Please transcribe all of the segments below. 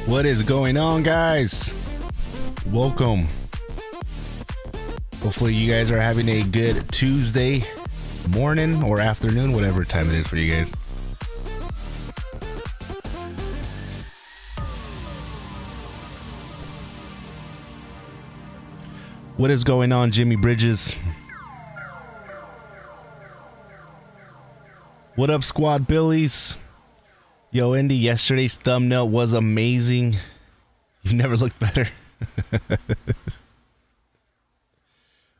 What is going on, guys? Welcome. Hopefully you guys are having a good Tuesday morning or afternoon, whatever time it is for you guys. What is going on, Jimmy Bridges? What up, Squad Billies? Yo, Indy, yesterday's thumbnail was amazing. You never looked better.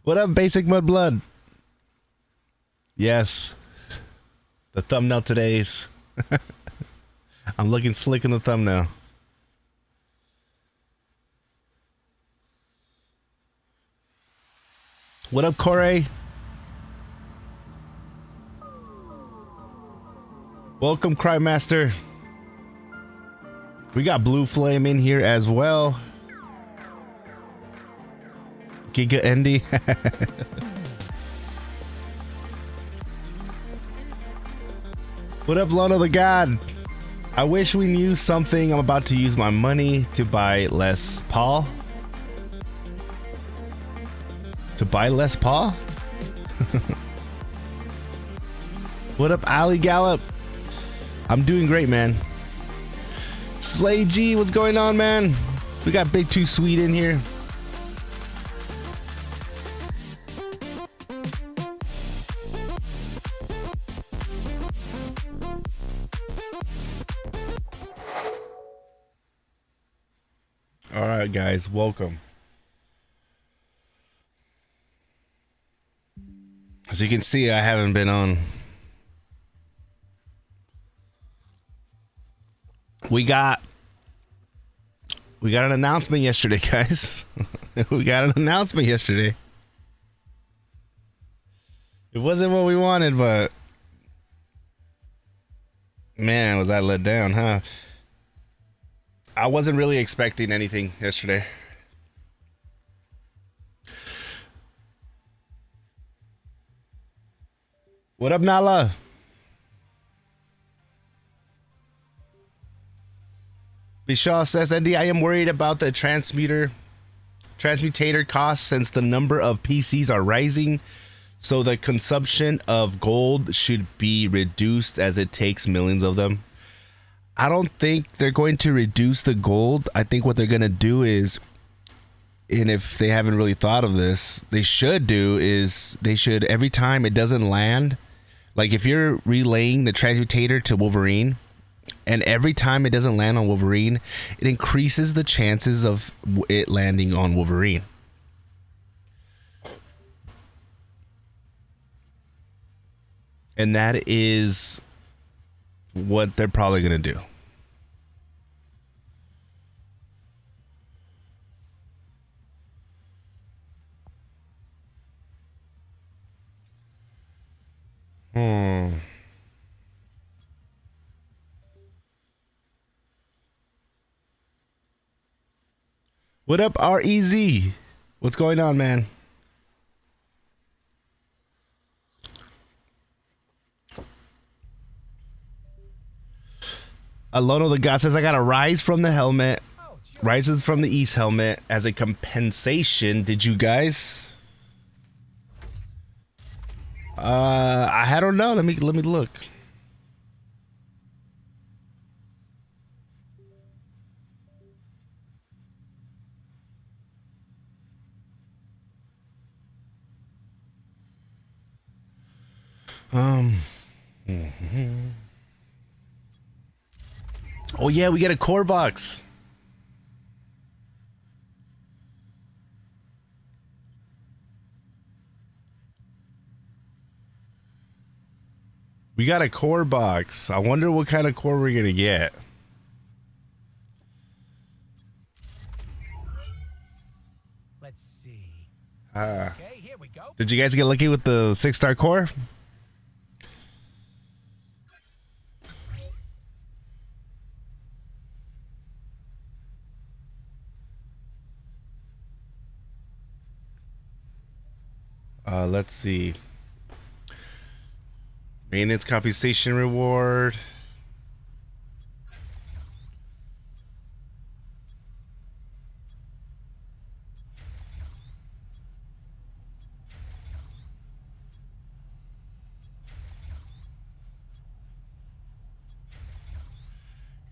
What up, Basic Mudblood? Yes. The thumbnail today's. I'm looking slick in the thumbnail. What up, Corey? Welcome, Crymaster. We got Blue Flame in here as well. Giga Endy. What up, Lono the God? I wish we knew something. I'm about to use my money to buy less Paul. To buy less Paul? What up, Ali Gallop? I'm doing great, man. Slay G, what's going on, man? We got Big Too Sweet in here. All right, guys, welcome. As you can see, I haven't been on. We got an announcement yesterday, guys. We got an announcement yesterday. It wasn't what we wanted, but man, was I let down, huh? I wasn't really expecting anything yesterday. What up, Nala? Bishaw says, Andy, I am worried about the transmutator costs since the number of PCs are rising, so the consumption of gold should be reduced as it takes millions of them. I don't think they're going to reduce the gold. I think what they're going to do is, and if they haven't really thought of this, they should do is they should, every time it doesn't land, like if you're relaying the transmutator to Wolverine, and every time it doesn't land on Wolverine, it increases the chances of it landing on Wolverine. And that is what they're probably going to do. What up, REZ? What's going on, man? Alono the God says, I got a rise from the helmet. Rises from the East helmet as a compensation. Did you guys? I don't know. Let me look. Oh yeah, we get a core box. We got a core box. I wonder what kind of core we're gonna get. Let's see. Okay, here we go. Did you guys get lucky with the 6-star core? Let's see. Maintenance compensation reward.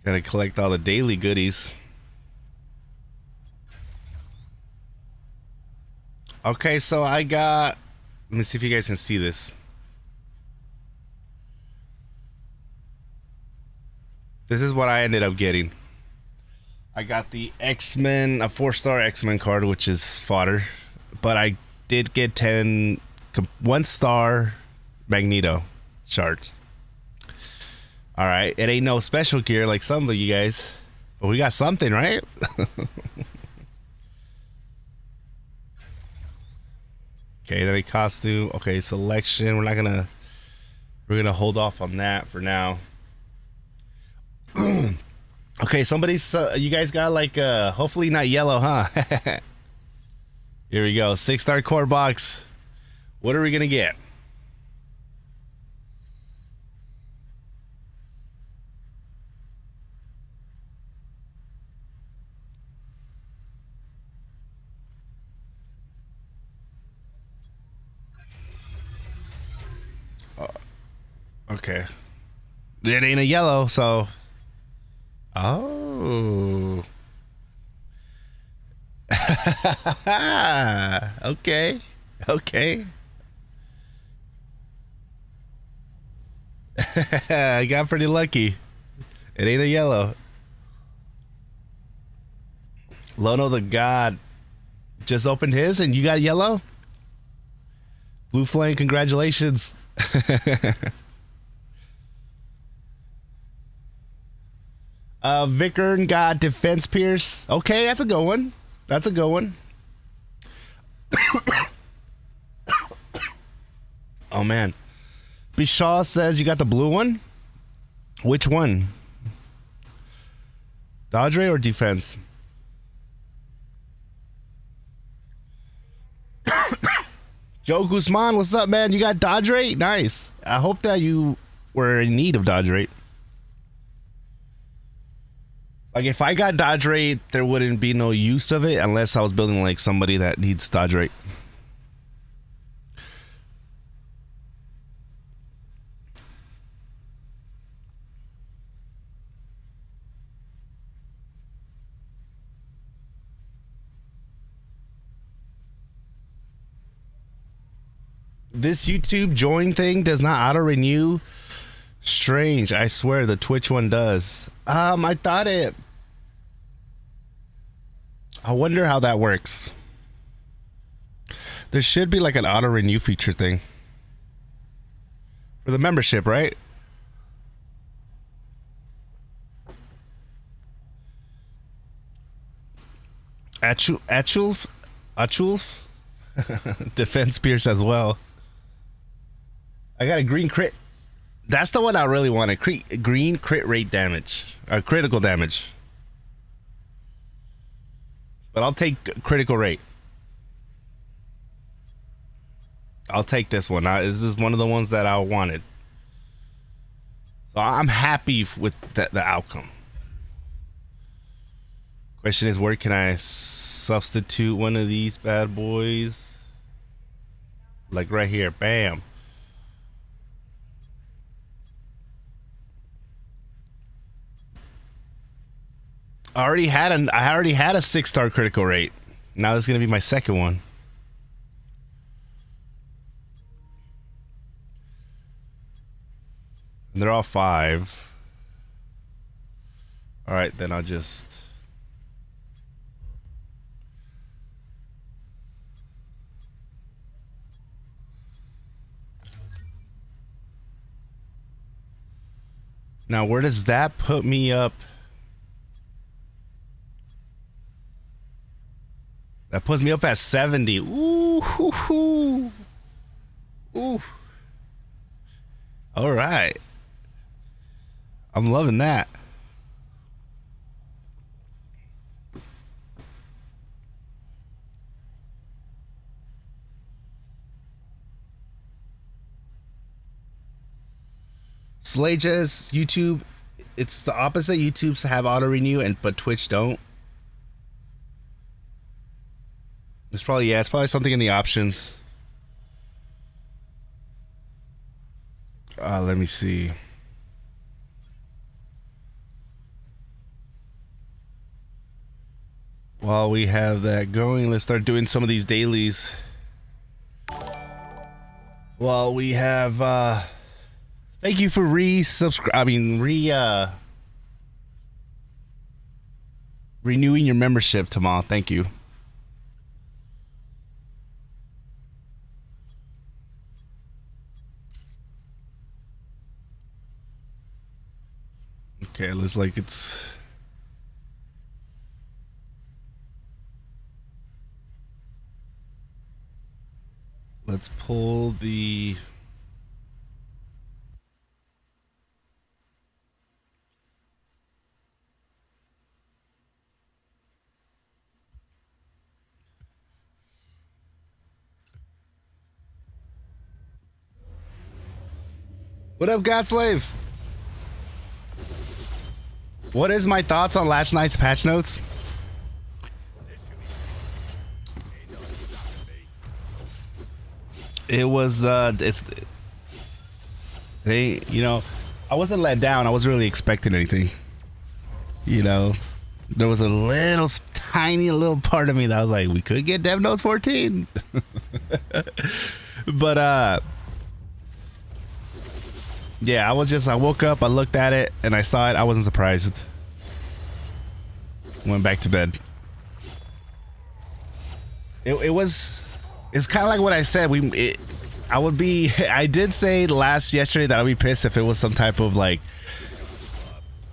Gotta collect all the daily goodies. Okay, so I got... Let me see if you guys can see this. This is what I ended up getting. I got the X-Men, a 4-star X-Men card, which is fodder. But I did get 10 1-star Magneto shards. Alright, it ain't no special gear like some of you guys. But we got something, right? Okay, then a costume. Okay, selection. We're gonna hold off on that for now. Okay, you guys got like hopefully not yellow, huh? Here we go. 6-star core box. What are we gonna get? Okay. It ain't a yellow, so. Oh. Okay. Okay. I got pretty lucky. It ain't a yellow. Lono the God just opened his and you got yellow? Blue Flame, congratulations. Vickern got Defense Pierce. Okay, that's a good one. That's a good one. Oh man. Bishaw says you got the blue one? Which one? Dodge Ray or defense? Joe Guzman, what's up, man? You got dodge rate? Nice. I hope that you were in need of dodge rate. Like, if I got dodge rate, there wouldn't be no use of it unless I was building like somebody that needs dodge rate. This YouTube join thing does not auto renew. Strange. I swear the Twitch one does. I thought it. I wonder how that works. There should be like an auto renew feature thing for the membership, right? Achuls Defense Pierce as well. I got a green crit. That's the one I really wanted. Green crit rate damage. Critical damage. But I'll take critical rate. I'll take this one. This is one of the ones that I wanted. So I'm happy with the outcome. Question is, where can I substitute one of these bad boys? Like right here, bam. I already had a 6-star critical rate. Now this is gonna be my second one. And they're all 5. All right, then I'll just. Now, where does that put me up? That puts me up at 70. Ooh, hoo, hoo. Ooh. All right. I'm loving that. Slages, YouTube, it's the opposite. YouTube's have auto renew, but Twitch don't. It's probably something in the options. Let me see. While we have that going, let's start doing some of these dailies. While we have, thank you for renewing your membership, Tamal. Thank you. Okay, it looks like it's. Let's pull the. What up, Godslave? What is my thoughts on last night's patch notes? It was you know, I wasn't let down. I wasn't really expecting anything. You know, there was a little tiny little part of me that was like, we could get Dev Notes 14. But yeah, I woke up, I looked at it, and I saw it. I wasn't surprised. Went back to bed. It's kind of like what I said. I did say yesterday that I'd be pissed if it was some type of like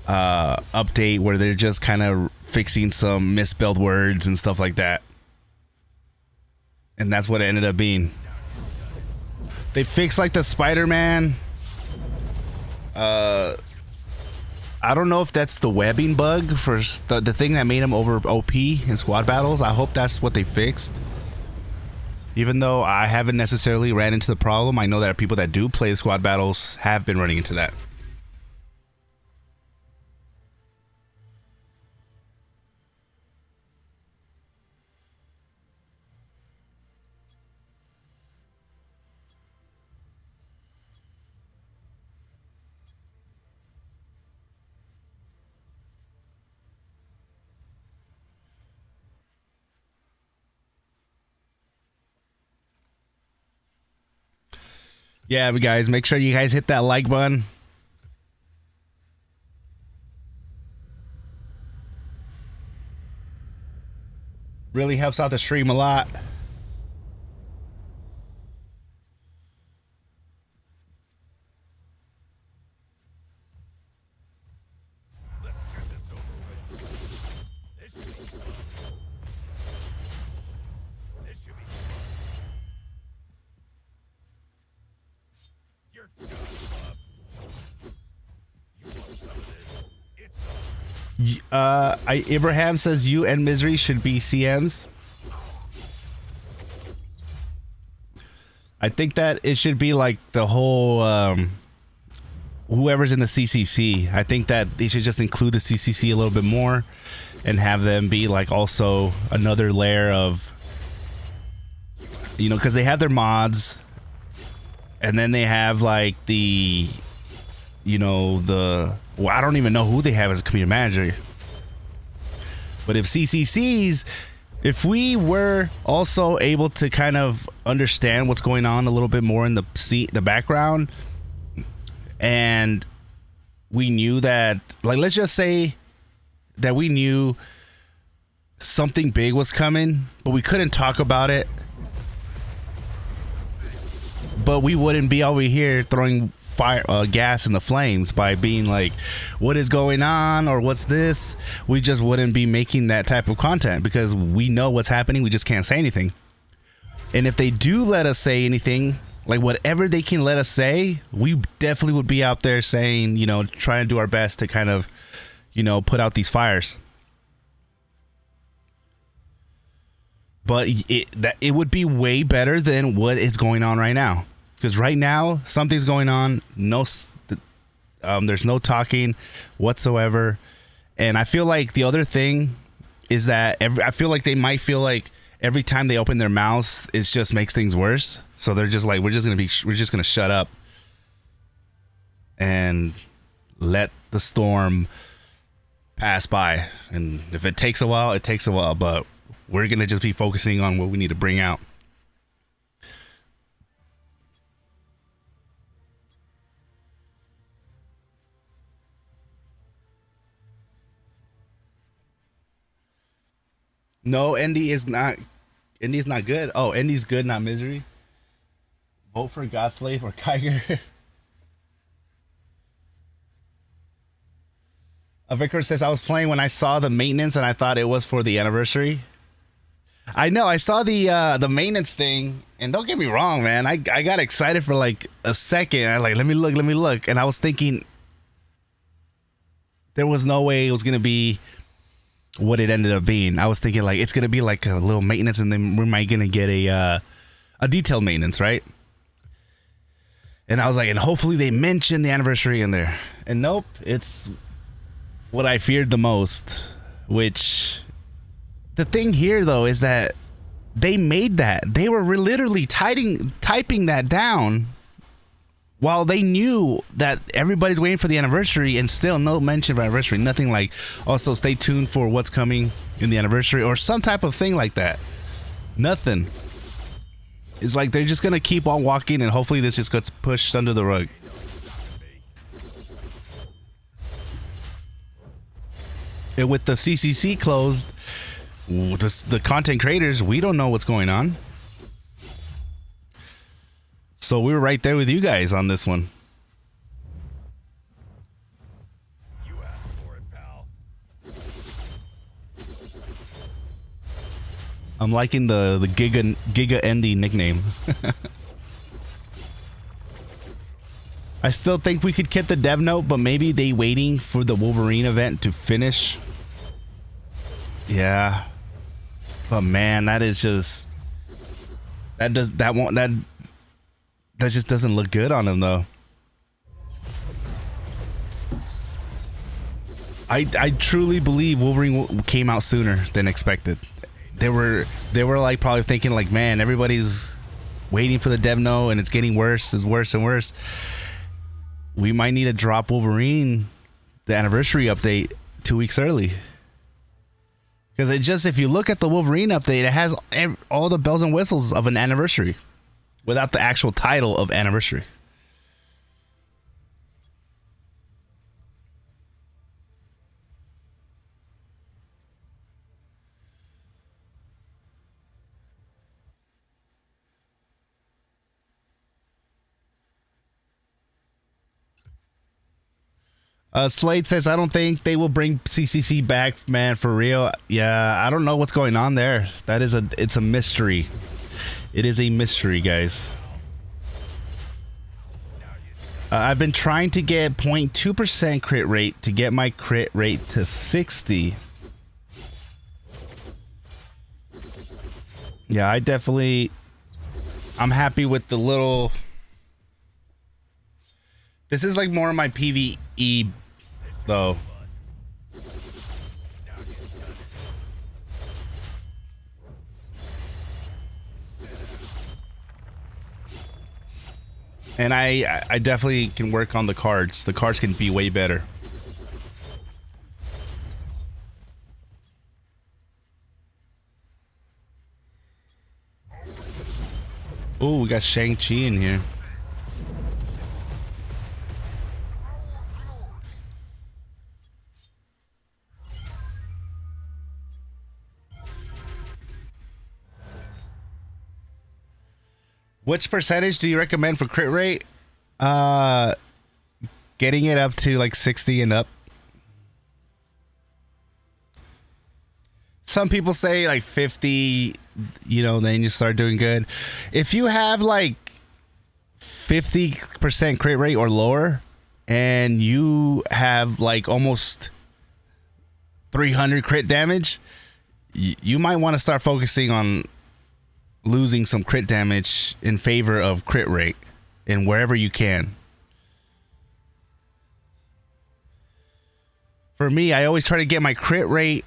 update where they're just kind of fixing some misspelled words and stuff like that. And that's what it ended up being. They fixed like the Spider-Man. I don't know if that's the webbing bug for the thing that made him over OP in squad battles. I hope that's what they fixed. Even though I haven't necessarily ran into the problem, I know that people that do play squad battles have been running into that. Yeah, but guys, make sure you guys hit that like button. Really helps out the stream a lot. Abraham says you and Misery should be CMs. I think that it should be like the whole whoever's in the CCC. I think that they should just include the CCC a little bit more, and have them be like also another layer of, you know, because they have their mods, and then they have like the, you know, well, I don't even know who they have as a community manager. But if CCCs, if we were also able to kind of understand what's going on a little bit more in the background, and we knew that, like, let's just say that we knew something big was coming, but we couldn't talk about it, but we wouldn't be over here throwing gas in the flames by being like, what is going on, or what's this? We just wouldn't be making that type of content because we know what's happening. We just can't say anything. And if they do let us say anything, like whatever they can let us say, we definitely would be out there saying, you know, trying to do our best to kind of, you know, put out these fires. But it would be way better than what is going on right now. Because right now, something's going on. There's no talking whatsoever. And I feel like the other thing is that I feel like they might feel like every time they open their mouths, it just makes things worse. So they're just like, we're just gonna shut up and let the storm pass by. And if it takes a while, it takes a while. But we're gonna just be focusing on what we need to bring out. No, Indy is not. Indy's not good. Oh, Indy's good, not misery. Vote for Godslave or Kiger. Vicar says, I was playing when I saw the maintenance and I thought it was for the anniversary. I know, I saw the maintenance thing, and don't get me wrong, man. I got excited for like a second. I like, let me look. And I was thinking there was no way it was gonna be what it ended up being. I was thinking like it's gonna be like a little maintenance, and then we might gonna get a detailed maintenance, right? And I was like, and hopefully they mention the anniversary in there. And nope, it's what I feared the most. Which the thing here though is that they made that. They were literally typing that down while they knew that everybody's waiting for the anniversary, and still no mention of anniversary. Nothing like, also stay tuned for what's coming in the anniversary or some type of thing like that. Nothing. It's like they're just gonna keep on walking, and hopefully this just gets pushed under the rug. And with the CCC closed, the content creators, we don't know what's going on. So we were right there with you guys on this one. You asked for it, pal. I'm liking the Giga Endy nickname. I still think we could get the dev note, but maybe they waiting for the Wolverine event to finish. Yeah. But man, that is just that just doesn't look good on him though. I truly believe Wolverine came out sooner than expected. They were like probably thinking like, man, everybody's waiting for the dev note and it's getting worse, it's worse and worse. We might need to drop Wolverine, the anniversary update, 2 weeks early. Because it just, if you look at the Wolverine update, it has all the bells and whistles of an anniversary without the actual title of anniversary. Slade says, I don't think they will bring CCC back, man, for real. Yeah, I don't know what's going on there. It's a mystery. It is a mystery, guys. I've been trying to get 0.2% crit rate to get my crit rate to 60. Yeah, I'm happy with the little... This is like more of my PVE though. And I definitely can work on the cards. The cards can be way better. Oh, we got Shang-Chi in here. Which percentage do you recommend for crit rate? Getting it up to like 60 and up. Some people say like 50, you know, then you start doing good. If you have like 50% crit rate or lower and you have like almost 300 crit damage, you might want to start focusing on losing some crit damage in favor of crit rate and wherever you can. For me, I always try to get my crit rate,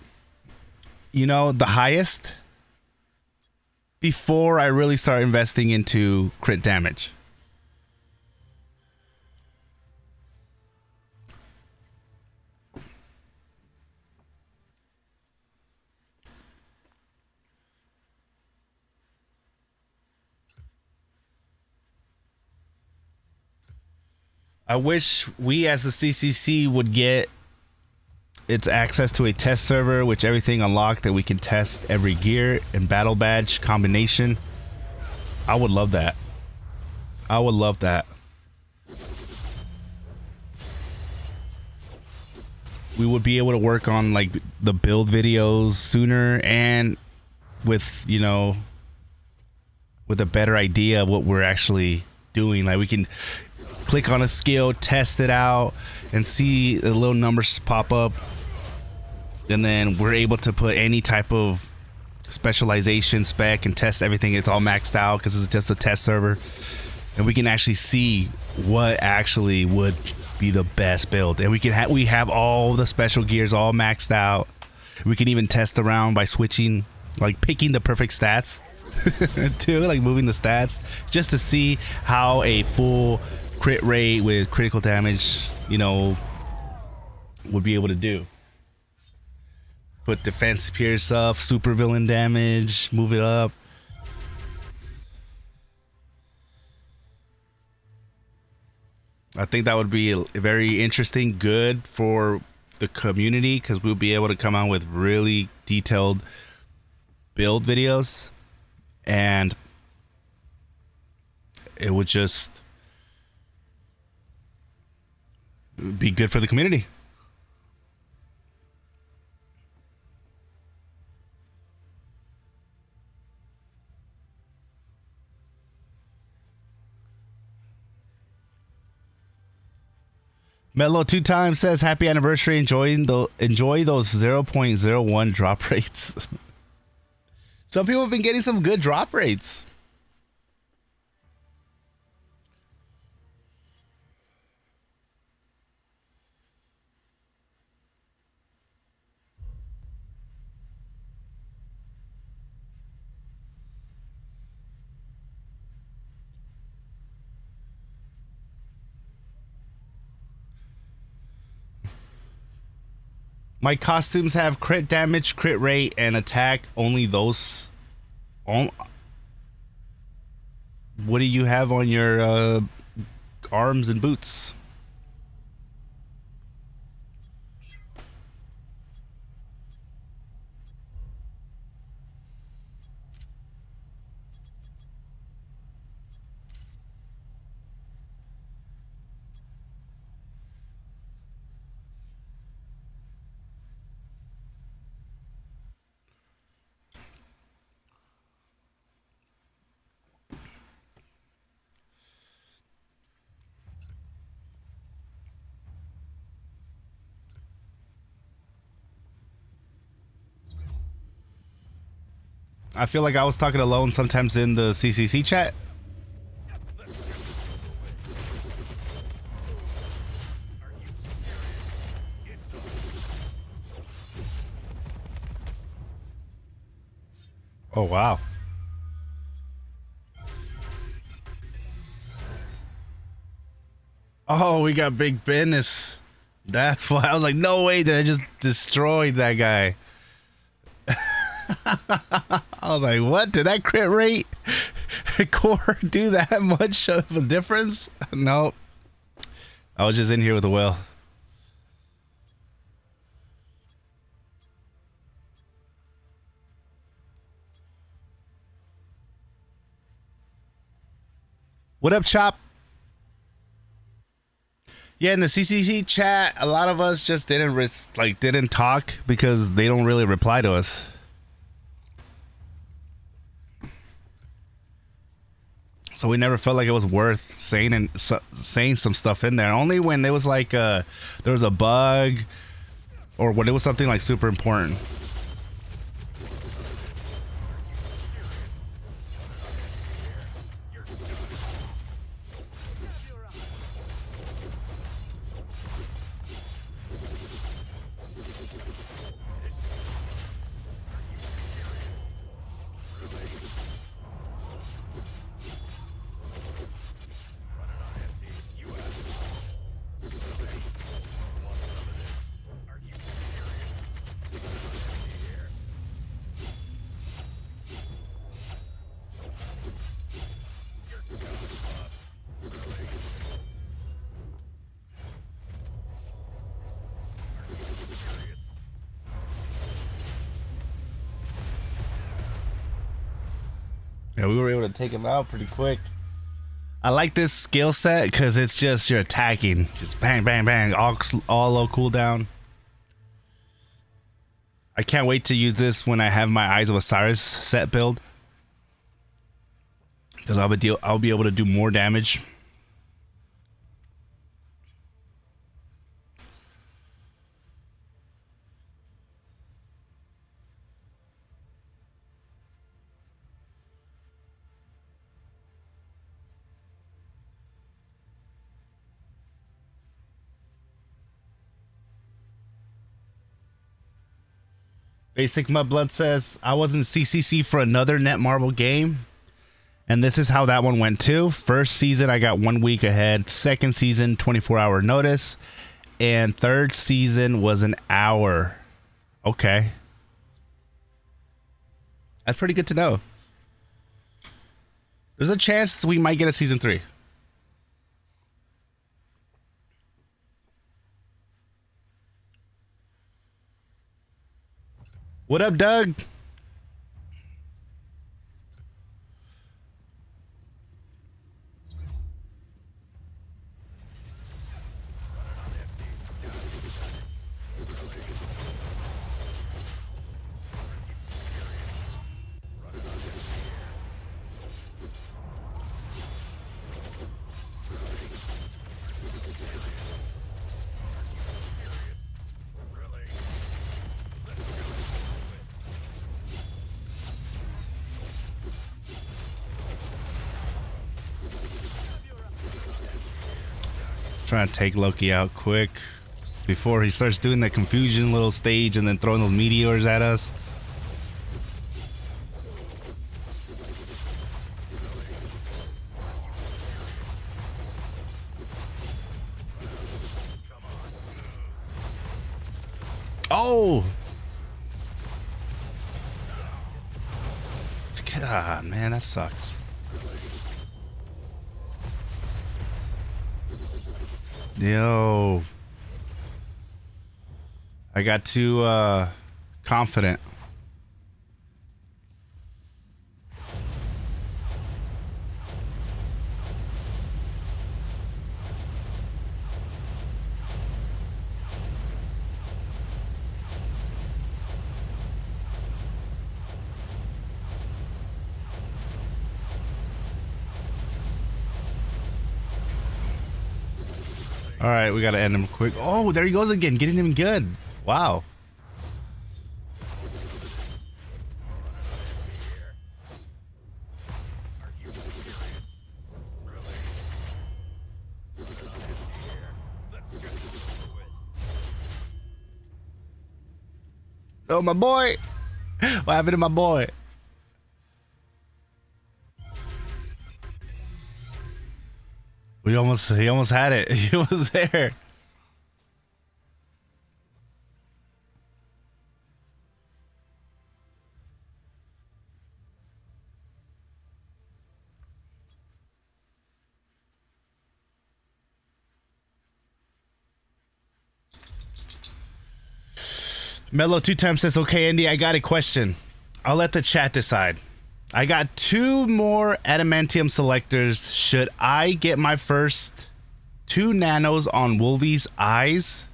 you know, the highest before I really start investing into crit damage. I wish we as the CCC would get its access to a test server, which everything unlocked that we can test every gear and battle badge combination. I would love that. I would love that. We would be able to work on like the build videos sooner and with, you know, with a better idea of what we're actually doing. Like we can click on a skill, test it out, and see the little numbers pop up. And then we're able to put any type of specialization spec and test everything. It's all maxed out because it's just a test server. And we can actually see what actually would be the best build. And we have all the special gears all maxed out. We can even test around by switching, like picking the perfect stats too, like moving the stats just to see how a full crit rate with critical damage, you know, would be able to do. Put defense pierce up, super villain damage, move it up. I think that would be very interesting, good for the community, because we'll be able to come out with really detailed build videos, and it would just be good for the community. Mello 2 times says happy anniversary, enjoy those 0.01 drop rates. Some people have been getting some good drop rates. My costumes have crit damage, crit rate, and attack. Only those. What do you have on your arms and boots? I feel like I was talking alone sometimes in the CCC chat. Oh, wow. Oh, we got big business. That's why I was like, no way did I just destroy that guy. I was like, what? Did that crit rate core do that much of a difference? Nope. I was just in here with a whale. What up, Chop? Yeah, in the CCC chat, a lot of us just didn't talk because they don't really reply to us. So we never felt like it was worth saying some stuff in there. Only when there was like there was a bug or when it was something like super important. Yeah, we were able to take him out pretty quick. I like this skill set because it's just you're attacking, just bang, bang, bang, all low cooldown. I can't wait to use this when I have my Eyes of Osiris set build, because I'll be able to do more damage. Basic Mudblood says, I was in CCC for another Netmarble game, and this is how that one went too. First season, I got 1 week ahead. Second season, 24-hour notice. And third season was an hour. Okay. That's pretty good to know. There's a chance we might get a season 3. What up, Doug? Trying to take Loki out quick before he starts doing that confusion little stage and then throwing those meteors at us. Oh! God, man, that sucks. Yo, I got too confident. All right, we got to end him quick. Oh, there he goes again, getting him good. Wow. Oh, my boy. What happened to my boy? He almost had it. He was there. Mellow 2 times says, okay, Andy, I got a question. I'll let the chat decide. I got 2 more adamantium selectors. Should I get my first 2 nanos on Wolvie's eyes?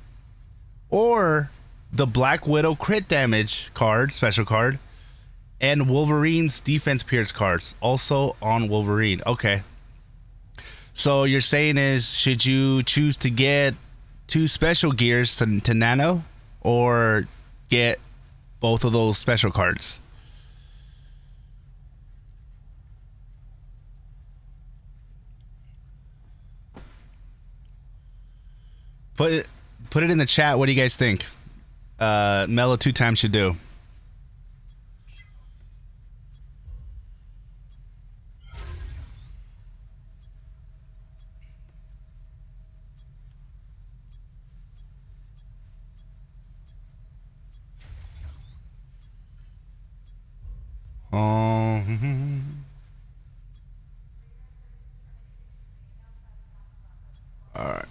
Or the Black Widow crit damage card, special card, and Wolverine's defense pierce cards, also on Wolverine. Okay. So you're saying is, should you choose to get 2 special gears to nano, or get both of those special cards? Put it in the chat. What do you guys think? Mellow 2 times should do. All right.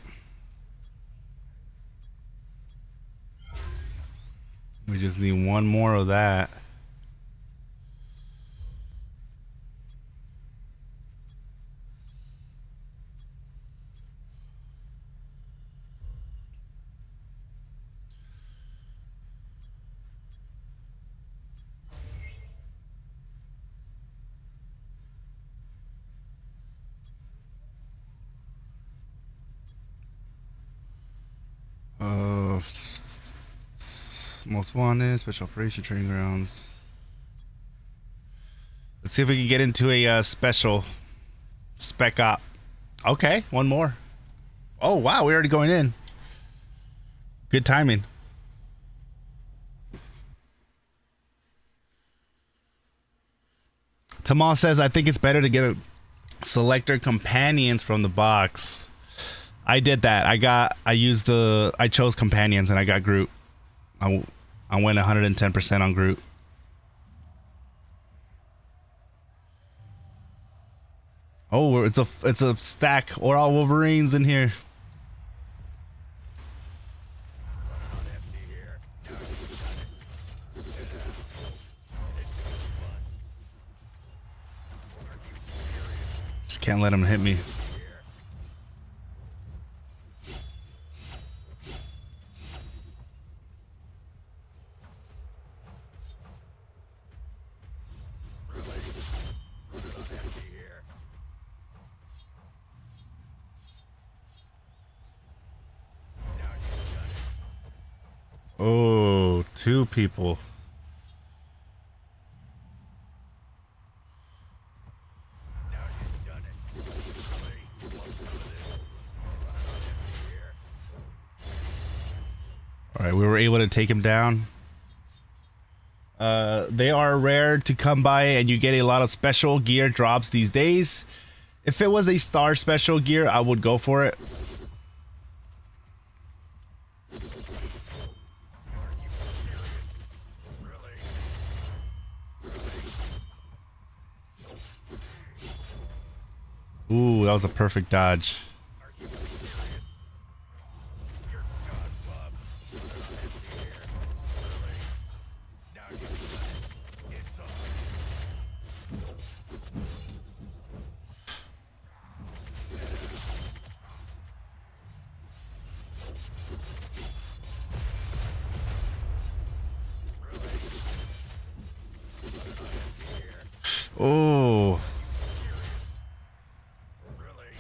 We just need 1 more of that. Most wanted, special operation training grounds. Let's see if we can get into a special spec op. Okay, 1 more. Oh wow, we're already going in. Good timing. Tamal says, I think it's better to get a selector companions from the box. I did that. I chose companions and I got Groot. I went 110% on Groot. Oh, it's a stack or all Wolverines in here. Just can't let him hit me. Oh, 2 people. All right, we were able to take him down. They are rare to come by, and you get a lot of special gear drops these days. If it was a star special gear, I would go for it. Ooh, that was a perfect dodge. Oh.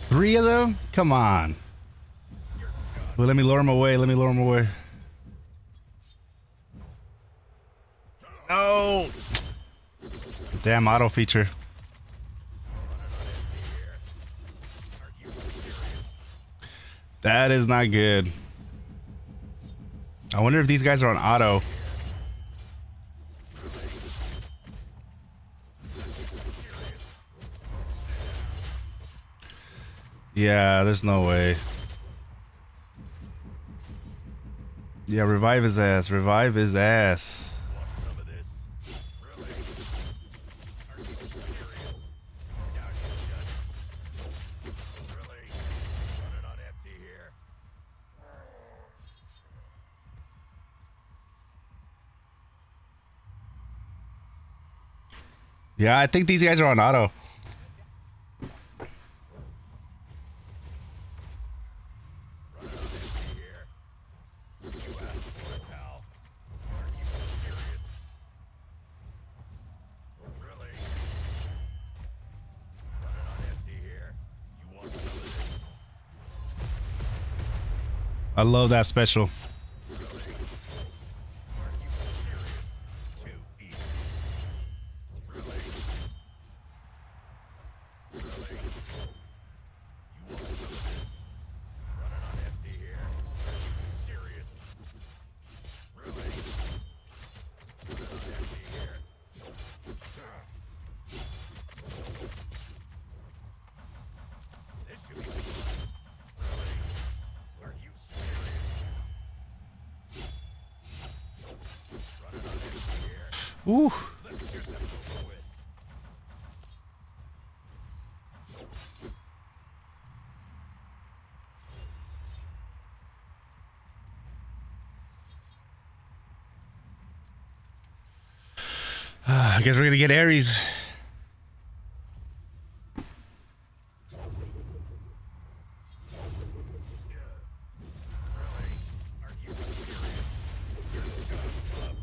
3 of them? Come on. Well, let me lure him away. Let me lure him away. No. Damn auto feature. That is not good. I wonder if these guys are on auto. Yeah, there's no way. Yeah, revive his ass. Revive his ass. Some of this. Really? Are you serious? Now you're done. Really? Running on empty here? Yeah, I think these guys are on auto. Running on empty here? You asked for it, pal. Are you serious? Really? Running on empty here? You want some of this? I love that special. Really? Are you serious? Too easy. Really? Really? You want some of this? Running on empty here? Are you serious? Really? Running on empty here? This should be fun. Really? Are you serious? Running on empty here? Ooh. Let's get this over with. I guess we're gonna get Ares. Really? Are you serious? You're done up.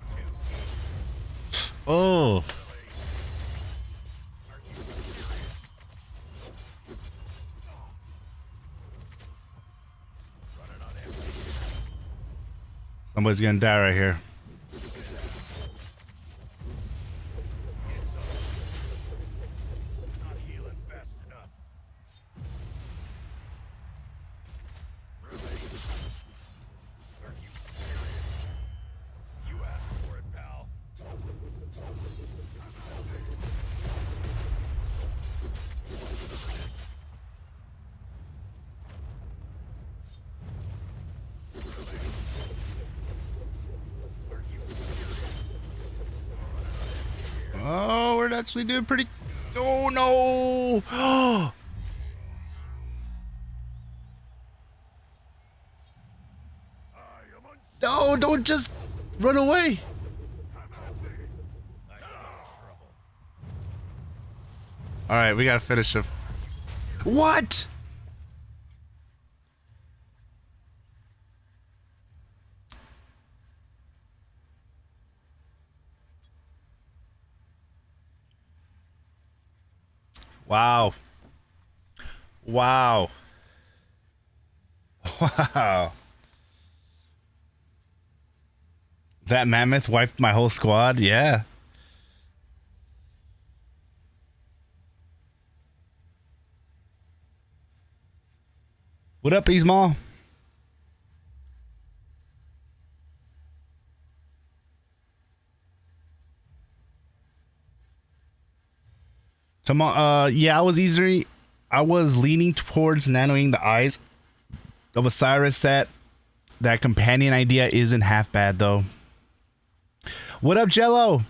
Too easy. Oh. Really? Are you serious? Running on empty here. Somebody's gonna die right here. It's not healing fast enough. Really? Are you serious? You asked for it, pal. Are you serious? Oh, we're actually doing pretty. Oh no! I am unstoppable. No! Don't just run away. I'm happy. I see trouble. All right, we gotta finish him. What? Wow. Wow. Wow. That mammoth wiped my whole squad? Yeah. What up, Ismail? Yeah, I was leaning towards nanoing the eyes of Osiris set. That companion idea isn't half bad though. What up, Jello?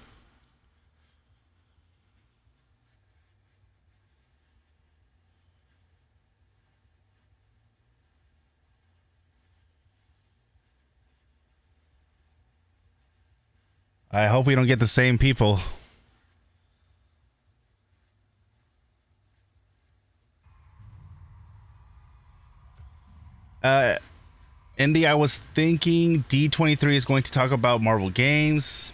I hope we don't get the same people. Indy, I was thinking D23 is going to talk about Marvel games.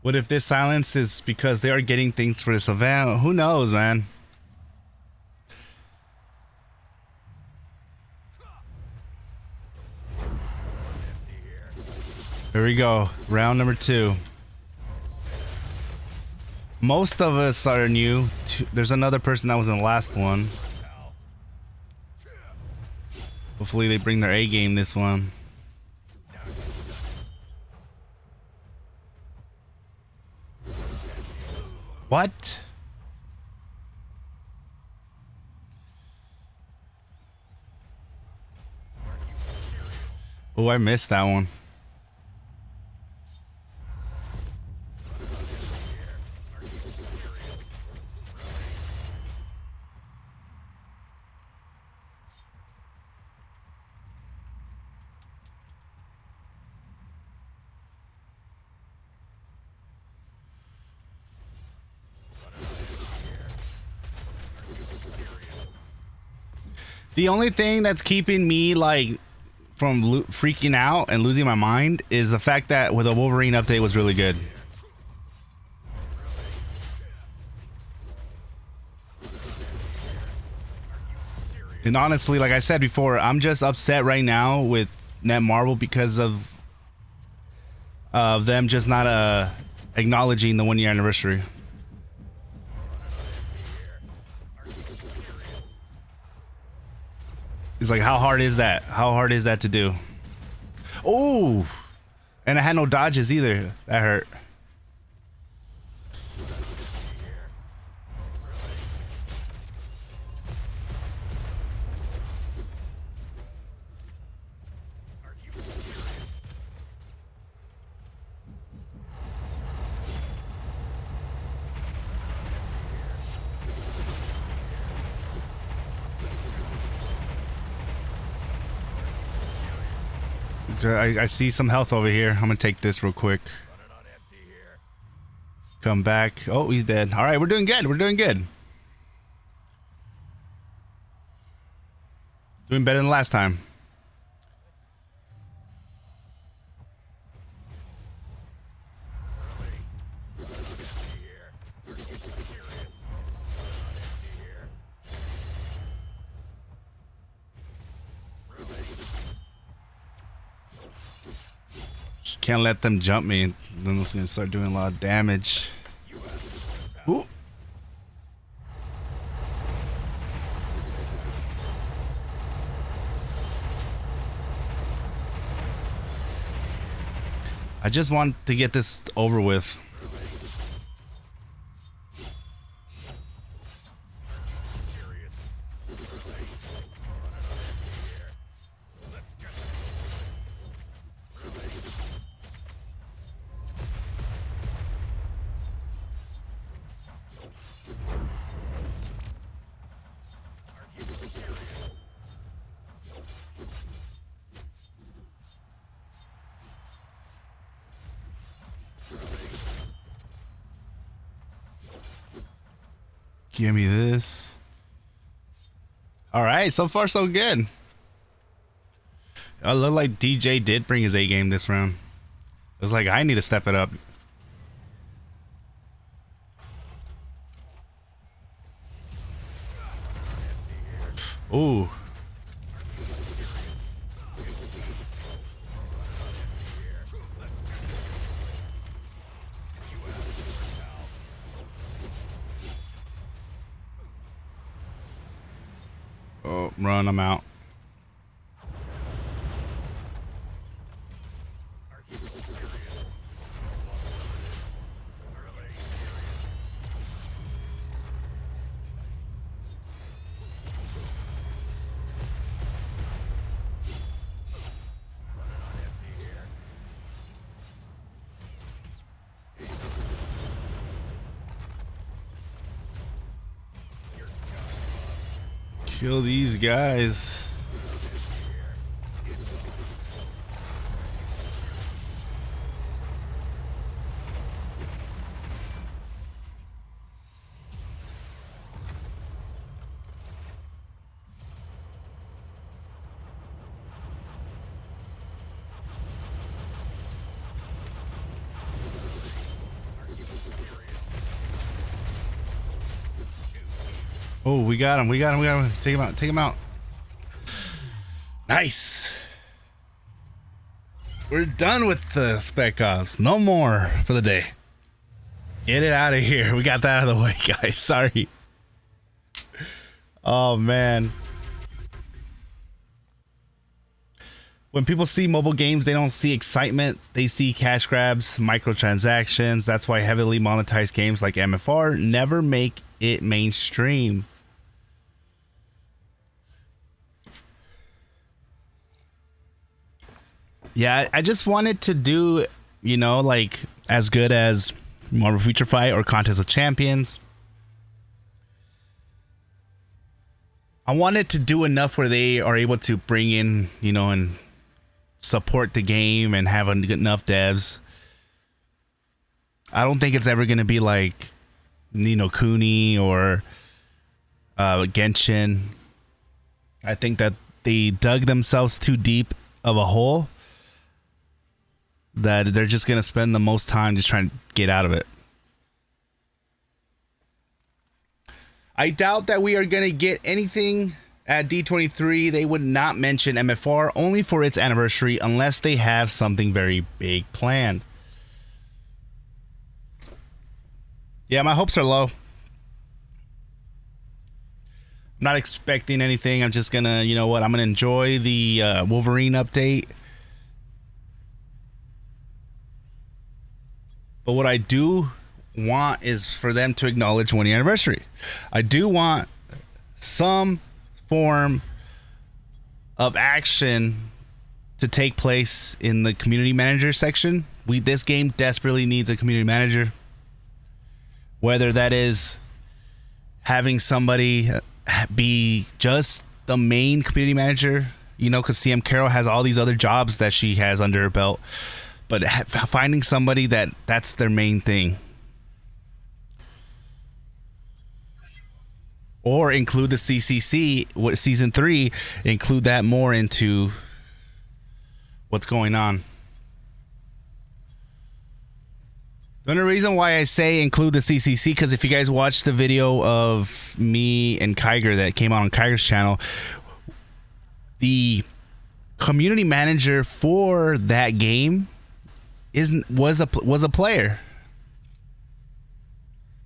What if this silence is because they are getting things for this event? Who knows, man? Here we go. Round number 2. Most of us are new. There's another person that was in the last one. Hopefully they bring their A game this one. What? Oh, I missed that one. The only thing that's keeping me like from freaking out and losing my mind is the fact that with a Wolverine update was really good. And honestly, like I said before, I'm just upset right now with Netmarble because of them just not acknowledging the 1 year anniversary. It's like, how hard is that? How hard is that to do? Oh, and I had no dodges either. That hurt. I see some health over here. I'm gonna take this real quick. Come back. Oh, he's dead. All right, we're doing good. We're doing good. Doing better than last time. Can't let them jump me, then it's gonna start doing a lot of damage. Ooh. I just want to get this over with. Give me this. All right, so far so good. I look like DJ did bring his A game this round. It was like, I need to step it up. Ooh. Oh, run, I'm out. Kill these guys. Oh, we got him. We got him. We got him. Take him out. Take him out. Nice. We're done with the Spec Ops. No more for the day. Get it out of here. We got that out of the way, guys. Sorry. Oh, man. When people see mobile games, they don't see excitement. They see cash grabs, microtransactions. That's why heavily monetized games like MFR never make it mainstream. Yeah, I just wanted to do, you know, like as good as Marvel Future Fight or Contest of Champions. I wanted to do enough where they are able to bring in, you know, and support the game and have enough devs. I don't think it's ever going to be like, you know, Kuni or Genshin. I think that they dug themselves too deep of a hole that they're just going to spend the most time just trying to get out of it. I doubt that we are going to get anything at D23. They would not mention MFR only for its anniversary unless they have something very big planned. Yeah, my hopes are low. I'm not expecting anything. I'm just going to, you know what, I'm going to enjoy the Wolverine update. But what I do want is for them to acknowledge 1-year anniversary. I do want some form of action to take place in the community manager section. This game desperately needs a community manager. Whether that is having somebody be just the main community manager, you know, because CM Carroll has all these other jobs that she has under her belt, but finding somebody that's their main thing. Or include the CCC, what season 3, include that more into what's going on. The only reason why I say include the CCC, because if you guys watched the video of me and Kyger that came out on Kyger's channel, the community manager for that game was a player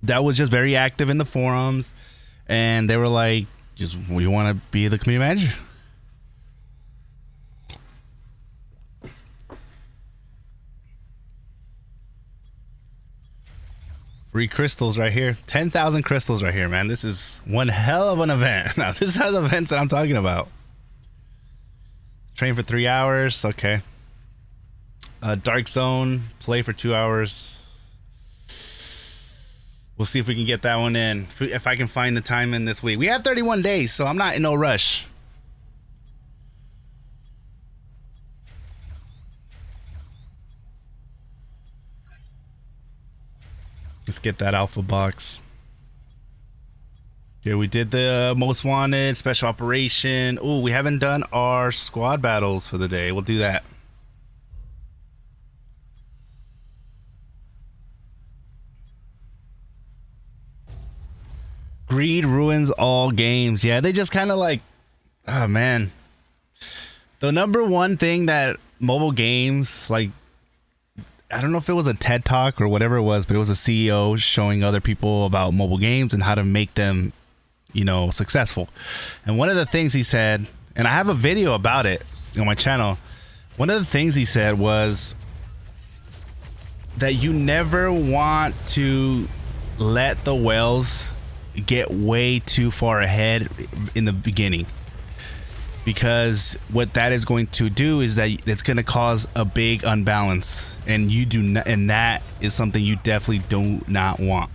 that was just very active in the forums. And they were like, we want to be the community manager. Free crystals right here. 10,000 crystals right here, man. This is one hell of an event. Now, this is the events that I'm talking about. Train for 3 hours. Okay. Dark Zone. Play for 2 hours. We'll see if we can get that one in. If I can find the time in this week. We have 31 days, so I'm not in no rush. Let's get that alpha box. Yeah, we did the most wanted, special operation. Oh, we haven't done our squad battles for the day. We'll do that. Greed ruins all games. Yeah, they just kind of like, oh man. The number one thing that mobile games, like, I don't know if it was a TED Talk or whatever it was, but it was a CEO showing other people about mobile games and how to make them, you know, successful. And one of the things he said, and I have a video about it on my channel. One of the things he said was that you never want to let the whales get way too far ahead in the beginning, because what that is going to do is that it's going to cause a big unbalance, and you do not, and that is something you definitely do not want.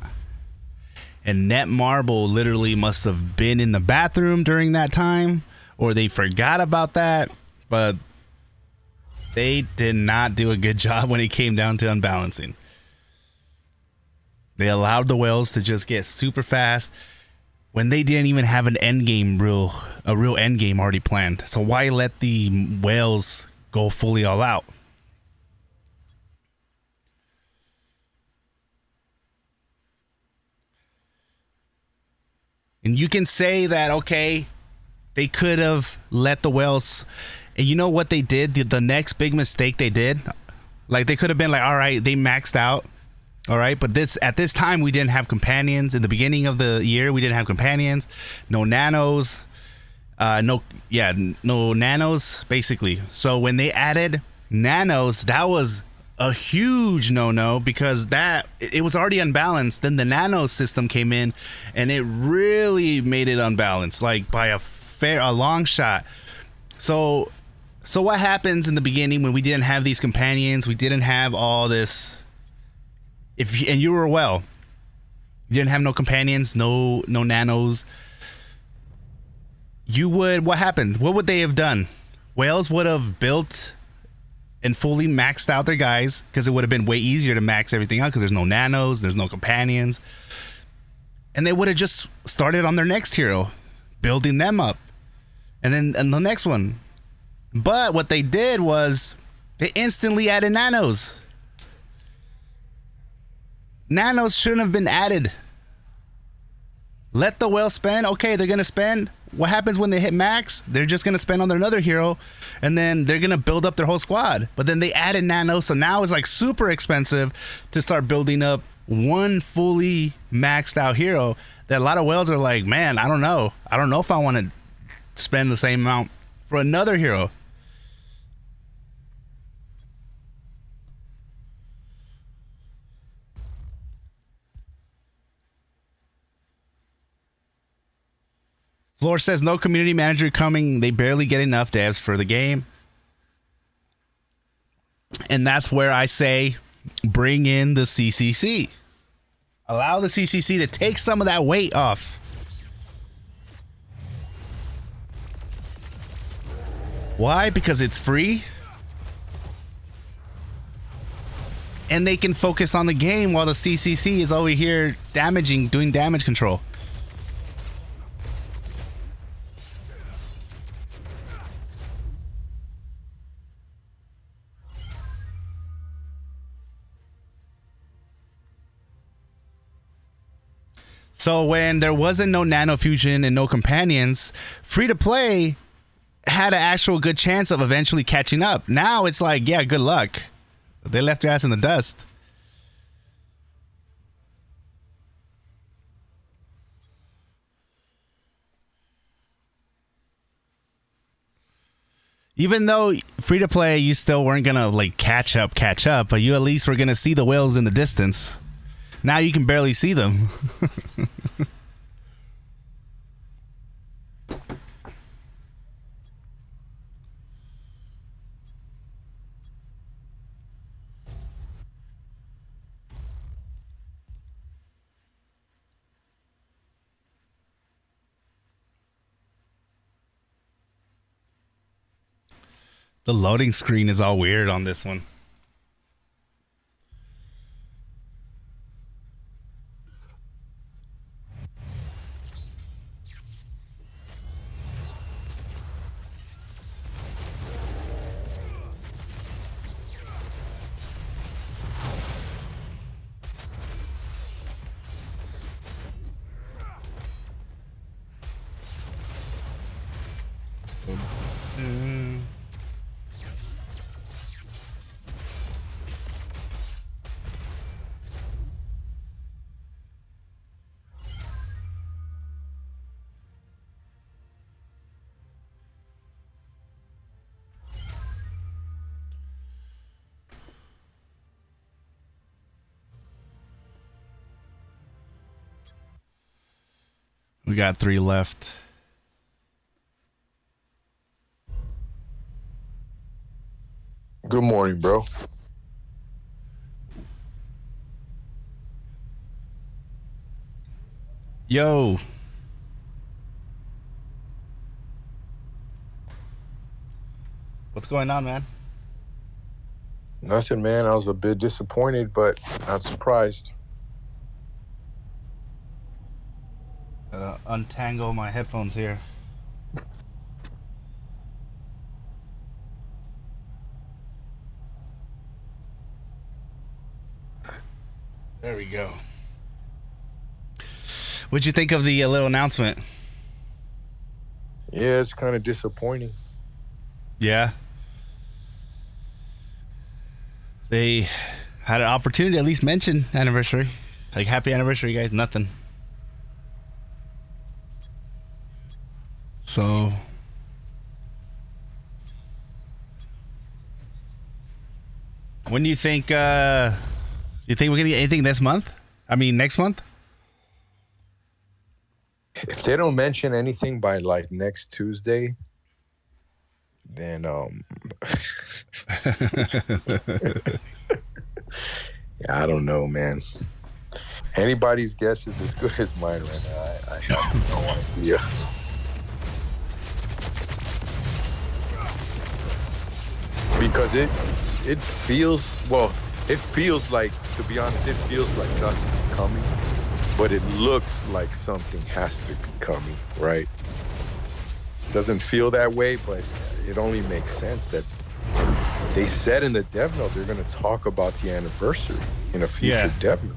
And Netmarble literally must have been in the bathroom during that time, or they forgot about that, but they did not do a good job when it came down to unbalancing. They allowed the whales to just get super fast when they didn't even have an end game, a real end game already planned. So why let the whales go fully all out? And you can say that, okay, they could have let the whales, and you know what they did? The next big mistake they did, like they could have been like, all right, they maxed out. All right, but at this time we didn't have companions. In the beginning of the year, we didn't have companions, no nanos. No nanos, basically. So when they added nanos, that was a huge no-no, because that it was already unbalanced. Then the nano system came in and it really made it unbalanced, like by a long shot. So what happens in the beginning when we didn't have these companions, we didn't have all this, and you were well, you didn't have no companions, no nanos, what happened? What would they have done? Whales would have built and fully maxed out their guys, because it would have been way easier to max everything out because there's no nanos, there's no companions. And they would have just started on their next hero, building them up. And the next one. But what they did was they instantly added nanos. Nanos shouldn't have been added. Let the whale spend. Okay, they're going to spend. What happens when they hit max? They're just going to spend on their another hero, and then they're going to build up their whole squad. But then they added nano, so now it's like super expensive to start building up one fully maxed out hero that a lot of whales are like, man, I don't know if I want to spend the same amount for another hero. Floor says no community manager coming. They barely get enough devs for the game. And that's where I say bring in the CCC. Allow the CCC to take some of that weight off. Why? Because it's free. And they can focus on the game while the CCC is over here doing damage control. So when there wasn't no nano fusion and no companions, free to play had an actual good chance of eventually catching up. Now it's like, yeah, good luck. They left their ass in the dust. Even though free to play, you still weren't gonna like catch up, but you at least were gonna see the whales in the distance. Now you can barely see them. The loading screen is all weird on this one. We got 3 left. Good morning, bro. Yo. What's going on, man? Nothing, man. I was a bit disappointed, but not surprised. Gotta untangle my headphones here. There we go. What'd you think of the little announcement? Yeah, it's kind of disappointing. Yeah. They had an opportunity to at least mention anniversary. Like, happy anniversary, guys. Nothing. So When do you think we're gonna get anything this month? I mean next month? If they don't mention anything by like next Tuesday, then yeah, I don't know, man. Anybody's guess is as good as mine right now. I have no idea. Because it feels like, to be honest, it feels like nothing's coming, but it looks like something has to be coming, right? Doesn't feel that way, but it only makes sense that they said in the dev note they're going to talk about the anniversary in a future dev note.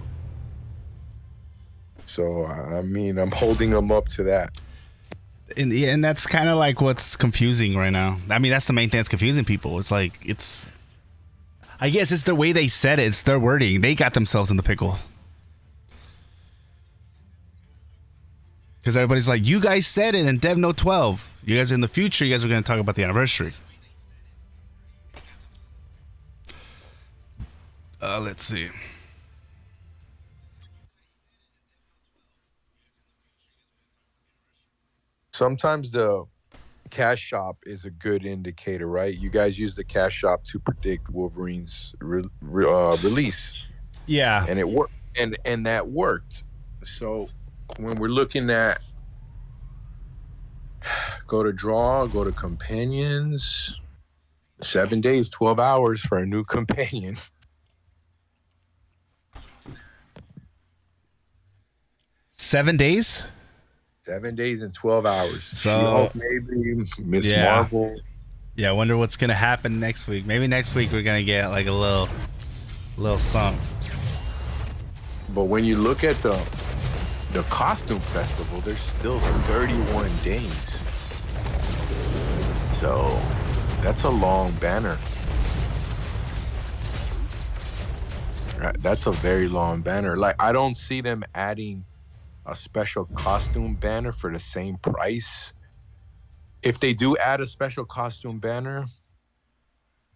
So, I mean, I'm holding them up to that. And that's kind of like what's confusing right now. I mean, that's the main thing that's confusing people. It's like, I guess it's the way they said it. It's their wording. They got themselves in the pickle. Because everybody's like, you guys said it in Dev Note 12. You guys in the future, you guys are going to talk about the anniversary. Let's see. Sometimes the cash shop is a good indicator, right? You guys use the cash shop to predict Wolverine's release. Yeah. And it worked, and that worked. So when we're looking at go to draw, go to companions, 7 days, 12 hours for a new companion. 7 days? 7 days and 12 hours. So maybe Miss Marvel. Yeah, I wonder what's gonna happen next week. Maybe next week we're gonna get like a little something. But when you look at the costume festival, there's still 31 days. So that's a long banner. That's a very long banner. Like, I don't see them adding a special costume banner for the same price. If they do add a special costume banner,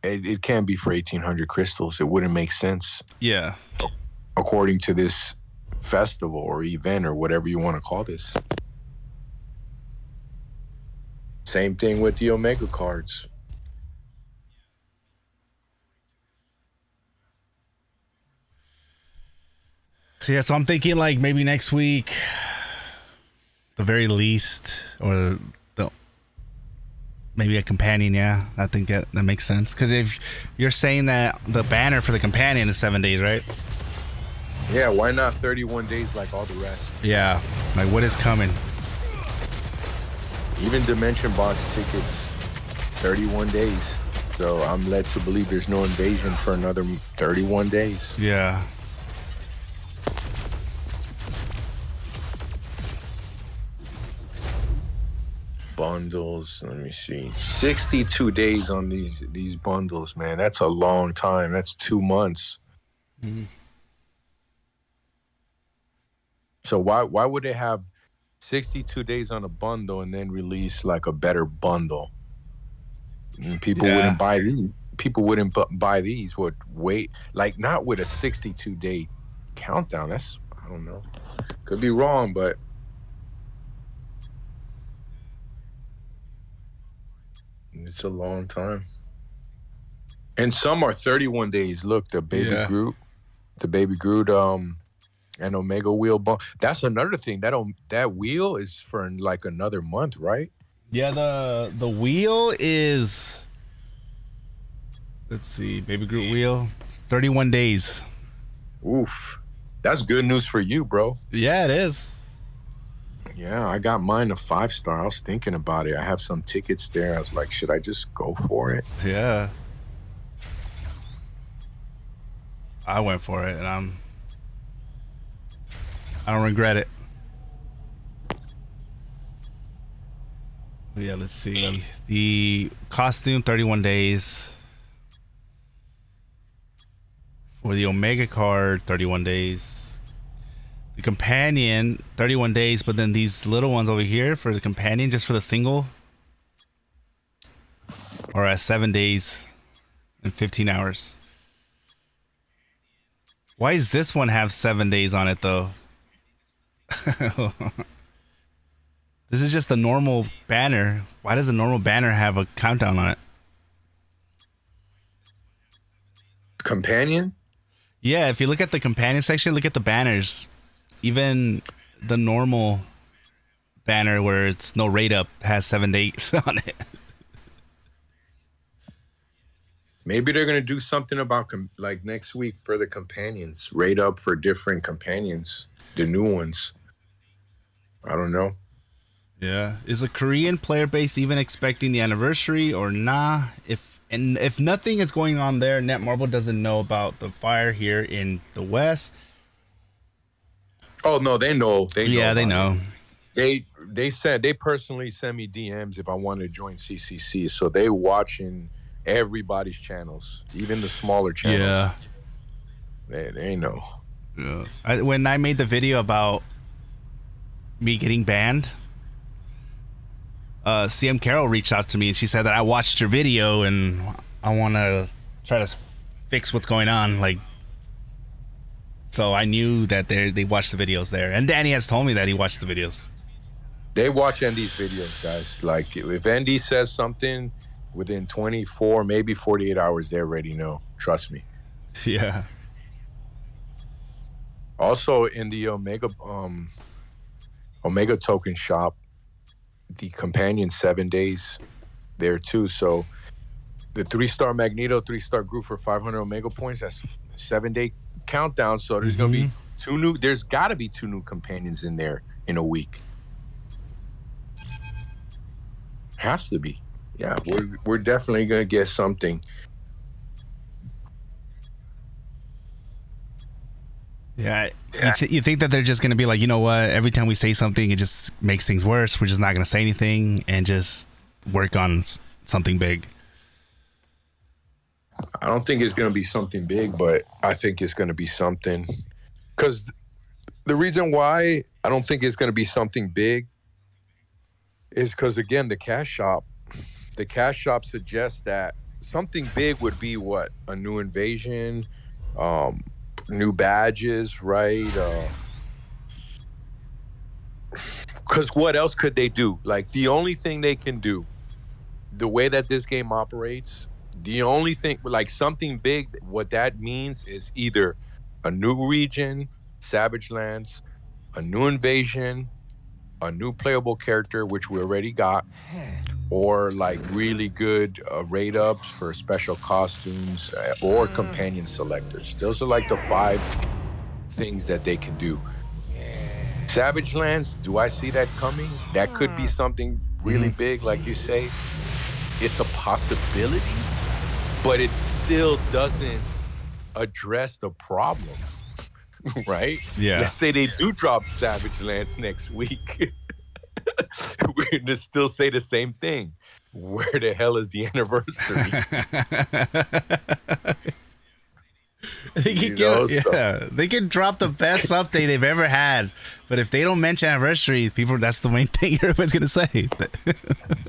it can't be for 1,800 crystals. It wouldn't make sense. Yeah. According to this festival or event or whatever you want to call this. Same thing with the Omega cards. Yeah, so I'm thinking like maybe next week, the very least, or maybe a companion. Yeah, I think that makes sense. Because if you're saying that the banner for the companion is 7 days, right? Yeah, why not 31 days like all the rest? Yeah, like what is coming? Even Dimension Box tickets, 31 days. So I'm led to believe there's no invasion for another 31 days. Yeah. Bundles, let me see. 62 days on these bundles, man. That's a long time. That's 2 months. Mm-hmm. So why would they have 62 days on a bundle and then release like a better bundle? And people wouldn't buy these. People wouldn't buy these. Would wait, like, not with a 62-day countdown. That's, I don't know. Could be wrong, but it's a long time. And some are 31 days. Look, the Baby Groot, and Omega wheel. That's another thing. That wheel is for like another month, right? Yeah, the wheel is, let's see, Baby Groot wheel, 31 days. Oof. That's good news for you, bro. Yeah, it is. Yeah, I got mine a 5-star. I was thinking about it. I have some tickets there. I was like, should I just go for it? Yeah. I went for it, and I don't regret it. But yeah, let's see. The costume, 31 days. For the Omega card, 31 days. The companion, 31 days, but then these little ones over here for the companion, just for the single, are at 7 days and 15 hours. Why does this one have 7 days on it though? This is just a normal banner. Why does a normal banner have a countdown on it? Companion? Yeah, if you look at the companion section, look at the banners. Even the normal banner where it's no rate up has 7 days on it. Maybe they're gonna do something about like next week for the companions. Rate up for different companions, the new ones. I don't know. Yeah. Is the Korean player base even expecting the anniversary or nah? If nothing is going on there, Netmarble doesn't know about the fire here in the West. Oh no, they know. They know. Yeah, they know. They said they personally send me DMs if I want to join CCC, so they watching everybody's channels, even the smaller channels. Yeah. They know. Yeah. When I made the video about me getting banned, CM Carol reached out to me and she said that I watched your video and I want to try to fix what's going on. Like, so I knew that they watched the videos there, and Danny has told me that he watched the videos. They watch Andy's videos, guys. Like, if Andy says something within 24, maybe 48 hours, they already know. Trust me. Yeah. Also, in the Omega token shop, the companion 7 days there too. So the 3-star Magneto, 3-star group for 500 Omega points. That's 7-day countdown. So there's gonna be two new. There's got to be 2 new companions in there in a week. Has to be. Yeah, we're definitely gonna get something. Yeah. You think that they're just going to be like, you know what? Every time we say something, it just makes things worse. We're just not going to say anything and just work on something big. I don't think it's gonna be something big, but I think it's gonna be something. Because the reason why I don't think it's gonna be something big is because, again, the cash shop suggests that something big would be what? A new invasion, new badges, right? Because what else could they do? Like, the only thing they can do, the way that this game operates, the only thing, like something big, what that means is either a new region, Savage Lands, a new invasion, a new playable character, which we already got, or like really good rate ups for special costumes, or companion selectors. Those are like the 5 things that they can do. Savage Lands, do I see that coming? That could be something really big, like you say. It's a possibility, but it still doesn't address the problem. Right? Yeah. Let's say they do drop Savage Lands next week. We're going to still say the same thing. Where the hell is the anniversary? They can drop the best update they've ever had, but if they don't mention anniversary, that's the main thing everybody's going to say.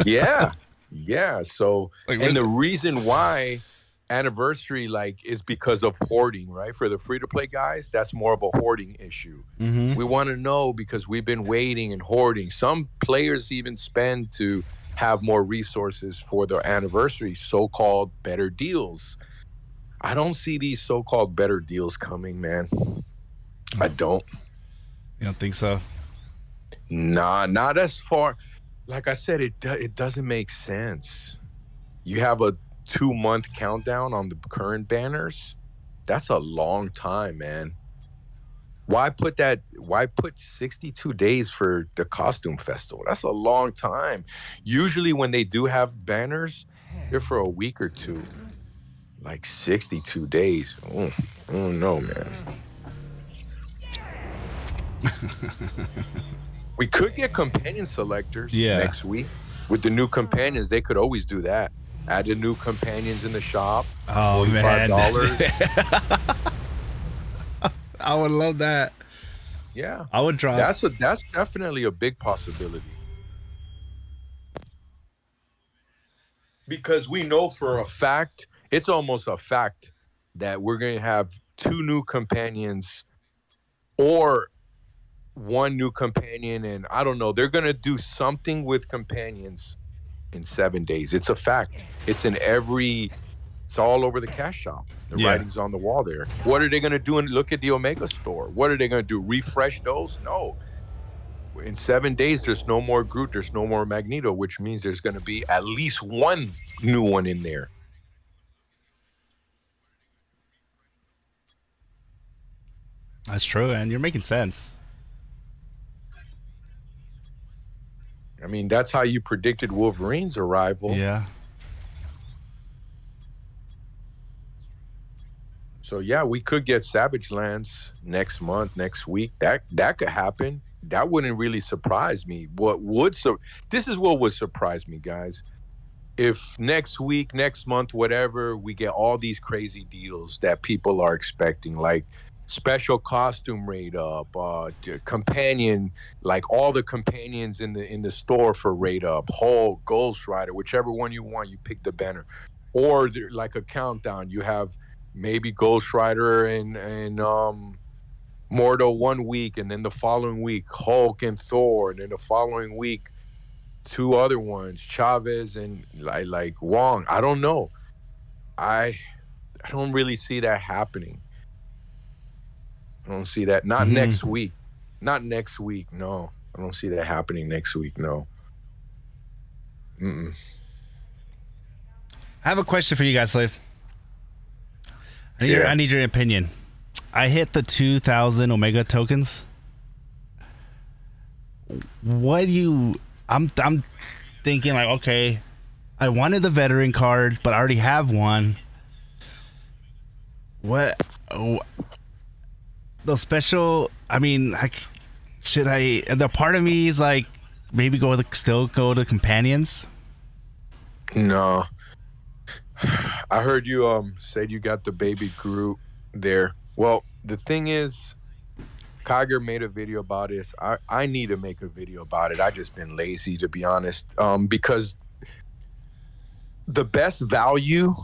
Yeah. So, Like, and the reason why anniversary is because of hoarding, right? For the free-to-play guys, that's more of a hoarding issue. We want to know because we've been waiting and hoarding. Some players even spend to have more resources for their anniversary, so-called better deals. I don't see these so-called better deals coming, man. I don't. You don't think so? Nah, not as far. Like I said, it doesn't make sense. You have a 2-month countdown on the current banners. That's a long time, man. Why put 62 days for the costume festival? That's a long time. Usually when they do have banners, they're for a week or two. Like 62 days. Oh no, man. We could get companion selectors next week. With the new companions, they could always do that. Add the new companions in the shop. Oh, man. $45. I would love that. Yeah. I would drop. That's definitely a big possibility. Because we know for a fact, it's almost a fact that we're going to have 2 new companions or 1 new companion, and I don't know. They're gonna do something with companions in 7 days. It's a fact. It's all over the cash shop. The Yeah. writing's on the wall there. What are they gonna do? And look at the Omega store. What are they gonna do? Refresh those? No. In 7 days, there's no more Groot. There's no more Magneto, which means there's gonna be at least 1 new one in there. That's true, and you're making sense. I mean, that's how you predicted Wolverine's arrival. Yeah. So yeah, we could get Savage Lands next month, next week. That could happen. That wouldn't really surprise me. This is what would surprise me, guys. If next week, next month, whatever, we get all these crazy deals that people are expecting, like special costume rate up, companion, like all the companions in the store for rate up, Hulk, Ghost Rider, whichever one you want, you pick the banner, or like a countdown. You have maybe Ghost Rider and Mortal 1 week, and then the following week Hulk and Thor, and then the following week 2 other ones, Chavez and like Wong. I don't know. I don't really see that happening. I don't see that. Not next week. Not next week. No, I don't see that happening next week. No. I have a question for you guys, Slave. I need your opinion. I hit the 2,000 Omega tokens. What do you? I'm thinking like, okay, I wanted the veteran card, but I already have one. What? The special? I mean, should I? The part of me is like, maybe still go to companions. No. I heard you said you got the baby Groot there. Well, the thing is, Kiger made a video about this. I need to make a video about it. I just been lazy, to be honest. Because the best value,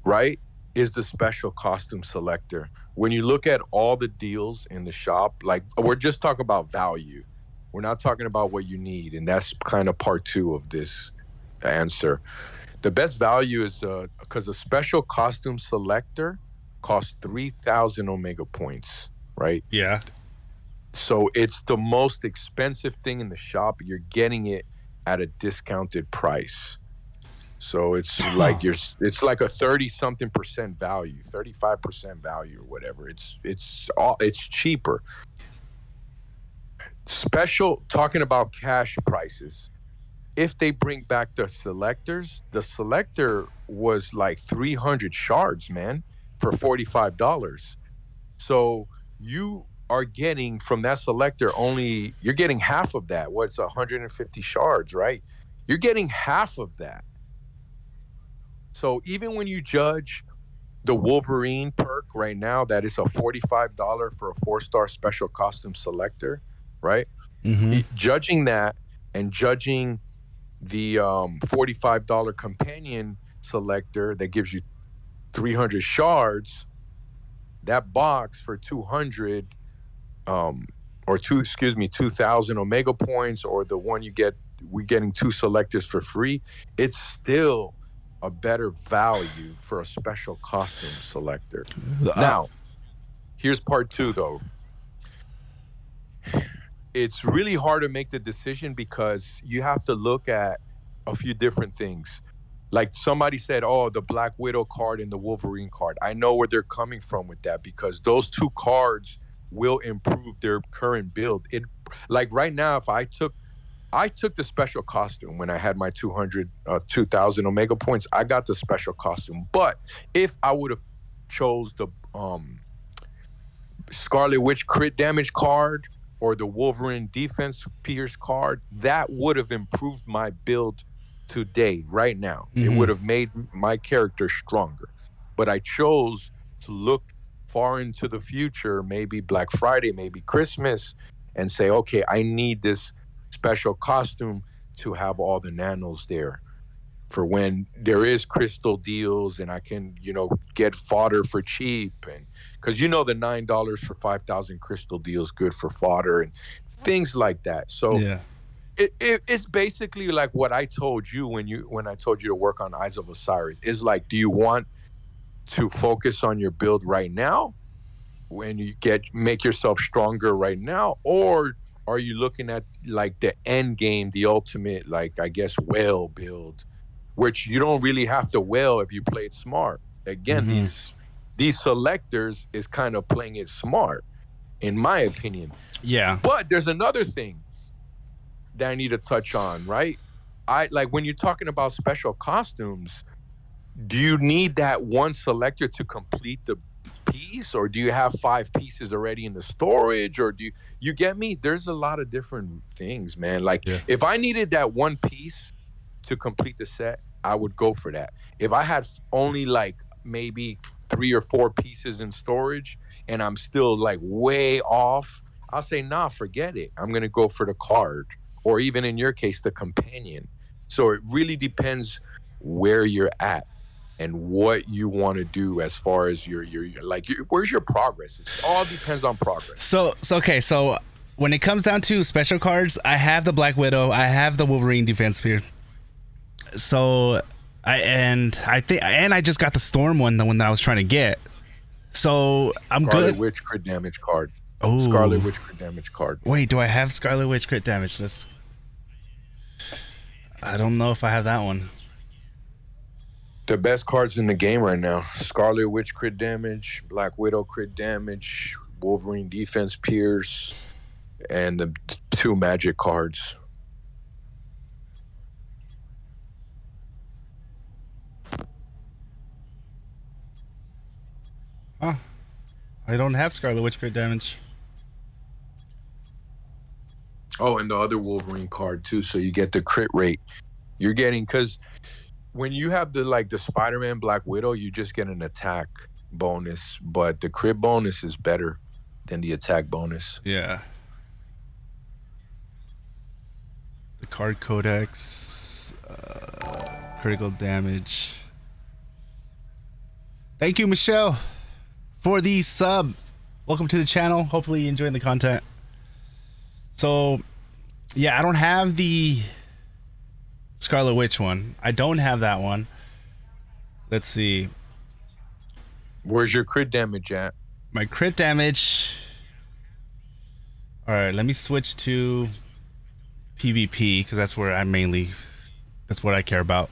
right, is the special costume selector. When you look at all the deals in the shop, like, we're just talking about value. We're not talking about what you need, and that's kind of part 2 of this answer. The best value is because a special costume selector costs 3,000 Omega points, right? Yeah. So it's the most expensive thing in the shop. You're getting it at a discounted price. So it's like it's like a 30-something% value, 35% value or whatever. It's cheaper. Special, talking about cash prices. If they bring back the selectors, the selector was like 300 shards, man, for $45. So you are getting from that selector you're getting half of that. What's 150 shards, right? You're getting half of that. So even when you judge the Wolverine perk right now, that is a $45 for a 4-star special costume selector, right? Judging that and judging the $45 companion selector that gives you 300 shards, that box for 200 2,000 Omega points, or the one we're getting 2 selectors for free, it's still a better value for a special costume selector. Now, here's part 2 though. It's really hard to make the decision because you have to look at a few different things. Like somebody said, oh, the Black Widow card and the Wolverine card. I know where they're coming from with that, because those 2 cards will improve their current build. Like right now, if I took the special costume when I had my 2,000 Omega points, I got the special costume. But if I would have chose the Scarlet Witch crit damage card or the Wolverine defense Pierce card, that would have improved my build today, right now. It would have made my character stronger. But I chose to look far into the future, maybe Black Friday, maybe Christmas, and say, okay, I need this special costume to have all the nanos there. for when there is crystal deals and I can, get fodder for cheap. And because the $9 for 5,000 crystal deals good for fodder and things like that. So Yeah. it's basically like what I told you when I told you to work on Eyes of Osiris. Is like, do you want to focus on your build right now when you make yourself stronger right now, or are you looking at like the end game, the ultimate, like I guess whale build, which you don't really have to whale if you play it smart. Again, these selectors is kind of playing it smart, in my opinion. Yeah. But there's another thing that I need to touch on, right? I like when you're talking about special costumes, do you need that one selector to complete the piece, or do you have 5 pieces already in the storage, or do you get me? There's a lot of different things, man. Like if I needed that one piece to complete the set, I would go for that. If I had only like maybe 3 or 4 pieces in storage and I'm still like way off, I'll say, nah, forget it. I'm going to go for the card, or even in your case, the companion. So it really depends where you're at and what you want to do as far as your where's your progress. It all depends on progress. So when it comes down to special cards, I have the Black Widow, I have the Wolverine Defense Spear. So I just got the Storm one, the one that I was trying to get. So I'm Scarlet good. Witch crit damage card. Oh, Scarlet Witch crit damage card. Wait, do I have Scarlet Witch crit damage? I don't know if I have that one. The best cards in the game right now: Scarlet Witch crit damage, Black Widow crit damage, Wolverine defense pierce, and the 2 magic cards. Huh. I don't have Scarlet Witch crit damage. Oh, and the other Wolverine card too, so you get the crit rate. You're getting, because when you have the Spider-Man Black Widow, you just get an attack bonus, but the crit bonus is better than the attack bonus. Yeah. The card codex, critical damage. Thank you, Michelle, for the sub. Welcome to the channel. Hopefully you're enjoying the content. So, yeah, I don't have the Scarlet Witch one. I don't have that one. Let's see. Where's your crit damage at? My crit damage. All right, let me switch to PvP because that's where that's what I care about.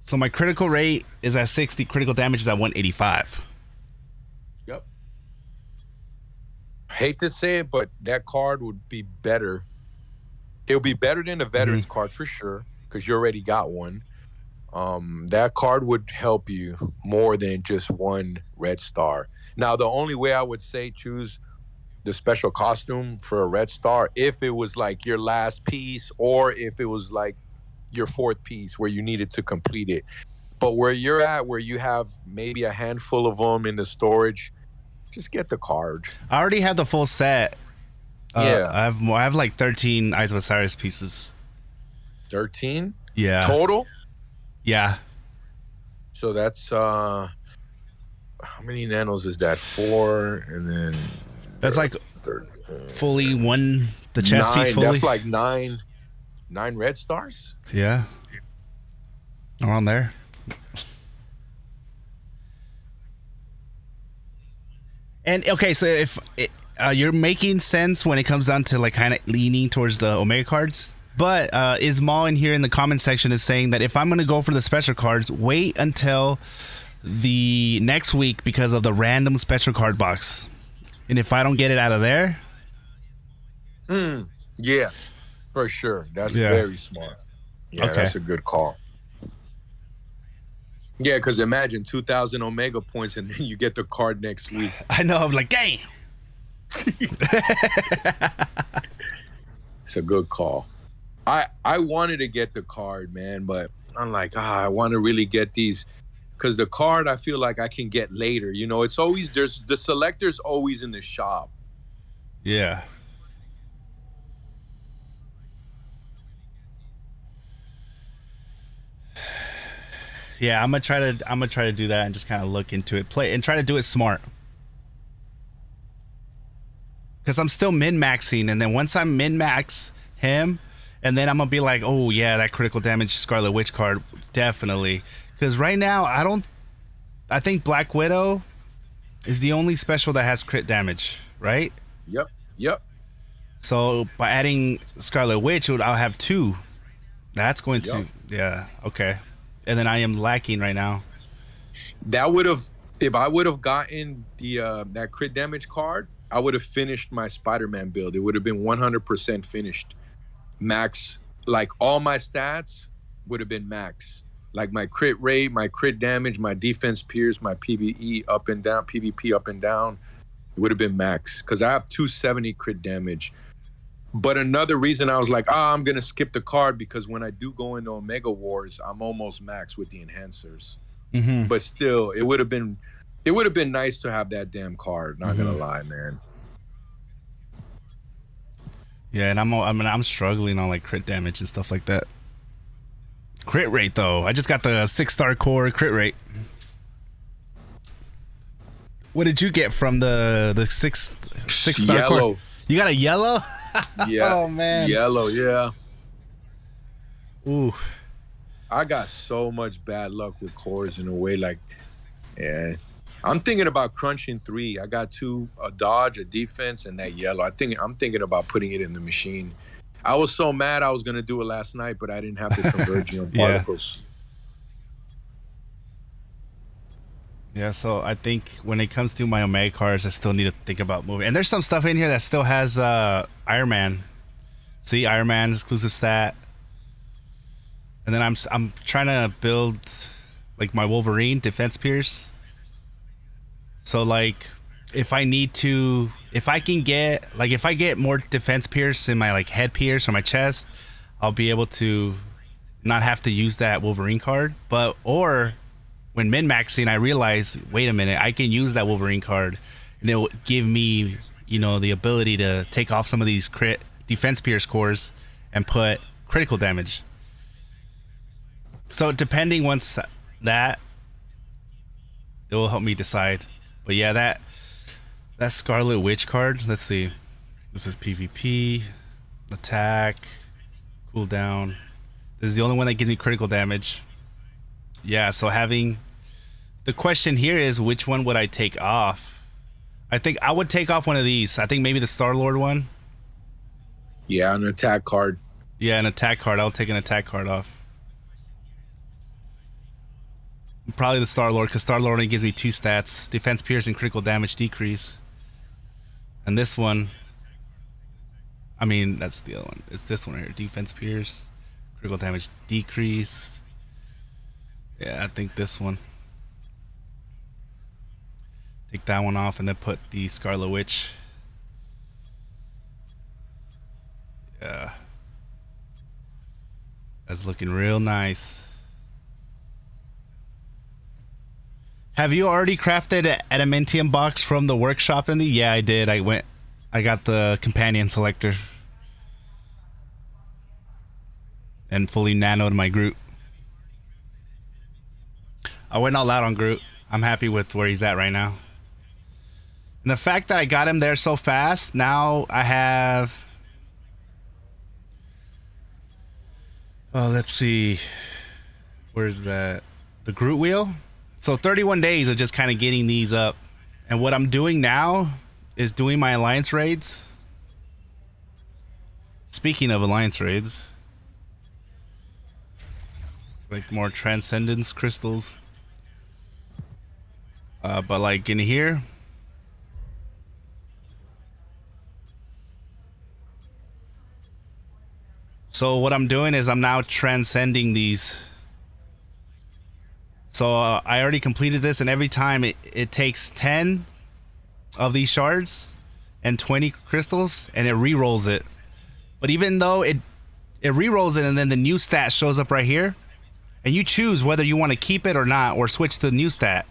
So my critical rate is at 60, critical damage is at 185. Yep. Hate to say it, but that card would be better. It would be better than the veterans card for sure, because you already got one. That card would help you more than just 1 red star. Now, the only way I would say choose the special costume for a red star, if it was like your last piece, or if it was like your 4th piece where you needed to complete it. But where you're at, where you have maybe a handful of them in the storage, just get the card. I already have the full set. Yeah. I have like 13 Eyes of Osiris pieces. 13? Yeah. Total? Yeah. So that's how many nanos is that? 4, and then That's like fully one, the chest 9, piece fully. That's like 9 red stars? Yeah. Around there. And okay, so if you're making sense when it comes down to like kind of leaning towards the Omega cards, but Ismail in here in the comment section is saying that if I'm going to go for the special cards, wait until the next week because of the random special card box. And if I don't get it out of there, yeah, for sure. That's very smart. Yeah, okay. That's a good call. Yeah, because imagine 2,000 Omega points and then you get the card next week. I know, I'm like, dang. It's a good call. I wanted to get the card, man, but I'm like, I want to really get these, because the card I feel like I can get later. You know, it's always, the selector's always in the shop. Yeah. Yeah, I'm gonna try to do that and just kind of look into it, play and try to do it smart. Because I'm still min-maxing, and then once I'm min-max him, and then I'm gonna be like, oh yeah, that critical damage Scarlet Witch card, definitely. Because right now, I think Black Widow is the only special that has crit damage, right? Yep. Yep. So by adding Scarlet Witch, I'll have 2. That's going to, yeah, okay. And then I am lacking right now. That would have, if I would have gotten the that crit damage card, I would have finished my Spider-Man build. It would have been 100% finished. Max, like all my stats would have been max. Like my crit rate, my crit damage, my defense pierce, my PVE up and down, PvP up and down, it would have been max. Because I have 270 crit damage. But another reason I was like, I'm going to skip the card because when I do go into Omega Wars, I'm almost max with the enhancers. Mm-hmm. But still, it would have been nice to have that damn card. Not gonna lie, man. Yeah, and I'm struggling on like crit damage and stuff like that. Crit rate though, I just got the 6-star core crit rate. What did you get from the 6-star core? Yellow. You got a yellow? Yeah. Oh man. Yellow. Yeah. Ooh. I got so much bad luck with cores in a way. Like, yeah. I'm thinking about crunching 3. I got 2, a dodge, a defense, and that yellow. I'm thinking about putting it in the machine. I was so mad I was gonna do it last night, but I didn't have the converging Yeah. particles. Yeah, so I think when it comes to my Omega cards, I still need to think about moving. And there's some stuff in here that still has Iron Man. See, Iron Man exclusive stat. And then I'm trying to build like my Wolverine defense pierce. So like if I get more defense pierce in my like head pierce or my chest, I'll be able to not have to use that Wolverine card. Or when min-maxing, I realize, wait a minute, I can use that Wolverine card and it will give me, the ability to take off some of these crit defense pierce cores and put critical damage. So depending once that, it will help me decide. But yeah, that Scarlet Witch card, let's see. This is PvP, attack, cooldown. This is the only one that gives me critical damage. Yeah, so the question here is, which one would I take off? I think I would take off one of these. I think maybe the Star-Lord one. Yeah, an attack card. Yeah, an attack card. I'll take an attack card off. Probably the Star-Lord, because Star-Lord only gives me 2 stats. Defense pierce and critical damage decrease. And this one, I mean, that's the other one. It's this one here. Defense pierce, critical damage decrease. Yeah, I think this one. Take that one off and then put the Scarlet Witch. Yeah. That's looking real nice. Have you already crafted an adamantium box from the workshop, Andy? Yeah, I did. I got the companion selector. And fully nanoed my Groot. I went all out on Groot. I'm happy with where he's at right now. And the fact that I got him there so fast, now I have... Oh, let's see. Where's that? The Groot wheel? So 31 days of just kind of getting these up. And what I'm doing now is doing my alliance raids. Speaking of alliance raids, like more transcendence crystals. But like in here, so what I'm doing is I'm now transcending these. So I already completed this, and every time it takes 10 of these shards and 20 crystals, and it re-rolls it. But even though it re-rolls it, and then the new stat shows up right here, and you choose whether you want to keep it or not, or switch to the new stat.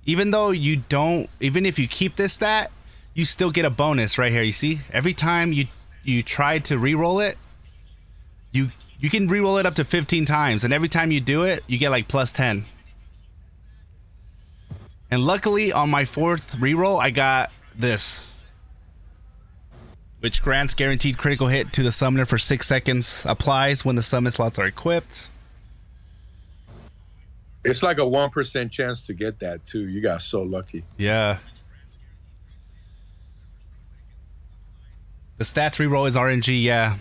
Even if you keep this stat, you still get a bonus right here. You see, every time you try to re-roll it, you can re-roll it up to 15 times, and every time you do it, you get like plus 10. And luckily, on my 4th re-roll, I got this, which grants guaranteed critical hit to the summoner for 6 seconds. Applies when the summon slots are equipped. It's like a 1% chance to get that too. You got so lucky. Yeah. The stats reroll is RNG. Yeah.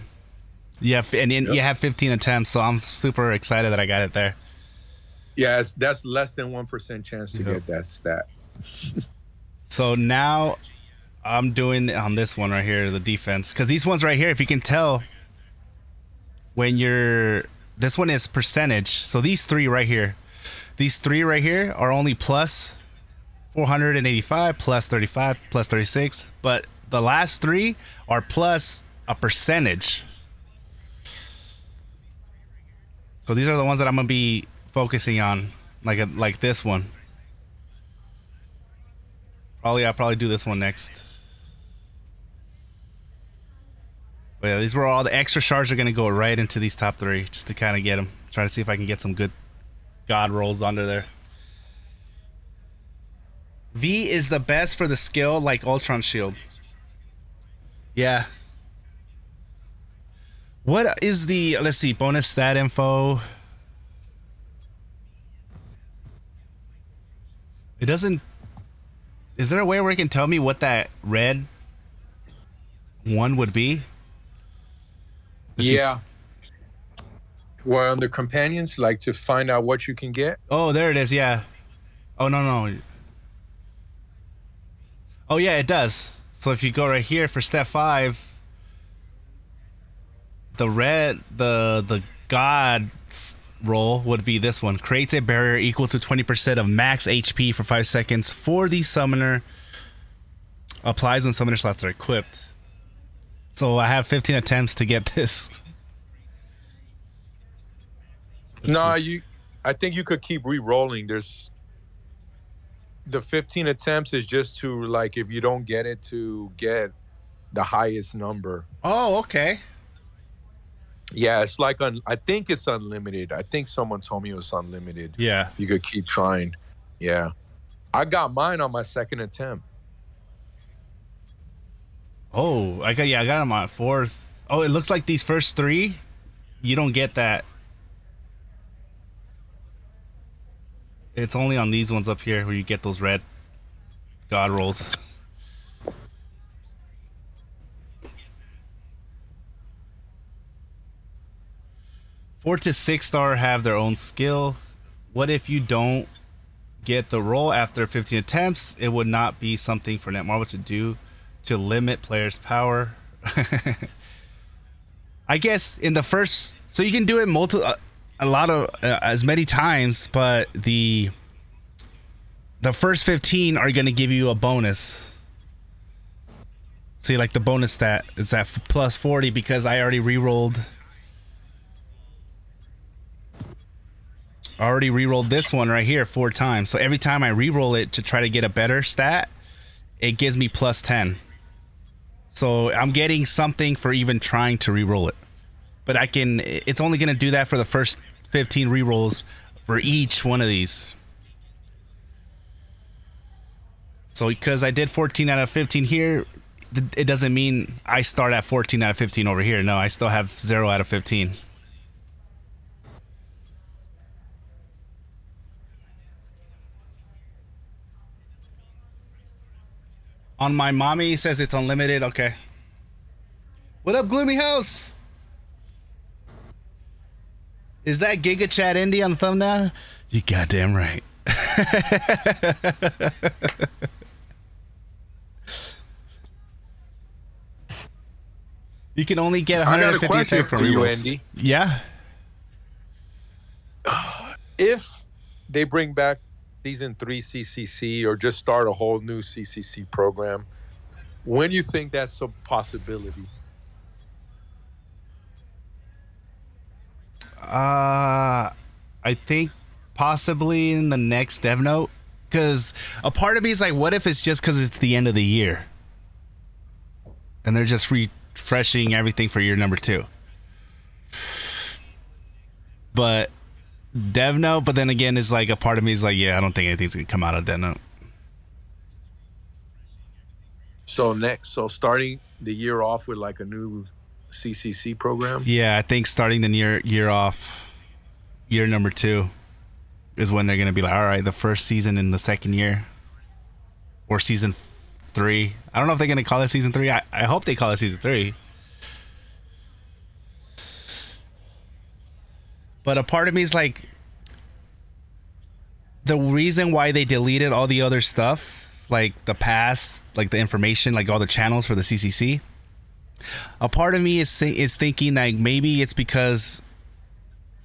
You have 15 attempts, so I'm super excited that I got it there. Yeah, that's less than 1% chance to get that stat. So now I'm doing on this one right here, the defense, because these ones right here, if you can tell, when this one is percentage. So these three right here are only plus 485, plus 35, plus 36, but the last 3 are plus a percentage. So these are the ones that I'm gonna be focusing on, like this one. I'll probably do this one next. But yeah, these were all the extra shards are gonna go right into these top 3 just to kind of get them. Try to see if I can get some good god rolls under there. V is the best for the skill like Ultron Shield. Yeah. What is the, let's see, bonus stat info? It doesn't, is there a way where it can tell me what that red one would be? Yeah. Well, on the companions, like to find out what you can get. Oh, there it is. Yeah. Oh, no. Oh, yeah, it does. So if you go right here for step 5, the red, the god roll would be this one. Creates a barrier equal to 20% of max HP for 5 seconds for the summoner. Applies when summoner slots are equipped. So I have 15 attempts to get this. I think you could keep re-rolling. There's the 15 attempts is just to, like, if you don't get it, to get the highest number. Oh, okay. Yeah, it's like I think it's unlimited. I think someone told me it was unlimited. Yeah. You could keep trying. Yeah. I got mine on my 2nd attempt. Oh, I got it on my 4th. Oh, it looks like these first 3, you don't get that. It's only on these ones up here where you get those red god rolls. Four to 6 star have their own skill. What if you don't get the roll after 15 attempts? It would not be something for Netmarble to do to limit players' power. I guess in the first, so you can do it as many times, but the first 15 are going to give you a bonus. See, like the bonus stat is at plus 40 because I already re-rolled. This one right here 4 times. So every time I re-roll it to try to get a better stat, it gives me plus 10. So I'm getting something for even trying to re-roll it. But it's only going to do that for the first 15 re-rolls for each one of these. So because I did 14 out of 15 here, it doesn't mean I start at 14 out of 15 over here. No, I still have 0 out of 15. On my mommy says it's unlimited. Okay. What up, Gloomy House? Is that Giga Chat Indie on the thumbnail? You goddamn right. You can only get 150 attack from you, rerolls. Andy. Yeah. If they bring back Season 3 CCC or just start a whole new CCC program, when you think that's a possibility? I think possibly in the next dev note, because a part of me is like, what if it's just because it's the end of the year? and they're just refreshing everything for year number 2. But Dev Note, but then again, it's like a part of me is like, yeah, I don't think anything's gonna come out of Dev Note. So starting the year off with like a new CCC program. Yeah, I think starting the year off, year number 2, is when they're gonna be like, all right, the first season in the second year, or season 3. I don't know if they're gonna call it season 3. I hope they call it season 3. But a part of me is like, the reason why they deleted all the other stuff, like the past, like the information, like all the channels for the CCC. A part of me is thinking that maybe it's because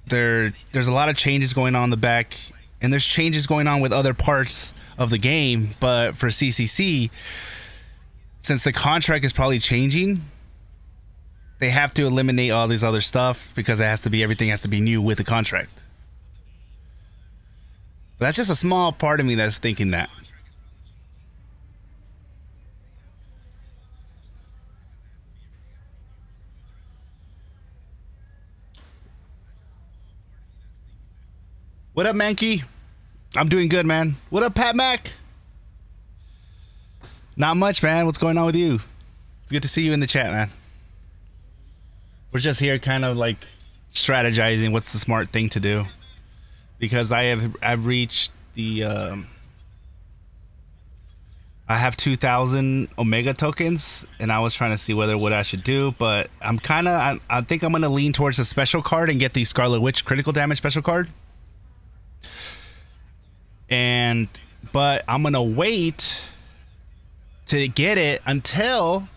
there's a lot of changes going on in the back, and there's changes going on with other parts of the game. But for CCC, since the contract is probably changing, they have to eliminate all this other stuff because everything has to be new with the contract. But that's just a small part of me that's thinking that. What up, Mankey? I'm doing good, man. What up, Pat Mac? Not much, man. What's going on with you? It's good to see you in the chat, man. We're just here kind of like strategizing what's the smart thing to do. Because I've reached the I have 2,000 Omega tokens, and I was trying to see what I should do, but I think I'm gonna lean towards the special card and get the Scarlet Witch critical damage special card. But I'm gonna wait to get it until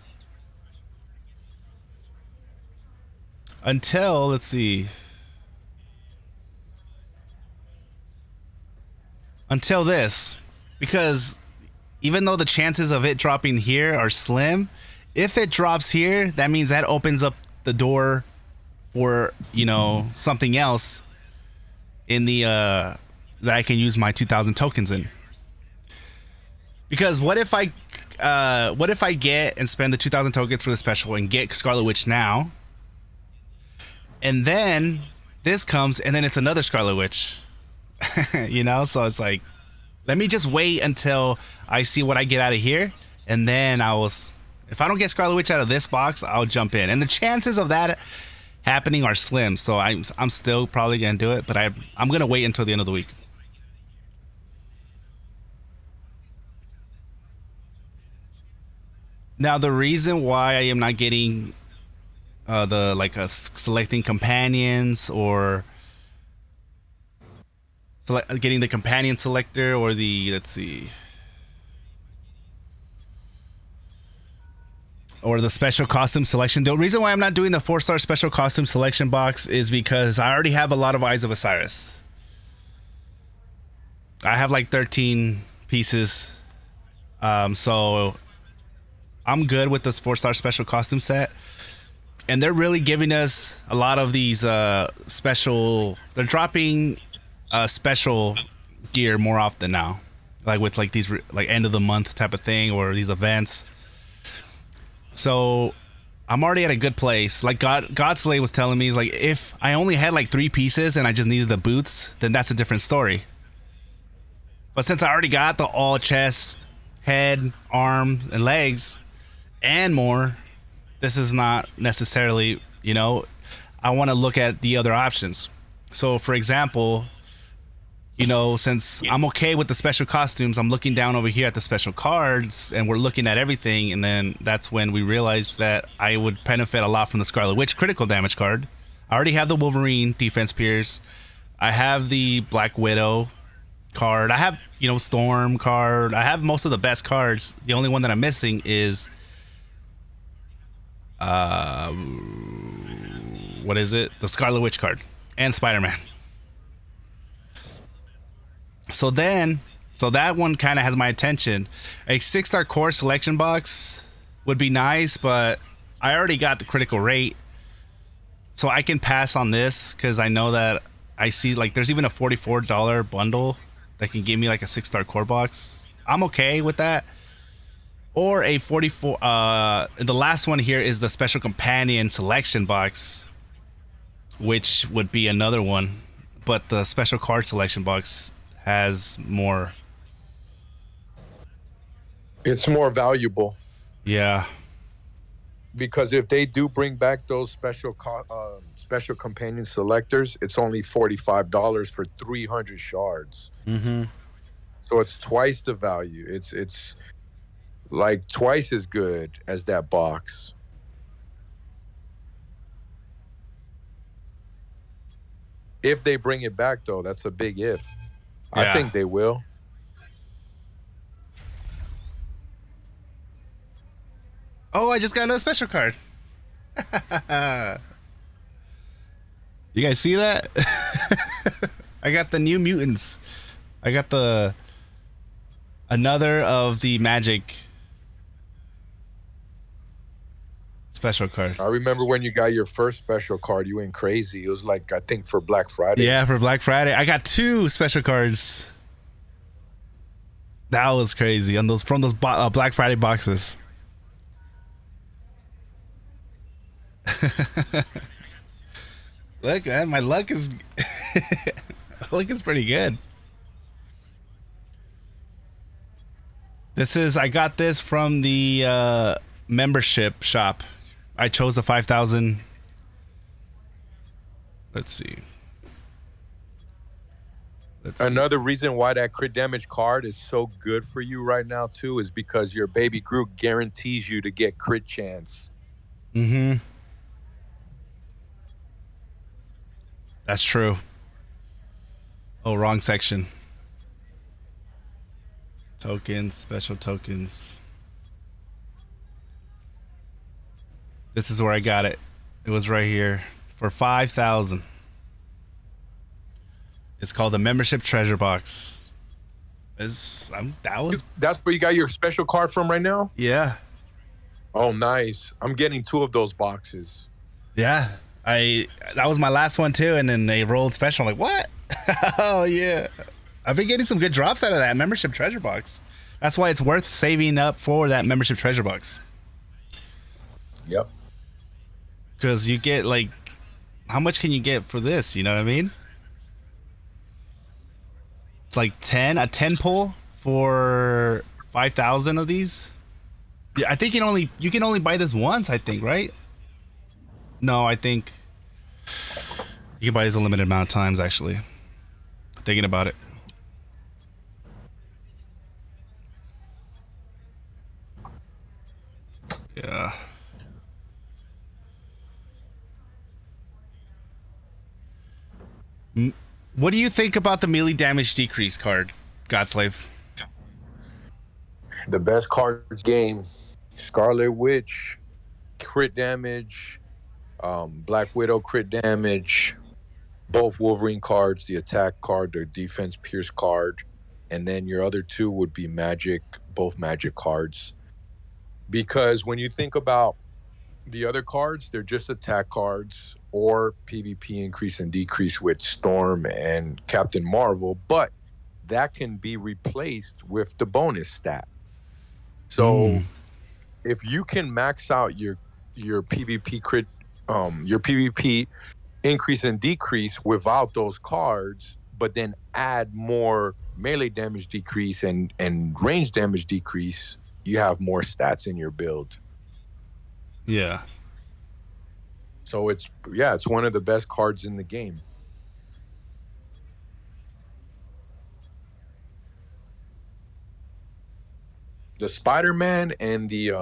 let's see. Until this, because even though the chances of it dropping here are slim, if it drops here, that means that opens up the door for, something else in the that I can use my 2,000 tokens in. Because what if I get and spend the 2,000 tokens for the special and get Scarlet Witch now, and then this comes and then it's another Scarlet Witch. So it's like, let me just wait until I see what I get out of here, and then if I don't get Scarlet Witch out of this box, I'll jump in. And the chances of that happening are slim, so I'm still probably gonna do it, but I'm gonna wait until the end of the week. Now, the reason why I am not getting selecting companions or getting the companion selector or or the special costume selection. The reason why I'm not doing the 4-star special costume selection box is because I already have a lot of Eyes of Osiris. I have like 13 pieces. So I'm good with this 4-star special costume set. And they're really giving us a lot of these special. They're dropping special gear more often now, like with like these like end of the month type of thing or these events. So I'm already at a good place. Like Godslay was telling me, is like, if I only had like 3 pieces and I just needed the boots, then that's a different story. But since I already got the all chest, head, arm, and legs, and more, this is not necessarily, I want to look at the other options. So for example, since I'm okay with the special costumes, I'm looking down over here at the special cards, and we're looking at everything, and then that's when we realized that I would benefit a lot from the Scarlet Witch critical damage card. I already have the Wolverine defense pierce. I have the Black Widow card. I have, Storm card. I have most of the best cards. The only one that I'm missing is what is it? The Scarlet Witch card and Spider-Man. So that one kind of has my attention. A 6-star core selection box would be nice, but I already got the critical rate, so I can pass on this because I know that I see like there's even a $44 bundle that can give me like a 6-star core box. I'm okay with that. or a 44. The last one here is the special companion selection box, which would be another one, but the special card selection box has more. It's more valuable Yeah. because if they do bring back those special companion selectors, it's only $45 for 300 shards. Mm-hmm. So it's twice the value. It's like twice as good as that box. If they bring it back, though, that's a big if. Yeah. I think they will. Oh, I just got another special card. You guys see that? I got the new mutants. I got another of the magic special card. I remember when you got your first special card, you went crazy. It was like, I think for Black Friday. Yeah, for Black Friday. I got 2 special cards. That was crazy on those Black Friday boxes. Look, man, my luck is pretty good. I got this from the membership shop. I chose the 5,000. Let's see. Another reason why that crit damage card is so good for you right now too is because your baby Groot guarantees you to get crit chance. Mm-hmm. That's true. Oh, wrong section. Tokens, special tokens. This is where I got it. It was right here for 5,000. It's called the membership treasure box. That's where you got your special card from right now? Yeah. Oh, nice. I'm getting 2 of those boxes. Yeah. That was my last one too, and then they rolled special. I'm like, what? Oh yeah. I've been getting some good drops out of that membership treasure box. That's why it's worth saving up for that membership treasure box. Yep. Because you get like, how much can you get for this? You know what I mean? It's like a 10 pull for 5,000 of these. Yeah, I think you can only buy this once, I think, right? No, I think you can buy this a limited amount of times, actually. Thinking about it. Yeah. What do you think about the melee damage decrease card, Godslave? The best cards game. Scarlet Witch, crit damage. Black Widow crit damage, both Wolverine cards, the attack card, the defense pierce card, and then your other 2 would be magic, both magic cards. Because when you think about the other cards, they're just attack cards or PvP increase and decrease with Storm and Captain Marvel, but that can be replaced with the bonus stat. So if you can max out your PvP crit, your PvP increase and decrease without those cards, but then add more melee damage decrease and range damage decrease, you have more stats in your build. Yeah. So it's one of the best cards in the game. The Spider-Man and the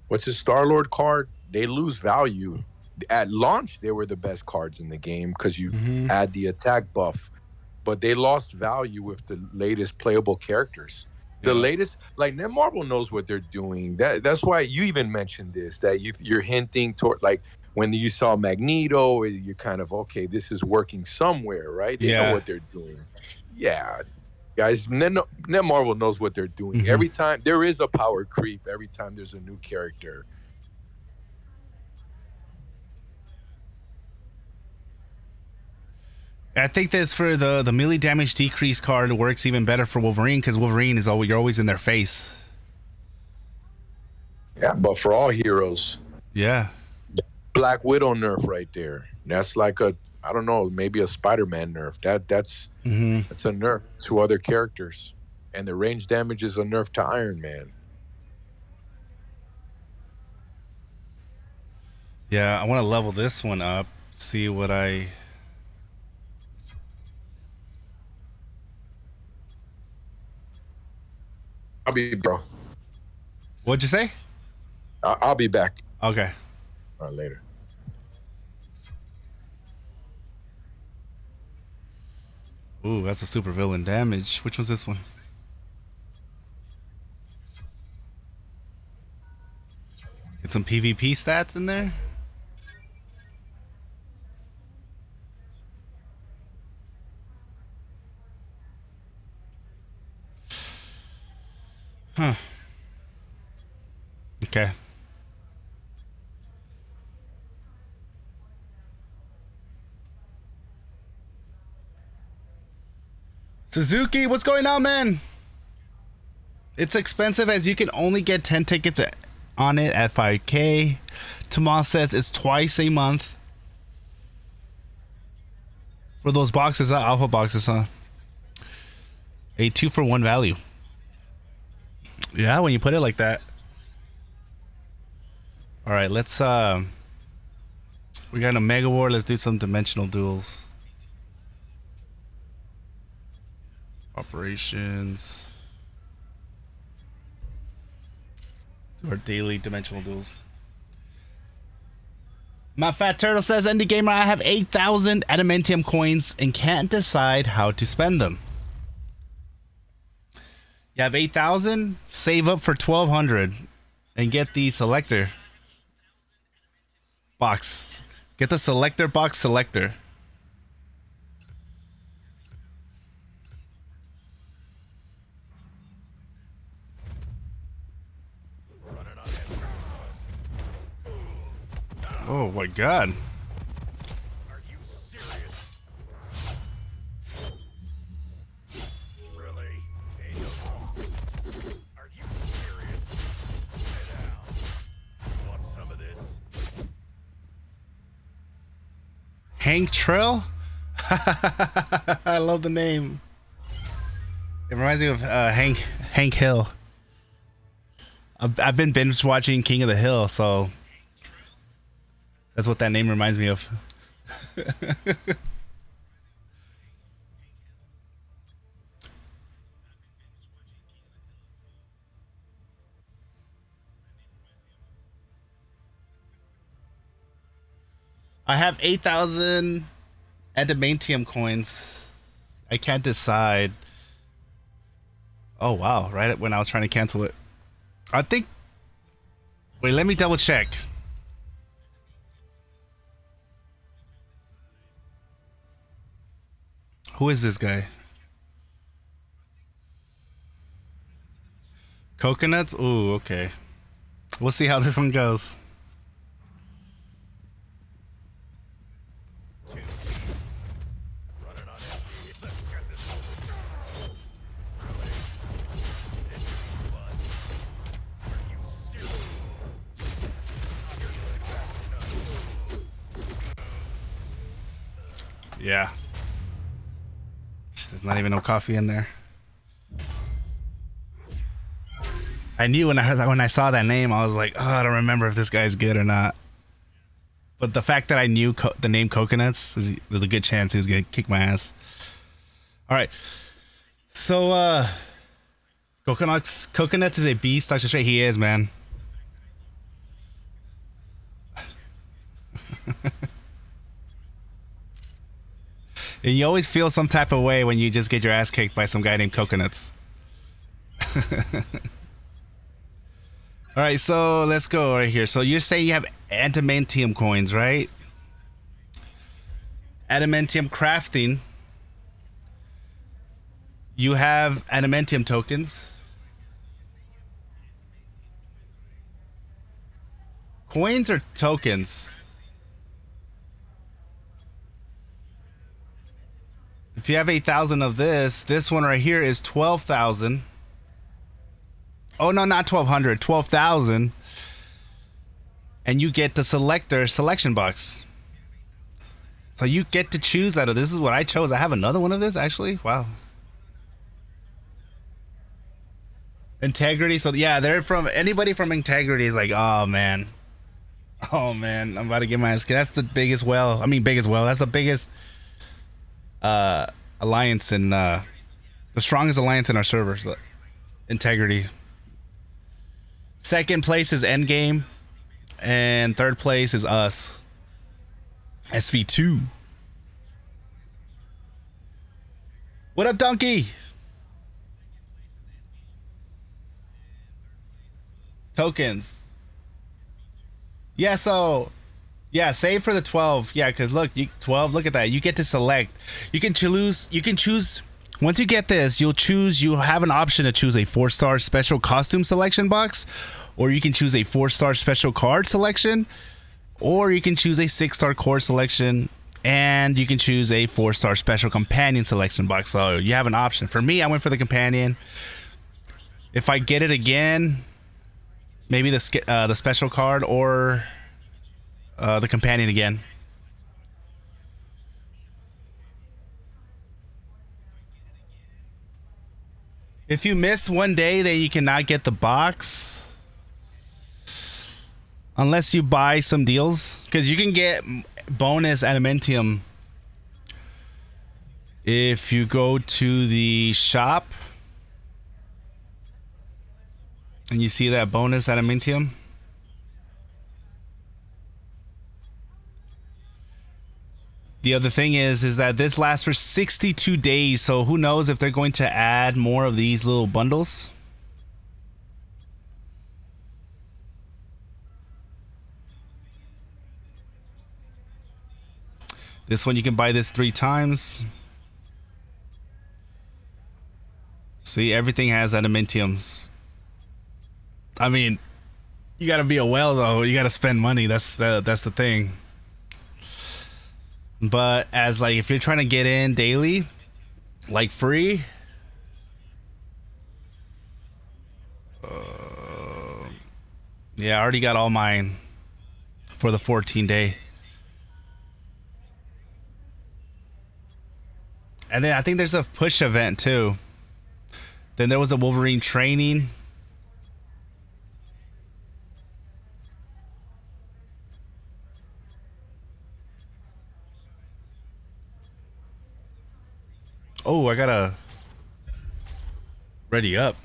what's his Star-Lord card, they lose value. At launch, they were the best cards in the game because you add the attack buff, but they lost value with the latest playable characters. The latest, like Netmarble knows what they're doing. That's why you even mentioned this, that you're hinting toward, like when you saw Magneto, you're kind of, okay, this is working somewhere, right? They know what they're doing. Yeah. Guys, Netmarble knows what they're doing. Every time there is a power creep, every time there's a new character. I think this for the melee damage decrease card works even better for Wolverine because Wolverine is you're always in their face. Yeah, but for all heroes, Yeah. Black Widow nerf right there. That's like a, I don't know, maybe a Spider-Man nerf. That's a nerf to other characters, and the range damage is a nerf to Iron Man. Yeah, I want to level this one up. See what I. I'll be bro. What'd you say? I'll be back Okay. later. Ooh, that's a super villain damage. Which was this one? Get some PvP stats in there. Huh. Okay. Suzuki, what's going on, man? It's expensive as you can only get 10 tickets on it at 5K. Tomas says it's twice a month. For those boxes, alpha boxes, huh? A 2-for-1 value. Yeah, when you put it like that. All right, let's we got a mega war. Let's do some dimensional duels. Operations. Do our daily dimensional duels. My fat turtle says, Indie Gamer, I have 8,000 adamantium coins and can't decide how to spend them. You have 8,000? Save up for 1,200 and get the selector box. Get the selector box selector. Oh my god. Are you serious? Really? Hey, are you serious? Sit down. Want some of this? Hank Trill? I love the name. It reminds me of Hank Hill. I've been binge watching King of the Hill, so that's what that name reminds me of. I have 8,000 adamantium coins. I can't decide. Oh wow, right when I was trying to cancel it. I think. Wait, let me double check. Who is this guy? Coconuts? Ooh, okay. We'll see how this one goes. Running on empty. Let's get this over. Really? It's fun. Are you serious? You're really fast enough. Yeah. There's not even no coffee in there. I knew when I saw that name, I was like, oh, I don't remember if this guy's good or not. But the fact that I knew the name Coconuts, there's a good chance he was gonna kick my ass. All right, so Coconuts is a beast. Dr. Straight, he is, man. And you always feel some type of way when you just get your ass kicked by some guy named Coconuts. All right, so let's go right here. So you're saying you have adamantium coins, right? Adamantium crafting. You have adamantium tokens. Coins or tokens? If you have 8,000 of this one right here is 12,000. Oh no, not 1,200, 12,000. and you get the Selector selection box. So you get to choose out of this. Is what I chose. I have another one of this actually. Wow. Integrity. So yeah, they're from anybody from Integrity is like, oh man, I'm about to get my ass. That's the biggest whale. I mean, biggest whale. That's the biggest alliance in the strongest alliance in our servers. Integrity. Second place is Endgame, and third place is us. SV2. What up, Donkey? Tokens. Yeah, so yeah, save for the 12. Yeah, because look, 12, look at that. You get to select. You can choose once you get this, you have an option to choose a 4-star special costume selection box, or you can choose a 4-star special card selection, or you can choose a 6-star core selection, and you can choose a 4-star special companion selection box. So you have an option. For me, I went for the companion. If I get it again, maybe the special card or the companion again. If you missed one day, then you cannot get the box unless you buy some deals, because you can get bonus adamantium if you go to the shop and you see that bonus adamantium. The other thing is that this lasts for 62 days, so who knows if they're going to add more of these little bundles. This one you can buy this 3 times. See, everything has adamantiums. I mean, you gotta be a whale though. You gotta spend money. That's the thing. But as like, if you're trying to get in daily, like free, yeah, I already got all mine for the 14-day. And then I think there's a push event too. Then there was a Wolverine training. Oh, I gotta ready up.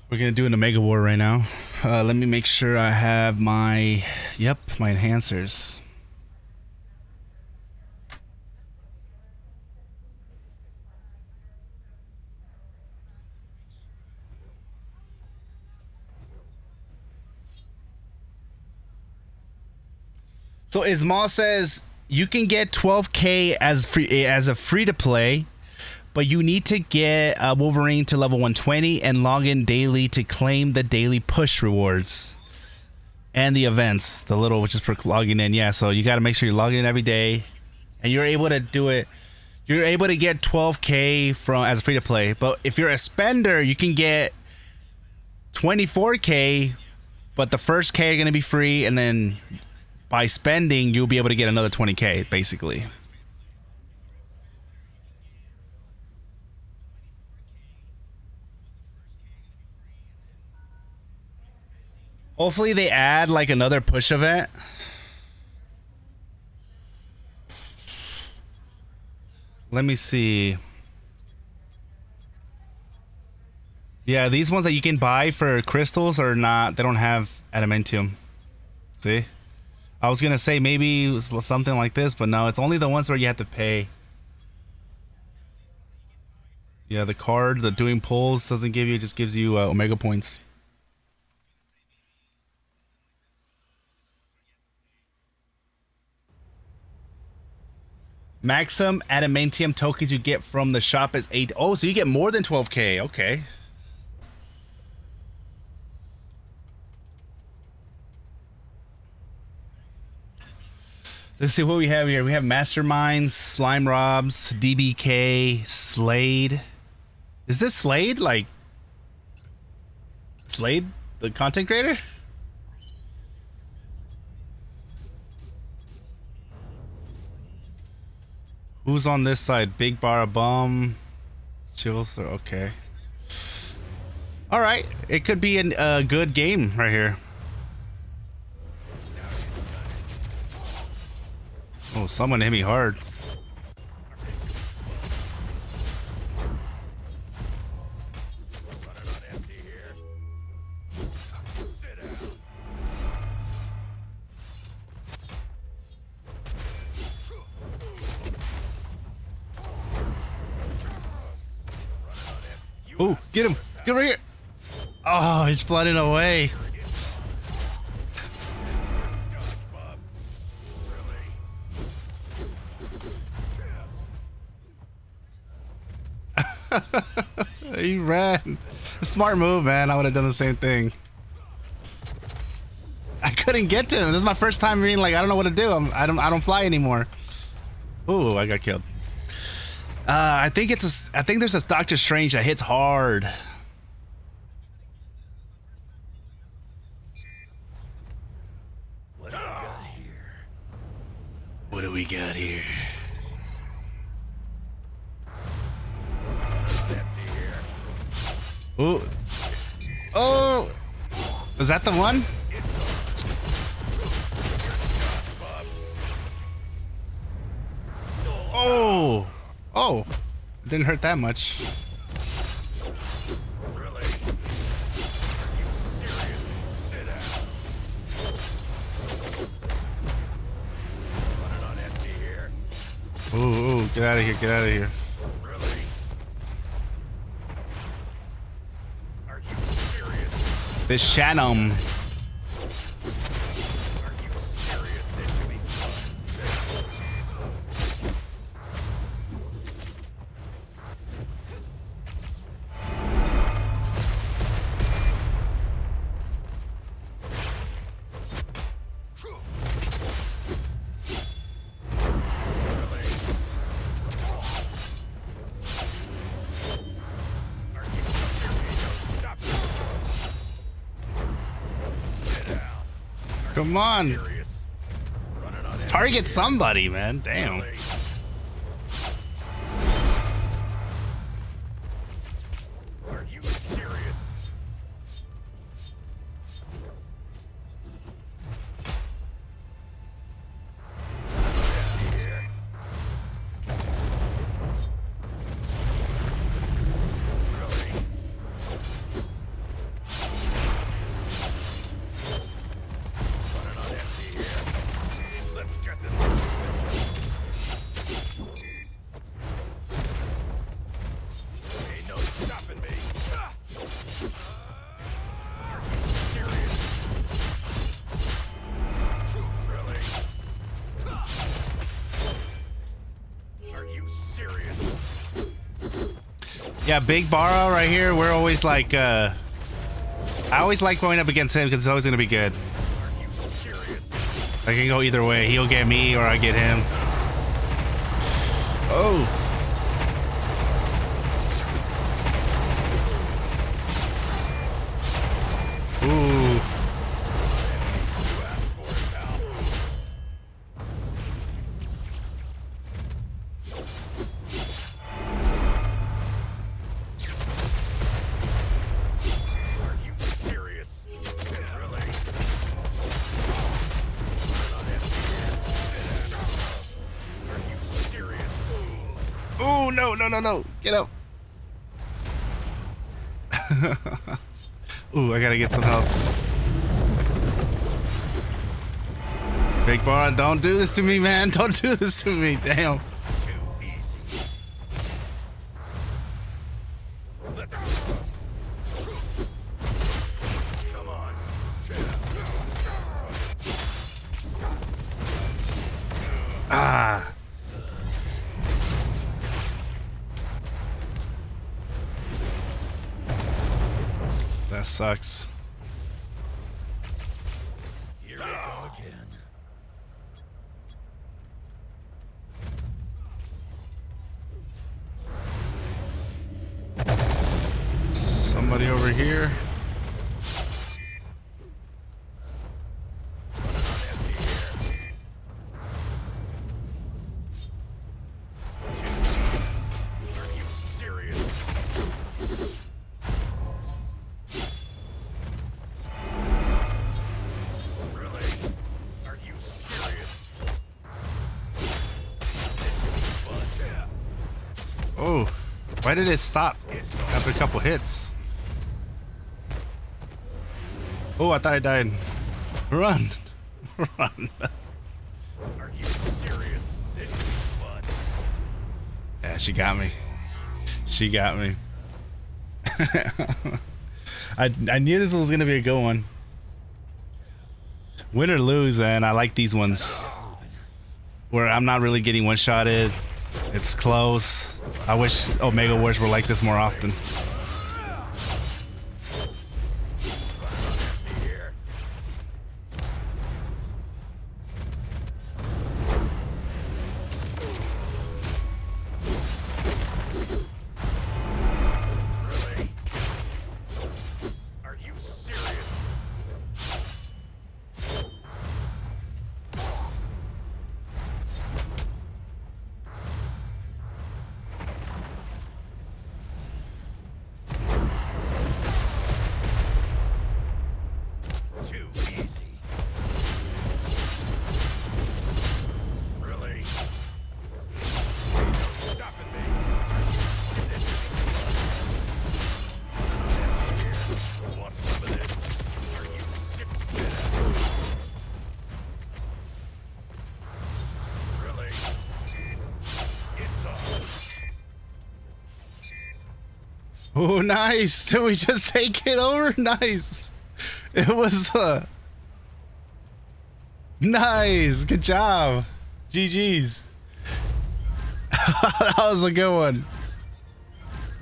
We're gonna do an Omega War right now. Let me make sure I have my, my enhancers. So Ismail says you can get 12K as a free to play, but you need to get Wolverine to level 120 and log in daily to claim the daily push rewards and the events, the little, which is for logging in. Yeah, so you got to make sure you're logging in every day, and you're able to do it. You're able to get 12K from as a free to play, but if you're a spender, you can get 24K, but the first K are going to be free, and then by spending, you'll be able to get another 20K, basically. Hopefully they add like another push event. Let me see. Yeah, these ones that you can buy for crystals are not, they don't have adamantium. See? I was gonna say maybe it was something like this, but no, it's only the ones where you have to pay. Yeah, the card, the doing pulls doesn't give you, it just gives you Omega points. Maximum adamantium tokens you get from the shop is 8. Oh, so you get more than 12K. Okay. Let's see what we have here. We have Masterminds, Slime Robs, DBK, Slade. Is this Slade? Like Slade, the content creator? Who's on this side? Big Bar of Bomb. Chills. Okay. All right. It could be a good game right here. Oh, someone hit me hard. Running on empty here. Sit down. Oh, get him. Get right here. Oh, he's flooding away. He ran. Smart move, man. I would have done the same thing. I couldn't get to him. This is my first time being like, I don't know what to do. I don't fly anymore. Ooh, I got killed. I think there's a Doctor Strange that hits hard. What do we got here? Ooh. Oh! Was that the one? Oh! Oh! Didn't hurt that much. Really? Are you serious? Sit down. Running on empty here. Ooh, get out of here, get out of here. Really? Are you serious? This Shannon. Are you serious? This should be fun. Come on. Serious? Running on empty Target here. somebody, man. Damn. Really? Are you serious? Empty here. Really? Running on empty here. Let's get this. Ain't no stopping me. Are you serious? Really? Are you serious? Yeah, Big Barra right here. We're always like, I always like going up against him because it's always gonna be good. Are you serious? I can go either way. He'll get me or I get him. Oh. Ooh. You asked for it, pal. Are you serious? Really? Not empty here. Are you serious? Oh, no, no, no, no. Get up. Ooh, I gotta get some help. Big Bar, don't do this to me, man. Don't do this to me. Damn. Too easy. Let them come on. Ah. That sucks. Here we go again. here. Are you serious? Really? Are you serious? This should be fun. Yeah. Oh, why did it stop after a couple hits? Oh, I thought I died. Run. Run. Are you serious? This should be fun. Yeah, she got me. She got me. I knew this was gonna be a good one. Win or lose, and I like these ones where I'm not really getting one-shotted. It's close. I wish Omega Wars were like this more often. Here. Really? Are you serious? Too easy. Really? Ain't no stopping me. This is fun. Here. Want some of this? Are you sick? Really? It's on. Oh, nice. Did we just take it over? Nice. It was nice. Good job. GG's. That was a good one.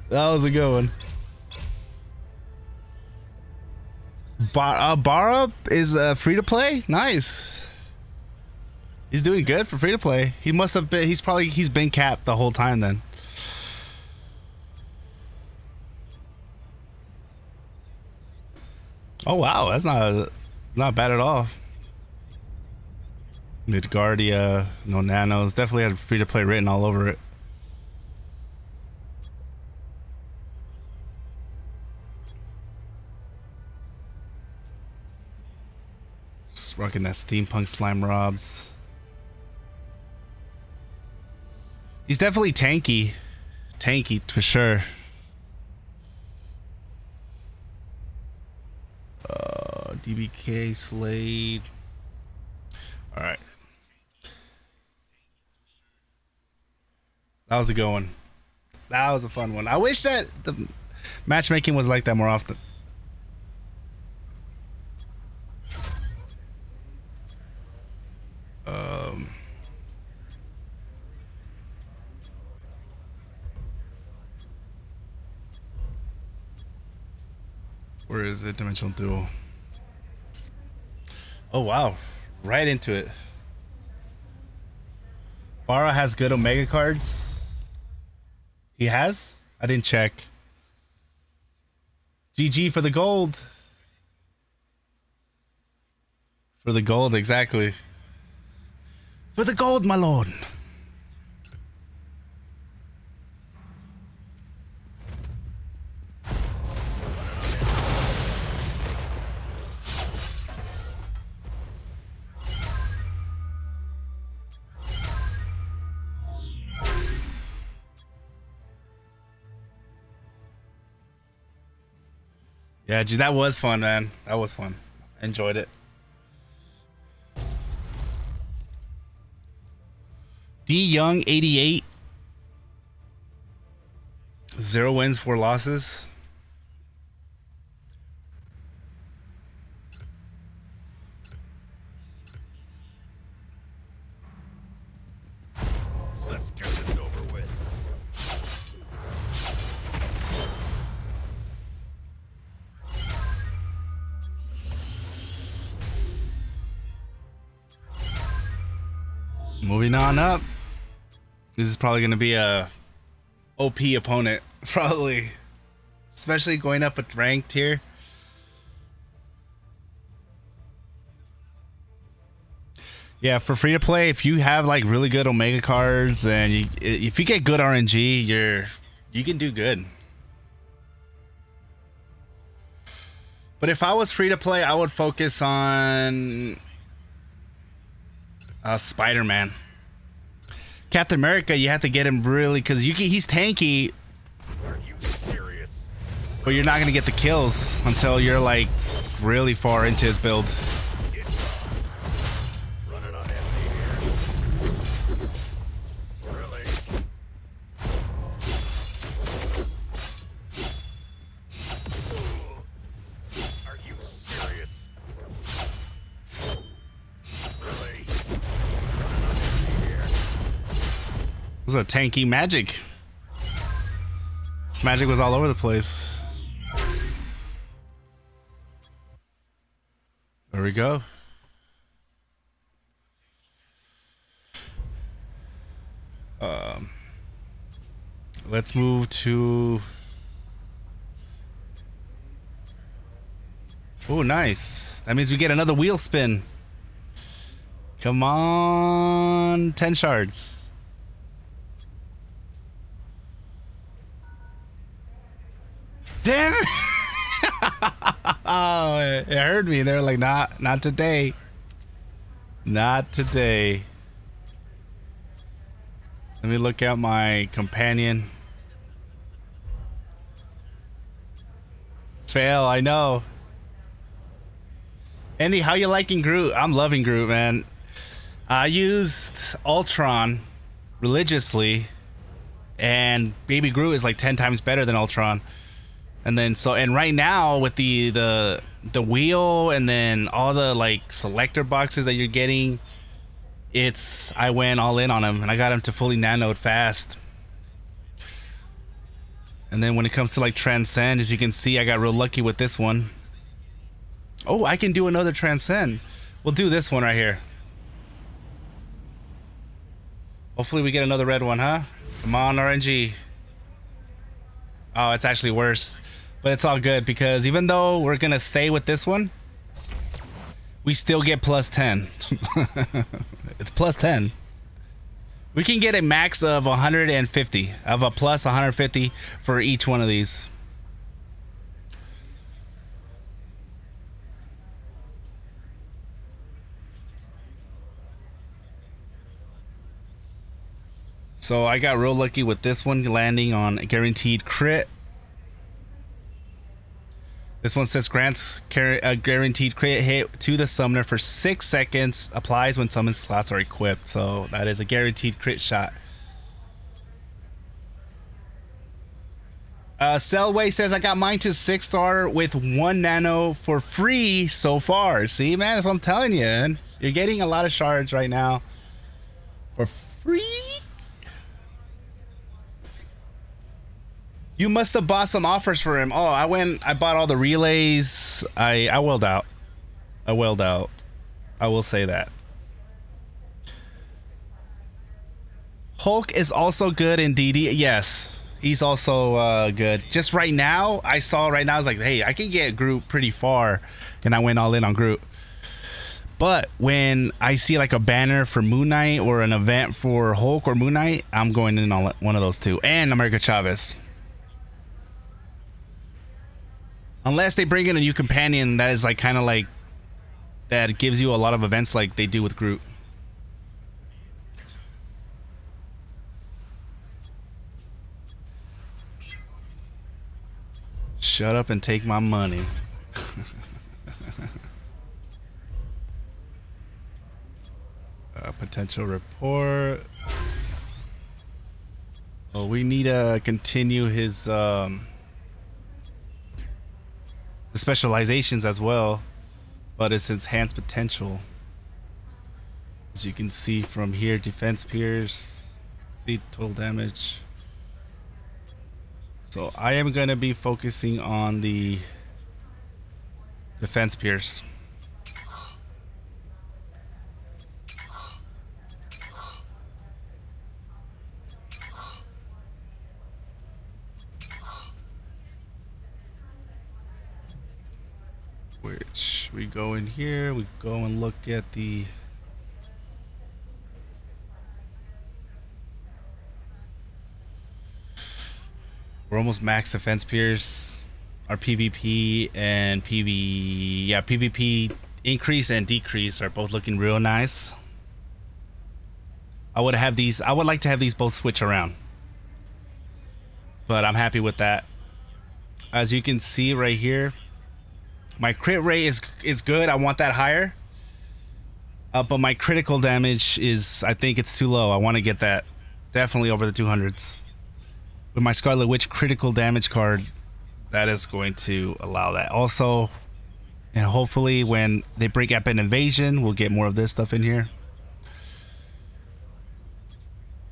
That was a good one. Bara is free to play. Nice. He's doing good for free to play. He must have been. He's been capped the whole time then. Oh wow, that's not bad at all. Midgardia, no nanos. Definitely had free to play written all over it. Just rocking that steampunk slime robs. He's definitely tanky. Tanky for sure. DBK Slade. All right. That was a good one. That was a fun one. I wish that the matchmaking was like that more often. Where is it? Dimensional Duel. Oh wow, right into it. Bara has good Omega cards. He has? I didn't check. GG for the gold. For the gold, exactly. For the gold, my lord. Yeah, gee, that was fun, man. That was fun. Enjoyed it. D Young 88. 0 wins, 4 losses. Let's get this over with. Moving on up. This is probably going to be a OP opponent. Probably. especially going up with ranked here. Yeah, for free to play, if you have like really good Omega cards and if you get good RNG, you can do good. But if I was free to play, I would focus on Spider-Man. Captain America, you have to get him really because he's tanky. Are you serious? But you're not gonna get the kills until you're like really far into his build. Running on empty here. Really? Are you serious? Really? Running on empty here. It was a tanky magic. This magic was all over the place. There we go. Let's move to. Oh, nice. That means we get another wheel spin. Come on, 10 shards. Damn it! Oh, it hurt me. They're like, not today. Not today. Let me look at my companion. Fail, I know. Andy, how you liking Groot? I'm loving Groot, man. I used Ultron religiously, and Baby Groot is like 10 times better than Ultron. And then and right now with the wheel and then all the like selector boxes that you're getting, I went all in on him and I got him to fully nanoed fast. And then when it comes to like transcend, as you can see, I got real lucky with this one. Oh, I can do another transcend. We'll do this one right here. Hopefully we get another red one, huh? Come on, RNG. Oh, it's actually worse. But it's all good because even though we're going to stay with this one, we still get plus 10. It's plus 10. We can get a max of 150, of a plus 150 for each one of these. So I got real lucky with this one landing on a guaranteed crit. This one says grants a guaranteed crit hit to the summoner for 6 seconds. Applies when summon slots are equipped. So that is a guaranteed crit shot. Selway says I got mine to 6-star with 1 nano for free so far. See, man, that's what I'm telling you. Man. You're getting a lot of shards right now for free. You must have bought some offers for him. Oh, I bought all the relays. I welled out. I welled out. I will say that. Hulk is also good in DD. Yes, he's also good. Just right now, I was like, hey, I can get Groot pretty far. And I went all in on Groot. But when I see like a banner for Moon Knight or an event for Hulk or Moon Knight, I'm going in on one of those two. And America Chavez. Unless they bring in a new companion that is like kind of like that gives you a lot of events like they do with Groot. Shut up and take my money. Potential report. Oh, we need to continue his the specializations as well, but it's enhanced potential. As you can see from here, defense pierce, see total damage. So I am going to be focusing on the defense pierce. Which we go in here, we go and look at the we're almost max defense pierce. Our PvP and PvP increase and decrease are both looking real nice. I would like to have these both switch around, but I'm happy with that. As you can see right here, my crit rate is good. I want that higher. But my critical damage is, I think it's too low. I want to get that definitely over the 200s. With my Scarlet Witch critical damage card, that is going to allow that. Also, and hopefully when they break Epic Invasion, we'll get more of this stuff in here.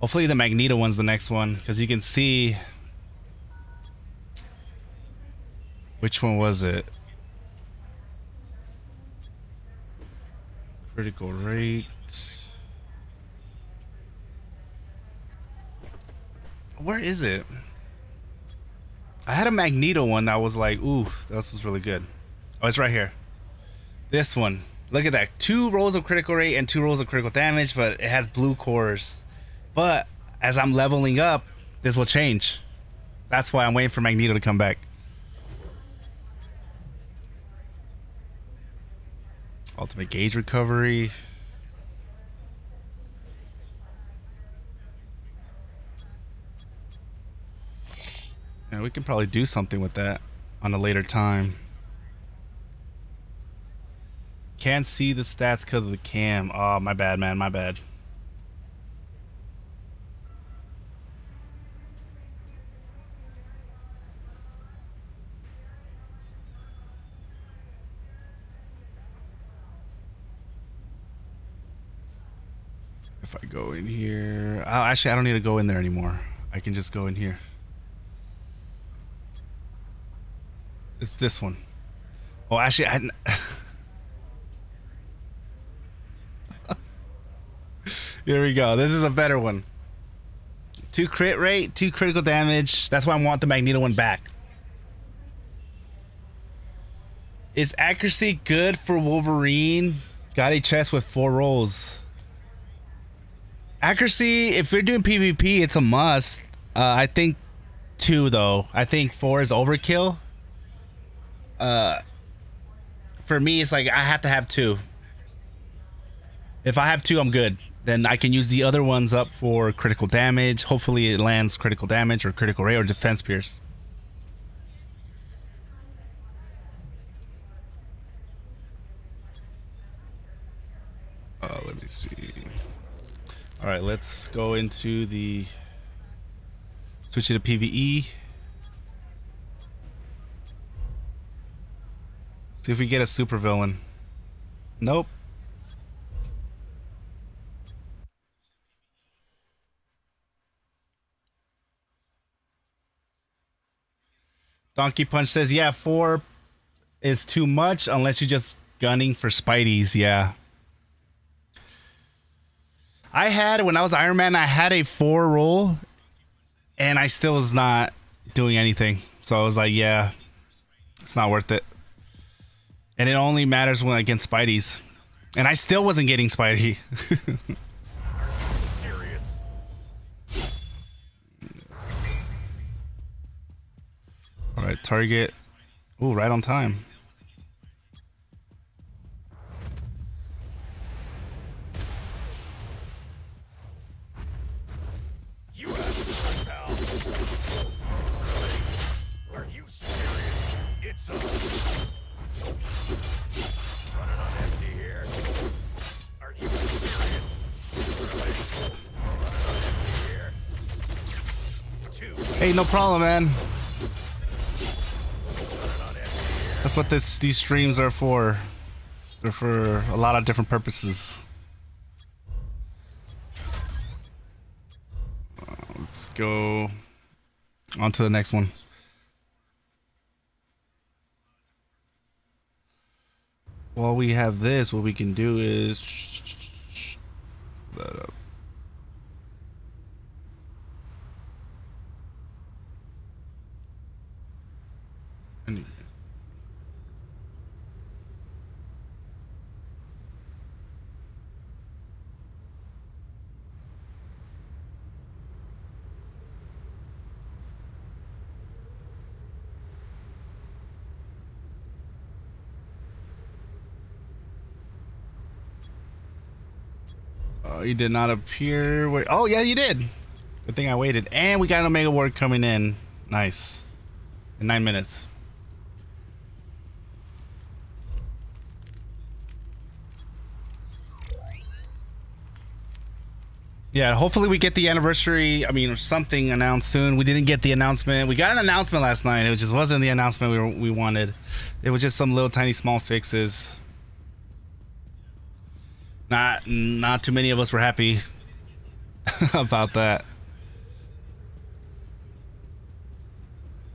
Hopefully the Magneto one's the next one, because you can see... Which one was it? Critical rate. Where is it? I had a Magneto one that was like, ooh, this was really good. Oh, it's right here. This one. Look at that. 2 rolls of critical rate and 2 rolls of critical damage, but it has blue cores. But as I'm leveling up, this will change. That's why I'm waiting for Magneto to come back. Ultimate gauge recovery. Yeah, we can probably do something with that on a later time. Can't see the stats because of the cam. Oh, my bad, man. My bad. If I go in here... Oh, actually, I don't need to go in there anymore. I can just go in here. It's this one. Oh, actually, I... Here we go. This is a better one. 2 crit rate, 2 critical damage. That's why I want the Magneto one back. Is accuracy good for Wolverine? Got a chest with 4 rolls. Accuracy, if you're doing PvP, it's a must. I think 2 though. I think 4 is overkill. For me, it's like I have to have 2. If I have 2, I'm good. Then I can use the other ones up for critical damage. Hopefully it lands critical damage or critical rate or defense pierce. Let me see. All right, let's go into the... Switch it to PvE. See if we get a super villain. Nope. Donkey Punch says, yeah, 4 is too much unless you're just gunning for Spideys. Yeah. I had, when I was Iron Man, I had a 4 roll and I still was not doing anything. So I was like, yeah, it's not worth it. And it only matters when against Spideys. And I still wasn't getting Spidey. Serious. All right, target. Ooh, right on time. You have to, pal. Really? Are you serious? It's running on empty here. Are you serious? Really? Running on empty here. 2. Hey, no problem, man. Running on empty here. That's what these streams are for. They're for a lot of different purposes. Let's go on to the next one. While we have this, what we can do is that up. You did not appear. Wait. Oh yeah, you did. Good thing I waited. And we got an Omega Ward coming in. Nice. In 9 minutes. Yeah, hopefully we get the anniversary. I mean, something announced soon. We didn't get the announcement. We got an announcement last night. It just wasn't the announcement we wanted. It was just some little tiny small fixes. Not too many of us were happy about that.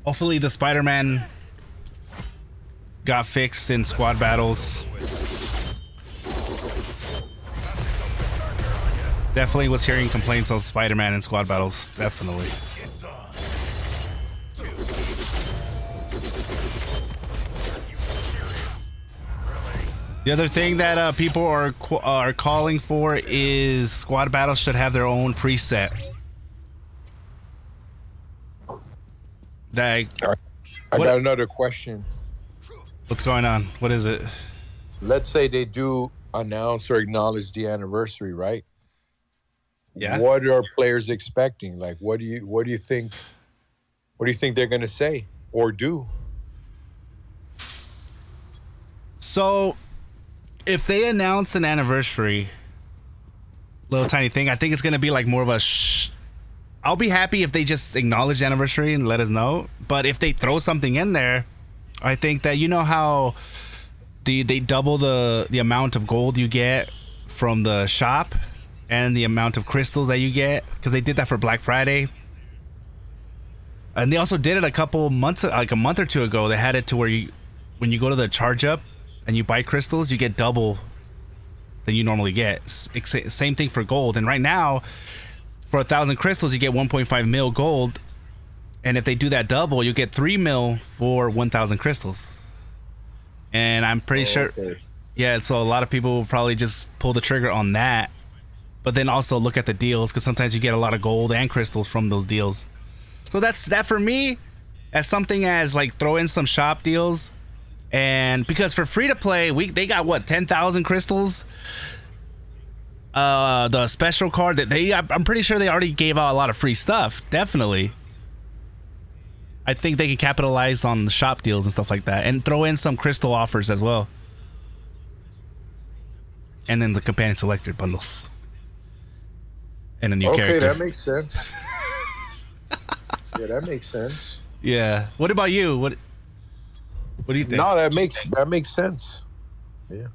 Hopefully the Spider-Man got fixed in squad battles. Definitely was hearing complaints of Spider-Man in squad battles. Definitely. The other thing that people are calling for is squad battles should have their own preset. I got another question. What's going on? What is it? Let's say they do announce or acknowledge the anniversary, right? Yeah. What are players expecting? Like, what do you think? What do you think they're gonna say or do? So, if they announce an anniversary, little tiny thing, I think it's gonna be like more of a I'll be happy if they just acknowledge the anniversary and let us know. But if they throw something in there, I think that, you know how they double the amount of gold you get from the shop and the amount of crystals that you get, because they did that for Black Friday. And they also did it a couple months, like a month or two ago. They had it to where when you go to the charge up and you buy crystals, you get double than you normally get. Same thing for gold. And right now, for 1,000 crystals, you get 1.5 mil gold. And if they do that double, you get 3 mil for 1,000 crystals. And I'm pretty sure, yeah, so a lot of people will probably just pull the trigger on that. But then also look at the deals, because sometimes you get a lot of gold and crystals from those deals. So that's that for me, as something as like throw in some shop deals. And because for free to play, they got what, 10,000 crystals? The special card that I'm pretty sure they already gave out a lot of free stuff. Definitely. I think they can capitalize on the shop deals and stuff like that, and throw in some crystal offers as well. And then the companion selector bundles. And a new character. Okay, that makes sense. Yeah, that makes sense. Yeah. What about you? What do you think? No, that makes sense. Yeah.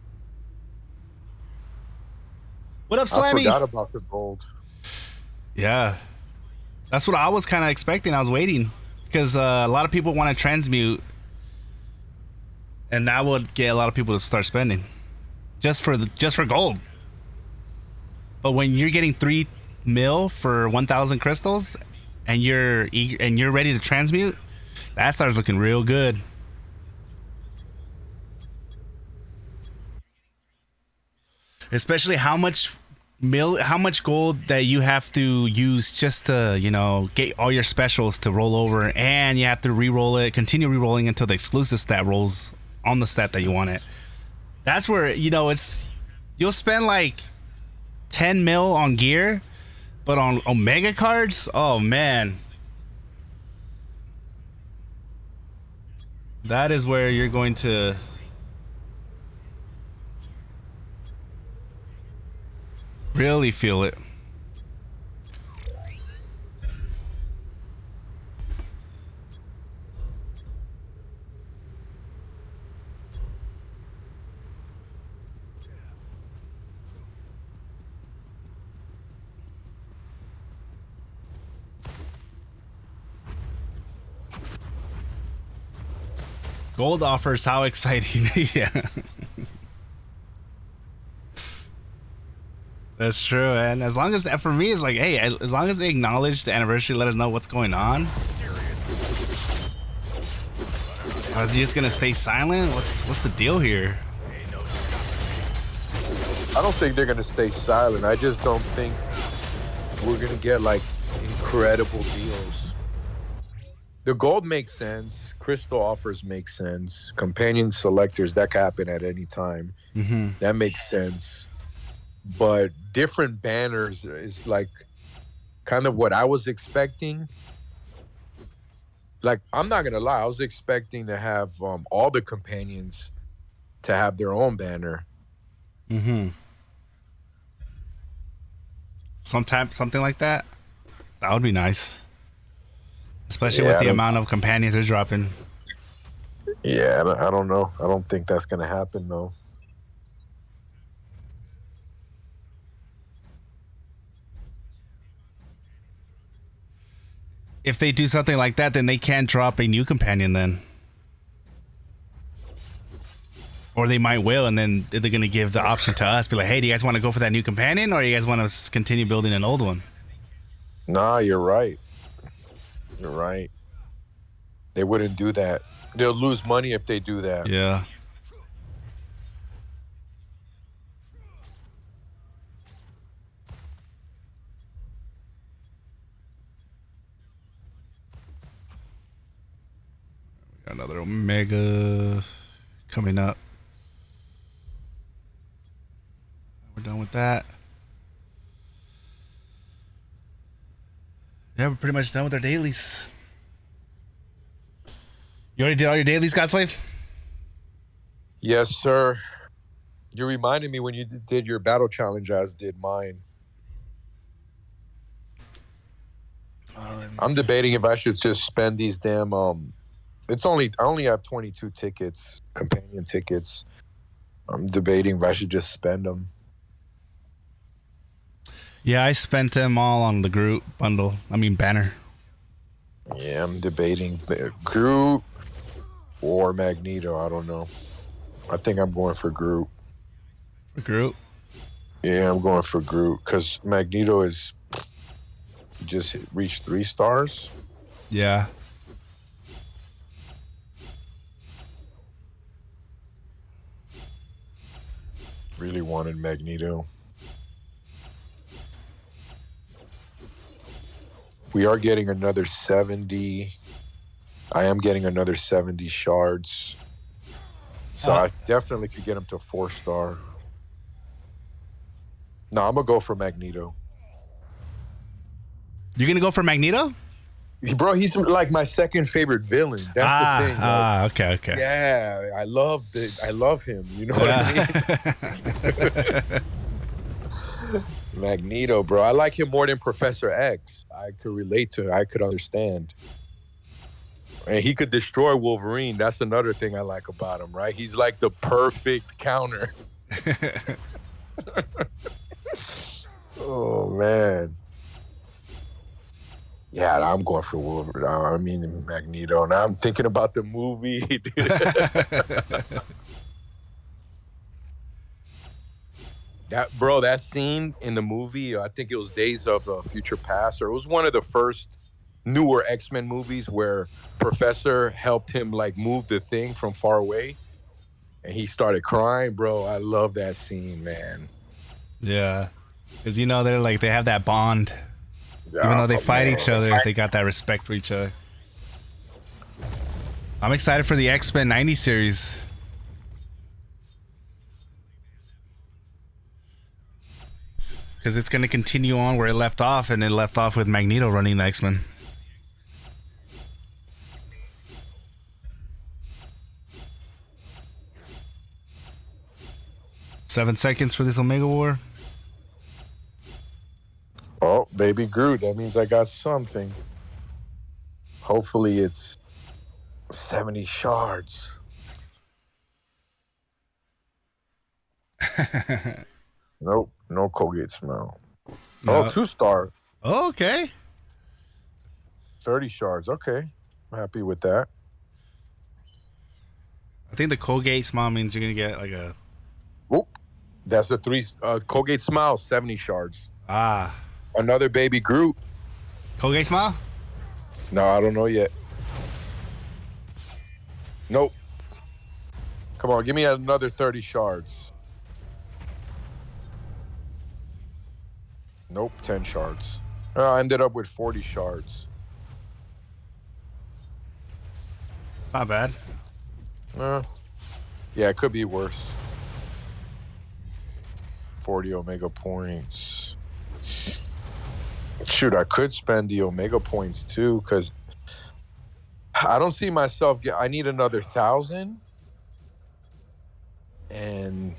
What up, I Slammy? forgot about the gold. Yeah. That's what I was kind of expecting. I was waiting. Because a lot of people want to transmute. And that would get a lot of people to start spending. Just for gold. But when you're getting 3 mil for 1,000 crystals and you're ready to transmute, that starts looking real good. Especially how much gold that you have to use just to, you know, get all your specials to roll over, and you have to re-roll it, continue re-rolling until the exclusive stat rolls on the stat that you want it. That's where, you know, you'll spend like 10 mil on gear, but on Omega cards, oh man. That is where you're going to really feel it. Gold offers, how exciting. Yeah. That's true, and as long as, for me, it's like, hey, as long as they acknowledge the anniversary, let us know what's going on. Are they just gonna stay silent? What's the deal here? I don't think they're gonna stay silent. I just don't think we're gonna get like incredible deals. The gold makes sense. Crystal offers make sense. Companion selectors, that can happen at any time. Mm-hmm. That makes sense. but different banners is like kind of what I was expecting. Like, I'm not gonna lie, I was expecting to have all the companions to have their own banner. Mm-hmm. Something like that. That would be nice, especially Yeah, with I the don't- amount of companions they're dropping. Yeah, I don't know. I don't think that's gonna happen though. If they do something like that, then they can't drop a new companion then. Or they might will, and then they're going to give the option to us. Be like, hey, do you guys want to go for that new companion? Or you guys want to continue building an old one? Nah, you're right. You're right. They wouldn't do that. They'll lose money if they do that. Yeah. Got another Omega coming up. We're done with that. Yeah, we're pretty much done with our dailies. You already did all your dailies, Godslave? Yes, sir. You reminded me when you did your battle challenge, as did mine. I'm debating if I should just spend these damn I only have 22 tickets, companion tickets. I'm debating if I should just spend them. Yeah, I spent them all on the group bundle. I mean, banner. Yeah, I'm debating Groot or Magneto. I don't know. I think I'm going for Groot. Group. Yeah, I'm going for Groot because Magneto is just reached 3 stars. Yeah. Really wanted Magneto. We are getting another 70. I am getting another 70 shards. So I definitely could get him to 4-star. No, I'm going to go for Magneto. You're going to go for Magneto? Bro, he's like my second favorite villain. That's the thing. Like, Okay. yeah, I love him. You know what I mean? Magneto, bro. I like him more than Professor X. I could relate to him. I could understand. And he could destroy Wolverine. That's another thing I like about him, right? He's like the perfect counter. Oh, man. Yeah, I'm going for Wolverine. I mean, Magneto. Now I'm thinking about the movie. That scene in the movie, I think it was Days of Future Past, or it was one of the first newer X-Men movies where Professor helped him like move the thing from far away, and he started crying, bro. I love that scene, man. Yeah. Because, they have that bond. Even though they fight each other, they got that respect for each other. I'm excited for the X-Men 90 series. Because it's going to continue on where it left off, and it left off with Magneto running the X-Men. Seven seconds for this Omega War. Oh, baby Groot. That means I got something. Hopefully it's 70 shards. Nope, no Colgate smell. No. Oh, 2-star. Oh, okay. 30 shards. Okay. I'm happy with that. I think the Colgate smile means you're going to get like a... Oop. That's a 3. Colgate Smile, 70 shards. Ah. Another baby Groot. Colgate smile? No, I don't know yet. Nope. Come on, give me another 30 shards. Nope, 10 shards. I ended up with 40 shards. Not bad. Yeah, it could be worse. 40 Omega points. Shoot, I could spend the Omega points too, because I don't see myself I need another 1,000. And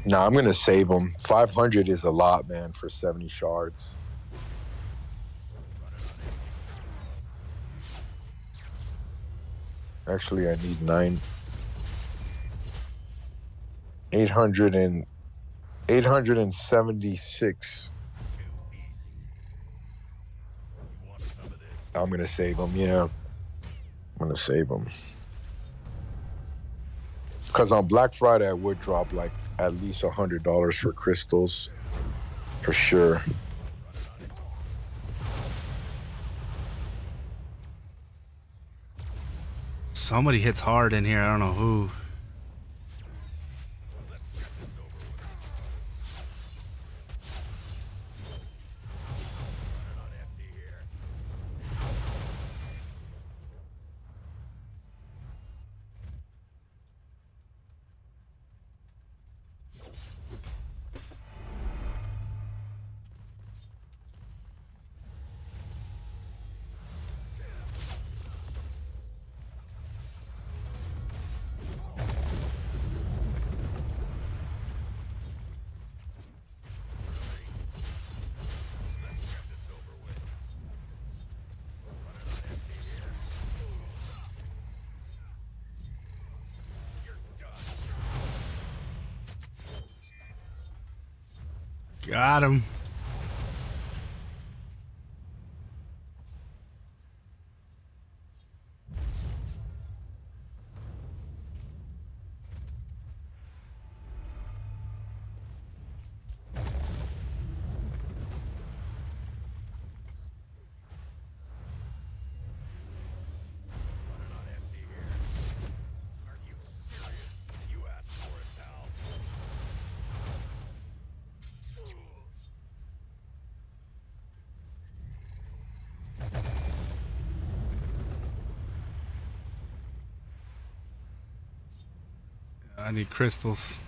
no, I'm gonna save them. 500 is a lot, man, for 70 shards. Actually, I need 876. I'm gonna save them. Yeah, I'm gonna save them. Because on Black Friday, I would drop like at least $100 for crystals, for sure. Somebody hits hard in here. I don't know who. Got him. I need crystals.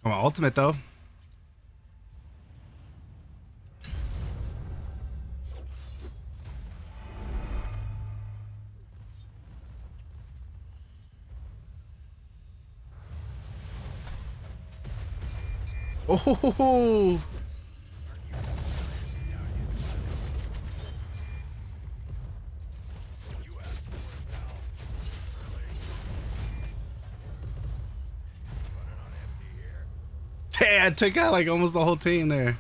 Come on, ultimate though. Oh, hey, I took out like almost the whole team there.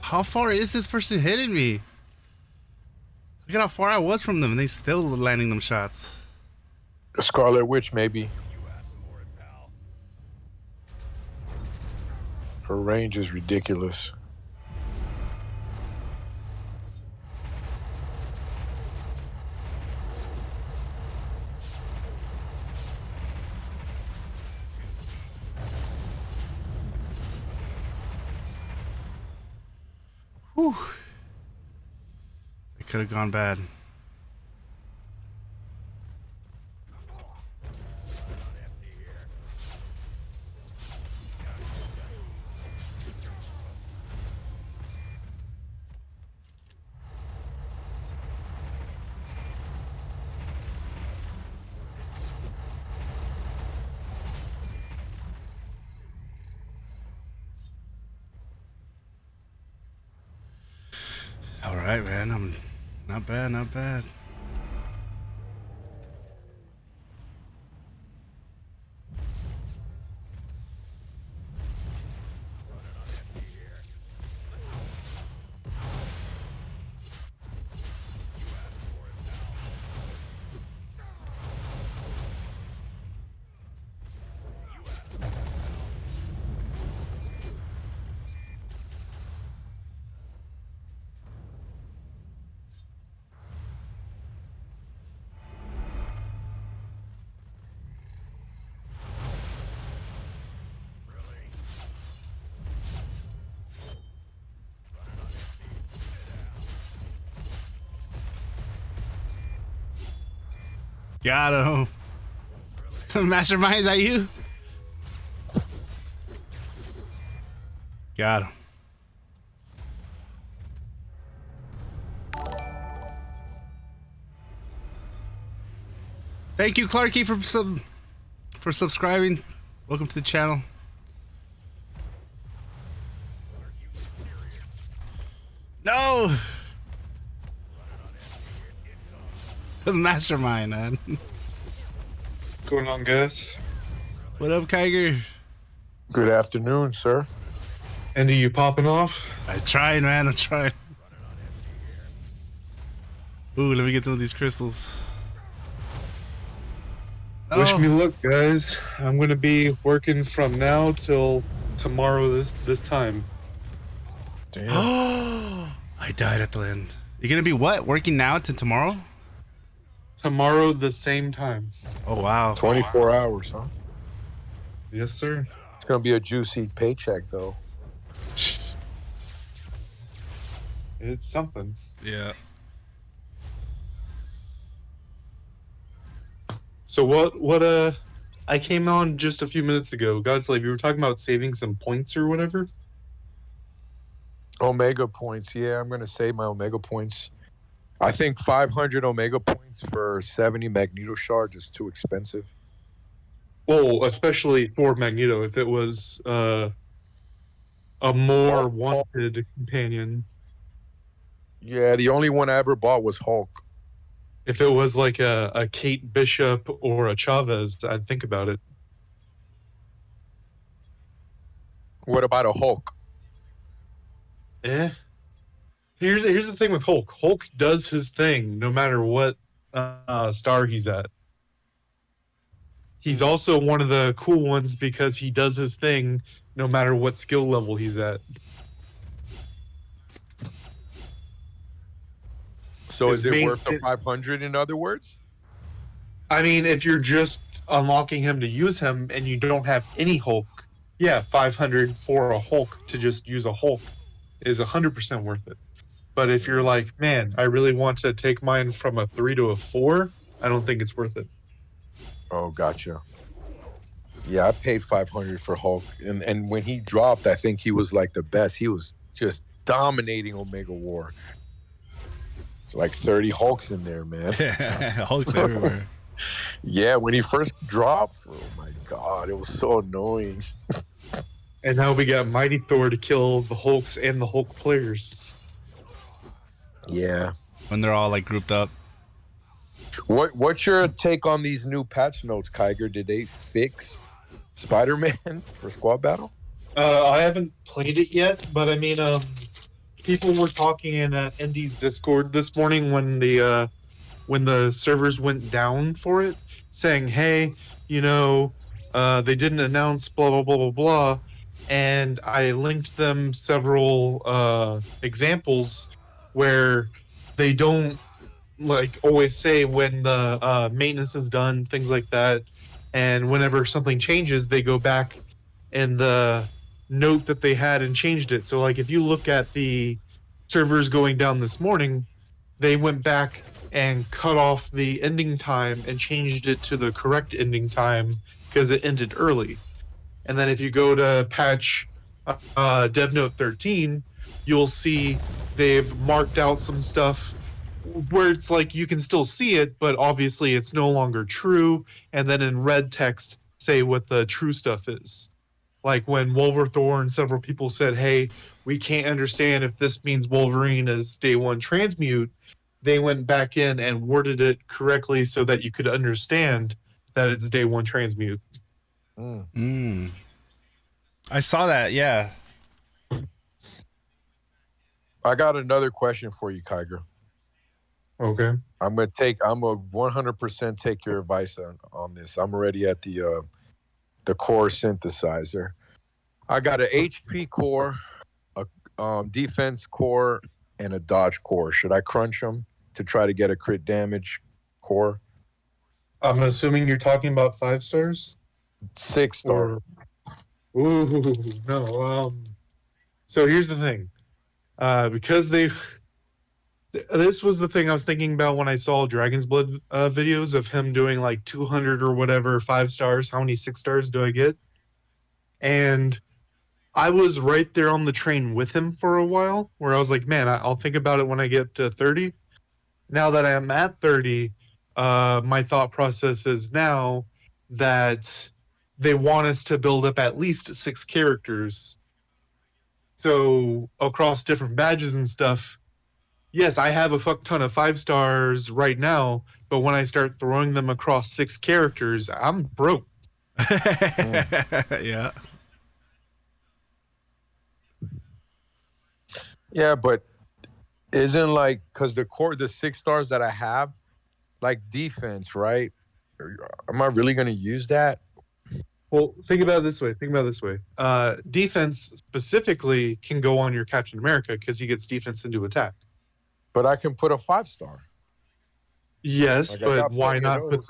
How far is this person hitting me? Look at how far I was from them and they still landing them shots. Scarlet Witch, maybe. Her range is ridiculous. Whew. It could have gone bad. All right, man. I'm not bad, not bad. Got him. Mastermind, is that you? Got him. Thank you, Clarky, for subscribing. Welcome to the channel. No! That's Mastermind, man. What's going on, guys? What up, Kiger? Good afternoon, sir. Andy, you popping off? I'm trying, man. I'm trying. Ooh, let me get some of these crystals. Wish me luck, guys. I'm gonna be working from now till tomorrow this time. Damn. I died at the end. You're gonna be what? Working now to tomorrow? Tomorrow the same time. Oh, wow. 24 hours, huh? Yes, sir. It's gonna be a juicy paycheck, though. It's something. Yeah. So what I came on just a few minutes ago. Godslave, you were talking about saving some points or whatever? Omega points. Yeah, I'm gonna save my Omega points. I think 500 Omega points for 70 Magneto shards is too expensive. Well, especially for Magneto, if it was a more wanted companion. Yeah, the only one I ever bought was Hulk. If it was like a Kate Bishop or a Chavez, I'd think about it. What about a Hulk? Here's the thing with Hulk. Hulk does his thing no matter what star he's at. He's also one of the cool ones because he does his thing no matter what skill level he's at. So His is it main- worth the 500 in other words? I mean, if you're just unlocking him to use him and you don't have any Hulk, yeah, 500 for a Hulk to just use a Hulk is 100% worth it. But if you're like, man, I really want to take mine from a 3 to a 4, I don't think it's worth it. Oh, gotcha. Yeah, I paid 500 for Hulk, and when he dropped, I think he was like the best. He was just dominating Omega War. It's like 30 Hulks in there, man. Hulk's everywhere. Yeah, when he first dropped, oh my god, it was so annoying. And now we got Mighty Thor to kill the Hulks and the Hulk players. Yeah. When they're all like grouped up. What's your take on these new patch notes, Kiger? Did they fix Spider-Man for squad battle? I haven't played it yet, but I mean, people were talking in Indy's Discord this morning when the servers went down for it, saying, "Hey, they didn't announce blah blah blah blah blah," and I linked them several examples where they don't like always say when the maintenance is done, things like that, and whenever something changes, they go back in the note that they had and changed it. So like if you look at the servers going down this morning, they went back and cut off the ending time and changed it to the correct ending time because it ended early. And then if you go to patch dev note 13, you'll see they've marked out some stuff where it's like you can still see it, but obviously it's no longer true, and then in red text say what the true stuff is. Like when Wolverthor and several people said, "Hey, we can't understand if this means Wolverine is day one transmute," they went back in and worded it correctly so that you could understand that it's day one transmute. I saw that, yeah. I got another question for you, Kiger. Okay. I'm a 100% take your advice on this. I'm already at the core synthesizer. I got an HP core, a defense core, and a dodge core. Should I crunch them to try to get a crit damage core? I'm assuming you're talking about 5 stars? 6-star. Ooh, no. So here's the thing. Because This was the thing I was thinking about when I saw Dragon's Blood videos of him doing like 200 or whatever 5 stars. How many 6 stars do I get? And I was right there on the train with him for a while, where I was like, man, I'll think about it when I get to 30. Now that I am at 30, my thought process is now that they want us to build up at least 6 characters. So across different badges and stuff, yes, I have a fuck ton of 5 stars right now, but when I start throwing them across 6 characters, I'm broke. Yeah. Yeah, but isn't like because the 6 stars that I have, like defense, right? Am I really gonna use that? Well, think about it this way. Defense specifically can go on your Captain America because he gets defense into attack. But I can put a 5 star. Yes, Like, I but got why plenty of not put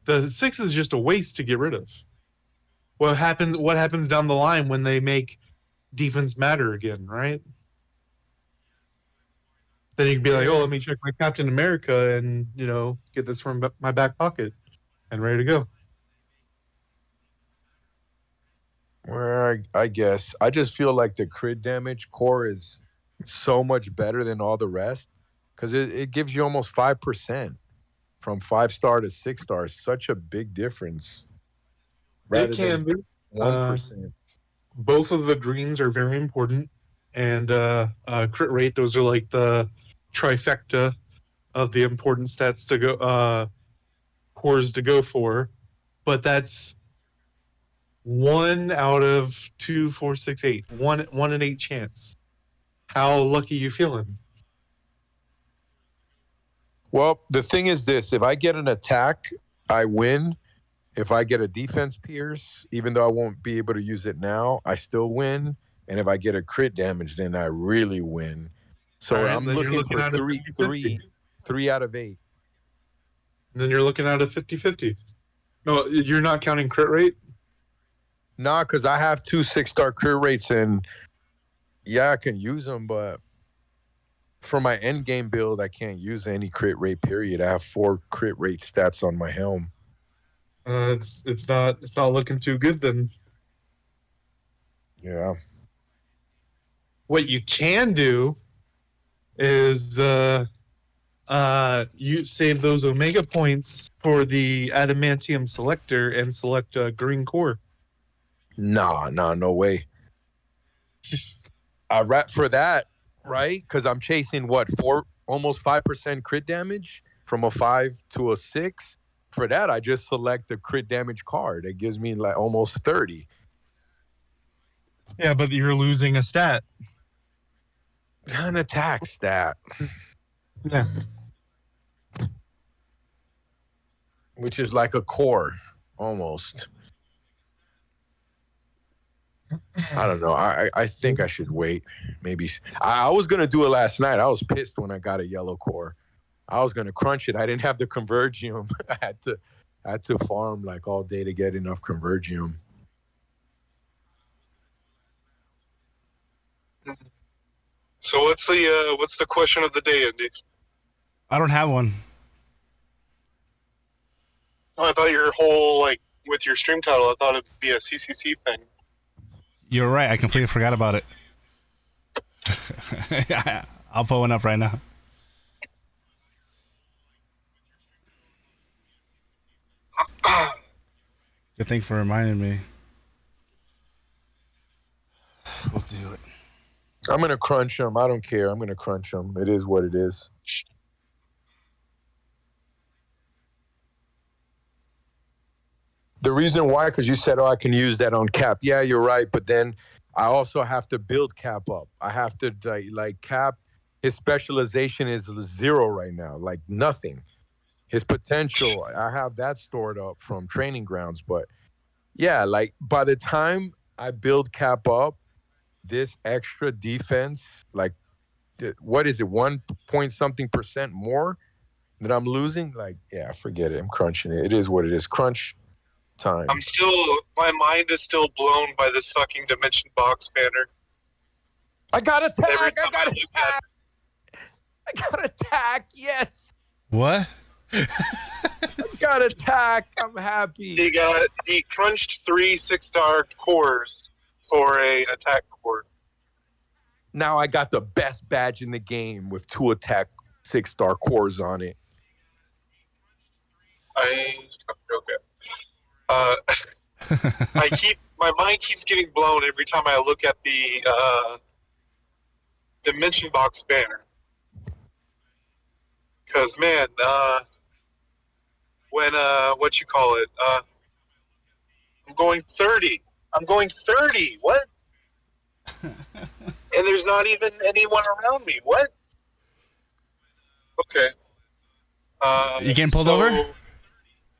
those. the 6 is just a waste to get rid of. What happens down the line when they make defense matter again, right? Then you can be like, oh, let me check my Captain America and, get this from my back pocket and ready to go. Well, I guess I just feel like the crit damage core is so much better than all the rest because it gives you almost 5% from 5 star to 6 star. Such a big difference. It can be. 1%. Both of the greens are very important, and crit rate. Those are like the trifecta of the important stats to go cores to go for. But that's 1 out of 2, 4, 6, 8. 1 in 8 chance. How lucky you feeling? Well, the thing is this: if I get an attack, I win. If I get a defense pierce, even though I won't be able to use it now, I still win. And if I get a crit damage, then I really win. So All right, I'm then you're looking looking for at a 50-50. 3 out of 8. And then you're looking at a 50-50. No, you're not counting crit rate? Nah, because I have 2 6-star crit rates, and yeah, I can use them, but for my end game build, I can't use any crit rate, period. I have 4 crit rate stats on my helm. It's not looking too good then. Yeah. What you can do is you save those Omega points for the Adamantium Selector and select a green core. Nah, no way. I rap for that, right? Because I'm chasing almost 5% crit damage from a 5 to a 6. For that, I just select the crit damage card. It gives me like almost 30. Yeah, but you're losing a stat. An attack stat, Yeah. which is like a core almost. I don't know. I think I should wait. Maybe I was gonna do it last night. I was pissed when I got a yellow core. I was gonna crunch it. I didn't have the convergium. I had to farm like all day to get enough convergium. So what's the question of the day, Andy? I don't have one. Oh, I thought your whole with your stream title, I thought it'd be a CCC thing. You're right. I completely forgot about it. I'll put one up right now. Good thing for reminding me. We'll do it. I'm gonna crunch them. I don't care. I'm gonna crunch them. It is what it is. The reason why, because you said, oh, I can use that on Cap. Yeah, you're right. But then I also have to build Cap up. I have to, like Cap, his specialization is 0 right now, like nothing. His potential, I have that stored up from training grounds. But yeah, like by the time I build Cap up, this extra defense, like what is it, 1 point something % more that I'm losing? Like, yeah, forget it. I'm crunching it. It is what it is. Crunch time. My mind is still blown by this fucking Dimension Box banner. I got attack. Every I time got I look attack. I got attack. Yes. What? Got attack. I'm happy. He crunched 3 6-star cores for an attack core. Now I got the best badge in the game with 2 attack 6-star cores on it. Okay. My mind keeps getting blown every time I look at the dimension box banner. Because man, when what you call it? I'm going 30. What? And there's not even anyone around me. What? Okay. You getting pulled over?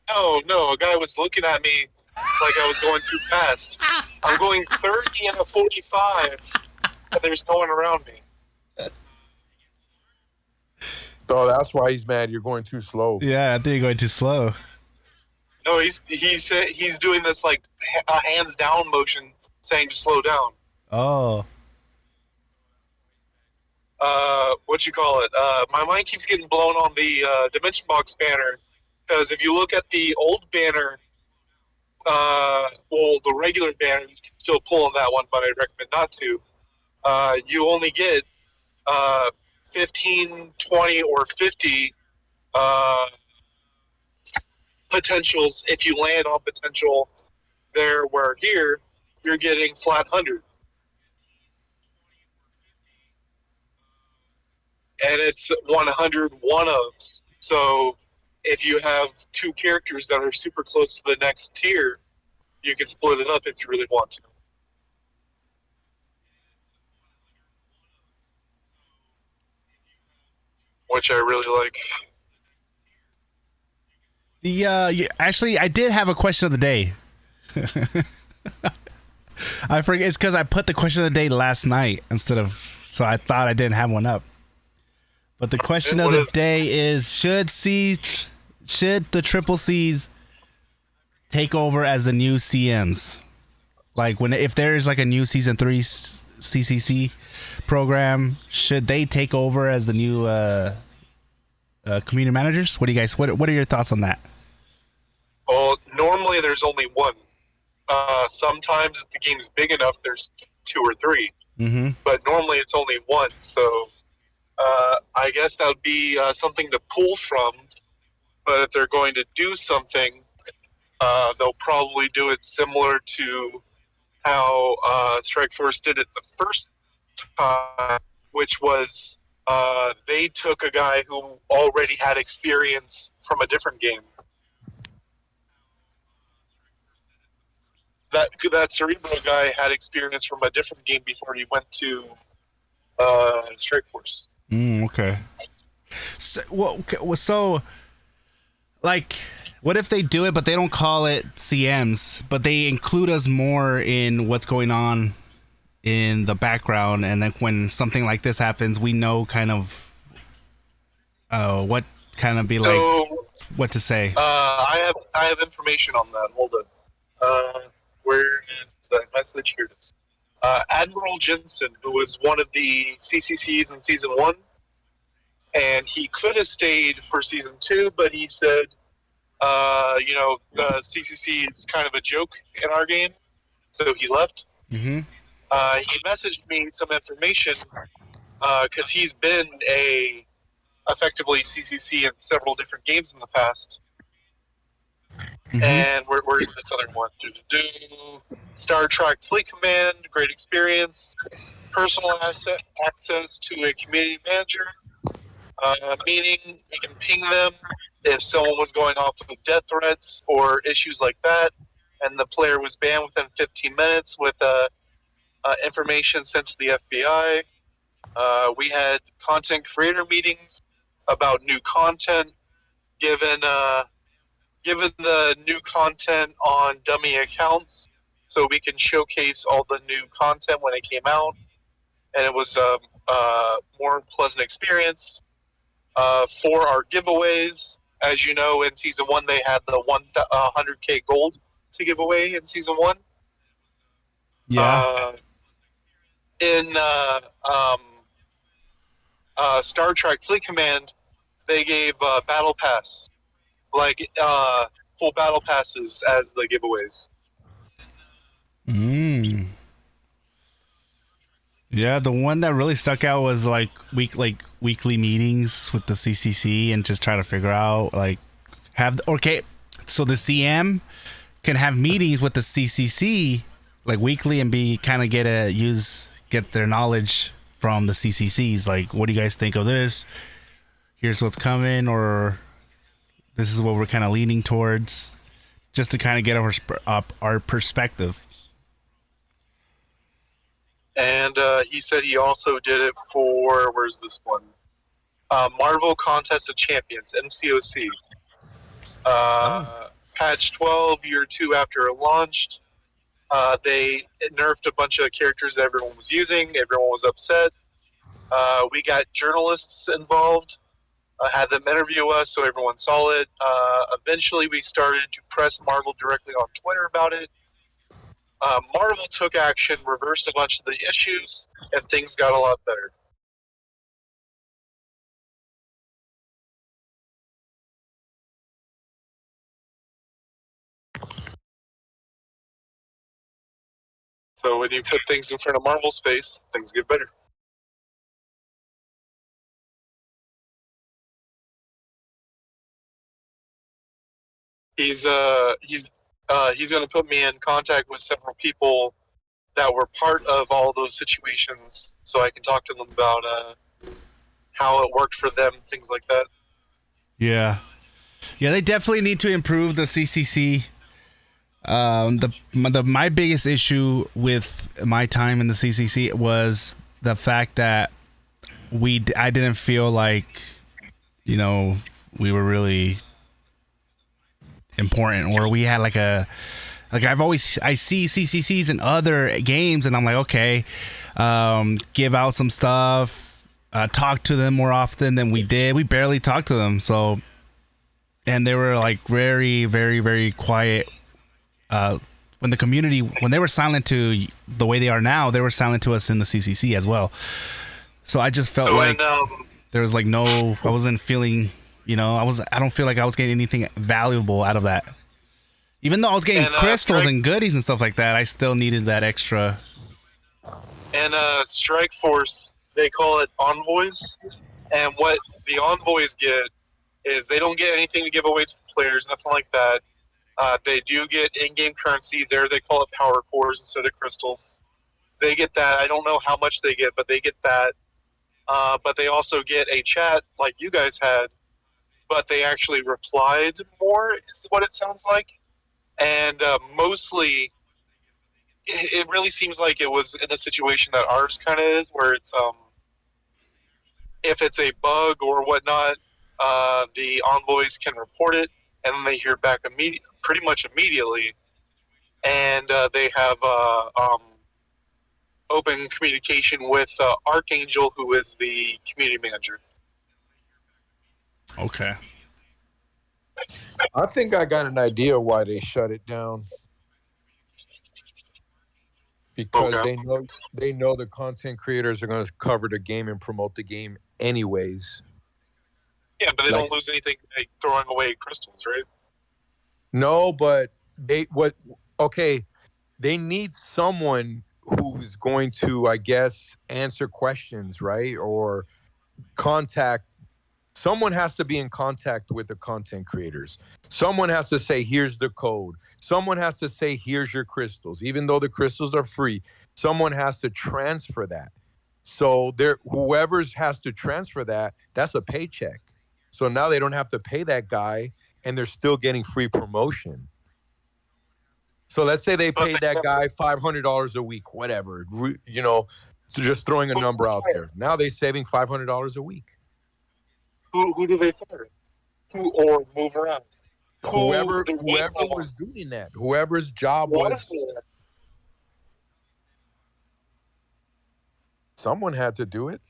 No. A guy was looking at me like I was going too fast. I'm going 30 and a 45, and there's no one around me. Oh, that's why he's mad. You're going too slow. Yeah, I think you're going too slow. No, he's doing this like a hands down motion, saying to slow down. Oh. What you call it? My mind keeps getting blown on the dimension box banner, because if you look at the old banner, the regular banner, you can still pull on that one, but I recommend not to. You only get 15, 20, or 50 potentials if you land on potential there, where here you're getting flat 100. And it's 100 one-ofs. So if you have 2 characters that are super close to the next tier, you can split it up if you really want to. Which I really like. Actually, I did have a question of the day. I forget. It's because I put the question of the day last night so I thought I didn't have one up. But the question of the day is: should the triple C's take over as the new CMs? Like if there's like a new season 3 CCC program, should they take over as the new community managers? What do you guys? What are your thoughts on that? Well, normally there's only one. Sometimes if the game's big enough, there's 2 or 3. Mm-hmm. But normally it's only one. So I guess that would be something to pull from. But if they're going to do something, they'll probably do it similar to how Strikeforce did it the first time, which was they took a guy who already had experience from a different game. That Cerebro guy had experience from a different game before he went to Strikeforce. Okay. So, like, what if they do it, but they don't call it CMs, but they include us more in what's going on in the background, and then when something like this happens, we know kind of what kind of be like, what to say. I have information on that. Hold on. Where is that message? Here it is. Admiral Jensen, who was one of the CCCs in Season 1, and he could have stayed for Season 2, but he said, the CCC is kind of a joke in our game, so he left. Mm-hmm. He messaged me some information, because he's been effectively CCC in several different games in the past. Mm-hmm. And where's this other one? Star Trek Fleet Command, great experience. Personal access to a community manager. Meaning we can ping them if someone was going off with death threats or issues like that, and the player was banned within 15 minutes with information sent to the FBI. We had content creator meetings about new content, given the new content on dummy accounts, so we can showcase all the new content when it came out, and it was a more pleasant experience. For our giveaways, as you know, in Season 1 they had the 100k gold to give away in Season 1. Yeah. Star Trek Fleet Command, they gave battle pass, like full battle passes as the giveaways. Yeah, the one that really stuck out was like weekly meetings with the CCC and just try to figure out like so the CM can have meetings with the CCC like weekly and be kind of get their knowledge from the CCCs. Like, what do you guys think of this? Here's what's coming, or this is what we're kind of leaning towards, just to kind of get our perspective. And he said he also did it for, where's this one? Marvel Contest of Champions, MCOC. Patch 12, year 2 after it launched. They nerfed a bunch of characters that everyone was using. Everyone was upset. We got journalists involved. Had them interview us so everyone saw it. Eventually, we started to press Marvel directly on Twitter about it. Marvel took action, reversed a bunch of the issues, and things got a lot better. So when you put things in front of Marvel's face, things get better. He's going to put me in contact with several people that were part of all those situations, so I can talk to them about how it worked for them, things like that. Yeah, they definitely need to improve the CCC. My biggest issue with my time in the CCC was the fact that I didn't feel like, we were really important, or we had I see CCCs in other games and I'm like, okay, give out some stuff, talk to them more often than we did. We barely talked to them. So, and they were like very, very, very quiet. When they were silent to the way they are now, they were silent to us in the CCC as well. So I just felt there was like I wasn't feeling, I don't feel like I was getting anything valuable out of that. Even though I was getting crystals and goodies and stuff like that, I still needed that extra. And Strike Force, they call it envoys. And what the envoys get is they don't get anything to give away to the players, nothing like that. They do get in-game currency. There they call it power cores instead of crystals. They get that. I don't know how much they get, but they get that. But they also get a chat like you guys had, but they actually replied more, is what it sounds like. And mostly, it really seems like it was in a situation that ours kind of is, where it's if it's a bug or whatnot, the envoys can report it, and then they hear back pretty much immediately, and they have open communication with Archangel, who is the community manager. Okay. I think I got an idea why they shut it down. Because they know the content creators are going to cover the game and promote the game anyways. Yeah, but they don't lose anything by throwing away crystals, right? No, but they need someone who's going to, I guess, answer questions, right? Or contact. Someone has to be in contact with the content creators. Someone has to say, here's the code. Someone has to say, here's your crystals. Even though the crystals are free, someone has to transfer that. So whoever has to transfer that, that's a paycheck. So now they don't have to pay that guy, and they're still getting free promotion. So let's say they paid that guy $500 a week, whatever, just throwing a number out there. Now they're saving $500 a week. Who do they fire? Or move around? Whoever was doing that, whoever's job was. Someone had to do it.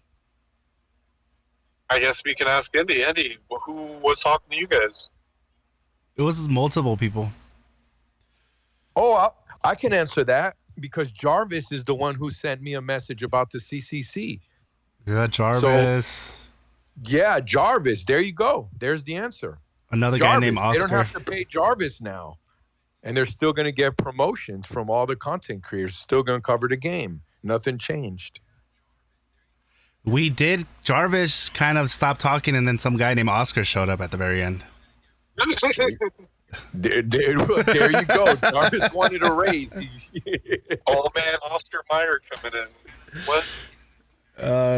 I guess we can ask Andy. Andy, who was talking to you guys? It was multiple people. Oh, I can answer that because Jarvis is the one who sent me a message about the CCC. Yeah, Jarvis. Yeah, Jarvis. There you go. There's the answer. Another Jarvis. guy named Oscar. They don't have to pay Jarvis now. And they're still going to get promotions from all the content creators. Still going to cover the game. Nothing changed. We did. Jarvis kind of stopped talking, and then some guy named Oscar showed up at the very end. There you go. Jarvis wanted a raise. Old man Oscar Mayer coming in. What?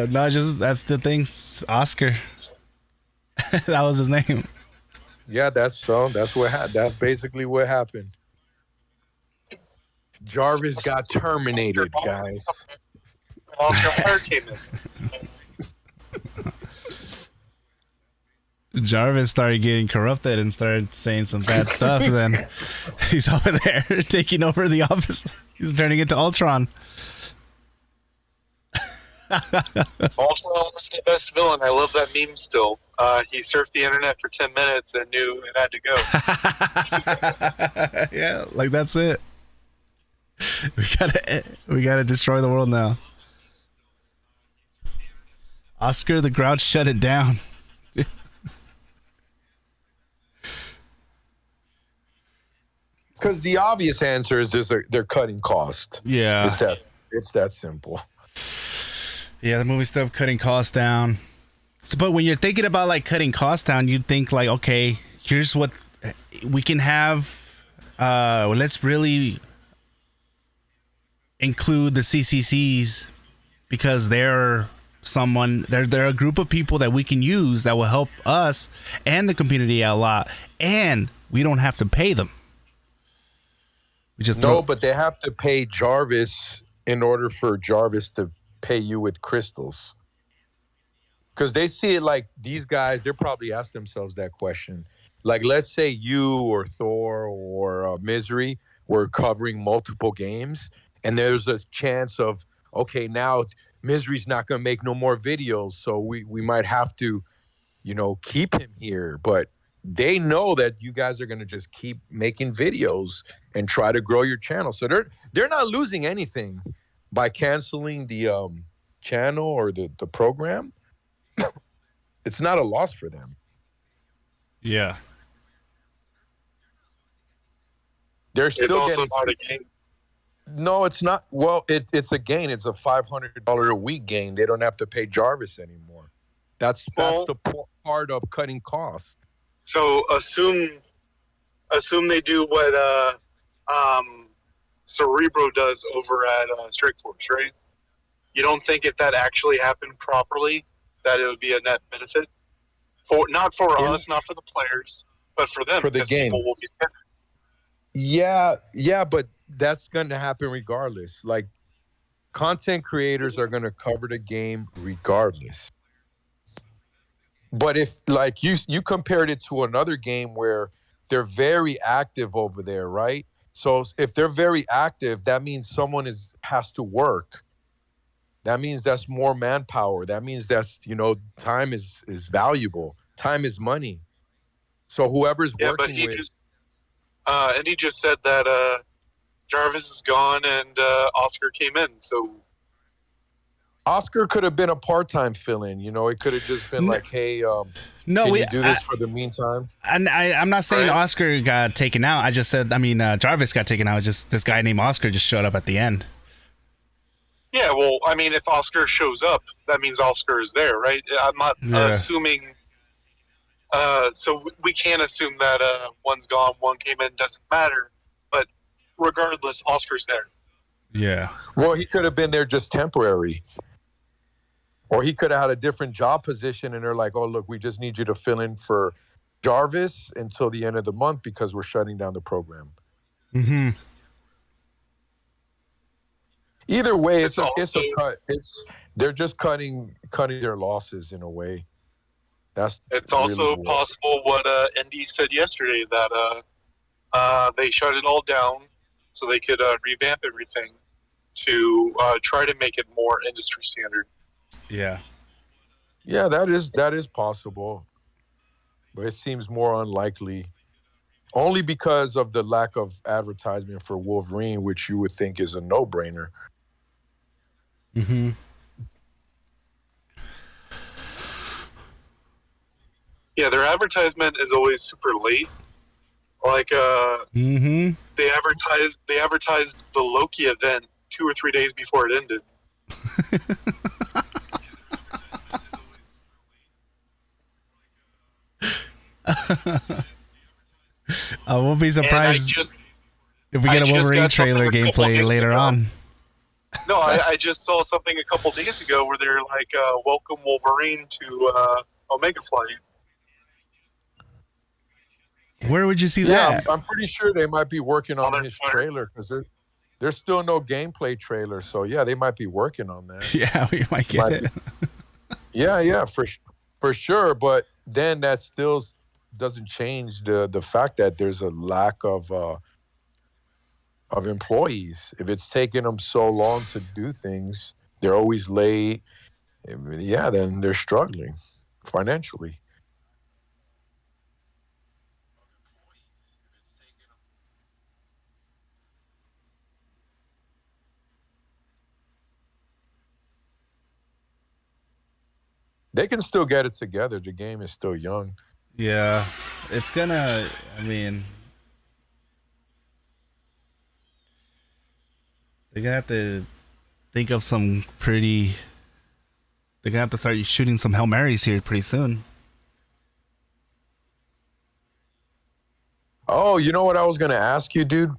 No, just that's the thing. Oscar. That was his name. Yeah, that's basically what happened. Jarvis got terminated, guys. Oscar Mayer came in. Jarvis started getting corrupted and started saying some bad stuff. Then he's over there taking over the office. He's turning into Ultron. Ultron was the best villain. I love that meme still. He surfed the internet for 10 minutes and knew it had to go. Yeah, like that's it. We gotta destroy the world now. Oscar the Grouch shut it down. Because the obvious answer is they're cutting cost. Yeah, it's that simple. Yeah, the movie stuff cutting costs down. So, but when you're thinking about like cutting costs down, you'd think like, okay, here's what we can have. Let's really include the CCCs because they're a group of people that we can use that will help us and the community a lot, and we don't have to pay them. We just but they have to pay Jarvis in order for Jarvis to pay you with crystals. Because they see it like these guys, they're probably asked themselves that question. Like, let's say you or Thor or Misery were covering multiple games, and there's a chance of, okay, now Misery's not going to make no more videos, so we might have to, keep him here. But they know that you guys are going to just keep making videos and try to grow your channel. So they're not losing anything by canceling the channel or the program. It's not a loss for them. Yeah. They're It's still also getting... not a game. No, it's not. Well, it's a gain. It's a $500 a week gain. They don't have to pay Jarvis anymore. That's the part of cutting costs. So assume they do what Cerebro does over at Strike Force, right? You don't think if that actually happened properly, that it would be a net benefit not for us, not for the players, but for them, for the game. People will be Yeah, but that's going to happen regardless. Like, content creators are going to cover the game regardless. But if, like, you compared it to another game where they're very active over there, right? So if they're very active, that means someone has to work. That means that's more manpower. That means that's, time is valuable. Time is money. So whoever's working with... and he just said that Jarvis is gone and Oscar came in, so... Oscar could have been a part-time fill-in. It could have just been like, hey, can you do this for the meantime? And I'm not saying Oscar got taken out. I just said, Jarvis got taken out. Just this guy named Oscar just showed up at the end. Yeah, well, if Oscar shows up, that means Oscar is there, right? I'm not assuming... so we can't assume that one's gone, one came in, doesn't matter. But regardless, Oscar's there. Yeah. Well, he could have been there just temporary. Or he could have had a different job position, and they're like, oh, look, we just need you to fill in for Jarvis until the end of the month because we're shutting down the program. Mm-hmm. Either way, it's a cut. They're just cutting their losses in a way. It's also possible what ND said yesterday, that they shut it all down so they could revamp everything to try to make it more industry standard. Yeah. Yeah, that is possible. But it seems more unlikely. Only because of the lack of advertisement for Wolverine, which you would think is a no-brainer. Mm-hmm. Yeah, their advertisement is always super late. Like Mm-hmm. they advertised the Loki event 2 or 3 days before it ended. I won't be And I surprised just if we get a just Wolverine got something trailer a couple gameplay days later ago. on. No, I just saw something a couple days ago where they're like, "Welcome Wolverine to Omega Flight." Where would you see Yeah, that? I'm pretty sure they might be working On on their his Twitter. trailer because there's still no gameplay trailer. So yeah, they might be working on that. Yeah, we might get Might it. Yeah, for sure. But then that still doesn't change the fact that there's a lack of employees. If it's taking them so long to do things, they're always late. Yeah, then they're struggling financially. They can still get it together. The game is still young. Yeah, it's gonna. I mean, they're gonna have to think of some pretty. They're gonna have to start shooting some Hail Marys here pretty soon. Oh, you know what I was gonna ask you, dude?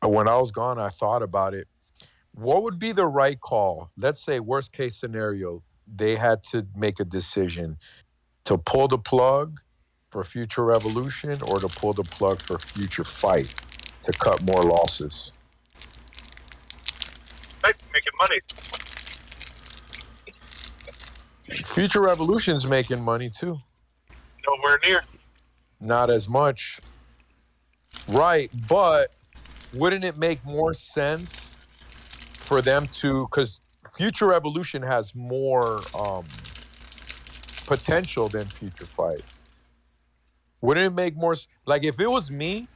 When I was gone, I thought about it. What would be the right call? Let's say worst case scenario, they had to make a decision to pull the plug for Future Revolution or to pull the plug for Future Fight to cut more losses. Right, making money. Future Revolution's making money too. Nowhere near. Not as much. Right, but wouldn't it make more sense for them to, because Future Revolution has more potential than Future Fight. Wouldn't it make more, like if it was me,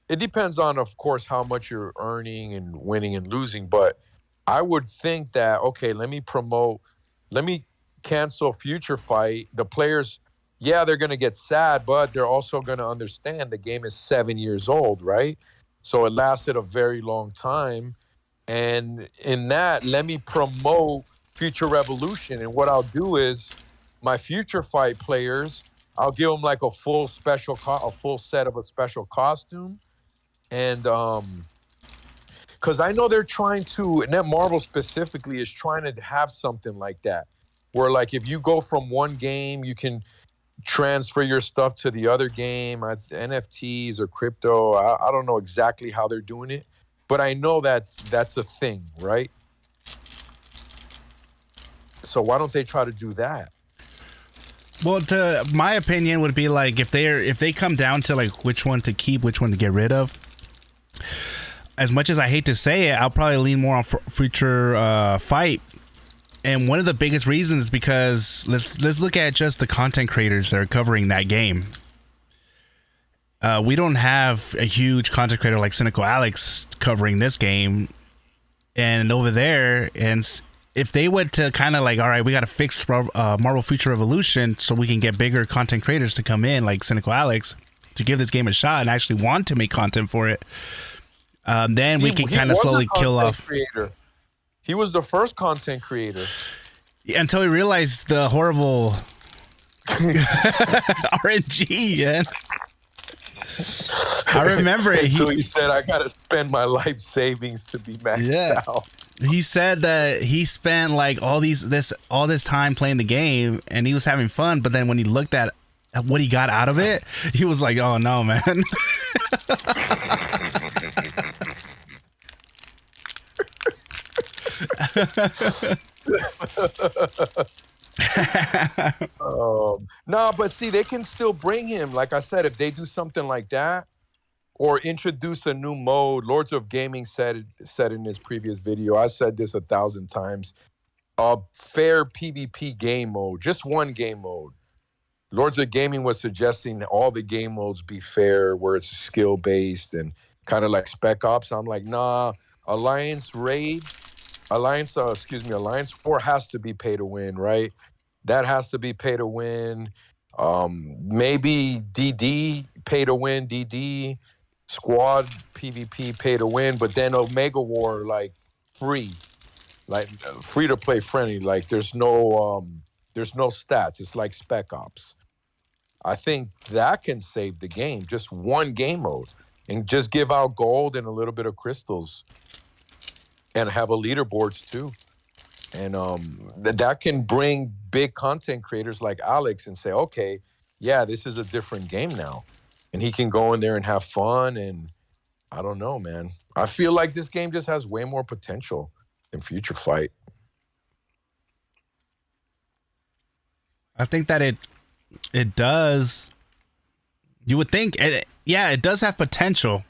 it depends on, of course, how much you're earning and winning and losing, but I would think that, okay, let me cancel Future Fight. The players, yeah, they're going to get sad, but they're also going to understand the game is 7 years old, right? So it lasted a very long time. And in that, let me promote Future Revolution. And what I'll do is my Future Fight players, I'll give them like a full set of a special costume. And because I know they're trying to, and that Marvel specifically is trying to have something like that, where like if you go from one game, you can transfer your stuff to the other game, NFTs or crypto. I don't know exactly how they're doing it, but I know that's a thing, right? So why don't they try to do that? Well, to my opinion would be like if they come down to like which one to keep, which one to get rid of. As much as I hate to say it, I'll probably lean more on Future Fight. And one of the biggest reasons is because let's look at just the content creators that are covering that game. We don't have a huge content creator like Cynical Alex covering this game, and over there, and if they went to kind of like, all right, we got to fix Marvel Future Revolution so we can get bigger content creators to come in like Cynical Alex to give this game a shot and actually want to make content for it. Then we can kind of slowly kill off. Creator. He was the first content creator. Until we realized the horrible RNG, man. I remember it. So he said, I got to spend my life savings to be maxed out. He said that he spent like all this time playing the game and he was having fun, but then when he looked at what he got out of it, he was like, oh no, man. No, but see, they can still bring him. Like I said, if they do something like that or introduce a new mode, Lords of Gaming said in his previous video, I said this 1,000 times, a fair PvP game mode, just one game mode. Lords of Gaming was suggesting all the game modes be fair, where it's skill-based and kind of like Spec Ops. I'm like, nah, Alliance 4 has to be pay to win, right? That has to be pay to win. Maybe DD pay to win, DD squad PvP pay to win, but then Omega War like free, like free to play friendly. Like there's no stats. It's like Spec Ops. I think that can save the game. Just one game mode and just give out gold and a little bit of crystals, and have a leaderboards too. And that can bring big content creators like Alex and say, okay, yeah, this is a different game now. And he can go in there and have fun. And I don't know, man. I feel like this game just has way more potential than Future Fight. I think that it does. You would think it does have potential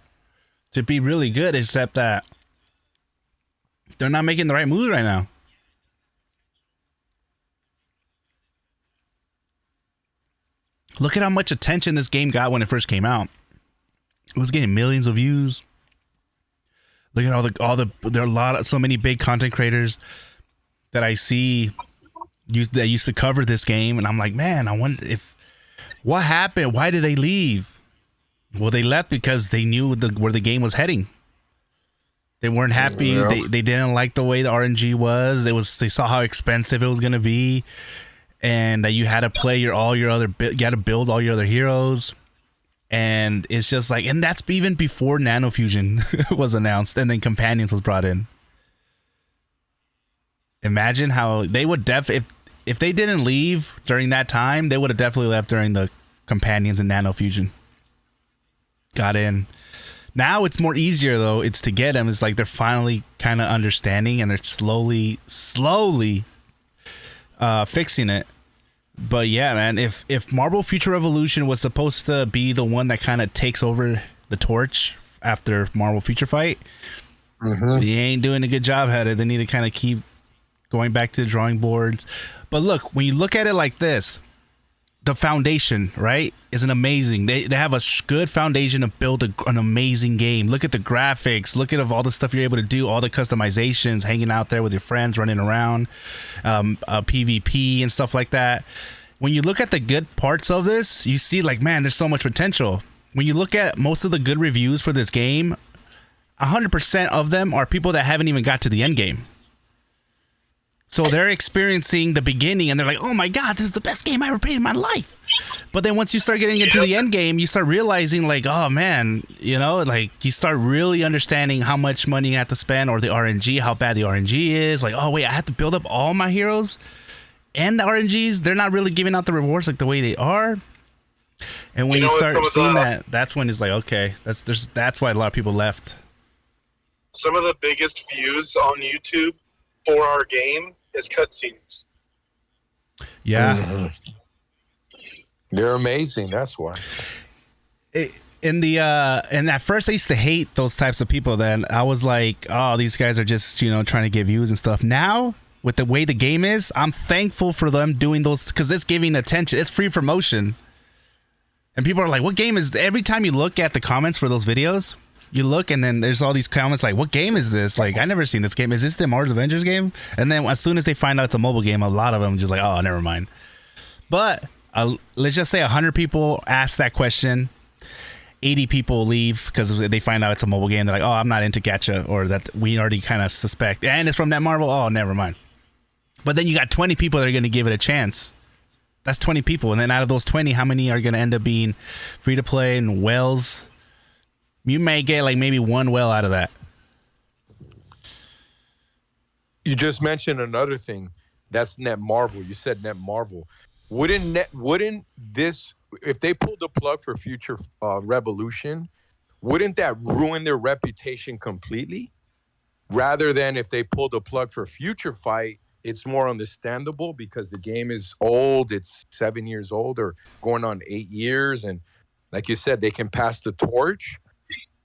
to be really good, except that they're not making the right moves right now. Look at how much attention this game got when it first came out. It was getting millions of views. Look at there are so many big content creators that I see that used to cover this game, and I'm like, man, I wonder what happened. Why did they leave? Well, they left because they knew where the game was heading. They weren't happy. Yeah. They didn't like the way the RNG was. They saw how expensive it was gonna be, and that you had to play you had to build all your other heroes. And it's just like, and that's even before Nano Fusion was announced, and then Companions was brought in. Imagine how they would if they didn't leave during that time, they would have definitely left during the Companions and Nano Fusion. Got in. Now it's more easier though. It's to get them. It's like they're finally kind of understanding, and they're slowly fixing it. But yeah, man, if Marvel Future Revolution was supposed to be the one that kind of takes over the torch after Marvel Future Fight, they ain't doing a good job at it. They need to kind of keep going back to the drawing boards. But look, when you look at it like this, the foundation, right, is an amazing. They have a good foundation to build an amazing game. Look at the graphics. Look at all the stuff you're able to do, all the customizations, hanging out there with your friends, running around, PvP and stuff like that. When you look at the good parts of this, you see like, man, there's so much potential. When you look at most of the good reviews for this game, 100% of them are people that haven't even got to the end game. So they're experiencing the beginning, and they're like, oh my God, this is the best game I ever played in my life. But then once you start getting into the end game, you start realizing like, oh man, like you start really understanding how much money you have to spend, or the RNG, how bad the RNG is. Like, oh wait, I have to build up all my heroes and the RNGs. They're not really giving out the rewards like the way they are. And when you start seeing that's when it's like, okay, that's why a lot of people left. Some of the biggest views on YouTube for our game is cutscenes. Yeah. They're amazing. That's why. And at first I used to hate those types of people. Then I was like, oh, these guys are just, trying to get views and stuff. Now, with the way the game is, I'm thankful for them doing those, because it's giving attention. It's free promotion. And people are like, what game is, every time you look at the comments for those videos, you look, and then there's all these comments like, what game is this? Like, I never seen this game. Is this the Mars Avengers game? And then as soon as they find out it's a mobile game, a lot of them just like, oh, never mind. But let's just say 100 people ask that question. 80 people leave because they find out it's a mobile game. They're like, oh, I'm not into gacha, or that we already kind of suspect. And it's from that Marvel. Oh, never mind. But then you got 20 people that are going to give it a chance. That's 20 people. And then out of those 20, how many are going to end up being free to play and whales? You may get like maybe one whale out of that. You just mentioned another thing. That's Net Marvel. You said Net Marvel. Wouldn't this, if they pulled the plug for Future Revolution, wouldn't that ruin their reputation completely? Rather than if they pulled the plug for Future Fight, it's more understandable because the game is old. It's 7 years old, or going on 8 years. And like you said, they can pass the torch.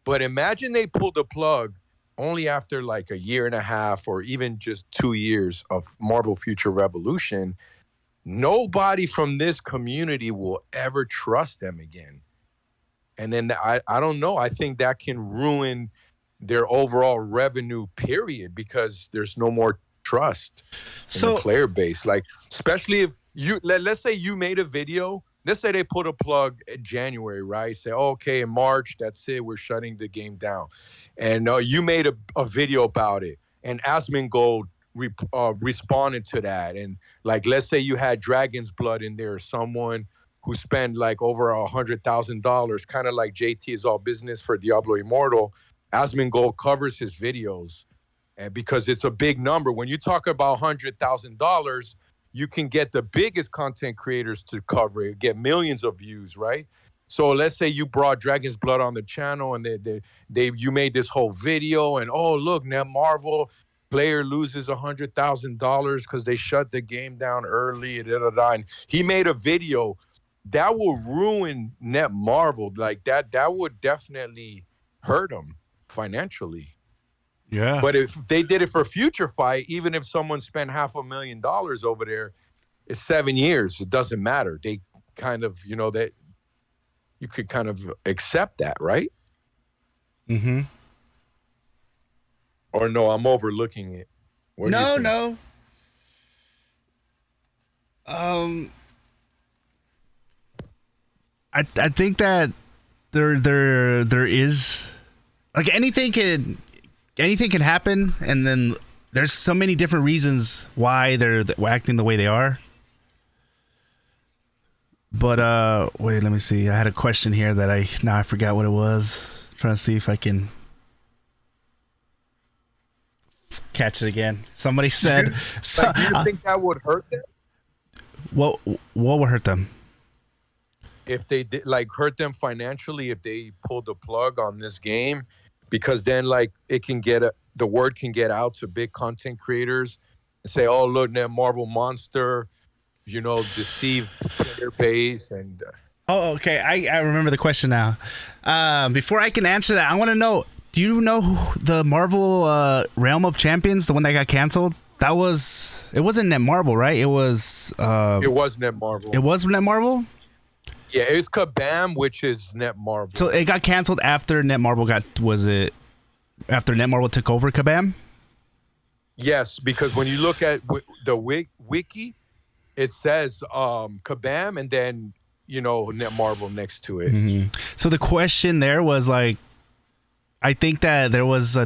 But imagine they pulled the plug only after like a year and a half, or even just 2 years of Marvel Future Revolution. Nobody from this community will ever trust them again. And then I don't know. I think that can ruin their overall revenue, period, because there's no more trust in the player base. Like, especially if let's say you made a video let's say they put a plug in January, right? Say, okay, in March, that's it. We're shutting the game down. And you made a video about it. And Asmongold responded to that. And like, let's say you had Dragon's Blood in there, someone who spent like over $100,000, kind of like JT is all business for Diablo Immortal. Asmongold covers his videos, and because it's a big number. When you talk about $100,000, you can get the biggest content creators to cover it, get millions of views, right? So let's say you brought Dragon's Blood on the channel, and you made this whole video, and oh look, now Marvel player loses $100,000 because they shut the game down early, and he made a video that will ruin Netmarble. Like that would definitely hurt them financially. Yeah. But if they did it for Future Fight, even if someone spent $500,000 over there, it's 7 years. It doesn't matter. They kind of, that you could kind of accept that, right? Mm-hmm. Or no, I'm overlooking it. No. I think that there is, like, anything can happen, and then there's so many different reasons why they're acting the way they are. But wait, let me see. I had a question here that I forgot what it was. I'm trying to see if I can catch it again. Somebody said, do you think that would hurt them? What would hurt them? If they did, like, hurt them financially, if they pulled the plug on this game, because then, like, it can the word can get out to big content creators and say, oh, look, that Marvel monster, deceive player base. And Oh, okay. I remember the question now. Before I can answer that, I want to know, do you know who the Marvel Realm of Champions, the one that got canceled? It wasn't Netmarble, right? It was Netmarble. It was Netmarble? Yeah, it's Kabam, which is Netmarble. So it got canceled after Netmarble after Netmarble took over Kabam? Yes, because when you look at the wiki, it says Kabam and then, Netmarble next to it. Mm-hmm. So the question there was, like, I think that there was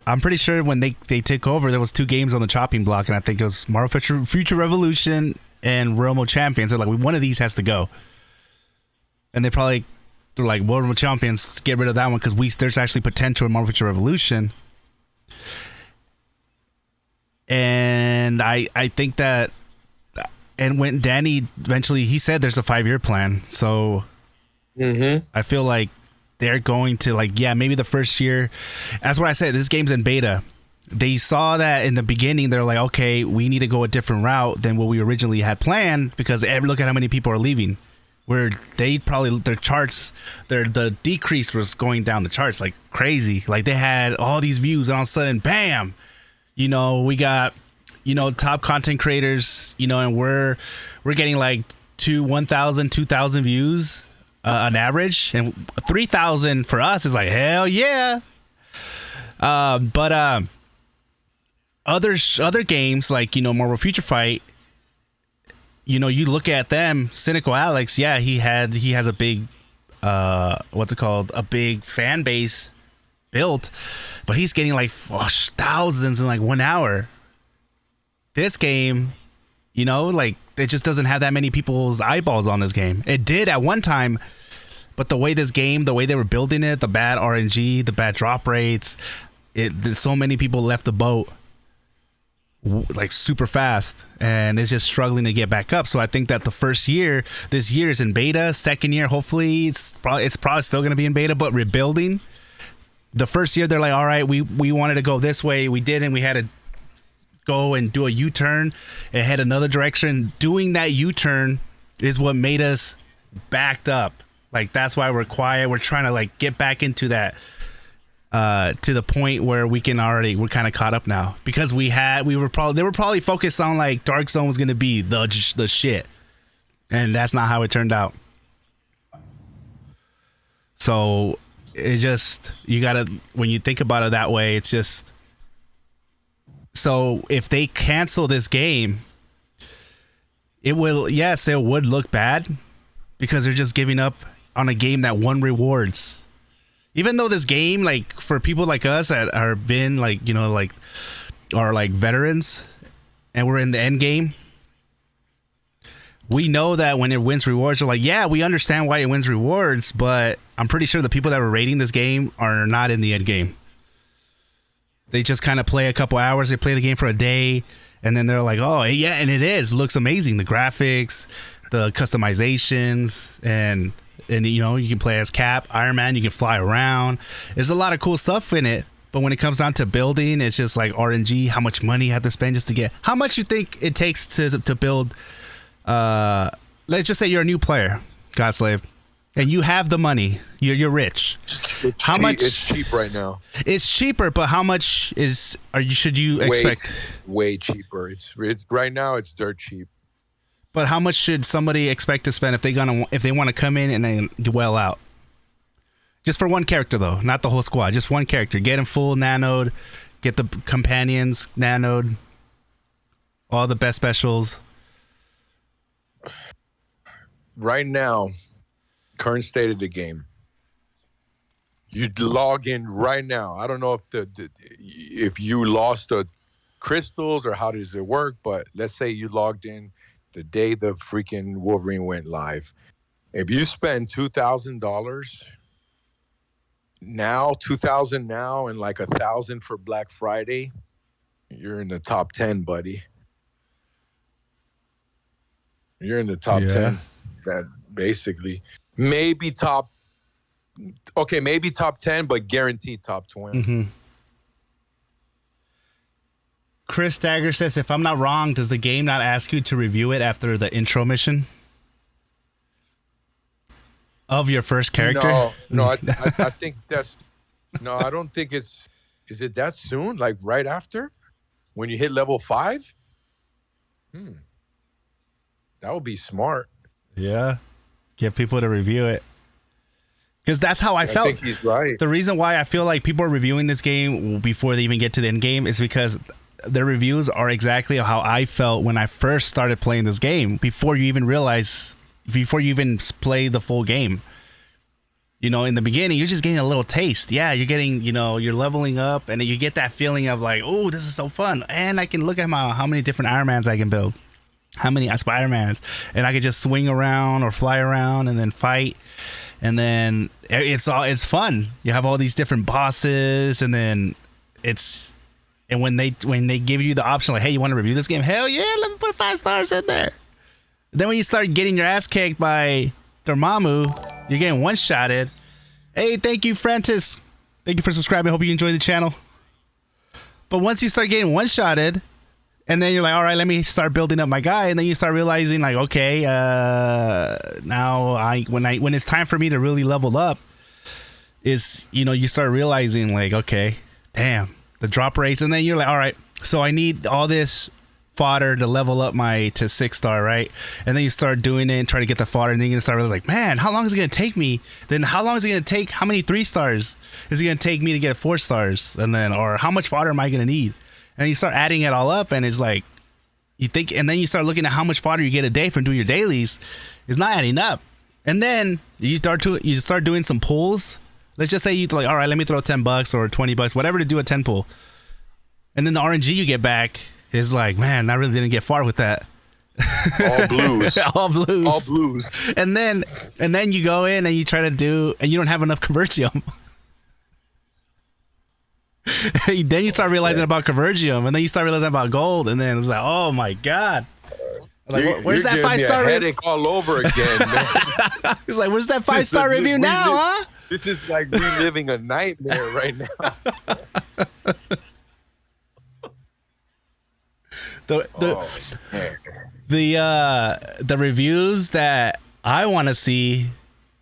I'm pretty sure when they took over, there was 2 games on the chopping block, and I think it was Marvel Future Revolution and Realm of Champions. They're like, one of these has to go. And they're like, World of Champions, get rid of that one because there's actually potential in Marvel Future Revolution. And I think that, and when Danny eventually, he said there's a 5-year plan. So I feel like they're going to, like, yeah, maybe the first year. That's what I said. This game's in beta. They saw that in the beginning. They're like, okay, we need to go a different route than what we originally had planned, because look at how many people are leaving. Where their charts, the decrease was going down the charts like crazy. Like, they had all these views, and all of a sudden, bam, we got, top content creators, and we're getting like 1,000, 2,000 views on average, and 3,000 for us is like, hell yeah. But other games like, Marvel Future Fight, you look at them, Cynical Alex, yeah, he has a big, a big fan base built, but he's getting like thousands in like 1 hour. This game, like, it just doesn't have that many people's eyeballs on this game. It did at one time, but the way they were building it, the bad RNG, the bad drop rates, so many people left the boat like super fast, and it's just struggling to get back up. So I think that the first year, this year is in beta. Second year, hopefully it's probably still going to be in beta, but rebuilding. The first year, they're like, all right, we wanted to go this way, we didn't. We had to go and do a U-turn and head another direction. Doing that U-turn is what made us backed up. Like, that's why we're quiet. We're trying to, like, get back into that. To the point where we're kind of caught up now, because they were probably focused on, like, Dark Zone was going to be the shit, and that's not how it turned out. So it just, when you think about it that way, it's just, so if they cancel this game, it would look bad, because they're just giving up on a game that won rewards. Even though this game, like for people like us that are been like, you know, like are like veterans and we're in the end game, we know that when it wins rewards, we're like, yeah, we understand why it wins rewards, but I'm pretty sure the people that were rating this game are not in the end game. They just kind of play a couple hours, they play the game for a day, and then they're like, oh, yeah, and it looks amazing. The graphics, the customizations, and you know, you can play as Cap, Iron Man, you can fly around. There's a lot of cool stuff in it, but when it comes down to building, it's just like RNG, how much money you have to spend just to get. How much you think it takes to build, let's just say you're a new player, Godslave, and you have the money, you're rich. How much? It's cheap right now. It's cheaper, but how much should you expect? Way cheaper. It's right now. It's dirt cheap. But how much should somebody expect to spend if they want to come in and then dwell out? Just for one character though, not the whole squad. Just one character. Get him full nanoed. Get the companions nanoed. All the best specials. Right now, current state of the game. You log in right now. I don't know if if you lost the crystals or how does it work, but let's say you logged in the day the freaking Wolverine went live. If you spend $2,000 now, $2,000 now, and like $1,000 for Black Friday, you're in the top 10, buddy. You're in the top 10. That basically maybe top 10, but guaranteed top 20. Mm-hmm. Chris Dagger says, if I'm not wrong, does the game not ask you to review it after the intro mission of your first character? No, I think that's, no, I don't think is it that soon? Like right after? When you hit level 5? That would be smart. Yeah. Get people to review it. Because that's how I felt. I think he's right. The reason why I feel like people are reviewing this game before they even get to the end game is because their reviews are exactly how I felt when I first started playing this game, before you even play the full game. You know, in the beginning, you're just getting a little taste. Yeah, you're getting, you know, you're leveling up, and you get that feeling of like, oh, this is so fun. And I can look at how many different Iron Mans I can build, how many Spider-Mans, and I can just swing around or fly around and then fight. And then it's fun. You have all these different bosses, and then and when they give you the option, like, hey, you want to review this game? Hell yeah, let me put 5 stars in there. Then when you start getting your ass kicked by Dormammu, you're getting one-shotted. Hey, thank you, Francis. Thank you for subscribing. Hope you enjoy the channel. But once you start getting one-shotted, and then you're like, all right, let me start building up my guy, and then you start realizing, like, okay, now when it's time for me to really level up, is, you know, you start realizing, like, okay, damn, the drop rates, and then you're like, all right, so I need all this fodder to level up to 6-star, right? And then you start doing it and try to get the fodder, and then you're gonna start really like, man, how long is it gonna take me? Then how long is it gonna take? How many 3 stars is it gonna take me to get 4 stars? And then, or how much fodder am I gonna need? And you start adding it all up, and it's like, you think, and then you start looking at how much fodder you get a day from doing your dailies. It's not adding up. And then you start doing some pulls. Let's just say you like, all right, let me throw $10 or $20, whatever, to do a 10 pull. And then the RNG you get back is like, man, I really didn't get far with that. All blues. All blues. All blues. And then you go in and you try to do, and you don't have enough convertium. Then you start realizing about convertium, and then you start realizing about gold, and then it's like, oh my god, like, where's that 5-star headache all over again, man. It's like, where's that 5-star review now, huh? This is like reliving a nightmare right now. The reviews that I want to see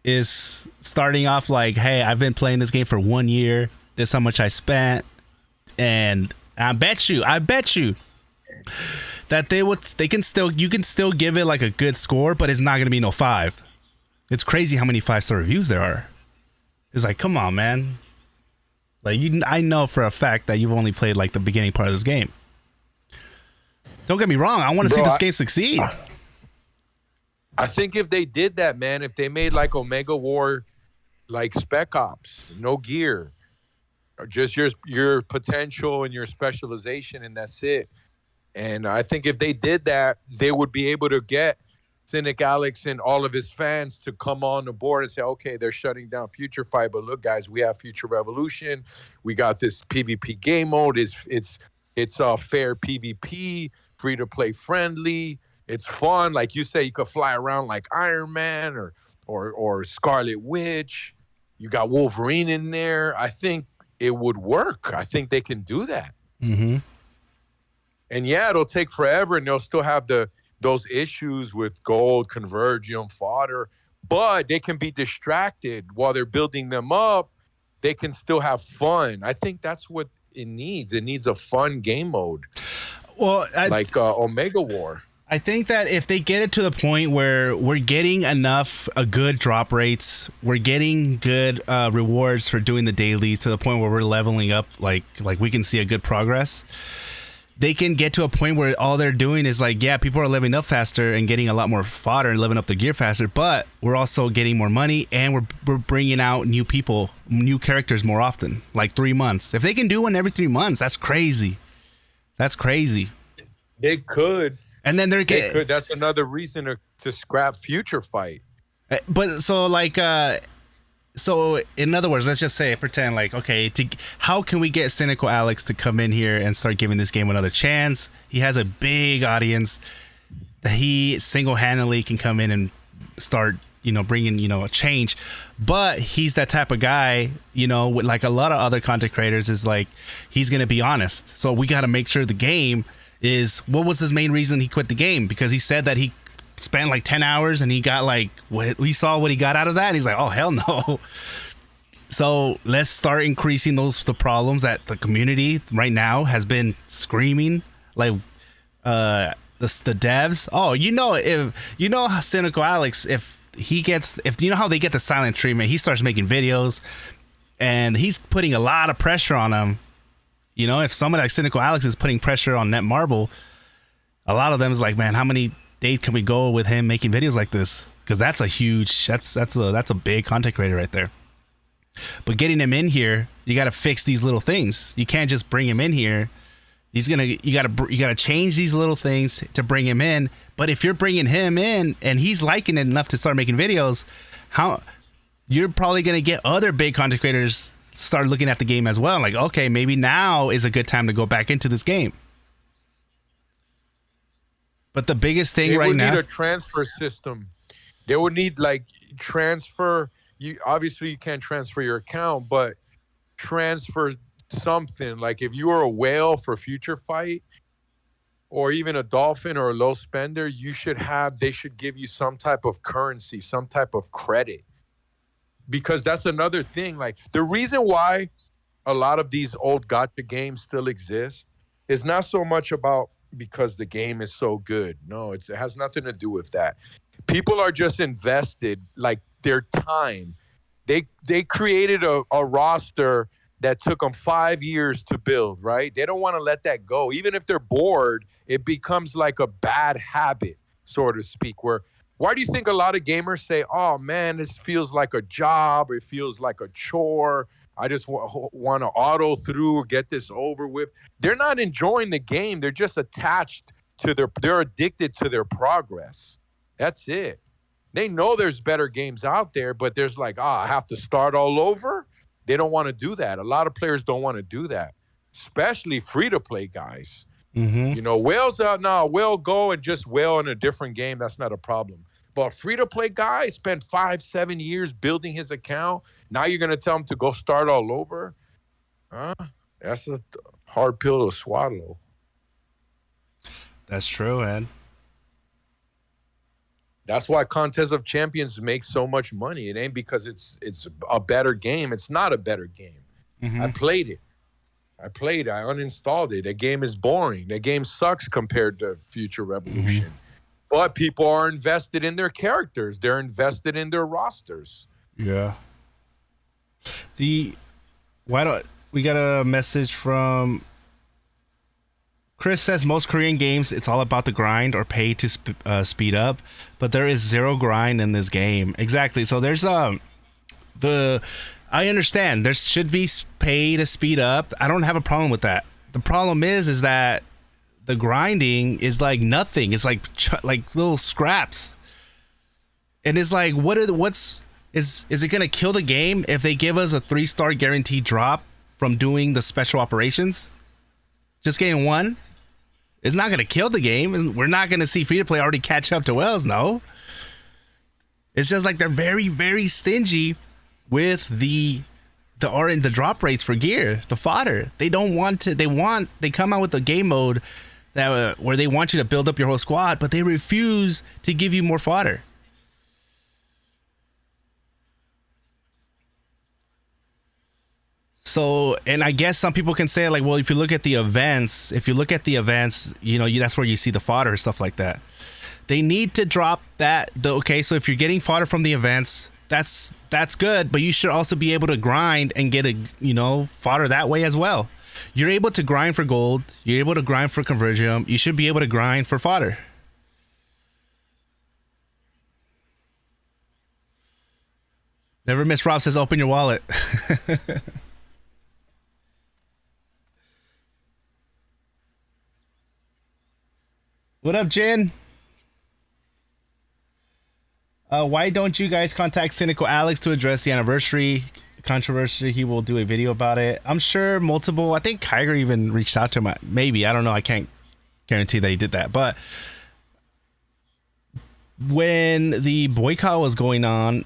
is starting off like, hey, I've been playing this game for 1 year. This is how much I spent, and I bet you that you can still give it like a good score, but it's not gonna be no 5. It's crazy how many 5-star reviews there are. It's like, come on, man. Like, I know for a fact that you've only played like the beginning part of this game. Don't get me wrong, I want to see this game succeed. I think if they did that, man, if they made like Omega War, like Spec Ops, no gear, or just your potential and your specialization, and that's it. And I think if they did that, they would be able to get Cynic Alex and all of his fans to come on the board and say, okay, they're shutting down Future Fight, but look, guys, we have Future Revolution. We got this PvP game mode. It's fair PvP, free to play friendly. It's fun. Like you say, you could fly around like Iron Man or Scarlet Witch. You got Wolverine in there. I think it would work. I think they can do that. Mm-hmm. And yeah, it'll take forever, and they'll still have those issues with gold, convergium, fodder, but they can be distracted while they're building them up. They can still have fun. I think that's what it needs. It needs a fun game mode. Well, like Omega War. I think that if they get it to the point where we're getting enough good drop rates, we're getting good rewards for doing the daily to the point where we're leveling up, like we can see a good progress. They can get to a point where all they're doing is like, yeah, people are leveling up faster and getting a lot more fodder and leveling up the gear faster, but we're also getting more money and we're bringing out new people, new characters more often, like 3 months. If they can do one every 3 months, that's crazy. That's crazy. They could. And then they could. That's another reason to scrap Future Fight. But so like, so in other words, let's just say, pretend like, okay, how can we get Cynical Alex to come in here and start giving this game another chance? He has a big audience that he single-handedly can come in and start, bringing, a change. But he's that type of guy, with like a lot of other content creators, is like, he's going to be honest. So we got to make sure the game is, what was his main reason he quit the game? Because he said that he spent like 10 hours and he got like, we saw what he got out of that, and he's like, oh hell no. So let's start increasing the problems that the community right now has been screaming, like the devs. Oh, if Cynical Alex, if you know how they get the silent treatment, he starts making videos and he's putting a lot of pressure on them. If someone like Cynical Alex is putting pressure on Netmarble, a lot of them is like, man, how many days can we go with him making videos like this? Because that's a big content creator right there. But getting him in here, you got to fix these little things. You can't just bring him in here. You got to change these little things to bring him in. But if you're bringing him in and he's liking it enough to start making videos, you're probably going to get other big content creators start looking at the game as well. Like, okay, maybe now is a good time to go back into this game. But the biggest thing right now, they would need a transfer system. They would need like transfer. Obviously you can't transfer your account, but transfer something. Like if you were a whale for Future Fight, or even a dolphin or a low spender, they should give you some type of currency, some type of credit. Because that's another thing. Like the reason why a lot of these old gacha games still exist is not so much about because the game is so good. No, it has nothing to do with that. People are just invested, like their time. They created a roster that took them 5 years to build, right? They don't want to let that go. Even if they're bored, it becomes like a bad habit, so to speak, why do you think a lot of gamers say, oh man, this feels like a job, it feels like a chore, I just want to auto through or get this over with? They're not enjoying the game. They're just attached to they're addicted to their progress. That's it. They know there's better games out there, but there's like, I have to start all over. They don't want to do that. A lot of players don't want to do that, especially free-to-play guys. Mm-hmm. Whales out now. Whale go and just whale in a different game. That's not a problem. But a free-to-play guy spent 5-7 years building his account. Now you're going to tell him to go start all over? That's a hard pill to swallow. That's true, Ed. That's why Contest of Champions makes so much money. It ain't because it's a better game. It's not a better game. Mm-hmm. I played it. I uninstalled it. That game is boring. That game sucks compared to Future Revolution. Mm-hmm. But people are invested in their characters. They're invested in their rosters. Yeah. We got a message from Chris says most Korean games, it's all about the grind or pay to speed up, but there is zero grind in this game. Exactly. So there's I understand there should be pay to speed up. I don't have a problem with that. The problem is that the grinding is like nothing. It's like little scraps, and it's like is it gonna kill the game if they give us a 3-star guaranteed drop from doing the special operations? Just getting one. It's not going to kill the game. We're not going to see free-to-play already catch up to Wells, no. It's just like they're very, very stingy with the drop rates for gear, the fodder. They don't want to. They come out with a game mode that where they want you to build up your whole squad, but they refuse to give you more fodder. So, and I guess some people can say like, well, if you look at the events, you know, that's where you see the fodder and stuff like that. They need to drop that. Okay, so if you're getting fodder from the events, that's good, but you should also be able to grind and get fodder that way as well. You're able to grind for gold. You're able to grind for conversion. You should be able to grind for fodder. Never Miss Rob says, open your wallet. What up, Jen? Why don't you guys contact Cynical Alex to address the anniversary controversy? He will do a video about it. I'm sure multiple. I think Kyger even reached out to him. Maybe, I don't know. I can't guarantee that he did that. But when the boycott was going on,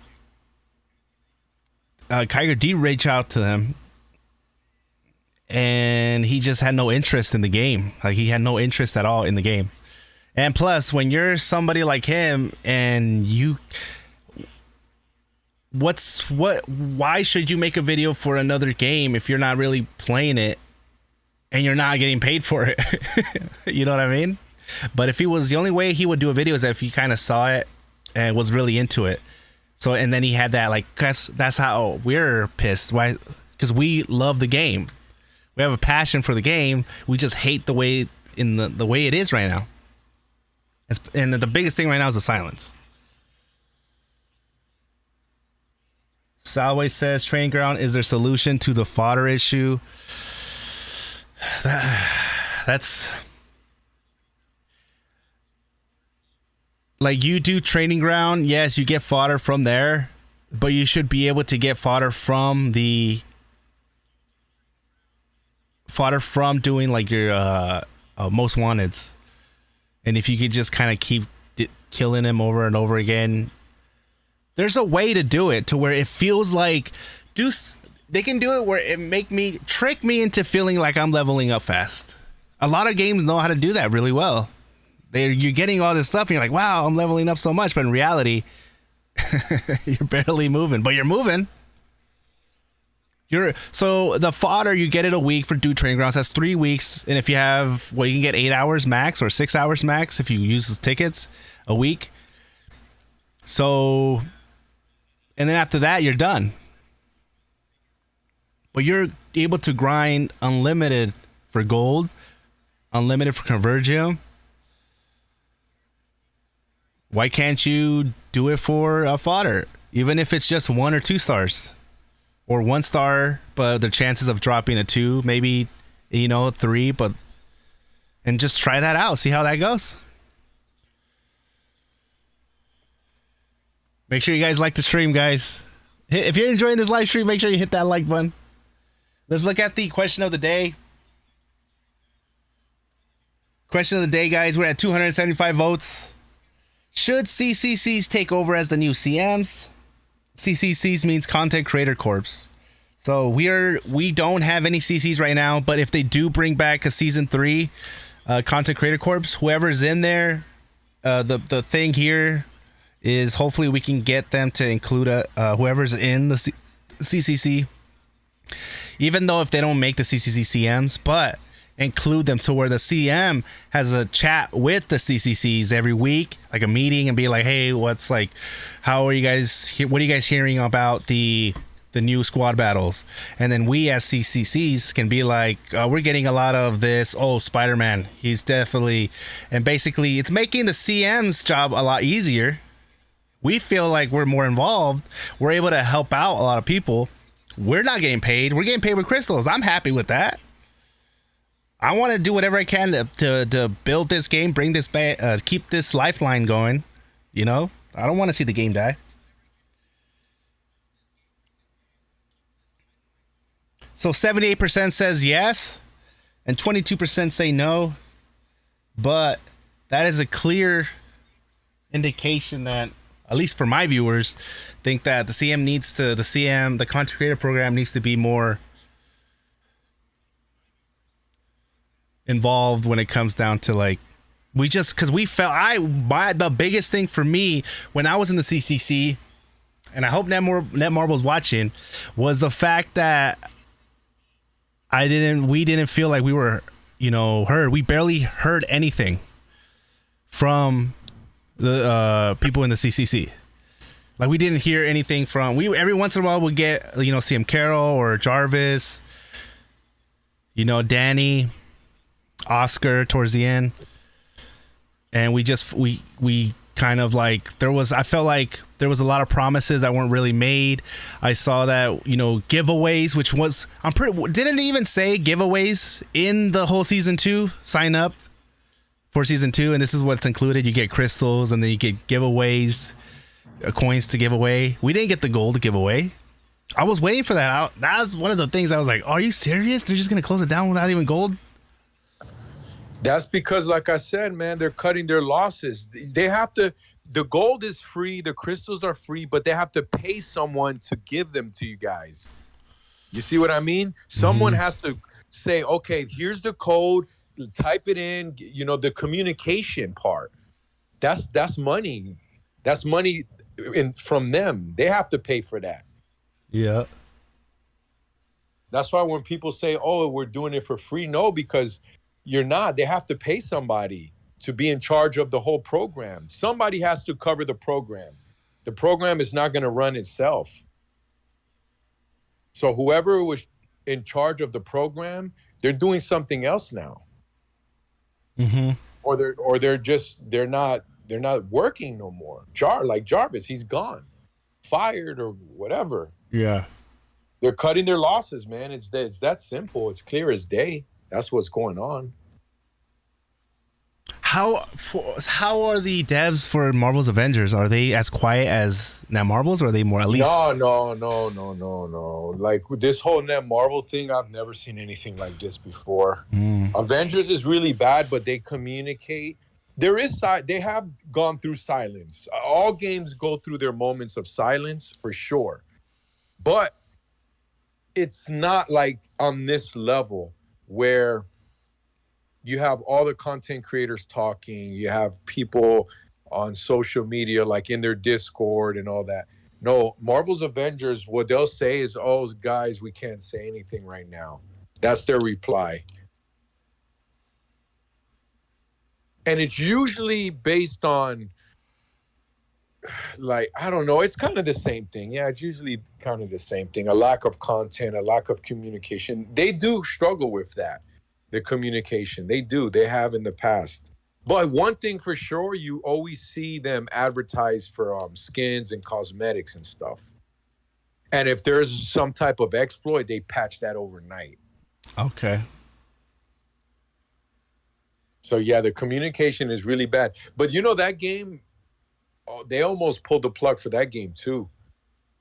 Kyger did reach out to them, and he just had no interest in the game. Like, he had no interest at all in the game. And plus, when you're somebody like him and why should you make a video for another game if you're not really playing it and you're not getting paid for it? You know what I mean? But if he was, the only way he would do a video is if he kind of saw it and was really into it. So, and then he had that, like, that's how we're pissed. Why? Because we love the game. We have a passion for the game. We just hate the way the way it is right now. And the biggest thing right now is the silence. Salway says, training ground is their solution to the fodder issue. That's like, you do training ground. Yes, you get fodder from there, but you should be able to get fodder from doing like your most wanteds. And if you could just kind of keep killing him over and over again, there's a way to do it to where it feels like they can do it where it trick me into feeling like I'm leveling up fast. A lot of games know how to do that really well. You're getting all this stuff and you're like, wow, I'm leveling up so much. But in reality, you're barely moving, but you're moving. So the fodder, you get it a week for do training grounds. That's 3 weeks. And if you have, you can get 8 hours max or 6 hours max if you use those tickets a week. So, and then after that, you're done. But you're able to grind unlimited for gold, unlimited for convergium. Why can't you do it for fodder? Even if it's just 1 or 2 stars. Or 1 star, but the chances of dropping a 2, maybe, 3, and just try that out. See how that goes. Make sure you guys like the stream, guys. If you're enjoying this live stream, make sure you hit that like button. Let's look at the question of the day. Question of the day, guys. We're at 275 votes. Should CCCs take over as the new CMs? CCCs means Content Creator Corps. So we don't have any CCs right now, but if they do bring back a season 3 Content Creator Corps, whoever's in there, the thing here is hopefully we can get them to include whoever's in the CCC, even though if they don't make the CCC CMs, but include them to where the CM has a chat with the CCCs every week, like a meeting, and be like, hey, how are you guys, what are you guys hearing about the the new squad battles, and then we as CCCs can be like, we're getting a lot of this. Oh, Spider-Man, he's definitely, and basically it's making the CM's job a lot easier. We feel like we're more involved. We're able to help out a lot of people. We're not getting paid. We're getting paid with crystals. I'm happy with that. I want to do whatever I can to build this game, bring this back, keep this lifeline going. You know, I don't want to see the game die. So 78% says yes, and 22% say no. But that is a clear indication that, at least for my viewers, think that the content creator program needs to be more involved when it comes down to like, because we felt the biggest thing for me when I was in the CCC, and I hope Netmarble's watching, was the fact that we didn't feel like we were, heard. We barely heard anything from the people in the CCC. Like, we didn't hear anything from, every once in a while we'd get, CM Carroll or Jarvis, Danny, Oscar towards the end. And we kind of like, I felt like there was a lot of promises that weren't really made. I saw that, giveaways, which was, didn't it even say giveaways in the whole season 2? Sign up for season 2, and this is what's included. You get crystals, and then you get giveaways, coins to give away. We didn't get the gold to give away. I was waiting for that. That was one of the things I was like, are you serious? They're just going to close it down without even gold? That's because, like I said, man, they're cutting their losses. They have to, the gold is free, the crystals are free, but they have to pay someone to give them to you guys. You see what I mean? Someone has to say, okay, here's the code, type it in, the communication part. That's money. That's money from them. They have to pay for that. Yeah. That's why when people say, oh, we're doing it for free, no, because you're not. They have to pay somebody to be in charge of the whole program. Somebody has to cover the program. The program is not going to run itself. So whoever was in charge of the program, they're doing something else now. Mm-hmm. Or they're not working no more. Like Jarvis, he's gone, fired or whatever. Yeah. They're cutting their losses, man. It's that simple. It's clear as day. That's what's going on. How are the devs for Marvel's Avengers? Are they as quiet as Netmarble's, or are they more at least? No. Like with this whole Netmarble thing, I've never seen anything like this before. Avengers is really bad, but they communicate. They have gone through silence. All games go through their moments of silence for sure, but it's not like on this level where you have all the content creators talking, you have people on social media, like in their Discord and all that. No, Marvel's Avengers, what they'll say is, oh, guys, we can't say anything right now. That's their reply. And it's usually based on, like, I don't know, it's kind of the same thing. Yeah, it's usually kind of the same thing. A lack of content, a lack of communication. They do struggle with that. The communication. They have in the past. But one thing for sure, you always see them advertise for skins and cosmetics and stuff. And if there's some type of exploit, they patch that overnight. Okay. So yeah, the communication is really bad. But that game, they almost pulled the plug for that game too.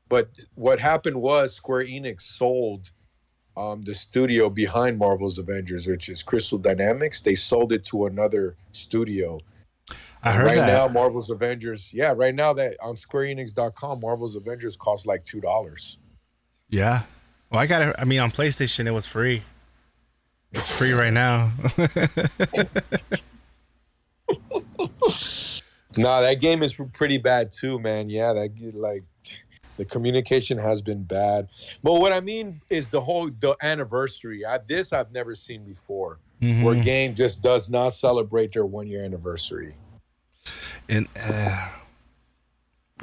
But what happened was Square Enix sold the studio behind Marvel's Avengers, which is Crystal Dynamics. They sold it to another studio. I heard right that. now, Marvel's Avengers. Yeah, right now that on SquareEnix.com, Marvel's Avengers costs like $2. Yeah. Well, on PlayStation it was free. It's free right now. Nah, that game is pretty bad too, man. Yeah, the communication has been bad. But what I mean is the anniversary. I've never seen before, where a game just does not celebrate their 1-year anniversary. And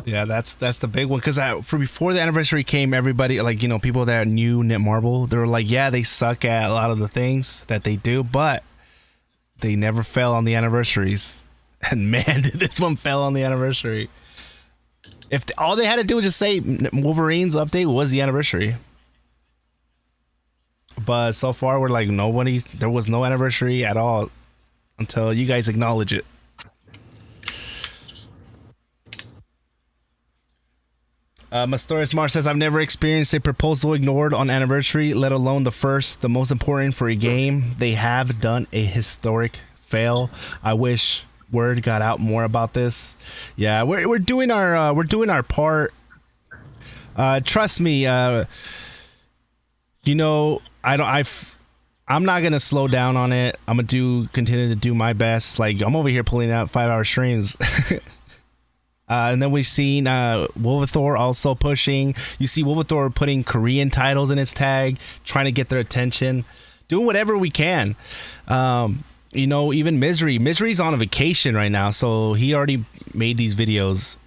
Yeah, that's the big one. Because for before the anniversary came, everybody, like, you know, people that knew Netmarble, they were like, yeah, they suck at a lot of the things that they do, but they never fell on the anniversaries. And man, did this one fell on the anniversary. If all they had to do was just say Wolverine's update was the anniversary. But so far, we're like, there was no anniversary at all until you guys acknowledge it. Mastoris Mar says, I've never experienced a proposal ignored on anniversary, let alone the most important for a game. They have done a historic fail. I wish word got out more about this. Yeah, we're doing our part. Trust me. You know, I'm not gonna slow down on it. I'm gonna continue to do my best. Like, I'm over here pulling out 5-hour streams. And then we've seen Wolvathor also pushing. You see Wolvathor putting Korean titles in his tag, trying to get their attention, doing whatever we can. You know, even Misery's on a vacation right now, so he already made these videos,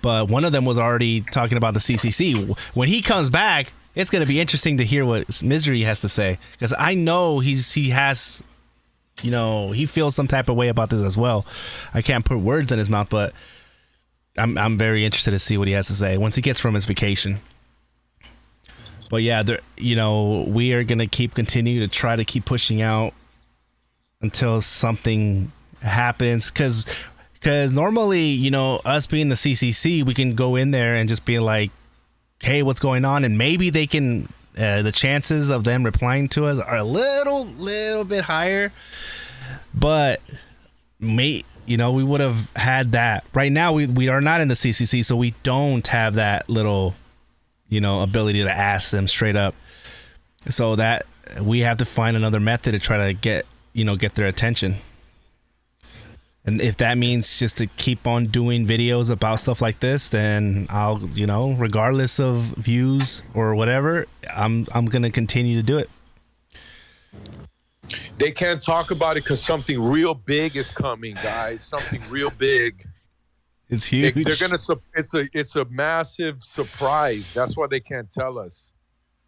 but one of them was already talking about the CCC. When he comes back, it's going to be interesting to hear what Misery has to say, because I know he has, you know, he feels some type of way about this as well. I can't put words in his mouth, but I'm very interested to see what he has to say once he gets from his vacation. But yeah, you know, we are going to continue to try to keep pushing out until something happens, because normally, you know, us being the CCC, we can go in there and just be like, hey, what's going on? And maybe they can, the chances of them replying to us are a little bit higher, but you know, we would have had that. Right now, we are not in the CCC, so we don't have that little, you know, ability to ask them straight up. So that we have to find another method to try to get their attention. And if that means just to keep on doing videos about stuff like this, then I'll, you know, regardless of views or whatever, I'm going to continue to do it. They can't talk about it because something real big is coming, guys. Something real big. It's huge. They're gonna. It's a massive surprise. That's why they can't tell us.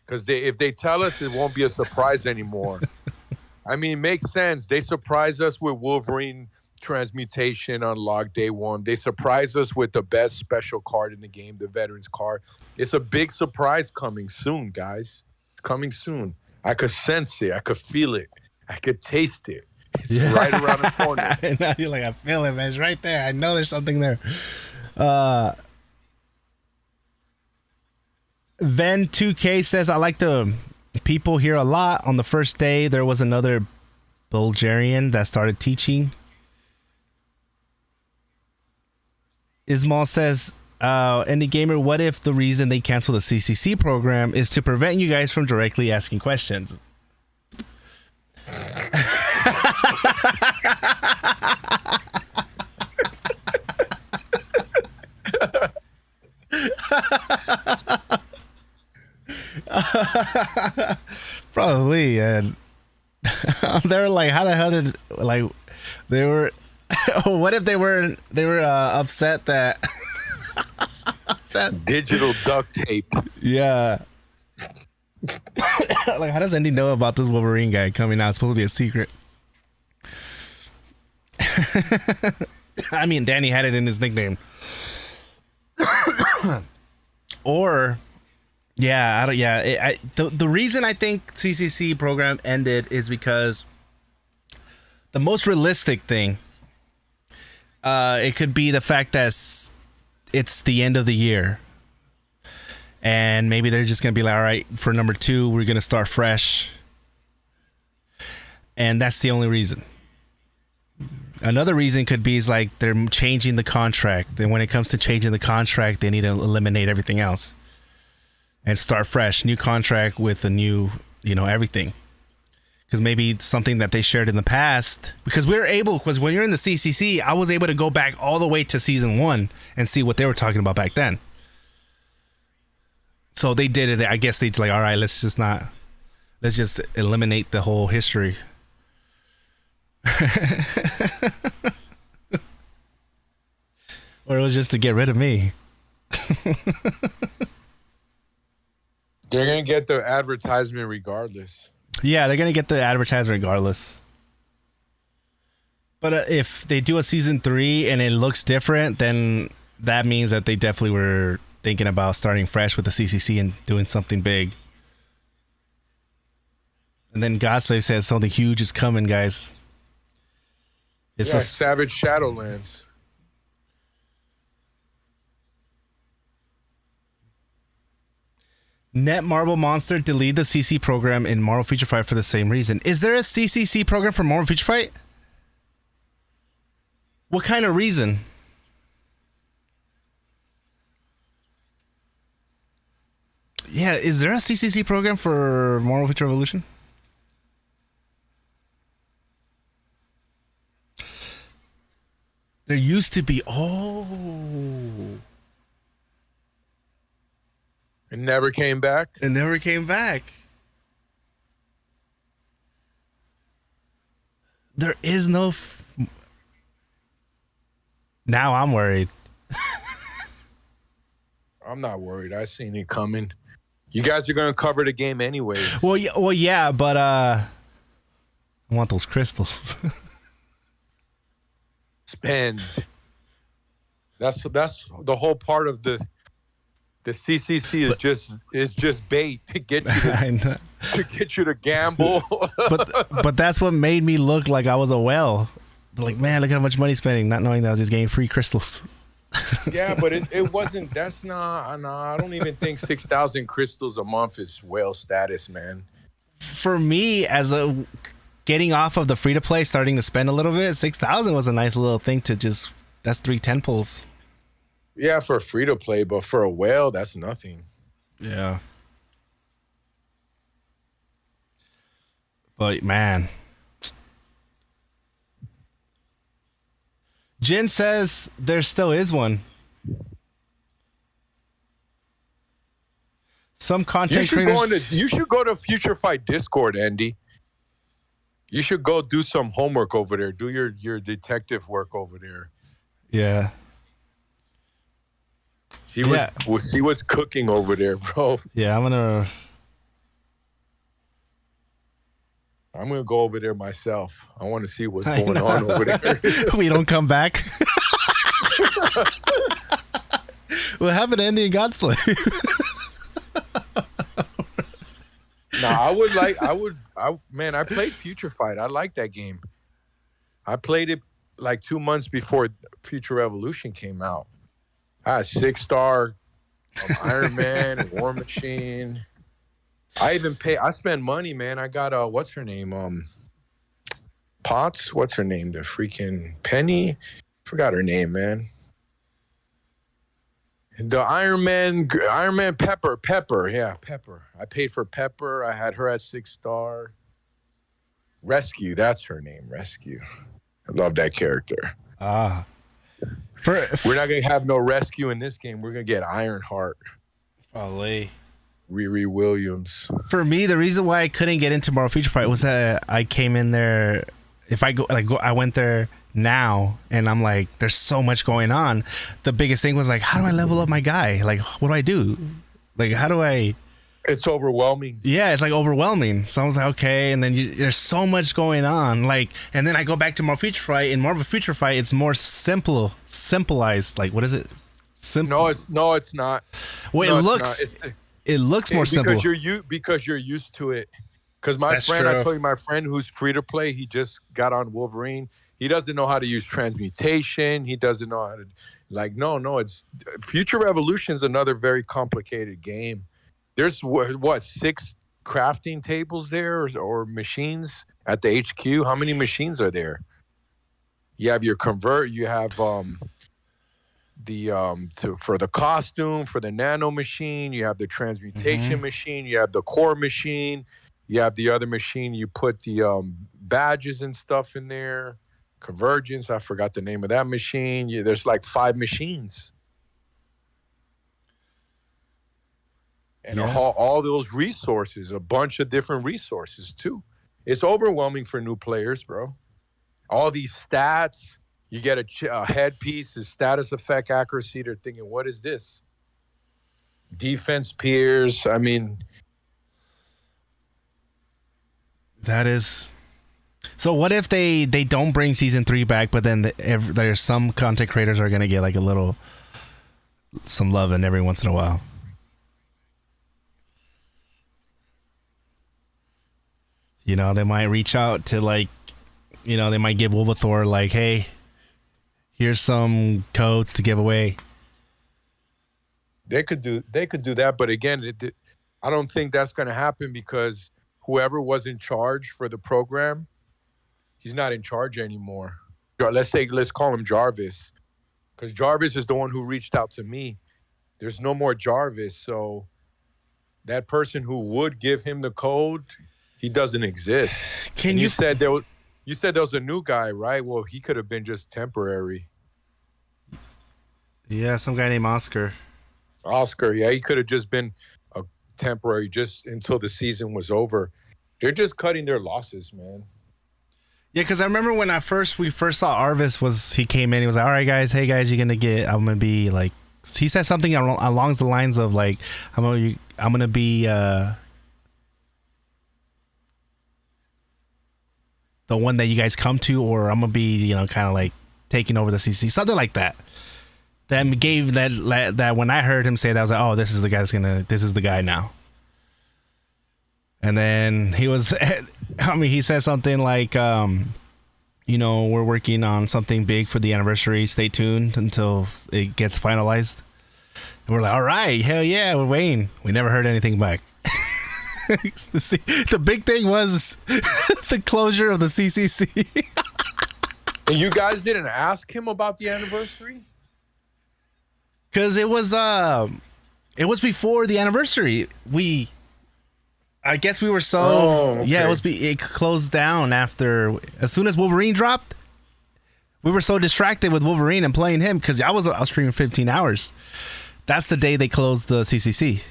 Because if they tell us, it won't be a surprise anymore. I mean, it makes sense. They surprised us with Wolverine transmutation on log day 1. They surprised us with the best special card in the game, the Veterans card. It's a big surprise coming soon, guys. It's coming soon. I could sense it. I could feel it. I could taste it. It's right around the corner. And now you're like, I feel it, man. It's right there. I know there's something there. Ven 2K says, I like the people here a lot. On the first day, there was another Bulgarian that started teaching. Ismail says, Indie Gamer, what if the reason they canceled the CCC program is to prevent you guys from directly asking questions? Probably. And they're like, how the hell did, like, they were what if they were upset that digital duct tape? Yeah. Like, how does Andy know about this Wolverine guy coming out? It's supposed to be a secret. I mean, Danny had it in his nickname. Or, yeah, the reason I think CCC program ended is because the most realistic thing, it could be the fact that it's the end of the year. And maybe they're just going to be like, all right, for number 2, we're going to start fresh. And that's the only reason. Another reason could be is like they're changing the contract. And when it comes to changing the contract, they need to eliminate everything else and start fresh. New contract with a new, you know, everything. Because maybe it's something that they shared in the past. Because because when you're in the CCC, I was able to go back all the way to season 1 and see what they were talking about back then. So they did it. I guess they're like, all right, let's just eliminate the whole history. Or it was just to get rid of me. They're gonna get the advertisement regardless. Yeah, they're gonna get the advertisement regardless. But if they do a season 3 and it looks different, then that means that they definitely were thinking about starting fresh with the CCC and doing something big. And then Godslave says something huge is coming, guys. It's Yeah, a Savage Shadowlands. Net Marble Monster delete the CC program in Marvel Future Fight for the same reason. Is there a CCC program for Marvel Future Fight? What kind of reason? Yeah, is there a CCC program for Marvel Future Revolution? There used to be. Oh. It never came back. It never came back. There is no. Now I'm worried. I'm not worried. I seen it coming. You guys are gonna cover the game anyway. Well, yeah, but I want those crystals. Spend. That's the whole part of the CCC is just bait to get you I know. to get you to gamble. But that's what made me look like I was a whale. Like, man, look how much money spending, not knowing that I was just getting free crystals. Yeah, but it wasn't. That's not. I don't even think 6,000 crystals a month is whale status, man. For me, as a getting off of the free to play, starting to spend a little bit, 6,000 was a nice little thing to just. That's 3 10-pulls. Yeah, for free to play, but for a whale, that's nothing. Yeah. But man. Jin says there still is one. Some content creators. You should go to Future Fight Discord, Andy. You should go do some homework over there. Do your detective work over there. Yeah. See what's cooking over there, bro. Yeah, I'm gonna go over there myself. I want to see what's going on over there. We don't come back. What happened to Andy and Godslave? Man, I played Future Fight. I like that game. I played it like 2 months before Future Revolution came out. I had 6-star Iron Man, War Machine. I spent money, man. I got what's her name? Potts, what's her name? The freaking Penny. Forgot her name, man. The Iron Man Pepper. Yeah, Pepper. I paid for Pepper. I had her at 6-star. Rescue, that's her name. Rescue. I love that character. Ah. We're not gonna have no Rescue in this game. We're gonna get Ironheart. Probably. Riri Williams. For me, the reason why I couldn't get into Marvel Future Fight was that I came in there. I went there now, and I'm like, there's so much going on. The biggest thing was like, how do I level up my guy? Like, what do I do? Like, how do I? It's overwhelming. Yeah, it's like overwhelming. So I was like, okay, and then there's so much going on. Like, and then I go back to Marvel Future Fight. In Marvel Future Fight, it's more simplified. Like, what is it? No, it's not. Well, no, it looks. It looks more simple because you're used to it. Because I told you, my friend who's free to play, he just got on Wolverine. He doesn't know how to use transmutation. He doesn't know how to it's Future Revolution's another very complicated game. There's what 6 crafting tables there or machines at the HQ. How many machines are there? You have your convert. You have for the costume, for the nano machine. You have the transmutation machine. You have the core machine. You have the other machine. You put the badges and stuff in there. Convergence. I forgot the name of that machine. There's like 5 machines. And all those resources, a bunch of different resources too. It's overwhelming for new players, bro. All these stats, you get a headpiece, the status effect accuracy. They're thinking, what is this? defense peers. I mean, That is. So what if they don't bring season 3 back, but then there's some content creators are gonna get like some love in every once in a while. You know, they might reach out to like, you know, they might give Wolvathor like, hey, here's some codes to give away. they could do that, but again, I don't think that's going to happen because whoever was in charge for the program, he's not in charge anymore. Let's call him Jarvis, because Jarvis is the one who reached out to me. There's no more Jarvis, so that person who would give him the code, he doesn't exist. You said there was a new guy, right? Well, he could have been just temporary. Yeah, some guy named Oscar. Yeah, he could have just been a temporary just until the season was over. They're just cutting their losses, man. Yeah, because I remember when we first saw Arvis, he came in, he was like, all right, guys, hey, guys, I'm going to be like, he said something along the lines of like, I'm going to be the one that you guys come to, or I'm going to be, you know, kind of like taking over the CC, something like that. That gave that when I heard him say that, I was like, oh, this is the guy now. And then he said something like, you know, we're working on something big for the anniversary. Stay tuned until it gets finalized. And we're like, all right, hell yeah, we're waiting. We never heard anything back. The big thing was the closure of the CCC. And you guys didn't ask him about the anniversary? Because it was before the anniversary. I guess we were so okay. Yeah, it closed down after, as soon as Wolverine dropped. We were so distracted with Wolverine and playing him, because I was streaming 15 hours. That's the day they closed the CCC,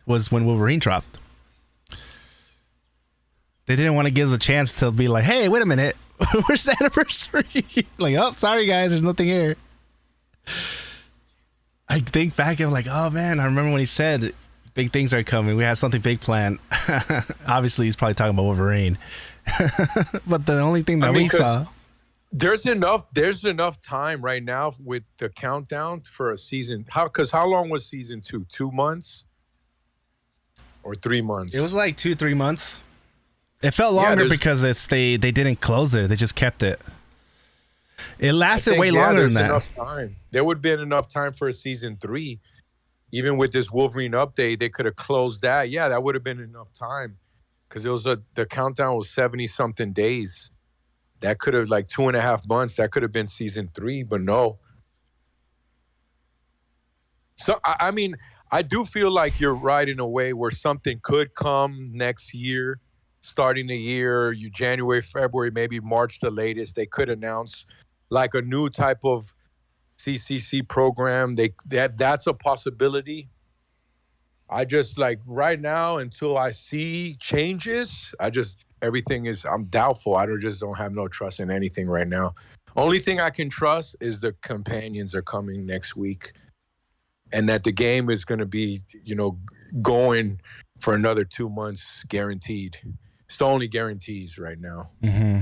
was when Wolverine dropped. They didn't want to give us a chance to be like, hey, wait a minute, where's the anniversary? Like, oh, sorry guys, there's nothing here. I think back and I'm like, oh man, I remember when he said big things are coming. We have something big planned. Obviously, he's probably talking about Wolverine. But the only thing that we saw, there's enough time right now with the countdown for a season. How long was season 2? 2 months or 3 months? it was like 2-3 months. It felt longer because they didn't close it. They just kept it. It lasted way longer than that. Enough time. There would have been enough time for a season 3. Even with this Wolverine update, they could have closed that. Yeah, that would have been enough time, because it was the countdown was 70-something days. That could have, like 2.5 months. That could have been season 3, but no. So I mean, I do feel like you're right in a way where something could come next year, starting the year, January, February, maybe March the latest. They could announce like a new type of CCC program. That's a possibility. I just, like, right now, until I see changes, I'm doubtful. I just don't have no trust in anything right now. Only thing I can trust is the companions are coming next week, and that the game is going to be, you know, going for another 2 months guaranteed. It's the only guarantees right now. Mm-hmm.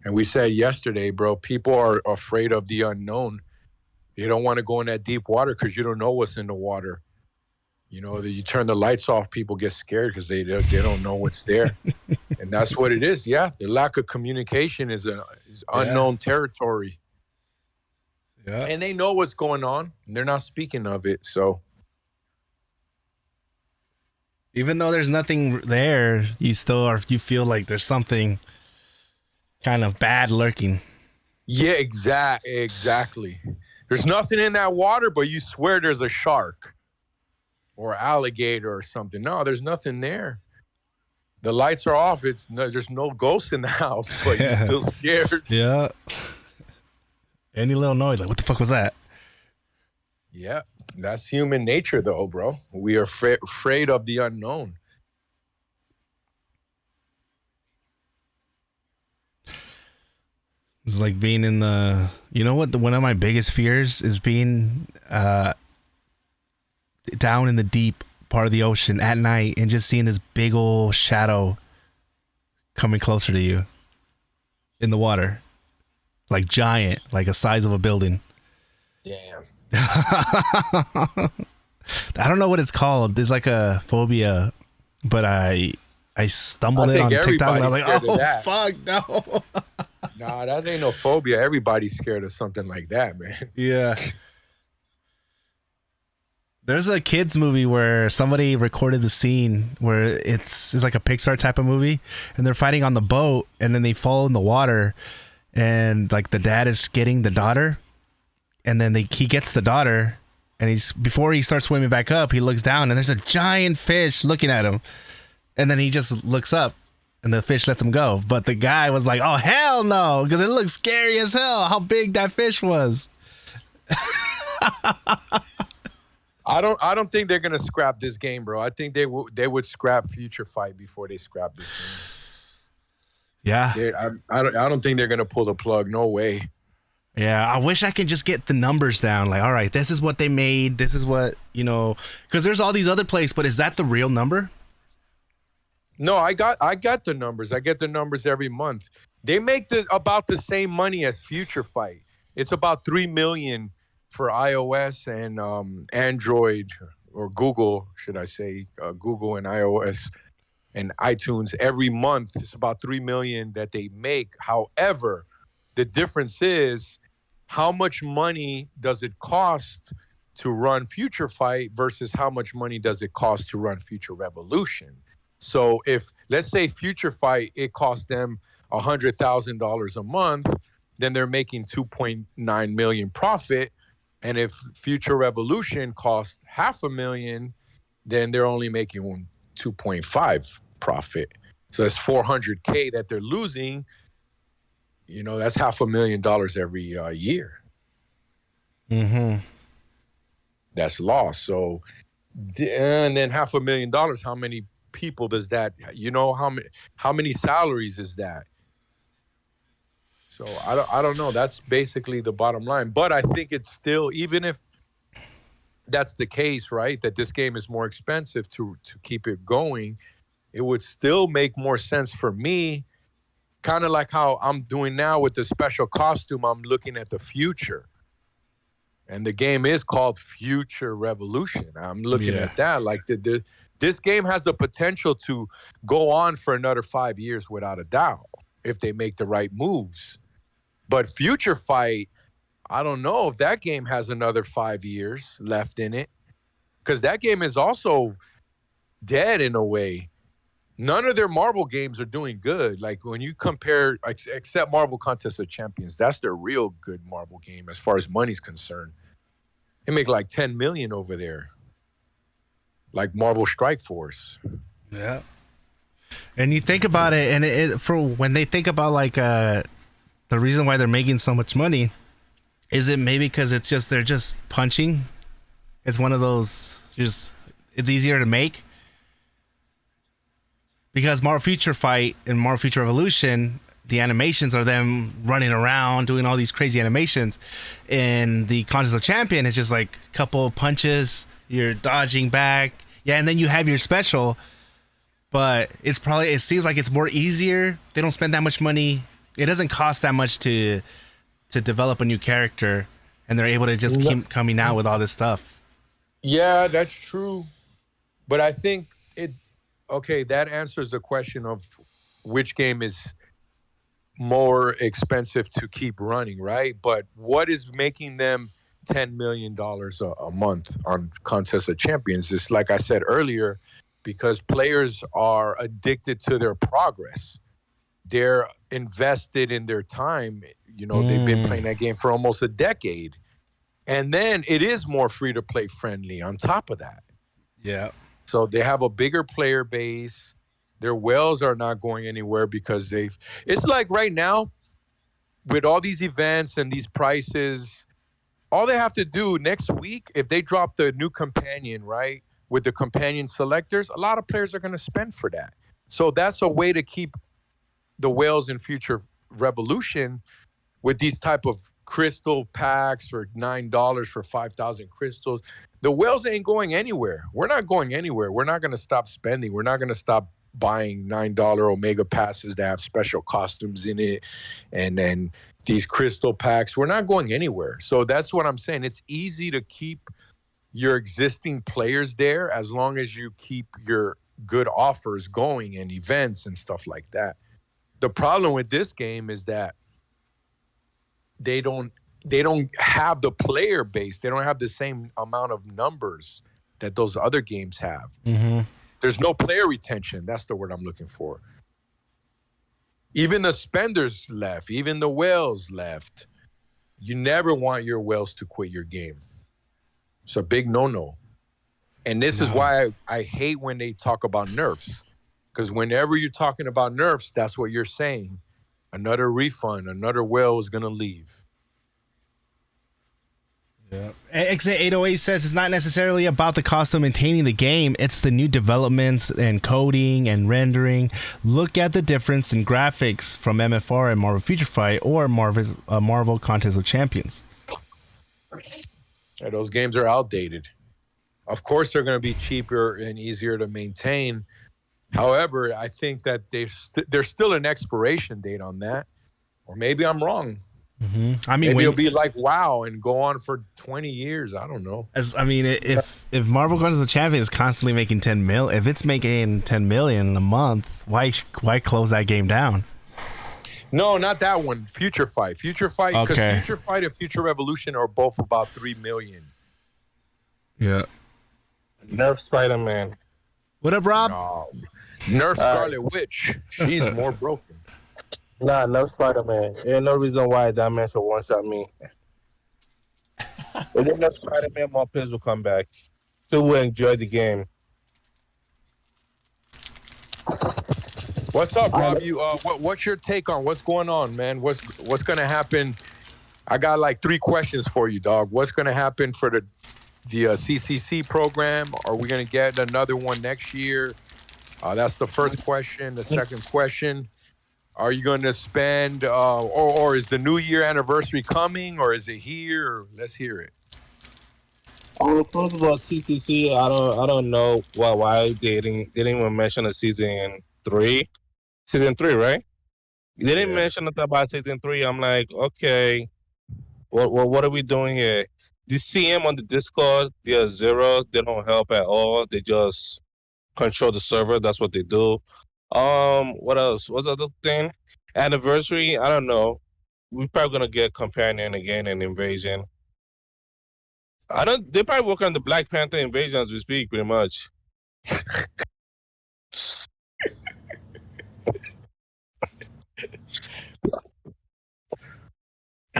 And we said yesterday, bro, people are afraid of the unknown. They don't want to go in that deep water because you don't know what's in the water. You know, you turn the lights off, people get scared because they don't know what's there. And that's what it is. Yeah, the lack of communication is unknown territory. Yeah. And they know what's going on, and they're not speaking of it. So even though there's nothing there, you feel like there's something kind of bad lurking. yeah, exactly. There's nothing in that water, but you swear there's a shark or alligator or something. No, there's nothing there. The lights are off. There's no ghost in the house, but you're still scared. Yeah. Any little noise, like, what the fuck was that? Yeah, that's human nature, though, bro. We are afraid of the unknown. It's like being in the, you know what? One of my biggest fears is being down in the deep part of the ocean at night and just seeing this big old shadow coming closer to you in the water, like giant, like a size of a building. Damn. I don't know what it's called. There's like a phobia, but I stumbled it on TikTok and I was like, oh fuck no. Nah, that ain't no phobia. Everybody's scared of something like that, man. Yeah. There's a kids movie where somebody recorded the scene where it's like a Pixar type of movie, and they're fighting on the boat, and then they fall in the water, and like the dad is getting the daughter, and then he gets the daughter, and before he starts swimming back up, he looks down, and there's a giant fish looking at him, and then he just looks up, and the fish lets him go. But the guy was like, "Oh hell no," because it looks scary as hell how big that fish was. I don't think they're gonna scrap this game, bro. I think they would scrap Future Fight before they scrap this game. Yeah. I don't think they're gonna pull the plug. No way. Yeah, I wish I could just get the numbers down. Like, all right, this is what they made. This is what, because there's all these other plays, but is that the real number? No, I got the numbers. I get the numbers every month. They make about the same money as Future Fight. It's about $3 million for iOS and Android, or Google, should I say, Google and iOS and iTunes every month. It's about $3 million that they make. However, the difference is how much money does it cost to run Future Fight versus how much money does it cost to run Future Revolution. So if, let's say, Future Fight, it costs them $100,000 a month, then they're making 2.9 million profit. And if Future Revolution costs $500,000, then they're only making 2.5 profit. So that's $400K that they're losing. That's $500,000 every year. Mm-hmm. That's lost. So, and then $500,000, how many people does that, how many salaries is that? So I don't know. That's basically the bottom line. But I think it's still, even if that's the case, right, that this game is more expensive to keep it going, it would still make more sense for me, kind of like how I'm doing now with the special costume. I'm looking at the future. And the game is called Future Revolution. I'm looking at that. Like, this game has the potential to go on for another 5 years without a doubt if they make the right moves. But Future Fight, I don't know if that game has another 5 years left in it, because that game is also dead in a way. None of their Marvel games are doing good. Like, when you compare, except Marvel Contest of Champions, that's their real good Marvel game as far as money's concerned. They make like 10 million over there. Like Marvel Strike Force. Yeah. And you think about it, and for when they think about like the reason why they're making so much money, is it maybe because they're just punching? It's one of those, it's easier to make. Because Marvel Future Fight and Marvel Future Revolution, the animations are them running around doing all these crazy animations. And the Contest of Champion is just like a couple punches, you're dodging back. Yeah, and then you have your special. But it seems like it's more easier. They don't spend that much money. It doesn't cost that much to develop a new character, and they're able to just keep coming out with all this stuff. Yeah, that's true. But I think that answers the question of which game is more expensive to keep running, right? But what is making them $10 million a month on Contest of Champions is, like I said earlier, because players are addicted to their progress. They're invested in their time. They've been playing that game for almost a decade. And then it is more free-to-play friendly on top of that. Yeah. So they have a bigger player base. Their whales are not going anywhere because it's like right now, with all these events and these prices, all they have to do next week, if they drop the new companion, right, with the companion selectors, a lot of players are going to spend for that. So that's a way to keep the whales in Future Revolution with these type of crystal packs for $9 for 5,000 crystals. The whales ain't going anywhere. We're not going anywhere. We're not going to stop spending. We're not going to stop buying $9 Omega passes that have special costumes in it, and then these crystal packs. We're not going anywhere. So that's what I'm saying. It's easy to keep your existing players there as long as you keep your good offers going and events and stuff like that. The problem with this game is that they don't have the player base. They don't have the same amount of numbers that those other games have. Mm-hmm. There's no player retention. That's the word I'm looking for. Even the spenders left. Even the whales left. You never want your whales to quit your game. It's a big no-no. And this is why I hate when they talk about nerfs. Because whenever you're talking about nerfs, that's what you're saying. Another refund, another whale is going to leave. Yeah. Exit 808 says it's not necessarily about the cost of maintaining the game. It's the new developments and coding and rendering. Look at the difference in graphics from MFR and Marvel Future Fight or Marvel Contest of Champions. Yeah, those games are outdated. Of course, they're going to be cheaper and easier to maintain. However, I think that there's still an expiration date on that. Or maybe I'm wrong. Mm-hmm. I mean, maybe it'll be like WoW and go on for 20 years. I don't know. If Marvel Contest of Champions is constantly making 10 mil, if it's making 10 million a month, why close that game down? No, not that one. Future Fight, because Okay. Future Fight and Future Revolution are both about 3 million. Yeah. Nerf Spider-Man. What up, Rob? No. Nerf Scarlet Witch. She's more broken. Nah, Nerf Spider-Man. Ain't no reason why that man should one-shot me. If they Nerf Spider-Man, more players will come back. Still will enjoy the game. What's up, Rob? What's your take on what's going on, man? What's going to happen? I got like 3 questions for you, dog. What's going to happen for the CCC program? Are we going to get another one next year? That's the first question. The second question, are you going to spend, or is the New Year anniversary coming, or is it here? Let's hear it. First of all, CCC, I don't know why they didn't even mention a season 3. Season 3, right? They didn't mention nothing about season 3. I'm like, okay, what are we doing here? The CM on the Discord, they are 0. They don't help at all. They just control the server. That's what they do. What else? What's the other thing? Anniversary, I don't know. We're probably gonna get Companion again and Invasion. They probably work on the Black Panther Invasion as we speak, pretty much.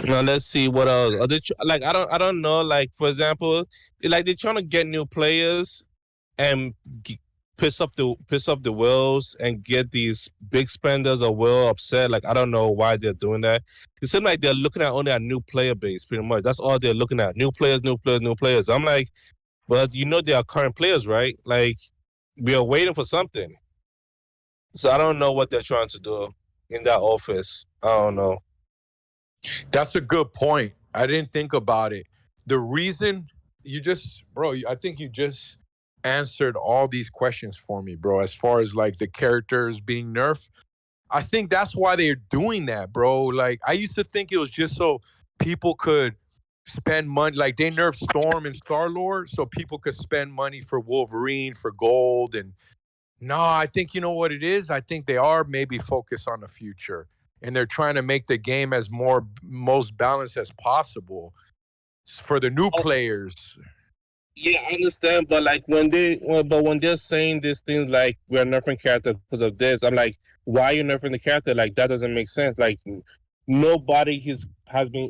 Now let's see what else. Are they I don't know. Like, for example, like they're trying to get new players and piss off the whales and get these big spenders or whale upset. Like, I don't know why they're doing that. It seems like they're looking at only a new player base, pretty much. That's all they're looking at. New players. I'm like, but they are current players, right? Like, we are waiting for something. So I don't know what they're trying to do in that office. I don't know. That's a good point. I didn't think about it. The reason I think you just answered all these questions for me, bro, as far as like the characters being nerfed. I think that's why they're doing that, bro. Like, I used to think it was just so people could spend money. Like, they nerfed Storm and Star-Lord so people could spend money for Wolverine, for gold. And no, I think you know what it is? I think they are maybe focused on the future. And they're trying to make the game as most balanced as possible for the new players. Yeah, I understand, but like when they're saying these things like we're nerfing characters because of this, I'm like, why are you nerfing the character? Like, that doesn't make sense. Like, nobody has been.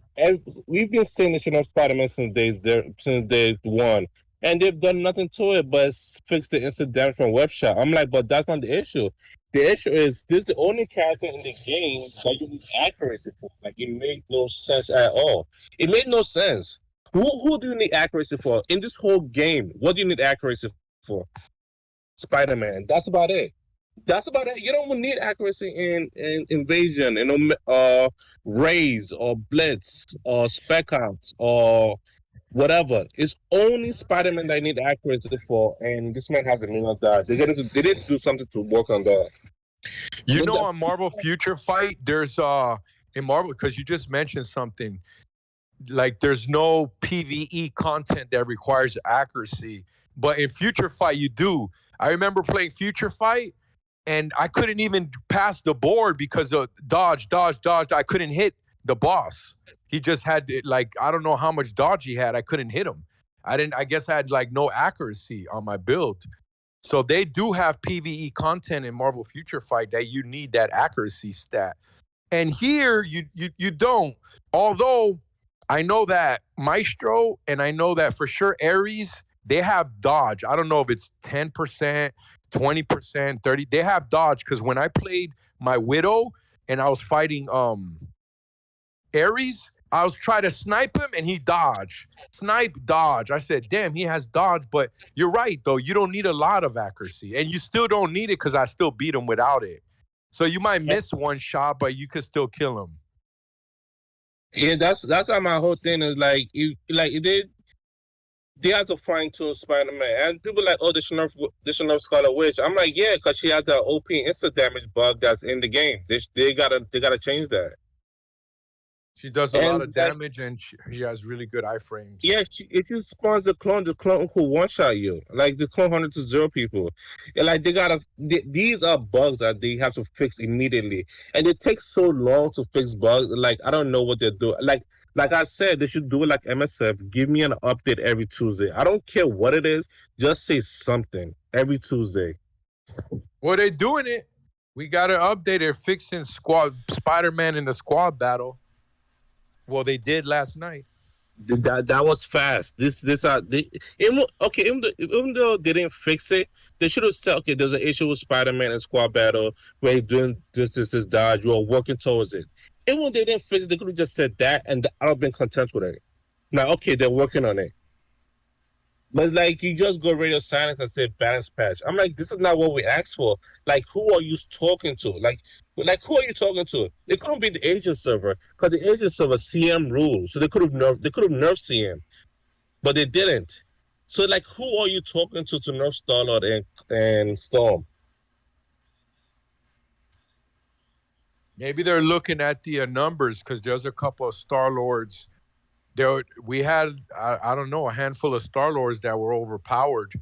We've been saying this in Spider-Man since day 1, and they've done nothing to it but fix the instant damage from web shot. I'm like, but that's not the issue. The issue is this is the only character in the game that you need accuracy for. Like, it made no sense at all. It made no sense. Who do you need accuracy for? In this whole game, what do you need accuracy for? Spider-Man. That's about it. That's about it. You don't even need accuracy in invasion, raids or blitz or spec ops or whatever. It's only Spider-Man that I need accuracy for, and this man has a million of that. They didn't do something to work on that. You But know, the- on Marvel Future Fight, there's in Marvel, because you just mentioned something, like there's no PVE content that requires accuracy, but in Future Fight you do. I remember playing Future Fight and I couldn't even pass the board because of dodge. I couldn't hit the boss. He just had like, I don't know how much dodge he had. I couldn't hit him. I guess I had like no accuracy on my build. So they do have PVE content in Marvel Future Fight that you need that accuracy stat. And here you don't. Although I know that Maestro and I know that for sure Ares, they have dodge. I don't know if it's 10%, 20%, 30. They have dodge because when I played my Widow and I was fighting Ares, I was trying to snipe him and he dodged. Snipe, dodge. I said, damn, he has dodge. But you're right, though. You don't need a lot of accuracy. And you still don't need it because I still beat him without it. So you might miss one shot, but you could still kill him. Yeah, that's how my whole thing is like. They have to fine tune Spider-Man, and people like, oh, they should nerf Scarlet Witch. I'm like, yeah, because she has the OP instant damage bug that's in the game. They gotta change that. She does a lot And of damage, and she has really good iframes. Yeah, if you spawns the clone could one shot you. Like the clone 100 to 0 people. And like these are bugs that they have to fix immediately. And it takes so long to fix bugs. Like I don't know what they're doing. Like I said, they should do it like MSF. Give me an update every Tuesday. I don't care what it is. Just say something every Tuesday. Well, they're doing it. We got to update it. Fixing Spider-Man in the squad battle. Well, they did last night. That was fast. Even though they didn't fix it, they should have said, okay, there's an issue with Spider-Man and squad battle where he's doing this dodge. You are working towards it. Even when they didn't fix it, they could have just said that, and I'd have been content with it. Now, okay, they're working on it. But like you just go radio silence and say balance patch. I'm like, this is not what we asked for. Like, who are you talking to? Like who are you talking to? It couldn't be the agent server because the agent server CM rules, so they could have nerfed CM, but they didn't. So like, who are you talking to nerf Star-Lord and Storm? Maybe they're looking at the numbers because there's a couple of Star-Lords. We had, I don't know, a handful of Star-Lords that were overpowered.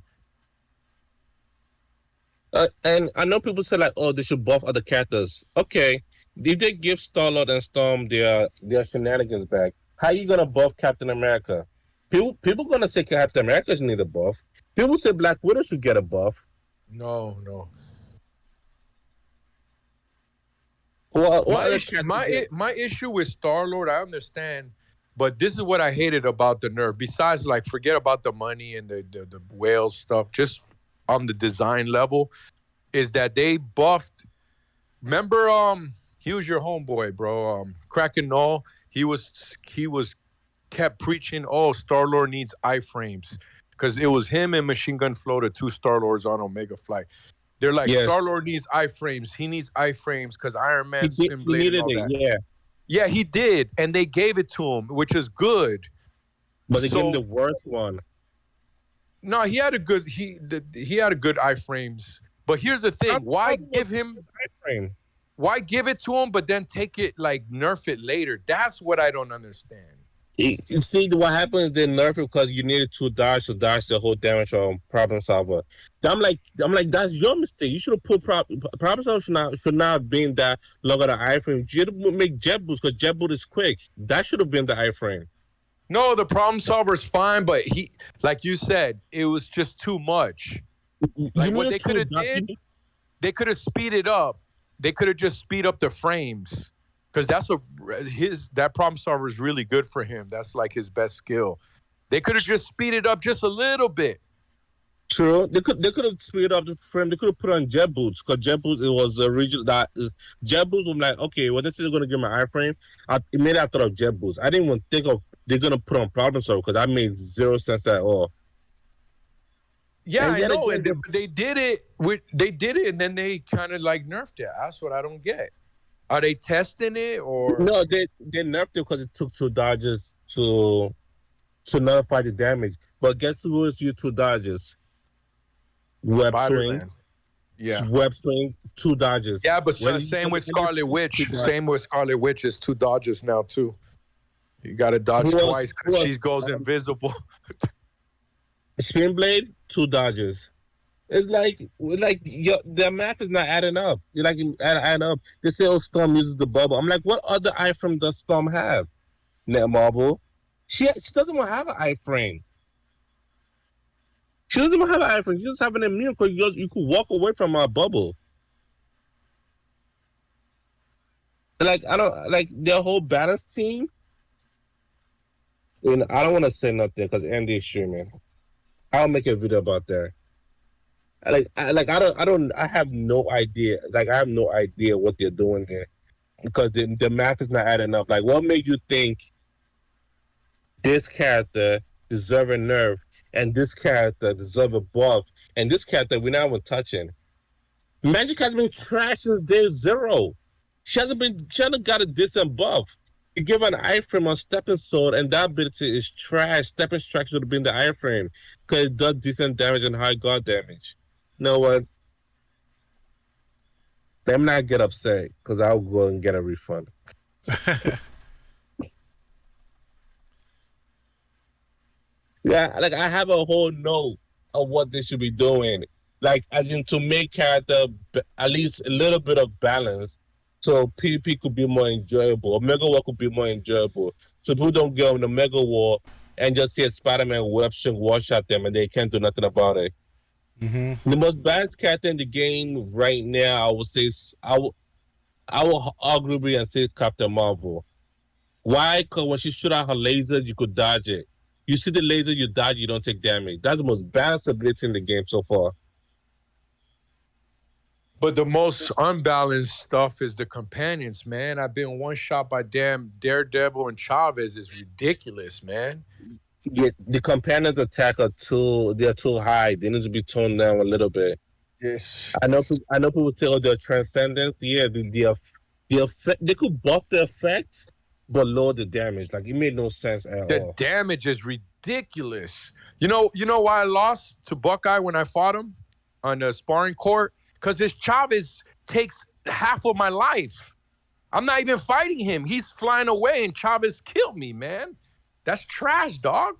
And I know people say like, oh, they should buff other characters. Okay, if they give Star-Lord and Storm their shenanigans back, how are you gonna buff Captain America? People gonna say Captain America should need a buff. People say Black Widow should get a buff. No. Well, my issue with Star-Lord, I understand, but this is what I hated about the nerf. Besides, like, forget about the money and the whale stuff, just on the design level, is that they buffed. Remember, he was your homeboy, bro. Kraken Null. He was kept preaching, oh, Star-Lord needs iframes. Because it was him and Machine Gun Flo, the two Star-Lords on Omega Flight. They're like, yes. Star-Lord needs iframes. He needs iframes because Iron Man needed it, yeah. Yeah, he did. And they gave it to him, which is good. But they gave him the worst one. No, he had a good iframes. But here's the thing. Why give it to him, but then take it, like, nerf it later? That's what I don't understand. You see, what happened? They nerf it because you needed to dodge the whole damage on Problem Solver. I'm like, that's your mistake. You should have put Problem Solver should not have been that long of the iframe. You should make Jet Boost because Jet Boost is quick. That should have been the iframe. No, the Problem Solver is fine, but he, like you said, it was just too much. Like what they could have did, they could have speeded up. They could have just speed up the frames. Because that Problem Solver is really good for him. That's like his best skill. They could have just speeded up just a little bit. True. They could have speeded up the frame. They could have put on Jet Boots because Jet Boots it was a region that Jet Boots was like, okay, well, this is going to give my iframe. Immediately I thought of Jet Boots. I didn't even think of they're going to put on Problem Solver because that made zero sense at all. Yeah, And I yet know, again, but they did it and then they kind of like nerfed it. That's what I don't get. Are they testing it or no, they nerfed it because it took 2 dodges to nullify the damage. But guess who is you 2 dodges? Web swing, Spider-Man? Yeah. web swing, 2 dodges. Yeah, but When you same when with you- Scarlet Witch. 2 dodges. Same with Scarlet Witch is 2 dodges now too. You got to dodge Who else- twice who because else? she goes invisible. Spin blade, 2 dodges. It's like the math is not adding up. You're like adding up. They say, "Oh, Storm uses the bubble." I'm like, what other iframe does Storm have? Netmarble. She doesn't even have an iframe. She doesn't even have an iframe. She just have an immune because you could walk away from a bubble. Like I don't like their whole balance team. And I don't want to say nothing because Andy is streaming. I'll make a video about that. I have no idea. Like I have no idea what they're doing there because the math is not adding up. Like what made you think this character deserve a nerf and this character deserve a buff and this character we're not even touching? Magic has been trash since day 0. She hasn't got a decent buff. You give her an iframe on Stepping Sword, and that ability is trash. Stepping Strike should have been the iframe because it does decent damage and high guard damage. You know what? Them not get upset because I'll go and get a refund. Yeah, like I have a whole note of what they should be doing. Like, as in to make character at least a little bit of balance so PvP could be more enjoyable. Mega War could be more enjoyable. So people don't get on the Mega War and just see a Spider-Man web swing wash at them and they can't do nothing about it. Mm-hmm. The most balanced character in the game right now, I would say, I will arguably and say Captain Marvel. Why? Because when she shoot out her lasers, you could dodge it. You see the laser, you dodge, you don't take damage. That's the most balanced ability in the game so far. But the most unbalanced stuff is the companions, man. I've been one shot by damn Daredevil and Chavez is ridiculous, man. Yeah, the companions attack they're too high. They need to be toned down a little bit. Yes. I know people say, oh, their transcendence. Yeah, the effect, they could buff the effect, but lower the damage. Like, it made no sense at The all. damage is ridiculous. You know why I lost to Buckeye when I fought him on the sparring court? Because this Chavez takes half of my life. I'm not even fighting him. He's flying away and Chavez killed me, man. That's trash, dog.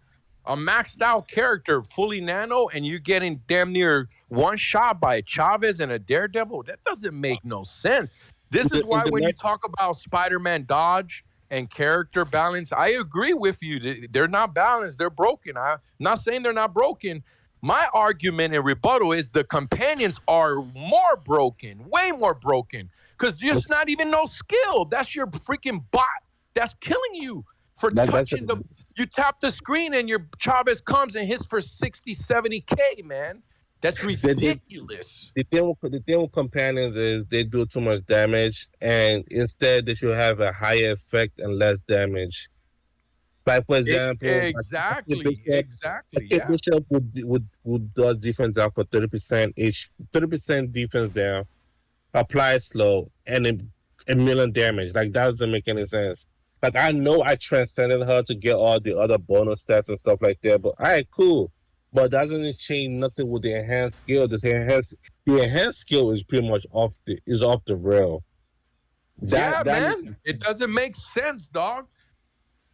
A maxed out character, fully nano, and you're getting damn near one shot by a Chavez and a Daredevil. That doesn't make no sense. This is why when you talk about Spider-Man dodge and character balance, I agree with you. They're not balanced. They're broken. I'm not saying they're not broken. My argument and rebuttal is the companions are more broken, way more broken, because there's not even no skill. That's your freaking bot that's killing you for touching the. You tap the screen and your Chavez comes and hits for 60, 70K, man. That's ridiculous. The thing with companions is they do too much damage, and instead they should have a higher effect and less damage. Like, for example, exactly. Yeah. Bishop would does defense down for 30% defense down, apply slow, and a million damage. Like, that doesn't make any sense. Like, I know I transcended her to get all the other bonus stats and stuff like that, but all right, cool. But that doesn't change nothing with the enhanced skill. The enhanced skill is pretty much off the rail. Man. It doesn't make sense, dog.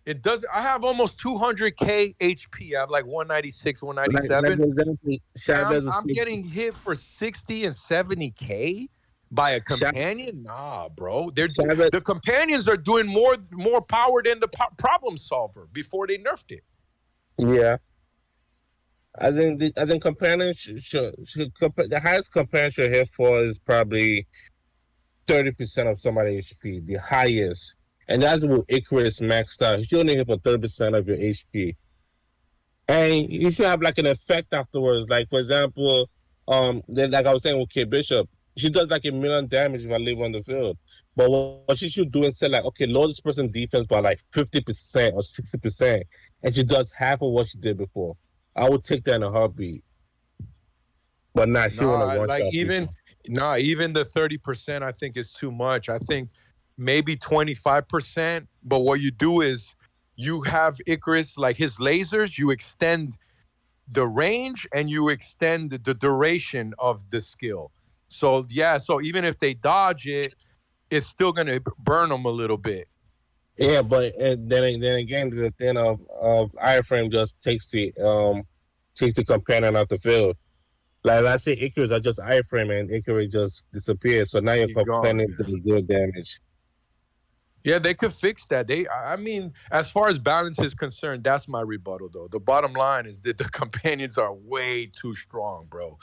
It doesn't. I have almost 200K HP. I have like 196, 197. I'm getting hit for 60 and 70K by a companion. Nah, bro. The companions are doing more power than the problem solver before they nerfed it. Yeah. As in companions the highest companion should hit for is probably 30% of somebody's HP. The highest. And that's what Icarus maxed out. You should only hit for 30% of your HP. And you should have like an effect afterwards. Like, for example, like I was saying with K Bishop, she does like 1 million damage if I leave her on the field. But what she should do instead, like, okay, lower this person's defense by like 50% or 60%, and she does half of what she did before. I would take that in a heartbeat. But nah, she wanna Nah, one like shot even people. nah, even the 30% I think is too much. I think maybe 25%. But what you do is you have Icarus, like his lasers, you extend the range and you extend the duration of the skill. So yeah, so even if they dodge it, it's still gonna burn them a little bit. Yeah, but then again, there's a thing of iframe just takes the companion out the field. Like I say, Icarus are just iframe and Icarus just disappears. So now your He's gone. companion does zero damage. Yeah, they could fix that. I mean, as far as balance is concerned, that's my rebuttal, though. The bottom line is that the companions are way too strong, bro.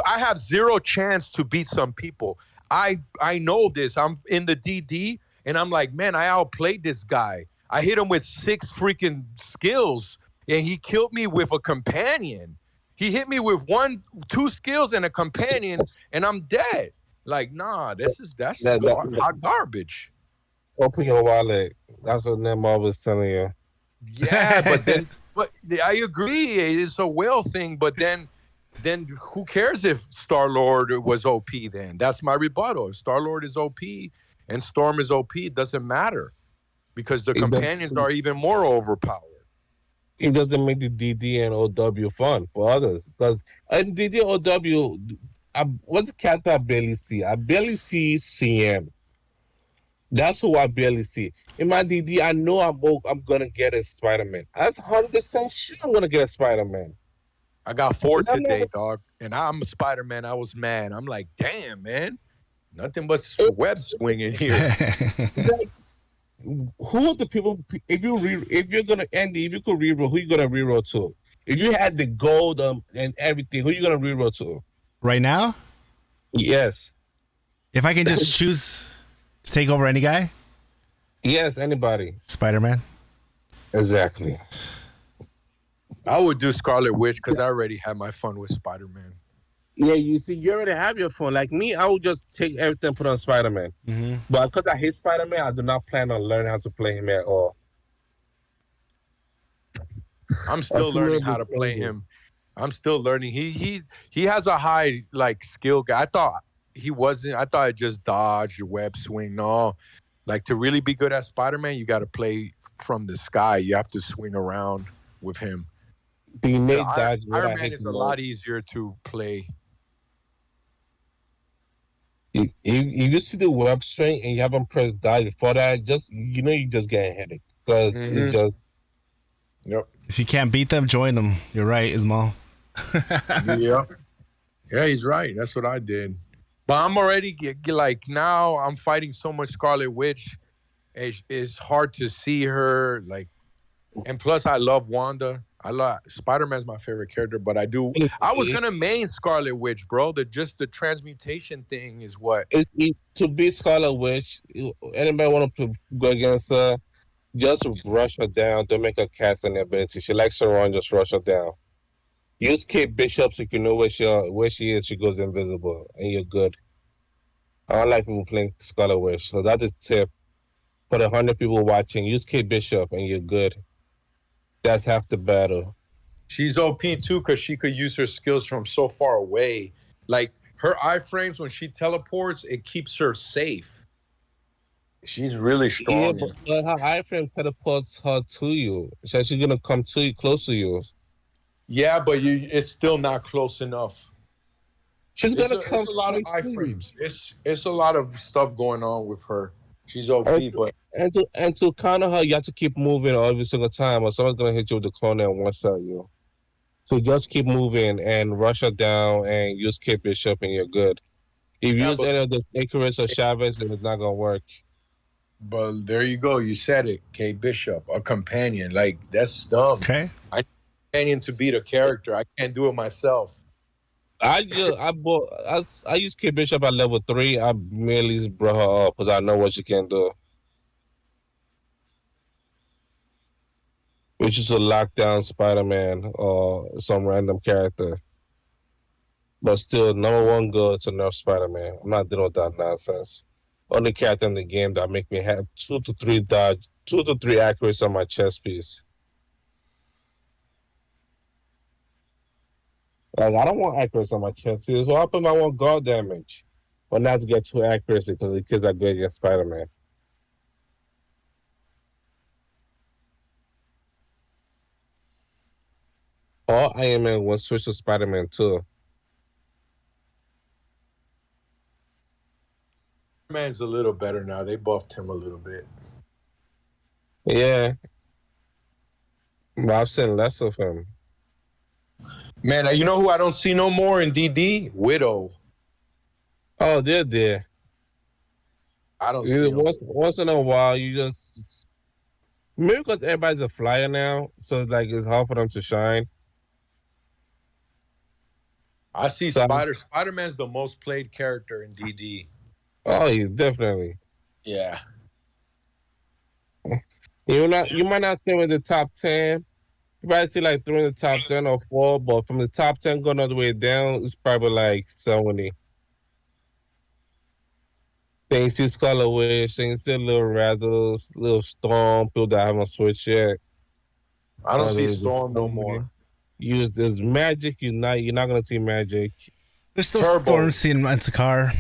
I have zero chance to beat some people. I know this. I'm in the DD, and I'm like, man, I outplayed this guy. I hit him with 6 freaking skills, and he killed me with a companion. He hit me with 2 skills and a companion, and I'm dead. Like, nah, that's That, that, hot garbage. Open your wallet. That's what Nemar was telling you. Yeah, but I agree. It's a whale thing. But then who cares if Star Lord was OP? Then that's my rebuttal. If Star Lord is OP and Storm is OP, it doesn't matter because the It, does, companions are even more overpowered. it doesn't make the DD and OW fun for others because in DD OW, what's the character I barely see? I barely see CM. That's who I barely see. In my DD, I know I'm gonna get a Spider-Man. That's 100% sure I'm gonna get a Spider-Man. I got 4 And I'm today, not- dog, and I'm a Spider-Man. I was mad. I'm like, damn, man, nothing but web swinging here. like, who are the people? If you're gonna end, if you could reroll, who you gonna reroll to? If you had the gold and everything, who you gonna reroll to? Right now, Yes, if I can just choose to take over any guy, yes, anybody. Spider-Man. Exactly. I would do Scarlet Witch because I already had my fun with Spider-Man. Yeah, you see, you already have your phone. Like me, I would just take everything and put on Spider-Man. Mm-hmm. But because I hate Spider-Man, I do not plan on learning how to play him at all. I'm still That's learning really how to play crazy. him. I'm still learning. He has a high like skill guy. I thought he wasn't. I thought I just dodged web swing. No, like to really be good at Spider-Man, you got to play from the sky. You have to swing around with him. The innate The dodge, what I Iron Man hate is the a most. lot easier to play. You see the web string and you haven't pressed dodge before that, you just get a headache because Mhm. it's just Yep. If you can't beat them, join them. You're right, Ismail. Yeah. Yeah, he's right. That's what I did. But I'm already like now I'm fighting so much Scarlet Witch. It's hard to see her like, and plus I love Wanda. I love Spider-Man's my favorite character, but I was gonna main Scarlet Witch, bro. The transmutation thing is what. to beat Scarlet Witch. Anybody want to go against her? Just rush her down. Don't make her cast any ability. She likes to run. Just rush her down. Use Kate Bishop so you can know where she is. She goes invisible, and you're good. I don't like people playing Scarlet Witch, so that's a tip. For the 100 people watching, use Kate Bishop, and you're good. That's half the battle. She's OP too because she could use her skills from so far away. Like her iframes when she teleports, it keeps her safe. She's really Yeah, strong. but her iframe teleports her to you. So she's gonna come to you, close to you. Yeah, but it's still not close enough. She's gonna It's come a lot of straight to you. iframes. It's a lot of stuff going on with her. She's OP, but And to counter her, you have to keep moving every single time, or someone's gonna hit you with the clone and one shot you. So just keep moving and rush her down and use Kate Bishop, and you're good. If you Yeah, use any of the Icarus or Chavez, then it's not gonna work. but there you go. You said it, Kate Bishop, a companion. Like that's dumb. Okay. I need a companion to beat a character. I can't do it myself. I use Kate Bishop at level 3. I merely brought her up because I know what she can do. Which is to lock down Spider-Man or some random character. But still, number 1 goal to nerf Spider-Man. I'm not dealing with that nonsense. Only character in the game that make me have 2 to 3 dodge, 2 to 3 accuracy on my chest piece. Like I don't want accuracy on my chest piece. What happens if I want guard damage? But not to get too accuracy because the kids are good against Spider-Man. Or Iron Man will switch to Spider-Man too. Man's a little better now. They buffed him a little bit. Yeah. But I've seen less of him. Man, you know who I don't see no more in DD? Widow. Oh, they're there. I don't see him. Once in a while, you just maybe because everybody's a flyer now, so it's like it's hard for them to shine. I see So, Spider-Man's the most played character in DD. oh, yeah, definitely. Yeah. You might not say with the top 10. You probably see like 3 in the top 10 or 4, but from the top 10 going all the way down, it's probably like 70. Then you see Scarlet Witch, then you see Little Razzles, Little Storm, people that haven't switched yet. I don't see Storm no more. Use this Magic, you're not gonna see Magic. There's still Turbo. Storm seeing Manticar.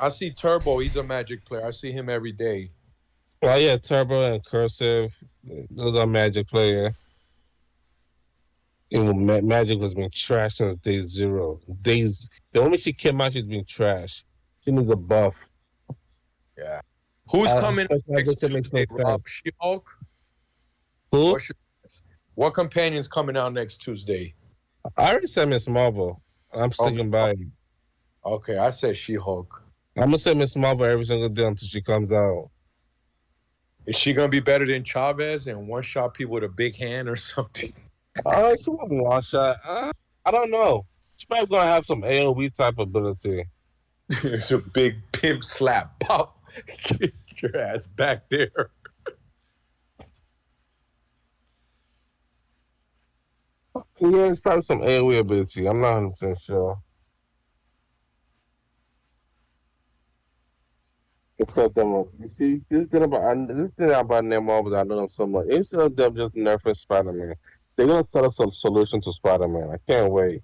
I see Turbo. He's a Magic player. I see him every day. Well, yeah, Turbo and Cursive, those are Magic players. Even Magic was being trashed since day 0. The moment she came out, she's been trashed. She needs a buff. Yeah. Who's coming next Tuesday, Rob? She-Hulk? Who? What companion's coming out next Tuesday? I already said Miss Marvel. I'm sticking by it. Okay, I said She-Hulk. I'm gonna say Miss Marvel every single day until she comes out. Is she gonna be better than Chavez and one-shot people with a big hand or something? She won't be one shot. I don't know. She's probably gonna have some AOE type ability. It's a big pimp slap. Pop. Get your ass back there. Yeah, it's probably some AOE ability. I'm not 100% sure. It's so dumb. You see, this thing about Name Marvel that I know them so much. Instead of them just nerfing Spider-Man, they're gonna set up some solution to Spider-Man. I can't wait.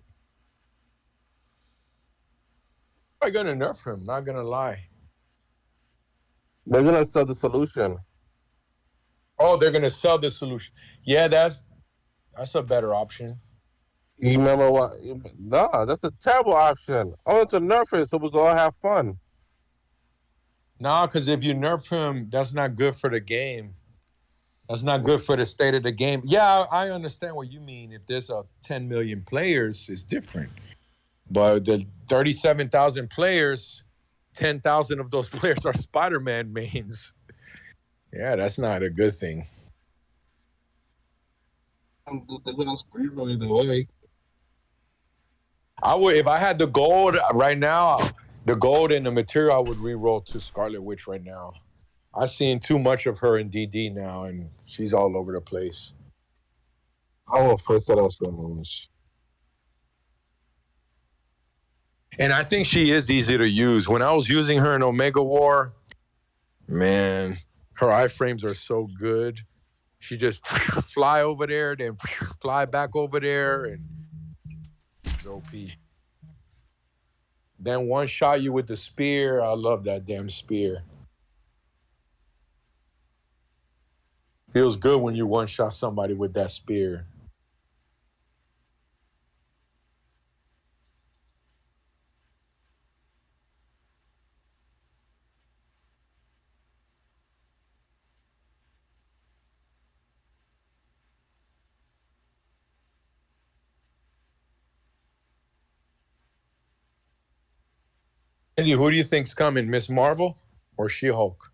I'm gonna nerf him, not gonna lie. They're gonna sell the solution. Oh, they're gonna sell the solution. Yeah, that's a better option. You remember what? No, that's a terrible option. I want to nerf it so we can all have fun. Nah, because if you nerf him, that's not good for the game. That's not good for the state of the game. Yeah, I understand what you mean. If there's 10 million players, it's different. But the 37,000 players, 10,000 of those players are Spider-Man mains. Yeah, that's not a good thing. They're gonna reroll either way. I would, if I had the gold right now, the gold and the material, I would re-roll to Scarlet Witch right now. I've seen too much of her in DD now, and she's all over the place. I will first set out Scarlet Witch. And I think she is easy to use. When I was using her in Omega War, man, her iframes are so good. She just fly over there, then fly back over there, and it's OP. Then one shot you with the spear. I love that damn spear. Feels good when you one shot somebody with that spear. Andy, who do you think's coming, Miss Marvel or She-Hulk?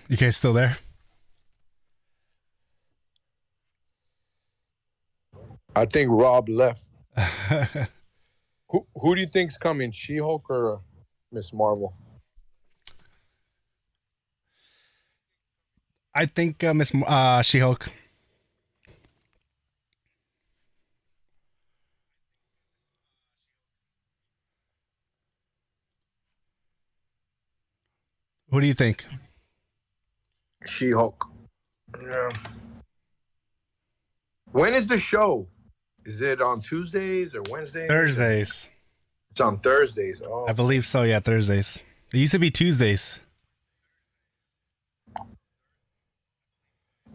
You guys still there? I think Rob left. Who do you think's coming, She-Hulk or Miss Marvel? I think Miss She-Hulk. Who do you think? She-Hulk. Yeah. When is the show? Is it on Tuesdays or Wednesdays? Thursdays. It's on Thursdays. Oh, I believe so, yeah, Thursdays. It used to be Tuesdays.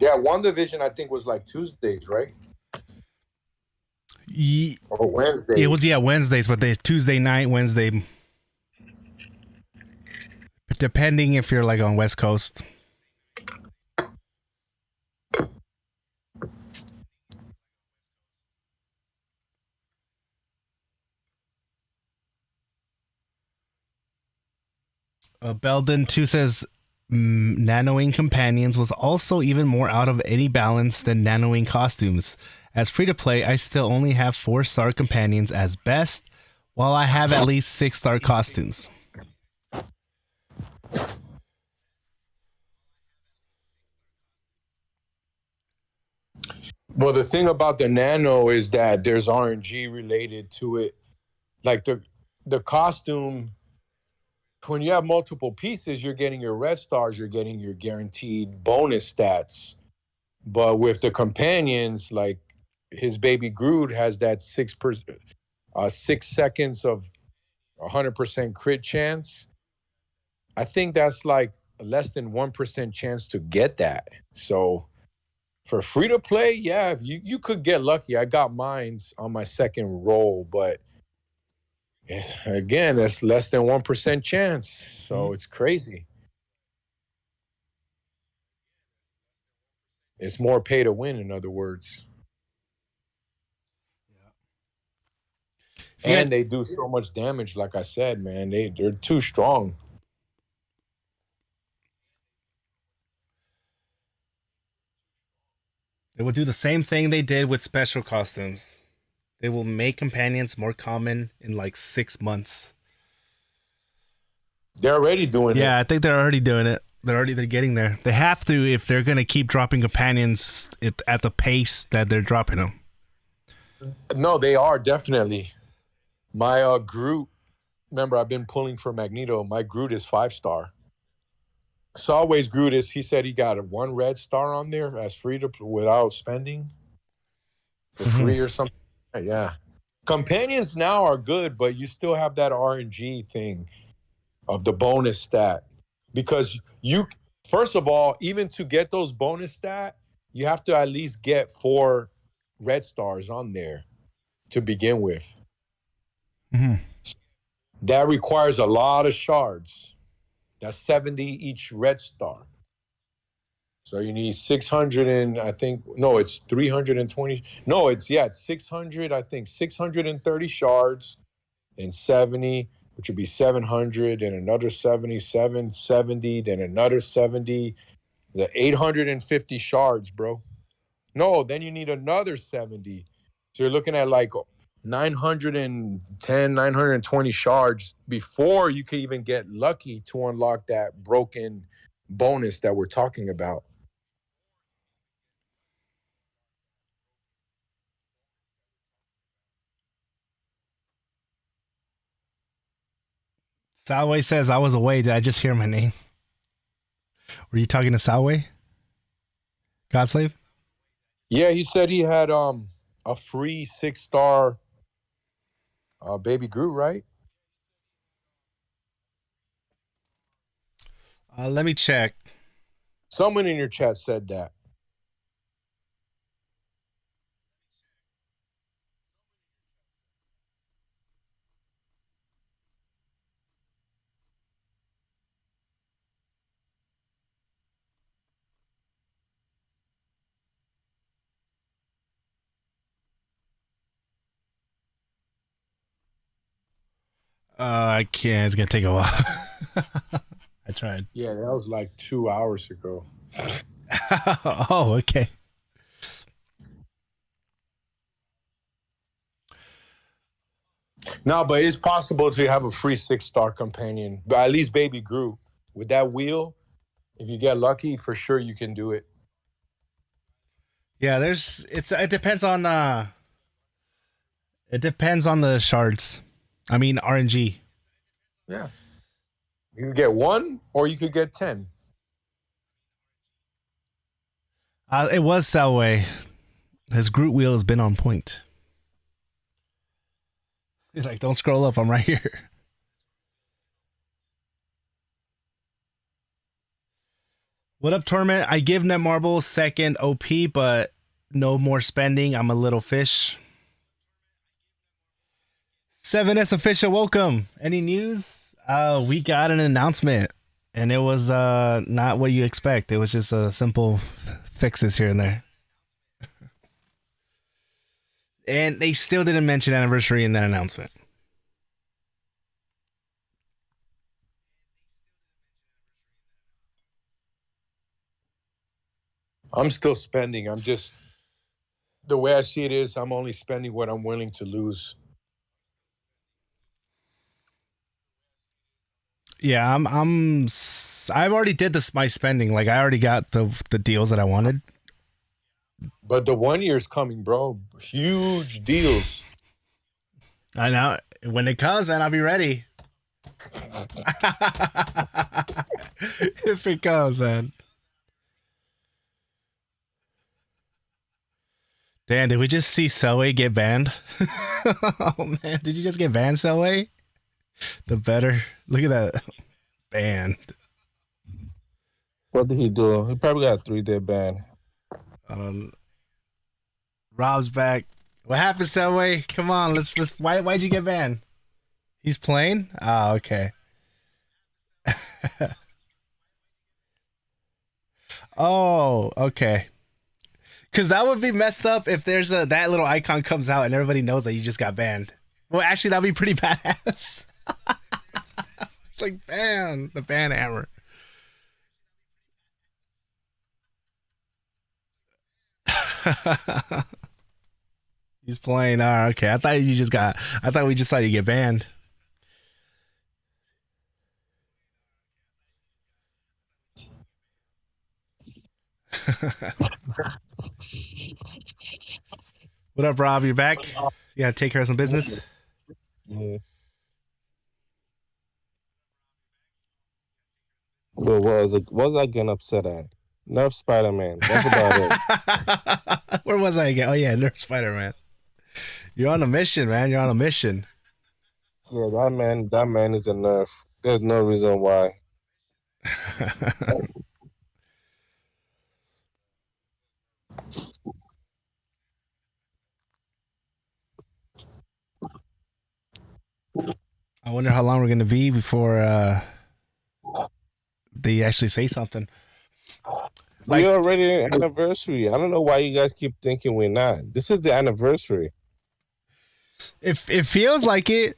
yeah. WandaVision, I think, was like Tuesdays, right? Or Wednesdays. It was, yeah, Wednesdays, but they Tuesday night, Wednesday. Depending if you're like on West Coast. Belden 2 says nanoing companions was also even more out of any balance than nanoing costumes. As free to play, I still only have 4-star companions as best, while I have at least 6-star costumes. Well, the thing about the nano is that there's RNG related to it. Like the costume, when you have multiple pieces, you're getting your red stars, you're getting your guaranteed bonus stats. But with the companions, like his baby Groot has that 6 seconds of 100% crit chance. I think that's like less than 1% chance to get that. So for free to play, yeah, you could get lucky. I got mines on my second roll, but it's less than 1% chance. So it's crazy. It's more pay to win, in other words. And they do so much damage, like I said, man. They're too strong. They will do the same thing they did with special costumes. They will make companions more common in like 6 months. They're already doing it. Yeah, I think they're already doing it. They're getting there. They have to if they're going to keep dropping companions at the pace that they're dropping them. No, they are definitely. My Groot, remember, I've been pulling for Magneto. My Groot is 5-star. Saway's Groot he said he got 1 red star on there as free to without spending for free or something. Yeah. Companions now are good, but you still have that RNG thing of the bonus stat. Because first of all, even to get those bonus stat, you have to at least get 4 red stars on there to begin with. Mm-hmm. That requires a lot of shards. That's 70 each red star. So you need 600 and it's 320. No, it's 600, I think 630 shards and 70, which would be 700 and another 70, then another 70, the 850 shards, bro. No, then you need another 70. So you're looking at like 910, 920 shards before you can even get lucky to unlock that broken bonus that we're talking about. Salway says, I was away. Did I just hear my name? Were you talking to Salway? Godslave? Yeah, he said he had a free 6-star baby Groot, right? Let me check. Someone in your chat said that. I can't. It's going to take a while. I tried. Yeah, that was like 2 hours ago. Oh, okay. No, but it's possible to have a free 6-star companion. But at least Baby Groot. With that wheel, if you get lucky, for sure you can do it. Yeah, it depends on the shards. I mean RNG. Yeah. You could get 1 or you could get 10. It was Selway. His Groot wheel has been on point. He's like, don't scroll up, I'm right here. What up, Torment? I give Netmarble second OP, but no more spending. I'm a little fish. 7S official, welcome. Any news? We got an announcement, and it was not what you expect. It was just a simple fixes here and there. And they still didn't mention anniversary in that announcement. I'm still spending. I'm just, the way I see it is, I'm only spending what I'm willing to lose. Yeah, I've already did my spending. Like I already got the deals that I wanted. But the 1 year's coming, bro. Huge deals. I know. When it comes, man, I'll be ready. If it comes, man. Dan, did we just see Selway get banned? Oh man, did you just get banned, Selway? The better. Look at that. Banned. What did he do? He probably got a 3-day ban. Rob's back. What happened, Selway? Come on, let's why'd you get banned? He's playing? Oh, okay. Oh, okay. Cause that would be messed up if there's that little icon comes out and everybody knows that you just got banned. Well, actually, that'd be pretty badass. It's like ban the ban hammer. He's playing. Okay. I thought we just saw you get banned. What up, Rob? You're back? You gotta take care of some business. Yeah. But what was I getting upset at? Nerf Spider-Man. That's about it. Where was I again? Oh yeah, Nerf Spider-Man. You're on a mission, man. You're on a mission. Yeah, that man is a nerf. There's no reason why. I wonder how long we're gonna be before they actually say something. Like, We're already an anniversary. I don't know why you guys keep thinking we're not. This is the anniversary. if it feels like it,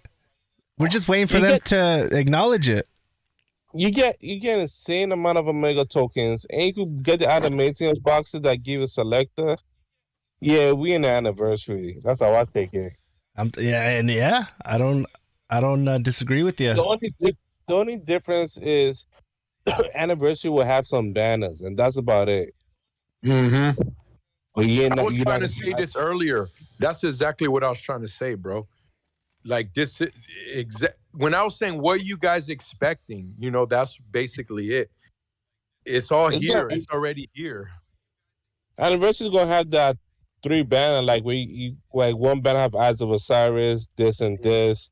we're just waiting for them to acknowledge it. You get an insane amount of Omega tokens, and you could get the adamantium boxes that give you Selector. Yeah, we in the anniversary. That's how I take it. I don't disagree with you. The only difference is anniversary will have some banners, and that's about it. Mm-hmm. But I was trying to say this earlier. That's exactly what I was trying to say, bro. Like this, when I was saying what you guys expecting, that's basically it. It's all here. It's already here. Anniversary is gonna have that 3 banner, like one banner have Eyes of Osiris, this and this,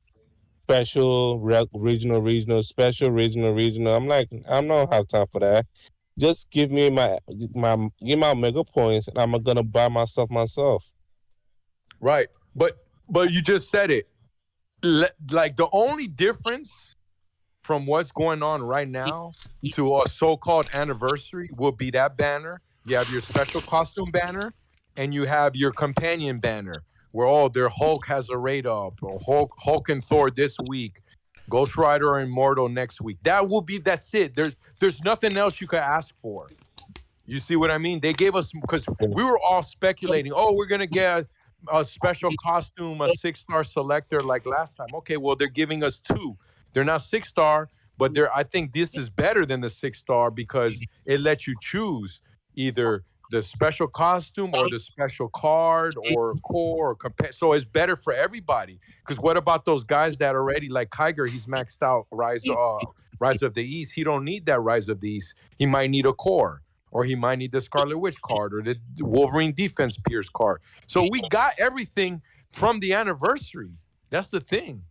special, regional, special, regional. I'm like, I don't have time for that. Just give me my Omega points, and I'm gonna buy my stuff myself. Right, but you just said it. Like the only difference from what's going on right now to a so-called anniversary will be that banner. You have your special costume banner, and you have your companion banner, where their Hulk has a raid up, or Hulk and Thor this week. Ghost Rider or Immortal next week. That's it. There's nothing else you could ask for. You see what I mean? They gave us, because we were all speculating, oh, we're gonna get a special costume, a 6-star selector like last time. Okay, well, they're giving us 2. They're not 6-star, but I think this is better than the 6-star because it lets you choose either the special costume or the special card or core or compare. So it's better for everybody. Because what about those guys that already, like Kiger, he's maxed out Rise of the East. He don't need that Rise of the East. He might need a core, or he might need the Scarlet Witch card or the Wolverine Defense Pierce card. So we got everything from the anniversary. That's the thing.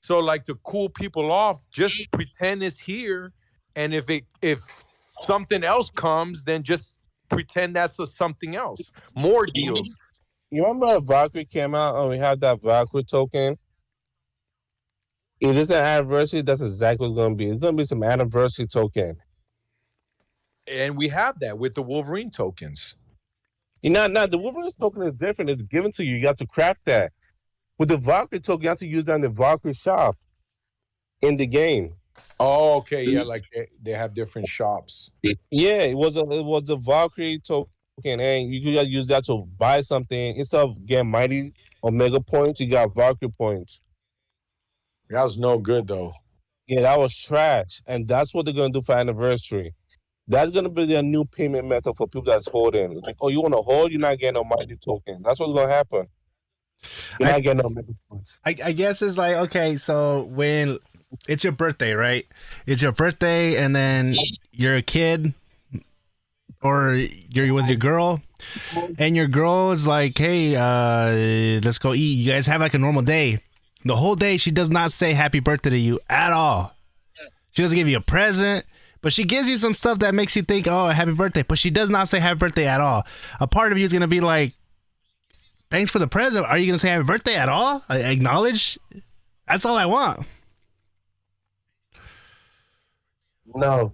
So like, to cool people off, just pretend it's here. And if something else comes, then just pretend that's something else. More deals. You remember Valkyrie came out and we had that Valkyrie token? If it's an anniversary, that's exactly what it's going to be. It's going to be some anniversary token. And we have that with the Wolverine tokens. The Wolverine token is different. It's given to you. You have to craft that. With the Valkyrie token, you have to use that in the Valkyrie shop in the game. Oh, okay. Yeah, like they have different shops. Yeah, it was a Valkyrie token, and you could use that to buy something. Instead of getting Mighty Omega points, you got Valkyrie points. That was no good, though. Yeah, that was trash. And that's what they're going to do for anniversary. That's going to be their new payment method for people that's holding. Like, oh, you want to hold? You're not getting no Mighty token. That's what's going to happen. You're not getting no Mighty points. I guess it's like, okay, so when it's your birthday, right? It's your birthday, and then you're a kid, or you're with your girl, and your girl is like, hey, let's go eat. You guys have like a normal day. The whole day, she does not say happy birthday to you at all. She doesn't give you a present, but she gives you some stuff that makes you think, oh, happy birthday. But she does not say happy birthday at all. A part of you is going to be like, thanks for the present. Are you going to say happy birthday at all? I acknowledge? That's all I want. No.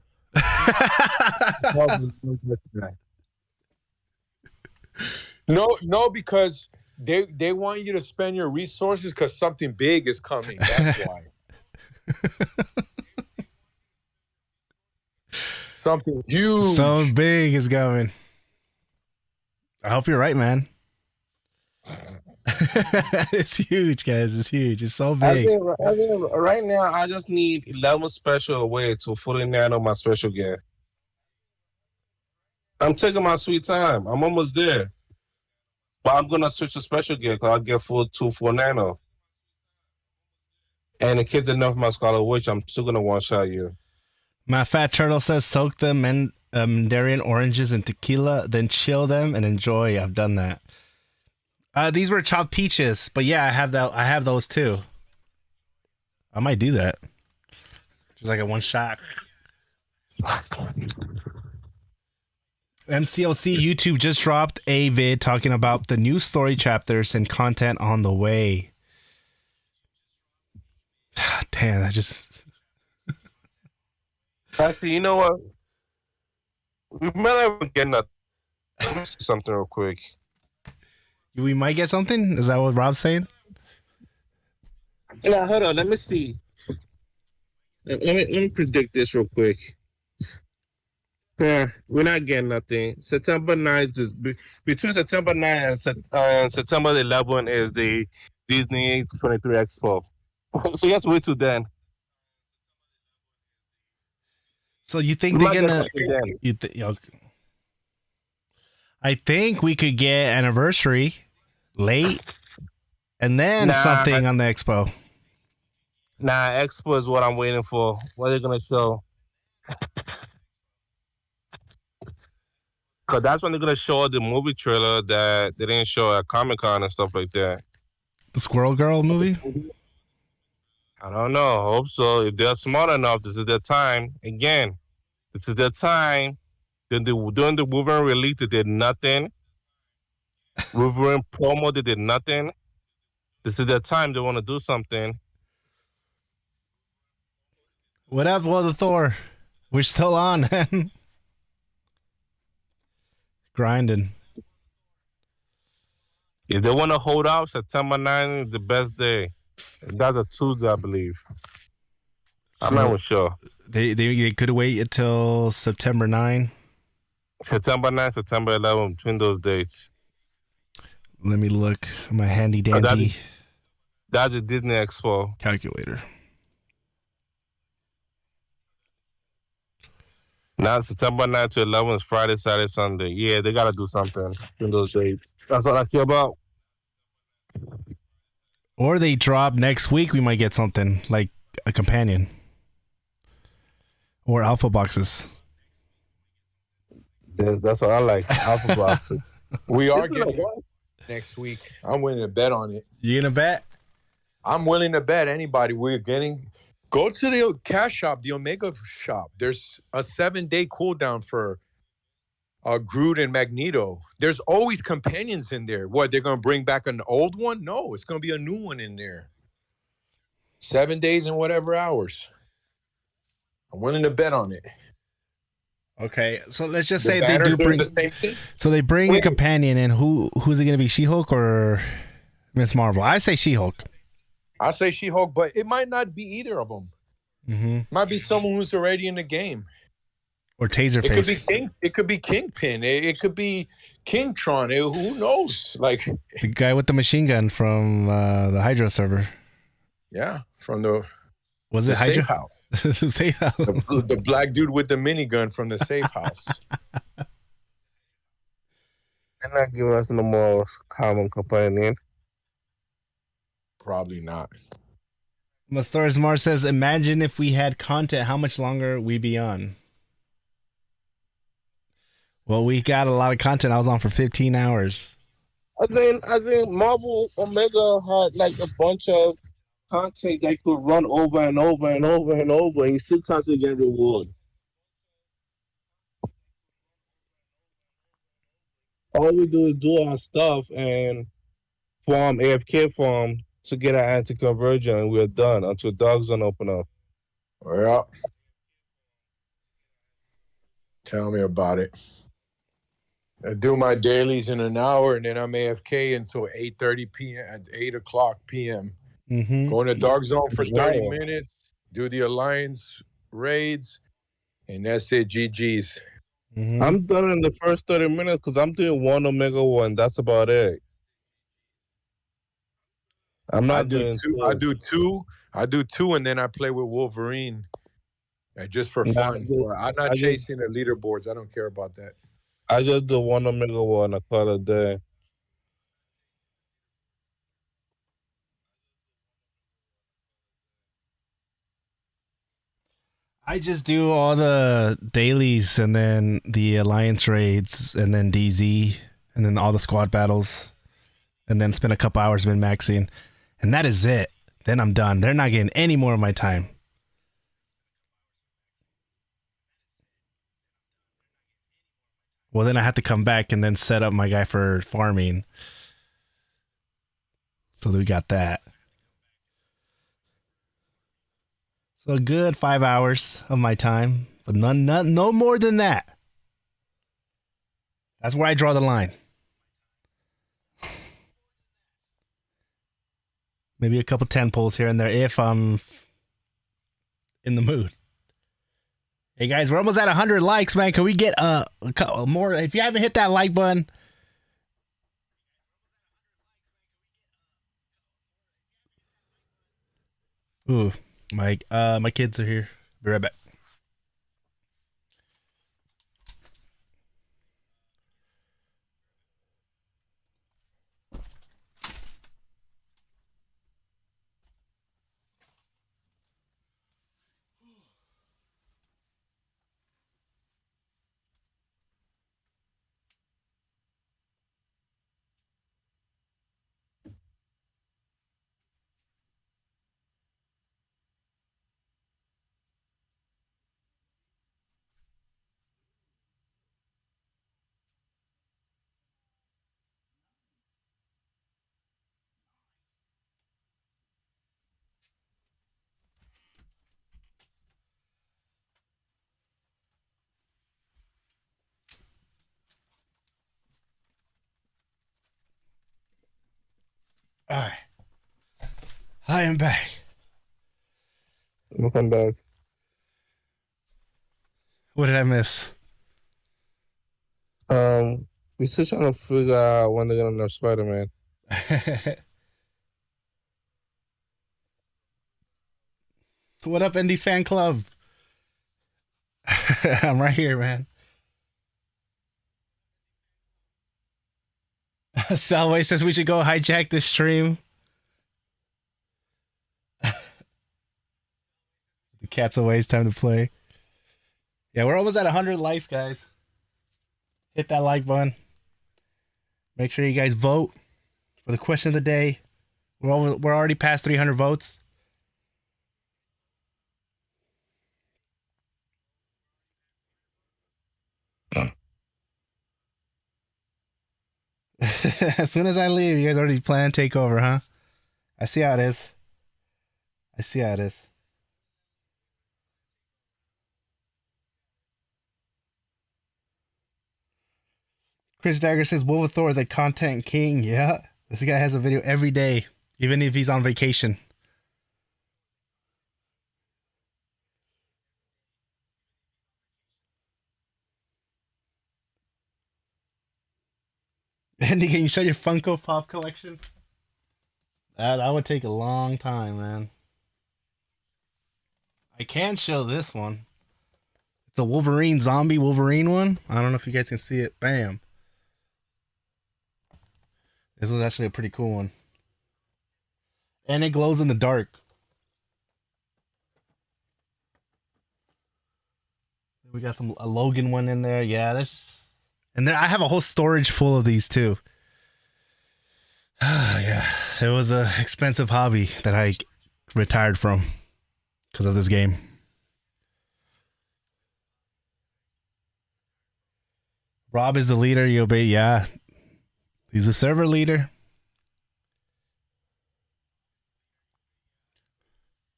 No, because they want you to spend your resources because something big is coming. That's why. Something huge. Something big is coming. I hope you're right, man. It's huge, guys. It's huge. It's so big. I think right now, I just need 11 special away to fully nano my special gear. I'm taking my sweet time. I'm almost there. But I'm going to switch to special gear because I'll get full 2 nano. And in case enough my Scarlet Witch, I'm still going to one-shot you. My fat turtle says soak the Mandarin oranges in tequila, then chill them and enjoy. I've done that. These were chopped peaches, but yeah, I have that. I have those too. I might do that. Just like a one shot. MCLC YouTube just dropped a vid talking about the new story chapters and content on the way. Damn, I just. Actually, you know what? We might not get nothing. Let me see something real quick. We might get something? Is that what Rob's saying? Yeah, hold on. Let me see. Let me predict this real quick. Yeah, we're not getting nothing. September 9th, between September 9th and September 11th is the Disney 23 Expo. So you have to wait till then. So you think they're gonna? I think we could get anniversary late, and then something on the expo. Nah, expo is what I'm waiting for. What are they gonna show? Cause that's when they're gonna show the movie trailer that they didn't show at Comic-Con and stuff like that. The Squirrel Girl movie? I don't know. Hope so. If they're smart enough, this is their time. Again, this is their time. Then during the Wolverine release, they did nothing. Wolverine promo, they did nothing. This is their time. They want to do something. What up, Well the Thor? We're still on, man. Grinding. If they want to hold out, September 9th is the best day. That's a Tuesday, I believe. I'm not So even sure. they could wait until September 9. September 9th, September 11th, between those dates. Let me look at my handy Oh, dandy that's a Disney Expo. calculator. Now September 9th to 11th is Friday, Saturday, Sunday. Yeah, they gotta do something in those dates. That's all I care about. Or they drop next week. We might get something like a companion or alpha boxes. That's what I like. Alpha boxes. We are getting next week. I'm willing to bet on it. You gonna bet? I'm willing to bet anybody. We're getting. Go to the cash shop, the Omega shop. There's a 7-day cooldown for Groot and Magneto. There's always companions in there. What, they're going to bring back an old one? No, it's going to be a new one in there. 7 days and whatever hours. I'm willing to bet on it. Okay, so let's just The say they Banner's do doing bring. the same thing. So they bring a companion in. Who's it gonna be? She-Hulk or Miss Marvel? I say She-Hulk. I say She-Hulk, but it might not be either of them. Mm-hmm. Might be someone who's already in the game. Or Taserface. It could be Kingpin. It could be Kingtron. Who knows? Like The guy with the machine gun from the Hydra server. yeah, from the Was it the Hydra? safe house. Safe house. The black dude with the minigun from the safe house. They're not giving us no more common companion. Probably not. Mastars Mar says, imagine if we had content, how much longer we be on? Well, we got a lot of content. I was on for 15 hours. I think Marvel Omega had like a bunch of content that could run over and over and over and over, and you still constantly get reward. All we do is do our stuff and form AFK form to get our anti-conversion, and we're done until dogs don't open up. Well, tell me about it. I do my dailies in an hour, and then I'm AFK until 8:30 p.m. at 8 o'clock p.m. Mm-hmm. Go in the dark zone for 30 Wow. minutes, do the Alliance raids, and that's it. GG's. Mm-hmm. I'm done in the first 30 minutes because I'm doing one Omega one. That's about it. I'm not doing two. I do two, and then I play with Wolverine, just for Nah, fun. I'm not I just- chasing the leaderboards. I don't care about that. I just do one Omega one. I call it a day. I just do all the dailies and then the Alliance raids and then DZ and then all the squad battles and then spend a couple hours min-maxing. And that is it. Then I'm done. They're not getting any more of my time. Well, then I have to come back and then set up my guy for farming. So we got that. So a good 5 hours of my time, but no more than that. That's where I draw the line. Maybe a couple 10 pulls here and there if I'm in the mood. Hey guys, we're almost at 100 likes, man. Can we get a couple more? If you haven't hit that like button, ooh, my kids are here. Be right back. All right. I am back. Welcome back. What did I miss? We still trying to figure out when they're gonna nerf Spider-Man. What up, Indies Fan Club? I'm right here, man. Salway says we should go hijack this stream. The cat's away. It's time to play. Yeah, we're almost at 100 likes, guys. Hit that like button. Make sure you guys vote for the question of the day. We're already past 300 votes. As soon as I leave, you guys already plan to take over, huh? I see how it is. I see how it is. Chris Dagger says, Wolvathor, the content king. Yeah. This guy has a video every day, even if he's on vacation. Andy, can you show your Funko Pop collection? That would take a long time, man. I can show this one. It's a Wolverine zombie Wolverine one. I don't know if you guys can see it. Bam. This was actually a pretty cool one. And it glows in the dark. We got a Logan one in there. Yeah, and then I have a whole storage full of these too. Yeah, it was a expensive hobby that I retired from because of this game. Rob is the leader. You obey. Yeah, he's the server leader.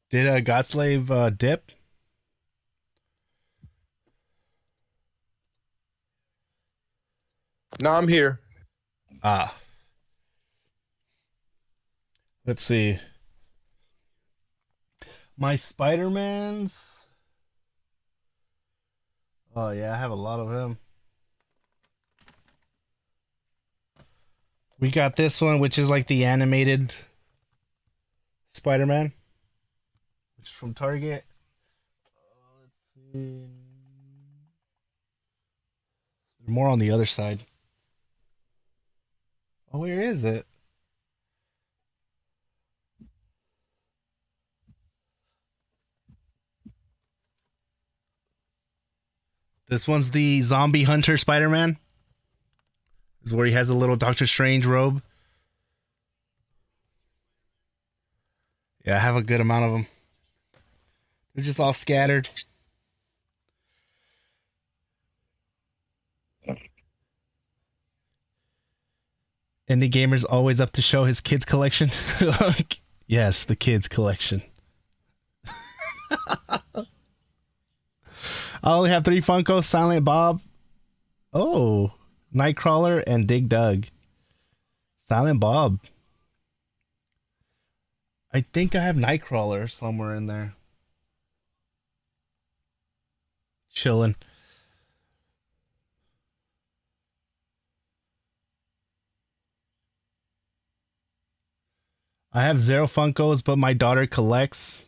Did Godslave dip? No, I'm here. Let's see. My Spider-Mans. Oh, yeah, I have a lot of him. We got this one, which is like the animated Spider-Man, which is from Target. Let's see. More on the other side. Oh, where is it? This one's the Zombie Hunter Spider-Man. This is where he has a little Doctor Strange robe. Yeah, I have a good amount of them. They're just all scattered. Indie Gamer's always up to show his kids collection. Yes, the kids collection. I only have 3 Funkos, Silent Bob. Oh, Nightcrawler and Dig Dug. Silent Bob. I think I have Nightcrawler somewhere in there. Chilling. I have 0 Funkos, but my daughter collects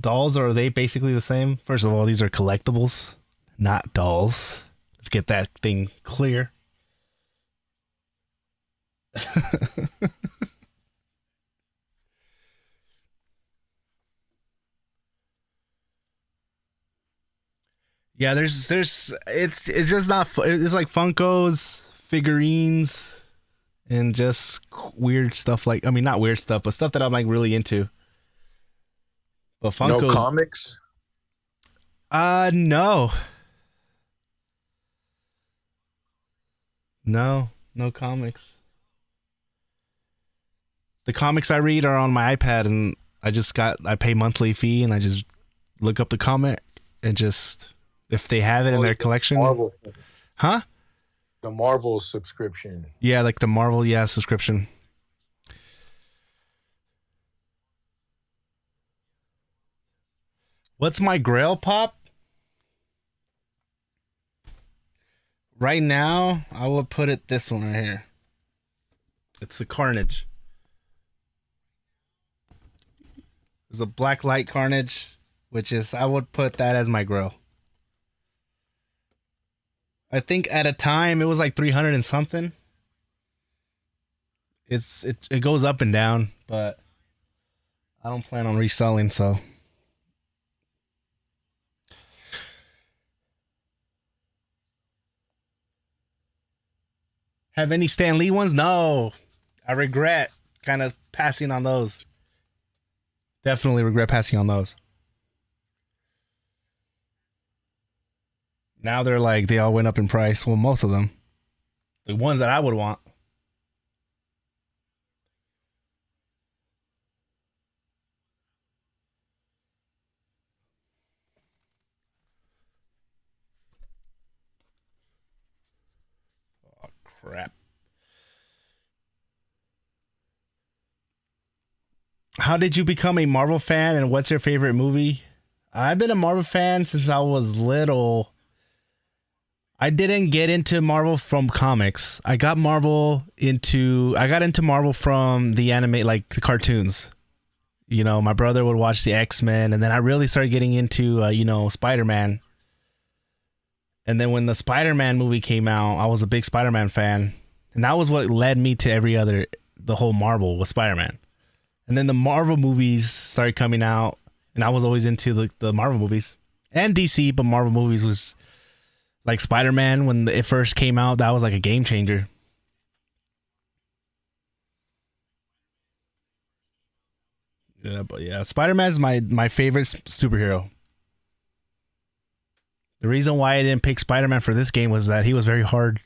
dolls. Are they basically the same? First of all, these are collectibles, not dolls. Let's get that thing clear. Yeah, it's just not. It's like Funkos, figurines, and just weird stuff. Like, I mean, not weird stuff, but stuff that I'm like really into. But Funkos, No comics? no. No comics. The comics I read are on my iPad, and I pay monthly fee, and I just look up the comic and just, if they have it in their collection. Marvel. Huh? The Marvel subscription. Yeah, like the Marvel, subscription. What's my Grail Pop? Right now, I would put it this one right here. It's the Carnage. It's a black light Carnage, which is, I would put that as my grow. I think at a time it was like 300 and something. It goes up and down, but I don't plan on reselling, so. Have any Stan Lee ones? No. I regret kind of passing on those. Definitely regret passing on those. Now they're like, they all went up in price. Well, most of them. The ones that I would want. Oh, crap. How did you become a Marvel fan, and what's your favorite movie? I've been a Marvel fan since I was little. I didn't get into Marvel from comics. I got into Marvel from the anime, like the cartoons. You know, my brother would watch the X-Men, and then I really started getting into, Spider-Man. And then when the Spider-Man movie came out, I was a big Spider-Man fan. And that was what led me to the whole Marvel was Spider-Man. And then the Marvel movies started coming out, and I was always into the Marvel movies and DC, but Marvel movies was like Spider-Man when it first came out. That was like a game changer. Yeah, but yeah, Spider-Man is my favorite superhero. The reason why I didn't pick Spider-Man for this game was that he was very hard.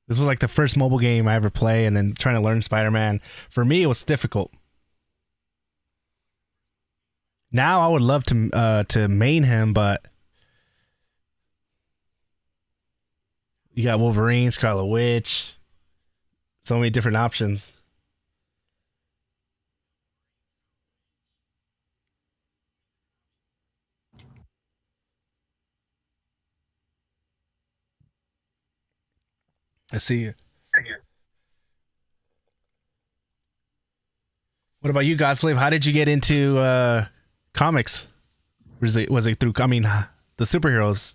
This was like the first mobile game I ever play, and then trying to learn Spider-Man. For me, it was difficult. Now I would love to main him, but you got Wolverine, Scarlet Witch, so many different options. Let's see. What about you, Godslave? How did you get into comics? Was it through? I mean, the superheroes.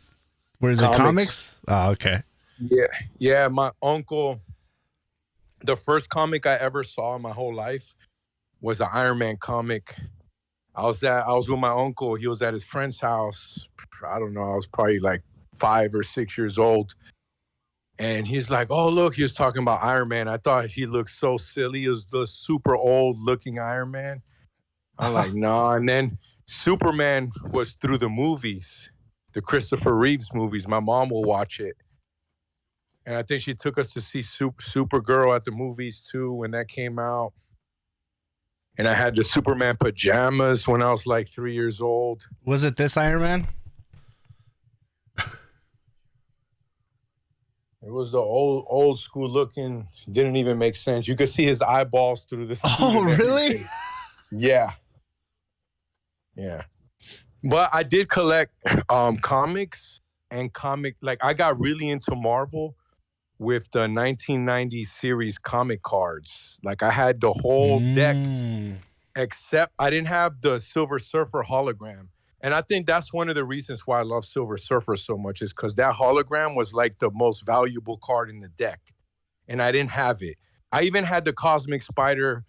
Was it comics? Oh, okay. Yeah. My uncle. The first comic I ever saw in my whole life was an Iron Man comic. I was with my uncle. He was at his friend's house. I don't know. I was probably like 5 or 6 years old. And he's like, oh, look, he was talking about Iron Man. I thought he looked so silly. He was the super old looking Iron Man. I'm like, nah. And then Superman was through the movies, the Christopher Reeves movies. My mom will watch it. And I think she took us to see Supergirl at the movies too when that came out. And I had the Superman pajamas when I was like 3 years old. Was it this Iron Man? It was the old school looking, didn't even make sense. You could see his eyeballs through the suit. Oh, really? Yeah. But I did collect comics and like I got really into Marvel with the 1990 series comic cards. Like I had the whole deck, except I didn't have the Silver Surfer hologram. And I think that's one of the reasons why I love Silver Surfer so much is because that hologram was like the most valuable card in the deck. And I didn't have it. I even had the Cosmic Spider-Man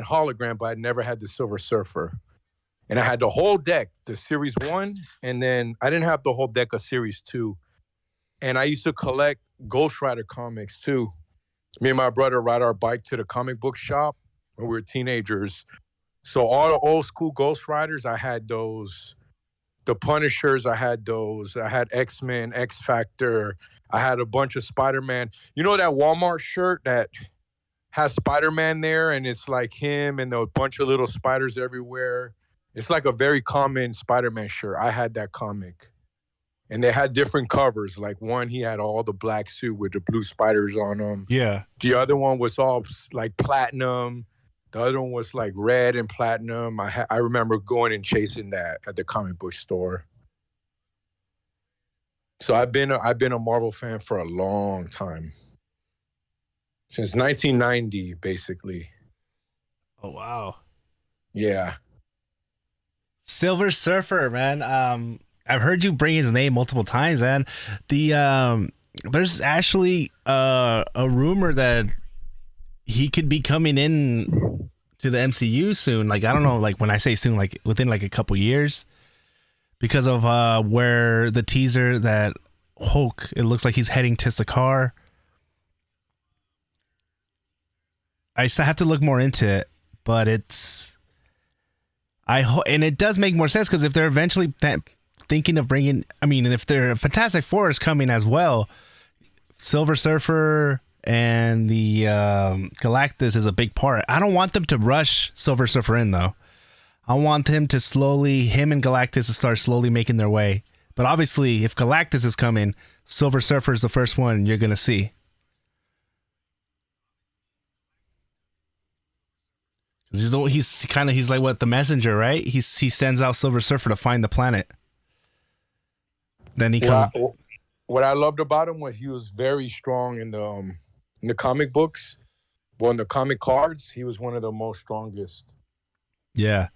hologram, but I never had the Silver Surfer. And I had the whole deck, the Series 1, and then I didn't have the whole deck of Series 2. And I used to collect Ghost Rider comics too. Me and my brother ride our bike to the comic book shop when we were teenagers. So all the old school Ghost Riders, I had those. The Punishers, I had those. I had X-Men, X-Factor. I had a bunch of Spider-Man. You know that Walmart shirt that has Spider-Man there and it's like him and a bunch of little spiders everywhere? It's like a very common Spider-Man shirt. I had that comic. And they had different covers. Like one, he had all the black suit with the blue spiders on them. Yeah. The other one was all like platinum. The other one was like red and platinum. I remember going and chasing that at the comic book store. So I've been a Marvel fan for a long time. Since 1990, basically. Oh wow. Yeah. Silver Surfer, man. I've heard you bring his name multiple times, man. There's actually a rumor that he could be coming in to the MCU soon. Like, I don't know, like when I say soon, like within like a couple years, because of where the teaser that Hulk, it looks like he's heading to Sakaar. I still have to look more into it, but it's and it does make more sense, because if they're eventually thinking of bringing, I mean, and if their Fantastic Four is coming as well, Silver Surfer and the Galactus is a big part. I don't want them to rush Silver Surfer in, though. I want him and Galactus to start slowly making their way. But obviously, if Galactus is coming, Silver Surfer is the first one you're going to see. He's like what, the messenger, right? He sends out Silver Surfer to find the planet. Then he comes. What I loved about him was he was very strong in the comic books. Well, in the comic cards, he was one of the most strongest. Yeah.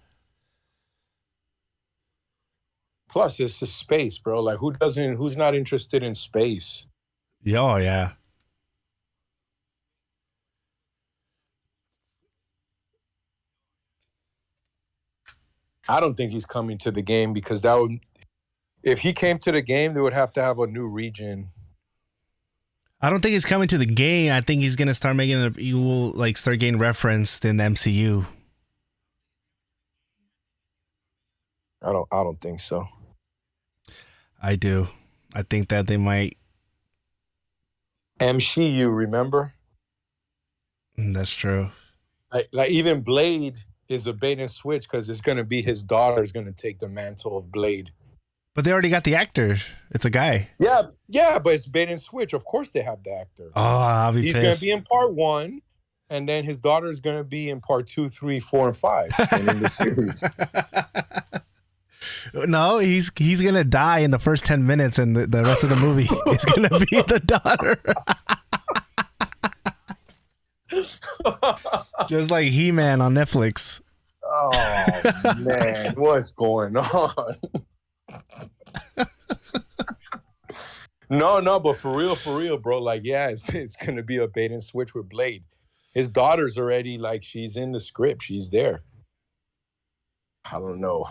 Plus, it's just space, bro. Like, who's not interested in space? Oh, yeah. I don't think he's coming to the game, because if he came to the game, they would have to have a new region. I don't think he's coming to the game. I think he's gonna start he will like start getting referenced in the MCU. I don't think so. I do. I think that they might. MCU, remember? That's true. Like even Blade is a bait and switch, because it's going to be his daughter is going to take the mantle of Blade. But they already got the actor. It's a guy. Yeah, but it's bait and switch. Of course they have the actor. Oh, I'll be He's pissed. going to be in part 1, and then his daughter is going to be in part 2, 3, 4, and 5 and in the series. No, he's gonna die in the first 10 minutes, and the rest of the movie is gonna be the daughter. Just like He-Man on Netflix. Oh man, what's going on? No, but for real, bro. Like, yeah, it's gonna be a bait and switch with Blade. His daughter's already, like, she's in the script. She's there. I don't know.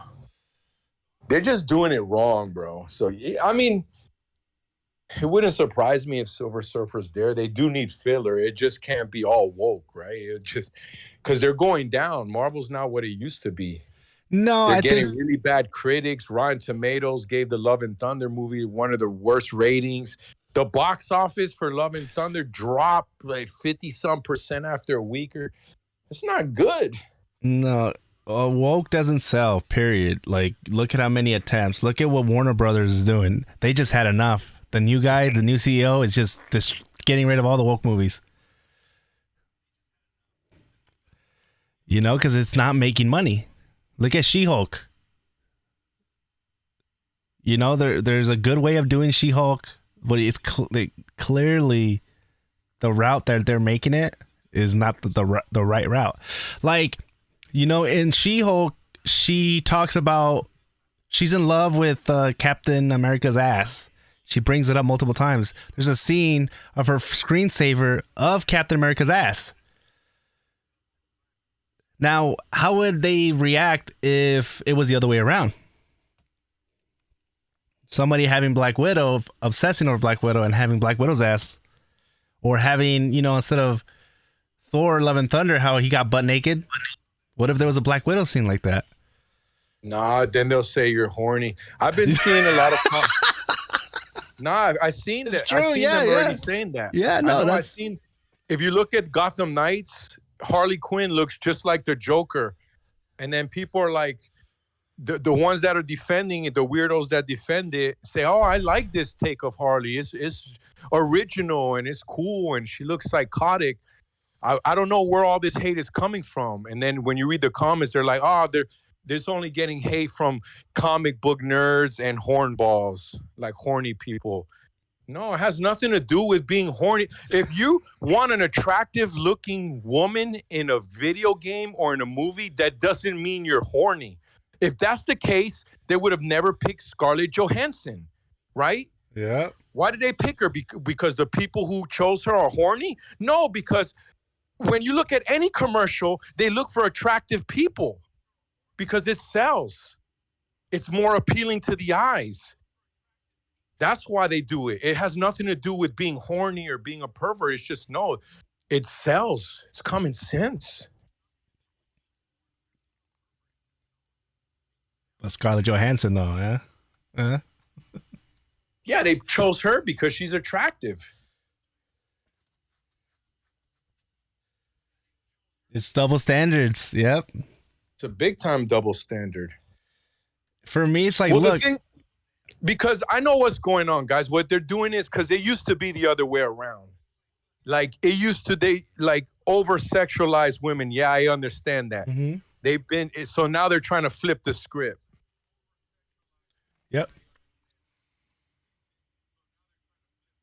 They're just doing it wrong, bro. So, I mean, it wouldn't surprise me if Silver Surfer's there. They do need filler. It just can't be all woke, right? It just, because they're going down. Marvel's not what it used to be. No, They're getting really bad critics. Rotten Tomatoes gave the Love and Thunder movie one of the worst ratings. The box office for Love and Thunder dropped like 50-some% after a week. It's not good. No. Woke doesn't sell, period. Like, look at how many attempts. Look at what Warner Brothers is doing. They just had enough. The new guy, the new CEO, is just getting rid of all the woke movies. You know, because it's not making money. Look at She-Hulk. You know, there's a good way of doing She-Hulk, but it's clearly the route that they're making it is not the right route. Like, you know, in She-Hulk, she talks about she's in love with Captain America's ass. She brings it up multiple times. There's a scene of her screensaver of Captain America's ass. Now, how would they react if it was the other way around? Somebody having Black Widow, obsessing over Black Widow and having Black Widow's ass. Or having, you know, instead of Thor, Love and Thunder, how he got butt naked. What if there was a Black Widow scene like that? Nah, then they'll say you're horny. I've been seeing a lot of... I've seen that. It's true, I've seen yeah, them yeah. already saying that. Yeah, no, I've seen... If you look at Gotham Knights, Harley Quinn looks just like the Joker. And then people are like... The ones that are defending it, the weirdos that defend it, say, oh, I like this take of Harley. It's original and it's cool and she looks psychotic. I don't know where all this hate is coming from. And then when you read the comments, they're like, oh, there's only getting hate from comic book nerds and hornballs, like horny people. No, it has nothing to do with being horny. If you want an attractive looking woman in a video game or in a movie, that doesn't mean you're horny. If that's the case, they would have never picked Scarlett Johansson, right? Yeah. Why did they pick her? Because the people who chose her are horny? No, because when you look at any commercial, they look for attractive people because it sells. It's more appealing to the eyes. That's why they do it. It has nothing to do with being horny or being a pervert. It's just, no, it sells. It's common sense. But Scarlett Johansson, though, yeah? Yeah, they chose her because she's attractive. It's double standards. Yep. It's a big time double standard. For me, it's like, Well, look. Because I know what's going on, guys. What they're doing is because it used to be the other way around. Like it used to, they like over sexualize women. Yeah, I understand that. Mm-hmm. They've been, so now they're trying to flip the script. Yep.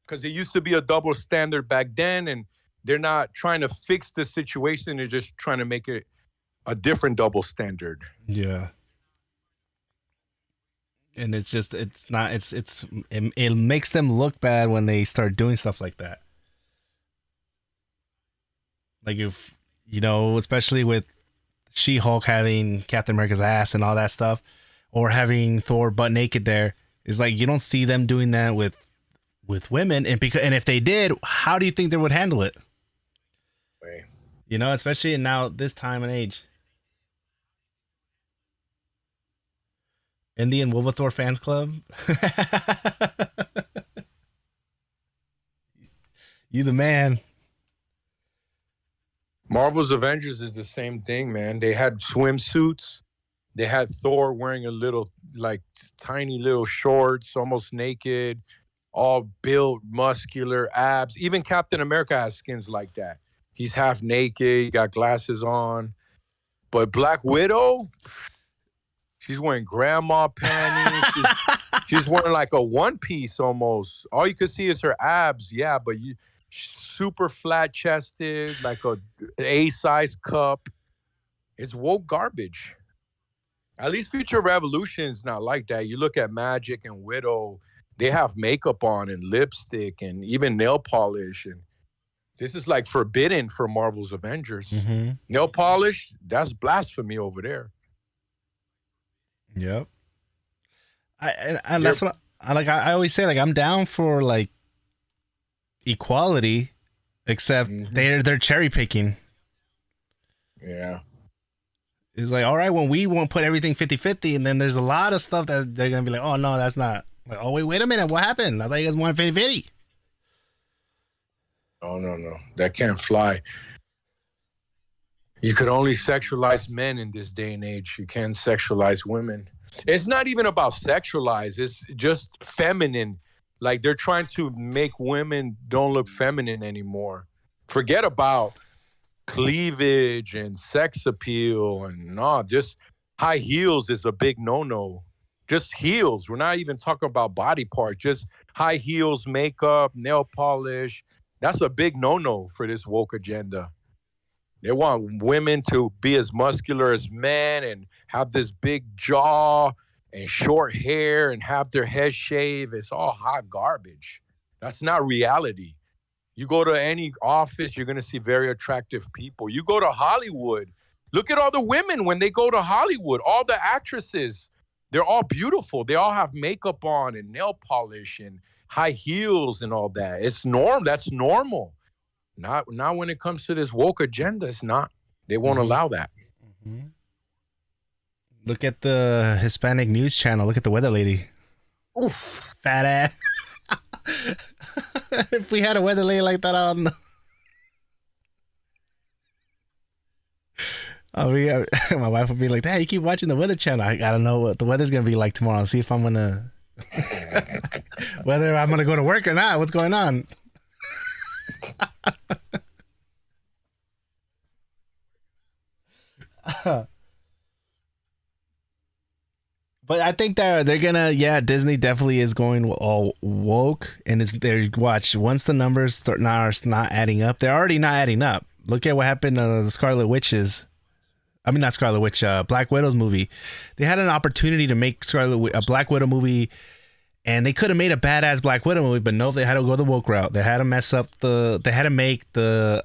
Because it used to be a double standard back then, and they're not trying to fix the situation. They're just trying to make it a different double standard. Yeah. And it's just, it makes them look bad when they start doing stuff like that. Like if, especially with She-Hulk having Captain America's ass and all that stuff, or having Thor butt naked there, it's like you don't see them doing that with women, and if they did, how do you think they would handle it? Right. Especially now this time and age. Indian Wolvathor Fans Club. You the man. Marvel's Avengers is the same thing, man. They had swimsuits. They had Thor wearing a little, like, tiny little shorts, almost naked, all built, muscular abs. Even Captain America has skins like that. He's half naked, he got glasses on. But Black Widow, she's wearing grandma panties. She's wearing like a one piece almost. All you can see is her abs, yeah, but super flat chested, like a size cup. It's woke garbage. At least Future Revolution's not like that. You look at Magic and Widow, they have makeup on and lipstick and even nail polish. And this is like forbidden for Marvel's Avengers. Mm-hmm. Nail polish, that's blasphemy over there. Yep. And that's what I always say, like, I'm down for like equality, except they're cherry picking. Yeah. It's like, all right, when we won't put everything 50-50, and then there's a lot of stuff that they're gonna be like, oh no, that's not. Like, oh wait a minute, what happened? I thought you guys wanted 50-50. Oh no, that can't fly. You could only sexualize men in this day and age. You can't sexualize women. It's not even about sexualize. It's just feminine. Like they're trying to make women don't look feminine anymore. Forget about cleavage and sex appeal and no, just high heels is a big no-no. Just heels. We're not even talking about body parts. Just high heels, makeup, nail polish. That's a big no-no for this woke agenda. They want women to be as muscular as men and have this big jaw and short hair and have their head shaved. It's all hot garbage. That's not reality. You go to any office, you're going to see very attractive people. You go to Hollywood, look at all the women when they go to Hollywood, all the actresses, they're all beautiful. They all have makeup on and nail polish and high heels and all that. It's norm. That's normal. Not when it comes to this woke agenda. It's not. They won't allow that. Mm-hmm. Look at the Hispanic news channel. Look at the weather lady. Oof. Fat ass. If we had a weather lady like that on, my wife would be like, "Dad, you keep watching the weather channel. I gotta know what the weather's gonna be like tomorrow. See if I'm gonna whether I'm gonna go to work or not. What's going on?" But I think they're gonna, yeah, Disney definitely is going all woke, and it's their watch. Once the numbers start not adding up, they're already not adding up. Look at what happened to the Scarlet Witches. I mean, not Scarlet Witch, Black Widow's movie. They had an opportunity to make a Black Widow movie, and they could have made a badass Black Widow movie, but no, they had to go the woke route. They had to mess up they had to make the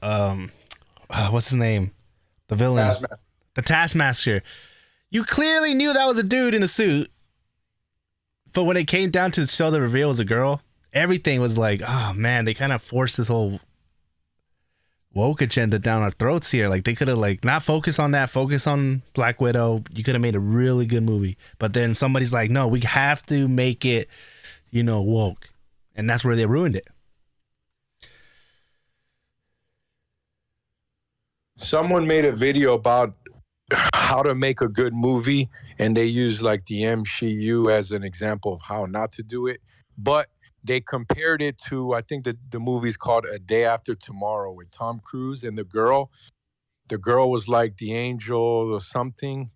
what's his name, the villain, the Taskmaster. You clearly knew that was a dude in a suit, but when it came down to show the reveal was a girl, everything was like, oh man, they kind of forced this whole woke agenda down our throats here. Like they could have like not focus on that, focus on Black Widow. You could have made a really good movie, but then somebody's like, no, we have to make it, woke, and that's where they ruined it. Someone made a video about how to make a good movie, and they use like the MCU as an example of how not to do it. But they compared it to, I think the movie's called A Day After Tomorrow with Tom Cruise and the girl. The girl was like the angel or something.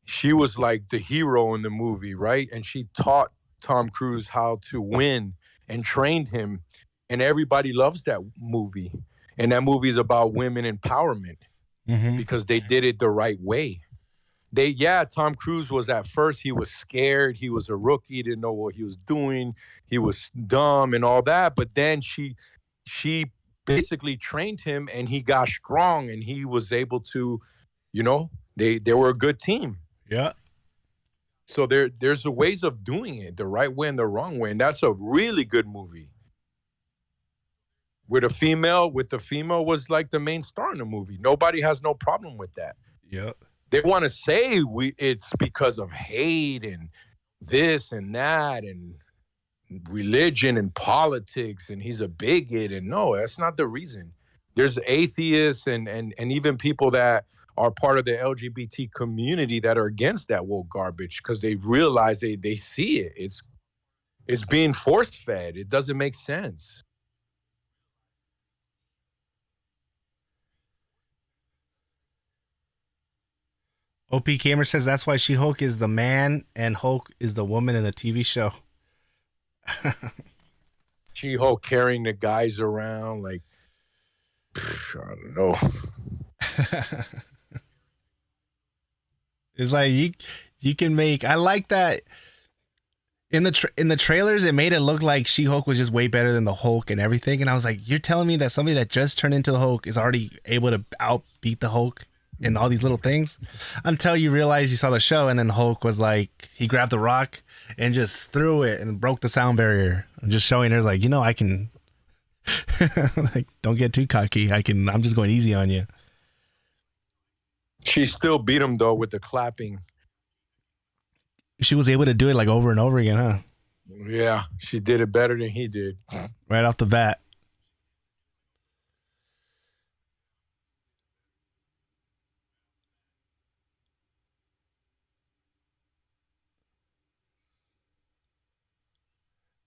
She was like the hero in the movie, right? And she taught Tom Cruise how to win and trained him. And everybody loves that movie. And that movie is about women empowerment. Because they did it the right way. Tom Cruise was at first, he was scared. He was a rookie, didn't know what he was doing. He was dumb and all that. But then she basically trained him, and he got strong, and he was able to, they were a good team. Yeah. So there's the ways of doing it, the right way and the wrong way. And that's a really good movie. With the female was like the main star in the movie. Nobody has no problem with that. Yep. They want to say it's because of hate and this and that and religion and politics and he's a bigot, and no, that's not the reason. There's atheists and even people that are part of the LGBT community that are against that woke garbage because they realize they see it. It's being force fed. It doesn't make sense. OP Gamer says that's why She-Hulk is the man and Hulk is the woman in the TV show. She-Hulk carrying the guys around like, I don't know. It's like you can make. I like that in the trailers. It made it look like She-Hulk was just way better than the Hulk and everything. And I was like, you're telling me that somebody that just turned into the Hulk is already able to outbeat the Hulk in all these little things, until you realize you saw the show, and then Hulk was like, he grabbed the rock and just threw it and broke the sound barrier. I'm just showing her like, I can like, don't get too cocky. I'm just going easy on you. She still beat him though with the clapping. She was able to do it like over and over again, huh? Yeah, she did it better than he did. Right off the bat.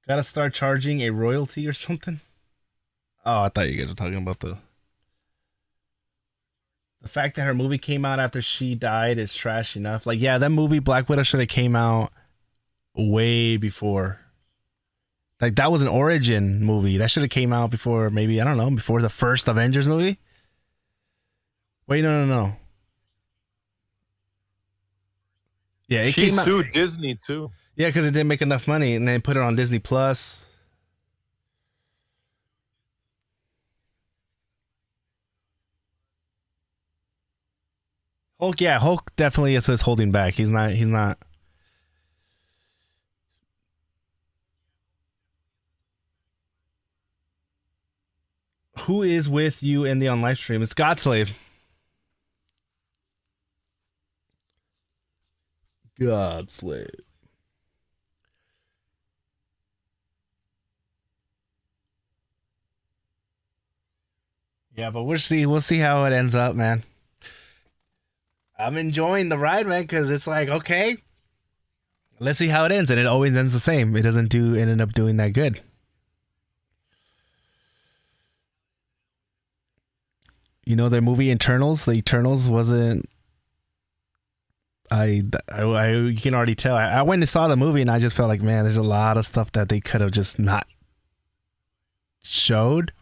Gotta start charging a royalty or something? Oh, I thought you guys were talking about the fact that her movie came out after she died is trash enough. Like, yeah, that movie Black Widow should have came out way before. Like, that was an origin movie. That should have came out before, maybe, I don't know, before the first Avengers movie. Wait, no. Yeah, it She came out. sued Disney too. Yeah, because it didn't make enough money, and they put it on Disney Plus. Hulk, yeah, Hulk definitely is what's holding back. He's not. Who is with you in the on live stream? It's Godslave. Godslave. Yeah, but we'll see how it ends up, man. I'm enjoying the ride, man, because it's like, okay, let's see how it ends, and it always ends the same. It doesn't end up doing that good. The movie Eternals. The Eternals wasn't. You can already tell. I went and saw the movie, and I just felt like, man, there's a lot of stuff that they could have just not showed.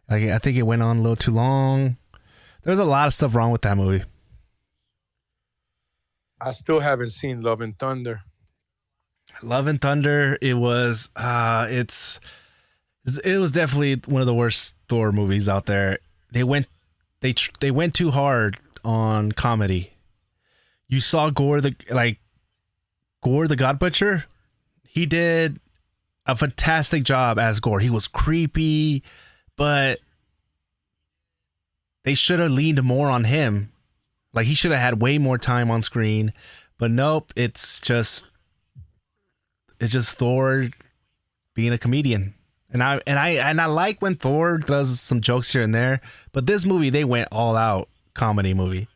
Like, I think it went on a little too long. There's a lot of stuff wrong with that movie. I still haven't seen Love and Thunder. Love and Thunder. It was definitely one of the worst Thor movies out there. They went too hard on comedy. You saw Gore the God Butcher. He did a fantastic job as Gore. He was creepy, but they should have leaned more on him. Like, he should have had way more time on screen. But nope, it's just Thor being a comedian. And I like when Thor does some jokes here and there, but this movie, they went all out comedy movie.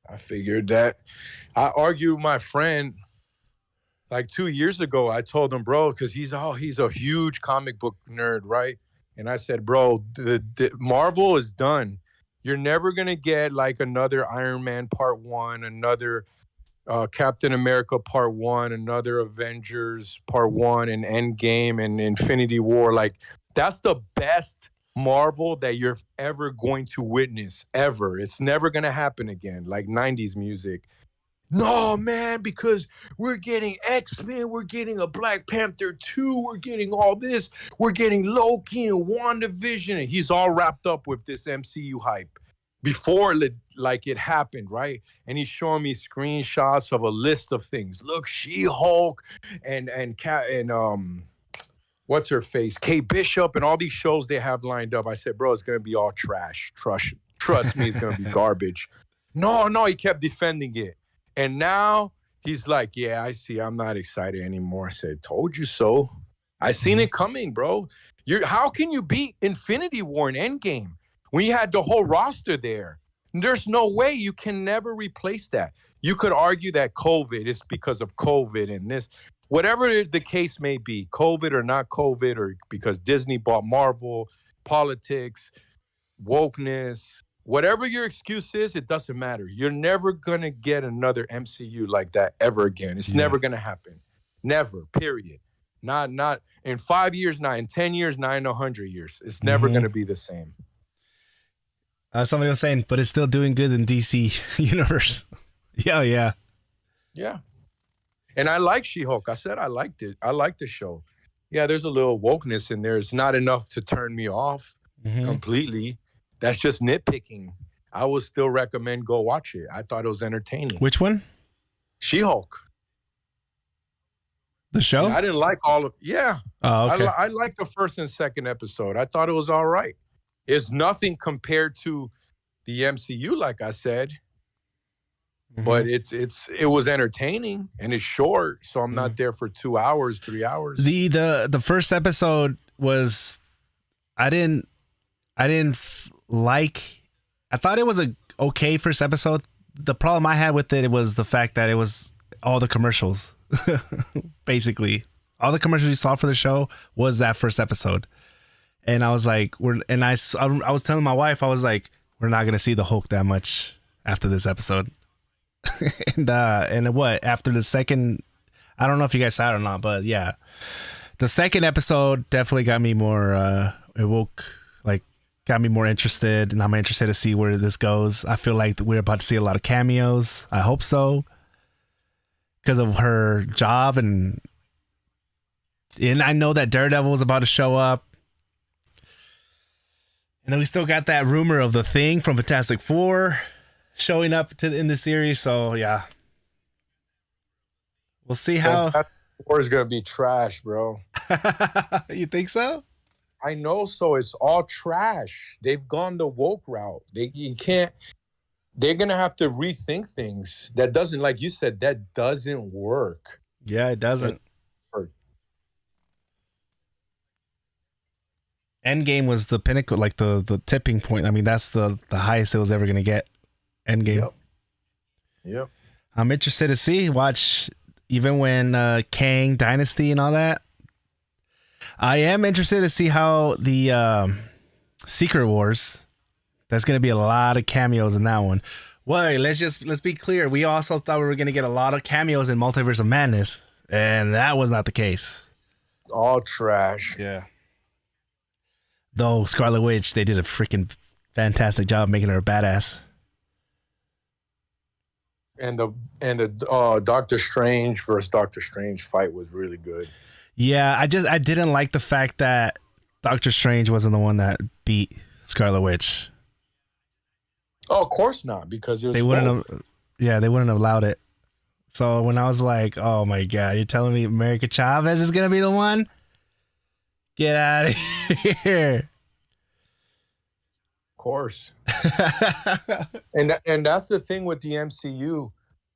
I figured that. I argued with my friend like 2 years ago. I told him, bro, because he's a huge comic book nerd, right? And I said, bro, the Marvel is done. You're never gonna get like another Iron Man Part 1, another Captain America Part 1, another Avengers Part 1, and Endgame and Infinity War. Like, that's the best Marvel that you're ever going to witness, ever. It's never going to happen again, like 90s music. No, man, because we're getting X-Men, we're getting a Black Panther 2, we're getting all this, we're getting Loki and WandaVision, and he's all wrapped up with this MCU hype before like it happened, right? And he's showing me screenshots of a list of things. Look, She-Hulk and what's her face, Kate Bishop, and all these shows they have lined up. I said, bro, it's gonna be all trash. Trust me, it's gonna be garbage. No, he kept defending it. And now he's like, yeah, I see, I'm not excited anymore. I said, told you so. I seen it coming, bro. How can you beat Infinity War and Endgame when you had the whole roster there? There's no way. You can never replace that. You could argue that COVID is because of COVID and this, whatever the case may be, COVID or not COVID, or because Disney bought Marvel, politics, wokeness, whatever your excuse is, it doesn't matter. You're never going to get another MCU like that ever again. It's never going to happen. Never, period. Not in 5 years, not in 10 years, not in 100 years. It's never going to be the same. Somebody was saying, but it's still doing good in DC universe. Yeah. And I like She-Hulk. I said I liked it. I liked the show. Yeah, there's a little wokeness in there. It's not enough to turn me off completely. That's just nitpicking. I would still recommend go watch it. I thought it was entertaining. Which one? She-Hulk. The show? I didn't like all of. Yeah. Oh, okay. I liked the first and second episode. I thought it was all right. It's nothing compared to the MCU, like I said. But it was entertaining and it's short, so I'm not there for 2 hours, 3 hours. The first episode was I thought it was a okay first episode. The problem I had with it was the fact that it was all the commercials. Basically, all the commercials you saw for the show was that first episode. And I was like, I was telling my wife, I was like, we're not going to see the Hulk that much after this episode. and what after the second, I don't know if you guys saw it or not, but yeah, the second episode definitely got me more got me more interested, and I'm interested to see where this goes. I feel like we're about to see a lot of cameos. I hope so, because of her job, and I know that Daredevil is about to show up. And then we still got that rumor of the Thing from Fantastic Four showing up in the series. So yeah, we'll see how. Fantastic Four is gonna be trash, bro. You think so? I know. So it's all trash. They've gone the woke route. You can't. They're gonna have to rethink things. That doesn't, like you said, that doesn't work. Yeah, it doesn't. Endgame was the pinnacle, like the tipping point. I mean, that's the highest it was ever going to get. Endgame. Yep. I'm interested to watch even when Kang Dynasty and all that. I am interested to see how the Secret Wars. There's going to be a lot of cameos in that one. Well, let's be clear. We also thought we were gonna get a lot of cameos in Multiverse of Madness, and that was not the case. All trash. Yeah. Though Scarlet Witch, they did a freaking fantastic job making her a badass. And the Doctor Strange versus Doctor Strange fight was really good. Yeah, I didn't like the fact that Doctor Strange wasn't the one that beat Scarlet Witch. Oh, of course not, because it was They wouldn't both. have. Yeah, they wouldn't have allowed it. So when I was like, "Oh my god, you're telling me America Chavez is gonna be the one? Get out of here!" Of course. And that's the thing with the MCU.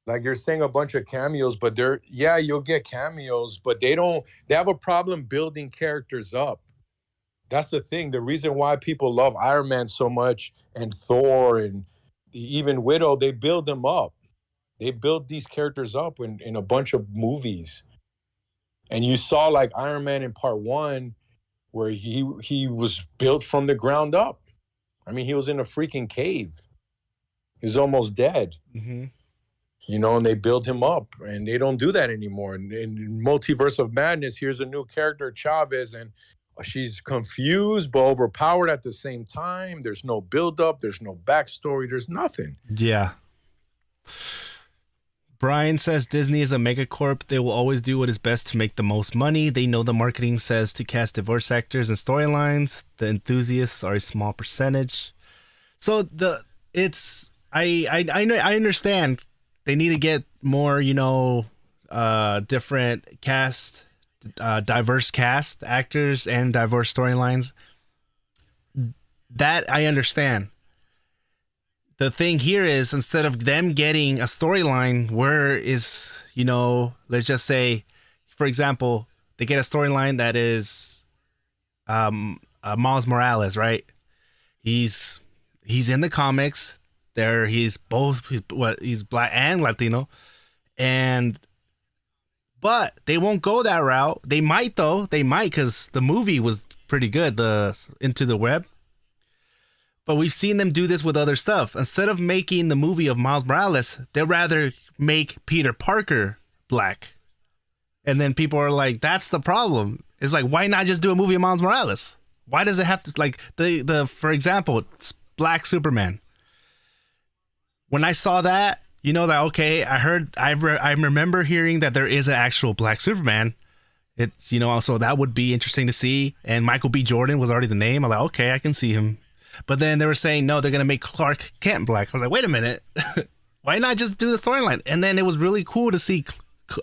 Like you're saying a bunch of cameos, but you'll get cameos, but they have a problem building characters up. That's the thing. The reason why people love Iron Man so much and Thor and even Widow, they build them up. They build these characters up in a bunch of movies. And you saw like Iron Man in part 1 where he was built from the ground up. I mean, he was in a freaking cave. He was almost dead. Mm-hmm. You know, and they build him up, and they don't do that anymore. And in Multiverse of Madness, here's a new character, Chavez, and she's confused but overpowered at the same time. There's no build-up. There's no backstory. There's nothing. Yeah. Brian says Disney is a megacorp. They will always do what is best to make the most money. They know the marketing says to cast diverse actors and storylines. The enthusiasts are a small percentage. So I understand they need to get more, different cast, diverse cast actors and diverse storylines. That I understand. The thing here is, instead of them getting a storyline, where is, let's just say, for example, they get a storyline that is Miles Morales, right? He's in the comics. He's black and Latino, but they won't go that route. They might though. They might, because the movie was pretty good. The Into the Web. But we've seen them do this with other stuff. Instead of making the movie of Miles Morales, they'd rather make Peter Parker black. And then people are like, that's the problem. It's like, why not just do a movie of Miles Morales? Why does it have to, like, for example, Black Superman. When I saw that, okay, I remember hearing that there is an actual Black Superman. It's, so that would be interesting to see. And Michael B. Jordan was already the name. I'm like, okay, I can see him. But then they were saying, no, they're going to make Clark Kent black. I was like, wait a minute. Why not just do the storyline? And then it was really cool to see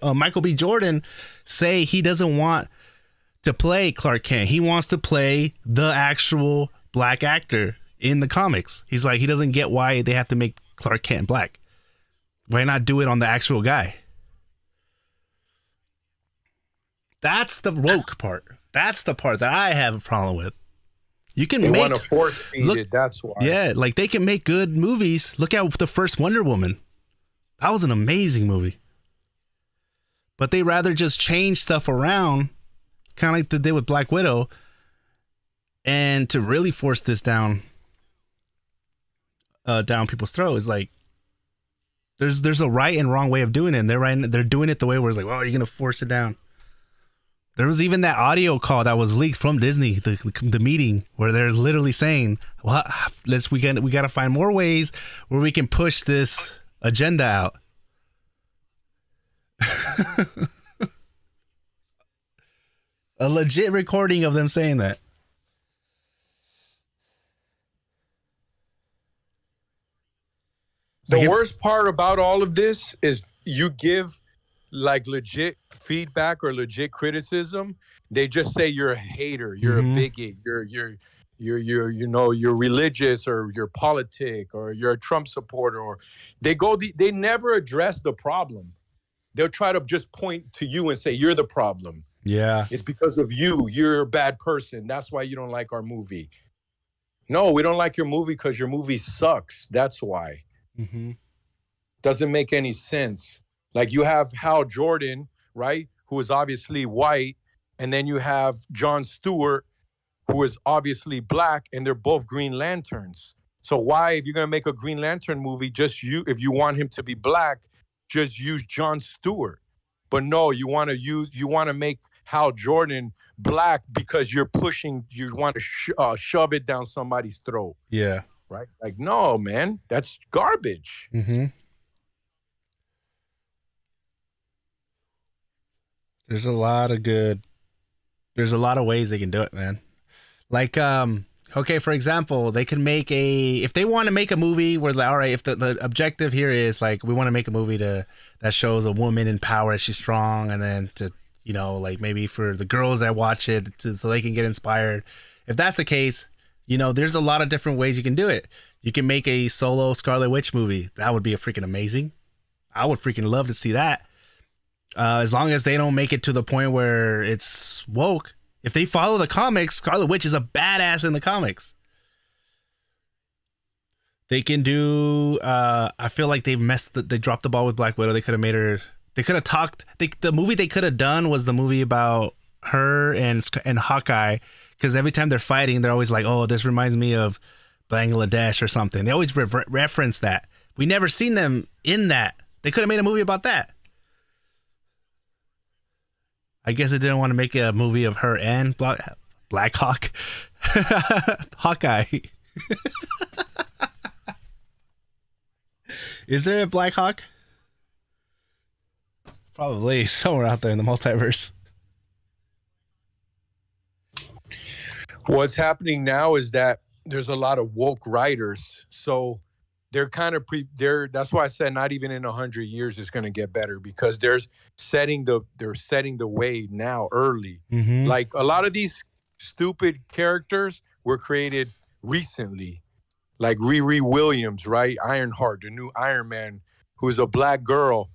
Michael B. Jordan say he doesn't want to play Clark Kent. He wants to play the actual black actor in the comics. He's like, he doesn't get why they have to make Clark Kent black. Why not do it on the actual guy? That's the woke part. That's the part that I have a problem with. You can They want to force feed it. That's why. Yeah, like they can make good movies. Look at the first Wonder Woman. That was an amazing movie. But they rather just change stuff around, kind of like they did with Black Widow, and to really force this down people's throats. Like there's a right and wrong way of doing it, and they're doing it the way where it's like, well, you're gonna force it down. There was even that audio call that was leaked from Disney, the meeting, where they're literally saying, "Well, we got to find more ways where we can push this agenda out." A legit recording of them saying that. The worst part about all of this is you give like legit feedback or legit criticism. They just say you're a hater, you're a bigot, you're religious, or you're politic, or you're a Trump supporter, or they never address the problem. They'll try to just point to you and say you're the problem. Yeah. It's because of you. You're a bad person. That's why you don't like our movie. No, we don't like your movie because your movie sucks. That's why. Doesn't make any sense. Like you have Hal Jordan, right, who is obviously white, and then you have Jon Stewart, who is obviously black, and they're both Green Lanterns. So why, if you're gonna make a Green Lantern movie, if you want him to be black, just use Jon Stewart. But no, you want to make Hal Jordan black because you want to shove it down somebody's throat, Yeah. right? Like, no, man, that's garbage. Mm-hmm. There's a lot of ways they can do it, man. Like, okay, for example, they can make if they want to make a movie where, all right, if the objective here is like, we want to make a movie that shows a woman in power, she's strong, and then to, like maybe for the girls that watch it so they can get inspired. If that's the case, there's a lot of different ways you can do it. You can make a solo Scarlet Witch movie. That would be freaking amazing. I would freaking love to see that. As long as they don't make it to the point where it's woke. If they follow the comics, Scarlet Witch is a badass in the comics. They can do. I feel like they dropped the ball with Black Widow. They could have made her. They could have talked. The movie they could have done was the movie about her and Hawkeye, because every time they're fighting, they're always like, "Oh, this reminds me of Bangladesh or something." They always reference that. We never seen them in that. They could have made a movie about that. I guess they didn't want to make a movie of her and Black Hawk. Hawkeye. Is there a Black Hawk? Probably somewhere out there in the multiverse. What's happening now is that there's a lot of woke writers, so they're kind of that's why I said not even in 100 years it's going to get better, because they're setting the way now early. Mm-hmm. Like, a lot of these stupid characters were created recently, like Riri Williams, right? Ironheart, the new Iron Man, who's a black girl.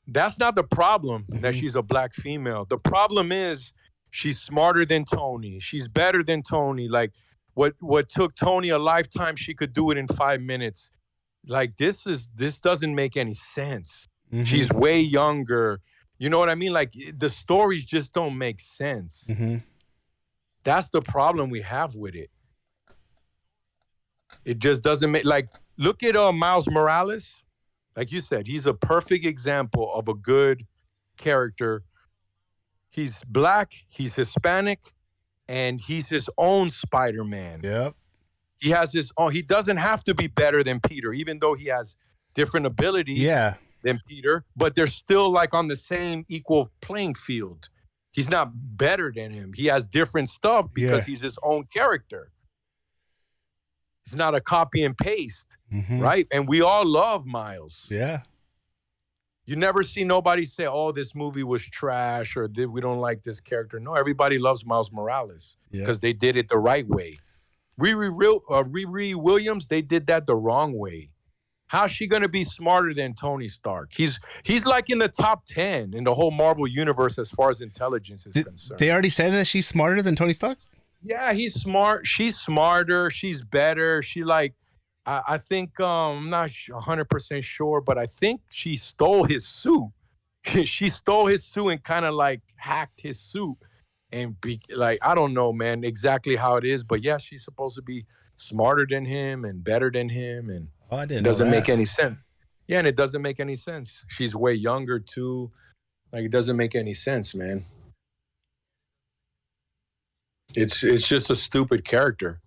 That's not the problem, that she's a black female. The problem is she's smarter than Tony. She's better than Tony. Like, what took Tony a lifetime, she could do it in 5 minutes. Like, this doesn't make any sense. Mm-hmm. She's way younger. You know what I mean? Like, the stories just don't make sense. Mm-hmm. That's the problem we have with it. It just doesn't make, like, look at Miles Morales. Like you said, he's a perfect example of a good character. He's black, he's Hispanic, and he's his own Spider-Man. Yep. He has his own. He doesn't have to be better than Peter, even though he has different abilities than Peter, but they're still like on the same equal playing field. He's not better than him. He has different stuff because he's his own character. He's not a copy and paste, right? And we all love Miles. Yeah. You never see nobody say, "Oh, this movie was trash," or we don't like this character. No, everybody loves Miles Morales because they did it the right way. Riri Williams, they did that the wrong way. How's she gonna be smarter than Tony Stark? He's like in the top 10 in the whole Marvel universe as far as intelligence is concerned. They already said that she's smarter than Tony Stark? Yeah, he's smart. She's smarter. She's better. She I think I'm not 100% sure, but I think she stole his suit. She stole his suit and kind of like hacked his suit. And I don't know, man, exactly how it is, but yeah, she's supposed to be smarter than him and better than him, and it doesn't make any sense. Yeah, and it doesn't make any sense. She's way younger too. Like, it doesn't make any sense, man. It's just a stupid character.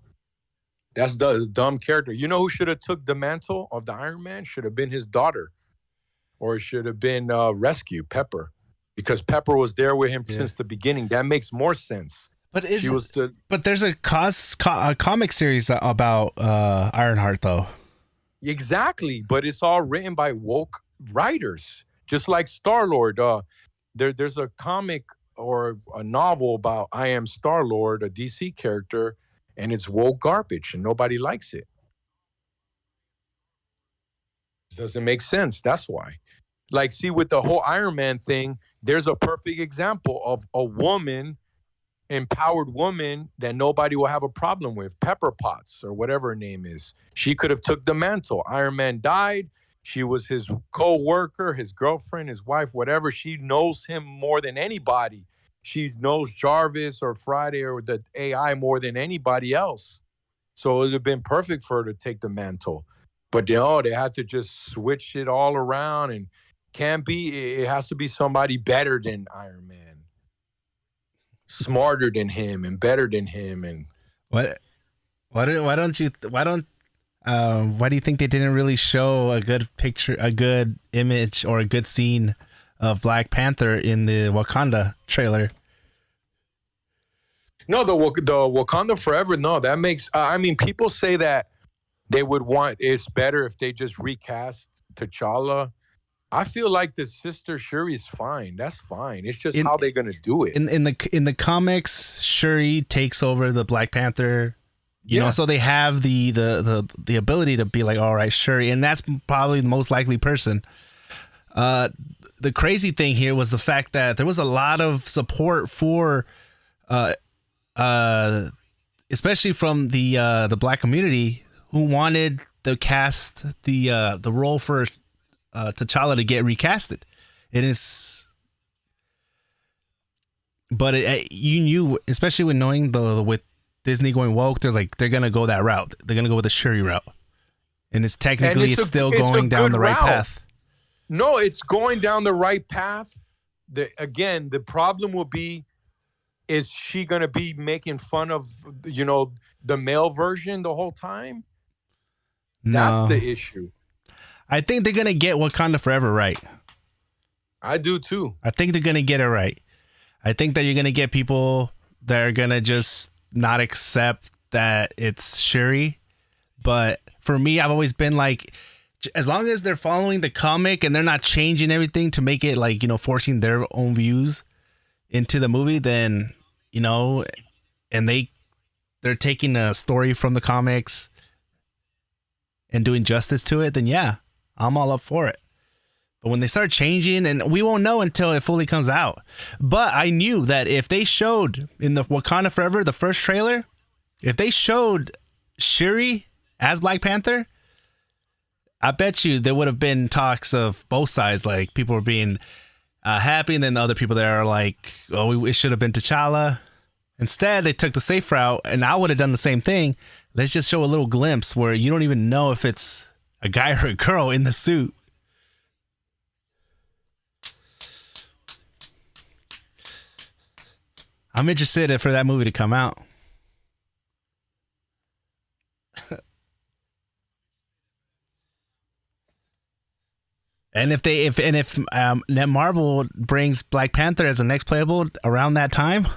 That's the dumb character. You know who should have took the mantle of the Iron Man? Should have been his daughter, or it should have been Rescue Pepper. Because Pepper was there with him since the beginning. That makes more sense. But there's a comic series about Ironheart, though. Exactly, but it's all written by woke writers, just like Star-Lord. There's a comic or a novel about I Am Star-Lord, a DC character, and it's woke garbage, and nobody likes it. It doesn't make sense. That's why. Like, see, with the whole Iron Man thing, there's a perfect example of a woman, empowered woman that nobody will have a problem with. Pepper Potts, or whatever her name is. She could have took the mantle. Iron Man died. She was his co-worker, his girlfriend, his wife, whatever. She knows him more than anybody. She knows Jarvis or Friday or the AI more than anybody else. So it would have been perfect for her to take the mantle. But no, they had to just switch it all around, and can't be. It has to be somebody better than Iron Man, smarter than him, and better than him. And What? Why don't you? Why do you think they didn't really show a good picture, a good image, or a good scene of Black Panther in the Wakanda trailer? no, the Wakanda Forever. No, that makes. I mean, people say that they would want. It's better if they just recast T'Challa. I feel like the sister Shuri is fine. That's fine. It's just how they're gonna do it. In the comics, Shuri takes over the Black Panther. You know, so they have the ability to be like, all right, Shuri, and that's probably the most likely person. The crazy thing here was the fact that there was a lot of support for, especially from the Black community, who wanted to cast the role for T'Challa to get recasted. It is, but you knew, especially with knowing with Disney going woke, they're gonna go that route. They're gonna go with the Shuri route, and it's technically it's still going down the right path. No, it's going down the right path. The problem will be, is she gonna be making fun of the male version the whole time? No. That's the issue. I think they're gonna get Wakanda Forever right. I do too. I think they're gonna get it right. I think that you're gonna get people that are gonna just not accept that it's Shuri. But for me, I've always been like, as long as they're following the comic and they're not changing everything to make it like, forcing their own views into the movie, then, and they're taking a story from the comics and doing justice to it, then yeah, I'm all up for it. But when they start changing, and we won't know until it fully comes out. But I knew that if they showed in the Wakanda Forever, the first trailer, if they showed Shuri as Black Panther, I bet you there would have been talks of both sides. Like, people were being happy, and then the other people there are like, oh, it should have been T'Challa. Instead, they took the safe route, and I would have done the same thing. Let's just show a little glimpse where you don't even know if it's a guy or a girl in the suit. I'm interested for that movie to come out. And if Marvel brings Black Panther as the next playable around that time,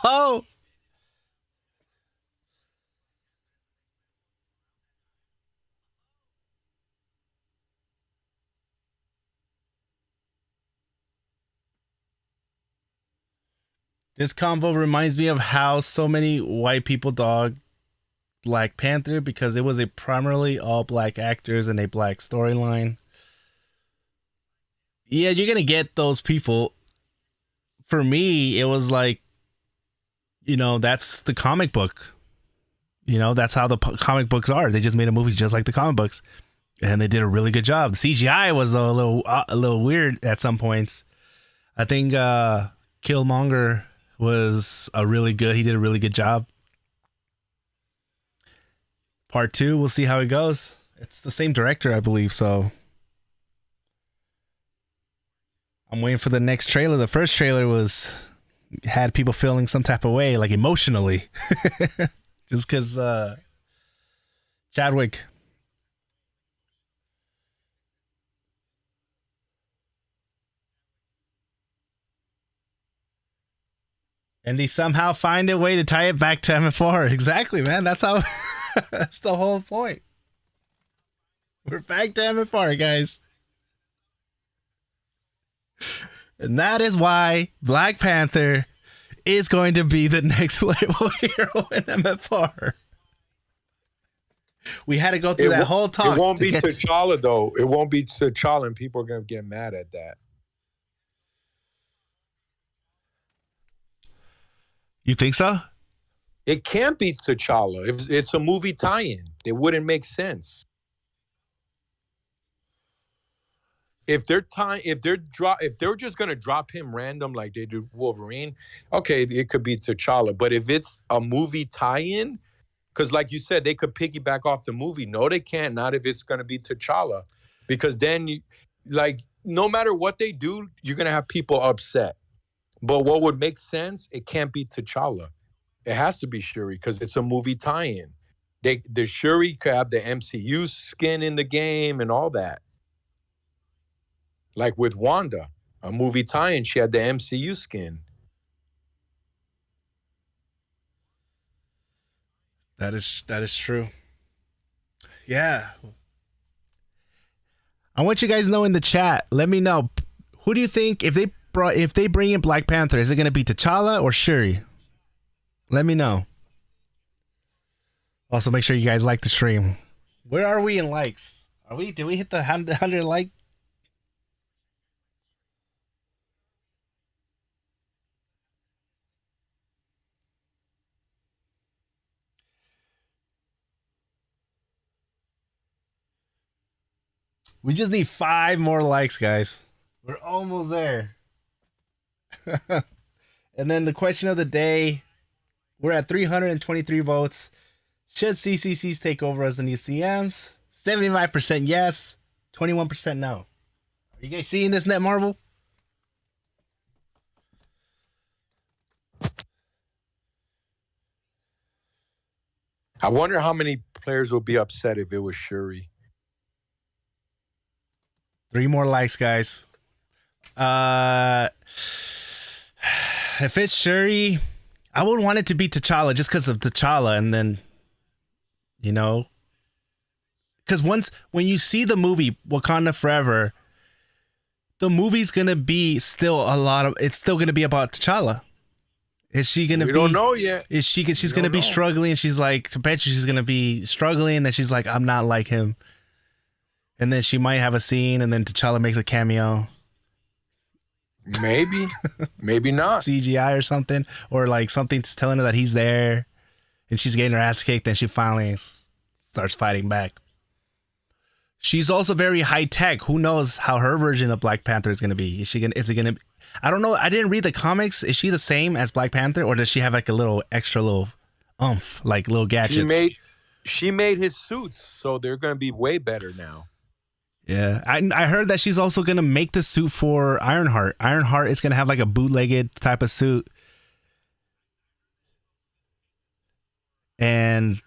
oh, this convo reminds me of how so many white people dog Black Panther because it was a primarily all black actors and a black storyline. Yeah, you're gonna get those people. For me, it was like, that's the comic book. That's how the comic books are. They just made a movie just like the comic books, and they did a really good job. The CGI was a little weird at some points. I think Killmonger was he did a really good job. Part 2, we'll see how it goes. It's the same director, I believe, so I'm waiting for the next trailer. The first trailer had people feeling some type of way, like emotionally, just because Chadwick. And they somehow find a way to tie it back to MFR. Exactly, man. That's how. That's the whole point. We're back to MFR, guys. And that is why Black Panther is going to be the next playable hero in MFR. We had to go through that whole talk. It won't be T'Challa, though. It won't be T'Challa, and people are going to get mad at that. You think so? It can't be T'Challa. If it's a movie tie-in, it wouldn't make sense. If they're just gonna drop him random like they do Wolverine, okay, it could be T'Challa. But if it's a movie tie-in, Because, like you said, they could piggyback off the movie. No, they can't. Not if it's going to be T'Challa, because then you, like, no matter what they do, you're going to have people upset. But what would make sense? It can't be T'Challa. It has to be Shuri because it's a movie tie-in. The Shuri could have the MCU skin in the game and all that. Like with Wanda, a movie tie-in, she had the MCU skin. That is true. Yeah. I want you guys to know in the chat. Let me know, who do you think if they bring in Black Panther, is it going to be T'Challa or Shuri? Let me know. Also, make sure you guys like the stream. Where are we in likes? Did we hit the 100 like? We just need 5 more likes, guys. We're almost there. And then the question of the day, we're at 323 votes. Should CCCs take over as the new CMs? 75% yes, 21% no. Are you guys seeing this, Net Marvel? I wonder how many players will be upset if it was Shuri. 3 more likes, guys. If it's Shuri, I would want it to be T'Challa just because of T'Challa, and then, you know, because when you see the movie Wakanda Forever, the movie's gonna be it's still gonna be about T'Challa. Is she gonna be? We don't know yet. She's gonna be struggling. She's like, I bet you she's gonna be struggling, and she's like, I'm not like him. And then she might have a scene, and then T'Challa makes a cameo. Maybe, maybe not. CGI or something, or like something's telling her that he's there, and she's getting her ass kicked, and she finally starts fighting back. She's also very high tech. Who knows how her version of Black Panther is gonna be? Is it gonna? I don't know. I didn't read the comics. Is she the same as Black Panther, or does she have like a little extra oomph, like little gadgets? She made his suits, so they're gonna be way better now. Yeah, I heard that she's also gonna make the suit for Ironheart. Ironheart is gonna have like a bootlegged type of suit, and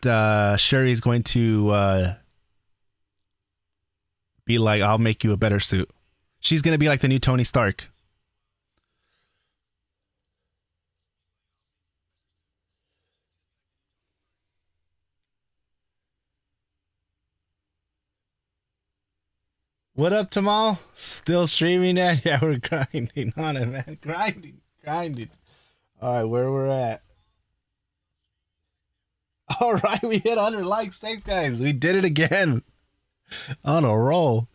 Shuri's going to be like, "I'll make you a better suit." She's gonna be like the new Tony Stark. What up, Tamal? Still streaming that? Yeah, we're grinding on it, man. Grinding. All right, where we're at. All right, we hit 100 likes. Thanks, guys. We did it again. On a roll.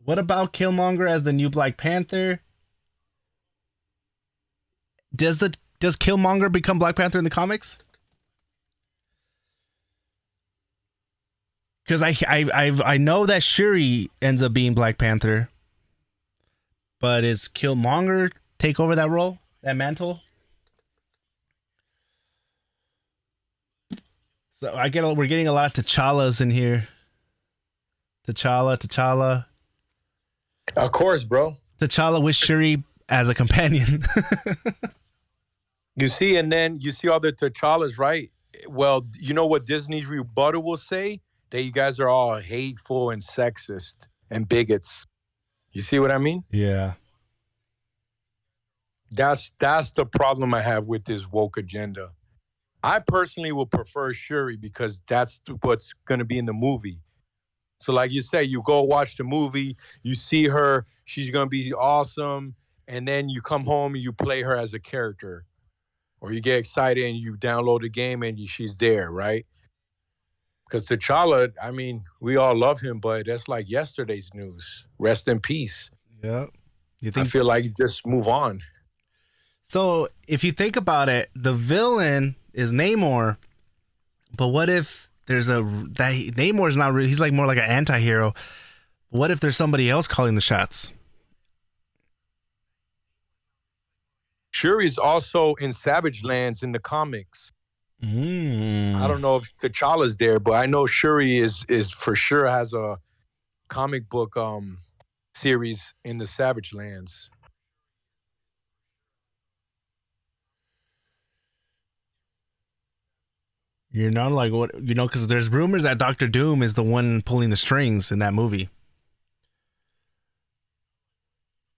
What about Killmonger as the new Black Panther? Does Killmonger become Black Panther in the comics? Because I know that Shuri ends up being Black Panther, but is Killmonger take over that role, that mantle? So we're getting a lot of T'Challas in here. T'Challa. Of course, bro. T'Challa with Shuri as a companion. You see, and then you see all the T'Challas, right? Well, you know what Disney's rebuttal will say? That you guys are all hateful and sexist and bigots. You see what I mean? Yeah. That's the problem I have with this woke agenda. I personally will prefer Shuri because that's what's going to be in the movie. So like you say, you go watch the movie, you see her, she's going to be awesome, and then you come home and you play her as a character. Or you get excited and you download the game and she's there, right? Because T'Challa, I mean, we all love him, but that's like yesterday's news. Rest in peace. Yeah. I feel like you just move on. So if you think about it, the villain is Namor, but what if Namor is not really, he's like more like an anti-hero. What if there's somebody else calling the shots? Shuri's also in Savage Lands in the comics. Mm. I don't know if T'Challa's there, but I know Shuri is for sure has a comic book series in the Savage Lands. You know, like what you know, because there's rumors that Doctor Doom is the one pulling the strings in that movie.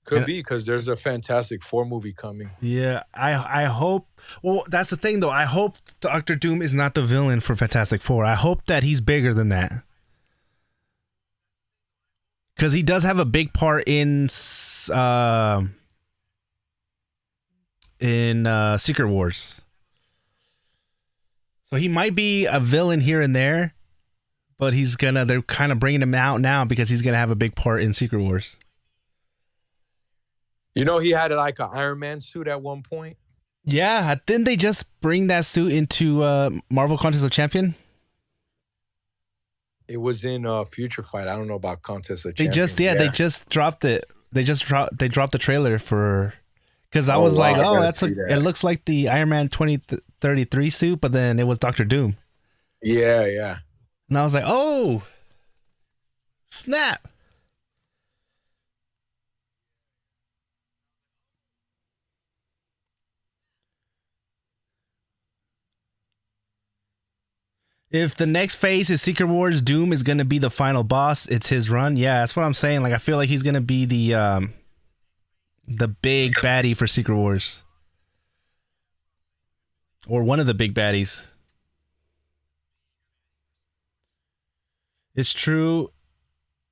Could And- be because there's a Fantastic Four movie coming. Yeah, I hope. Well, that's the thing though. I hope Doctor Doom is not the villain for Fantastic Four. I hope that he's bigger than that. Because he does have a big part in Secret Wars. So he might be a villain here and there, but they're kind of bringing him out now because he's gonna have a big part in Secret Wars. You know, he had like an Iron Man suit at one point. Yeah, didn't they just bring that suit into Marvel Contest of Champion? It was in Future Fight. I don't know about Contest of They Champions. they just dropped it. They dropped the trailer for, because I Oh, was wow, like, I oh, gotta that's see that. it looks like the Iron Man 2033 suit, but then it was Doctor Doom, Yeah. and I was like, oh, snap. If the next phase is Secret Wars, Doom is gonna be the final boss. It's his run. Yeah, that's what I'm saying. Like, I feel like he's gonna be the big baddie for Secret Wars, or one of the big baddies. It's true,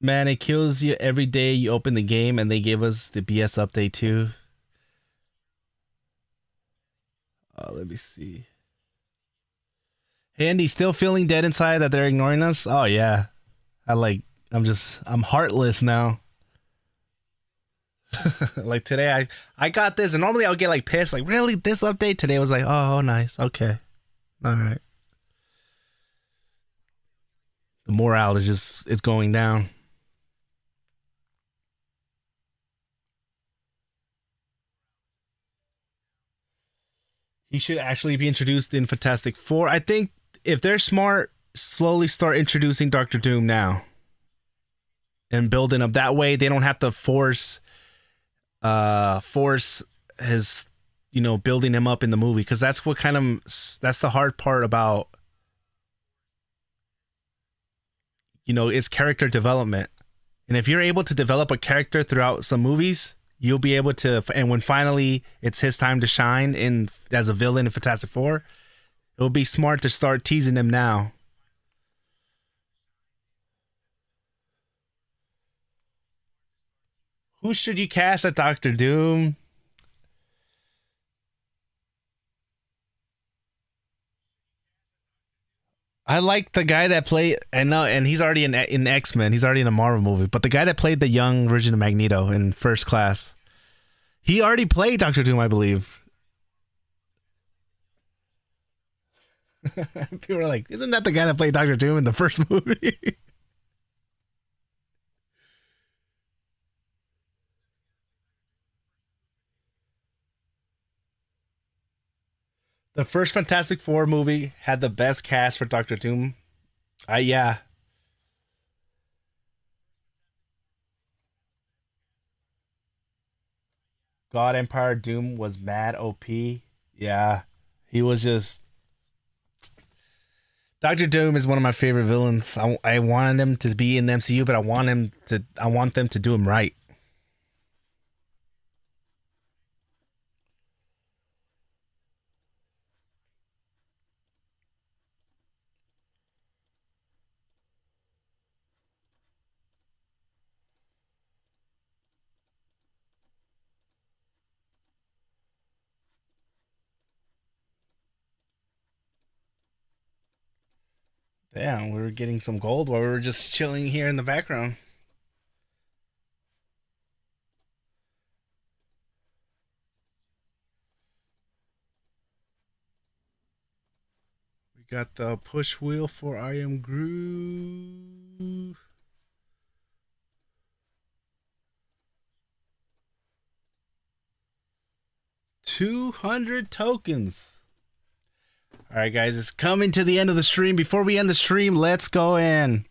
man. It kills you every day you open the game, and they give us the BS update too. Let me see. Hey, Andy, still feeling dead inside that they're ignoring us? Oh yeah, I'm heartless now. Like today, I got this, and normally I'll get like pissed, like really this update. Today was like, oh nice, okay, all right. The morale is it's going down. He should actually be introduced in Fantastic Four. I think if they're smart, slowly start introducing Doctor Doom now and building up. That way they don't have to force his, building him up in the movie, because that's the hard part about, it's character development. And if you're able to develop a character throughout some movies, you'll be able to, and when finally it's his time to shine as a villain in Fantastic Four, it would be smart to start teasing him now. Who should you cast at Doctor Doom? I like the guy that played, and he's already in X-Men. He's already in a Marvel movie. But the guy that played the young version of Magneto in First Class, he already played Doctor Doom, I believe. People are like, isn't that the guy that played Doctor Doom in the first movie? The first Fantastic Four movie had the best cast for Doctor Doom. Yeah. God Empire Doom was mad OP. Yeah. He was just... Doctor Doom is one of my favorite villains. I wanted him to be in the MCU, but I want them to do him right. Damn, we were getting some gold while we were just chilling here in the background. We got the push wheel for I Am Groove. $200 tokens. All right, guys, it's coming to the end of the stream. Before we end the stream, let's go in.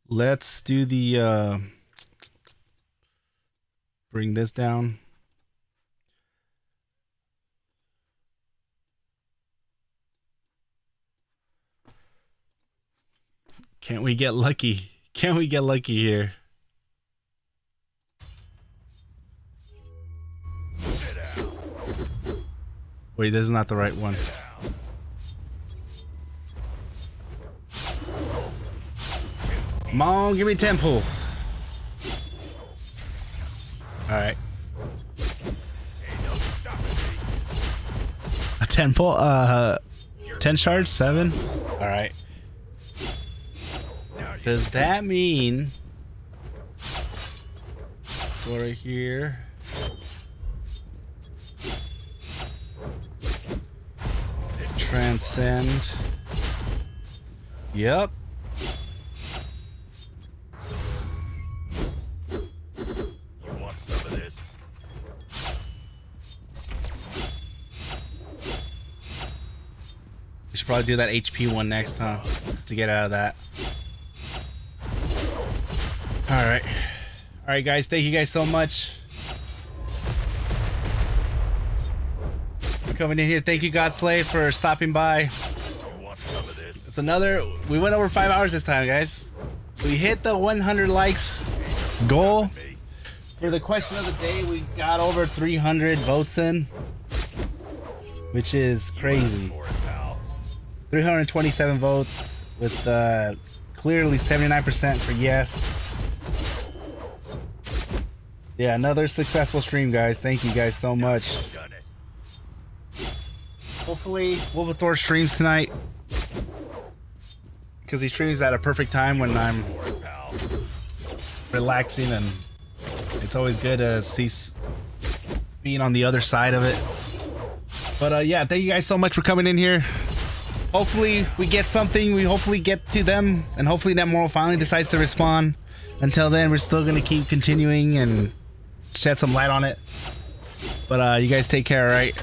Let's do the bring this down. Can't we get lucky? Can't we get lucky here? Wait, this is not the right one. Come on, give me temple. Alright. A temple? 10 shards? 7? Alright. Does that mean go right here? Transcend. Yep. You want some of this? We should probably do that HP one next, huh? Just to get out of that. Alright. Alright, guys. Thank you guys so much for coming in here. Thank you, Godslave, for stopping by. You want some of this? It's another... We went over 5 hours this time, guys. We hit the 100 likes goal. For the question of the day, we got over 300 votes in, which is crazy. For it, pal. 327 votes with clearly 79% for yes. Yeah, another successful stream, guys. Thank you guys so much. Done it. Hopefully, Wolvathor streams tonight, because he streams at a perfect time when I'm For it, pal. relaxing, and it's always good to see being on the other side of it. But yeah, thank you guys so much for coming in here. Hopefully we get something. We hopefully get to them, and hopefully Netmoral finally decides to respond. Until then, we're still gonna keep continuing and shed some light on it. But you guys take care, all right?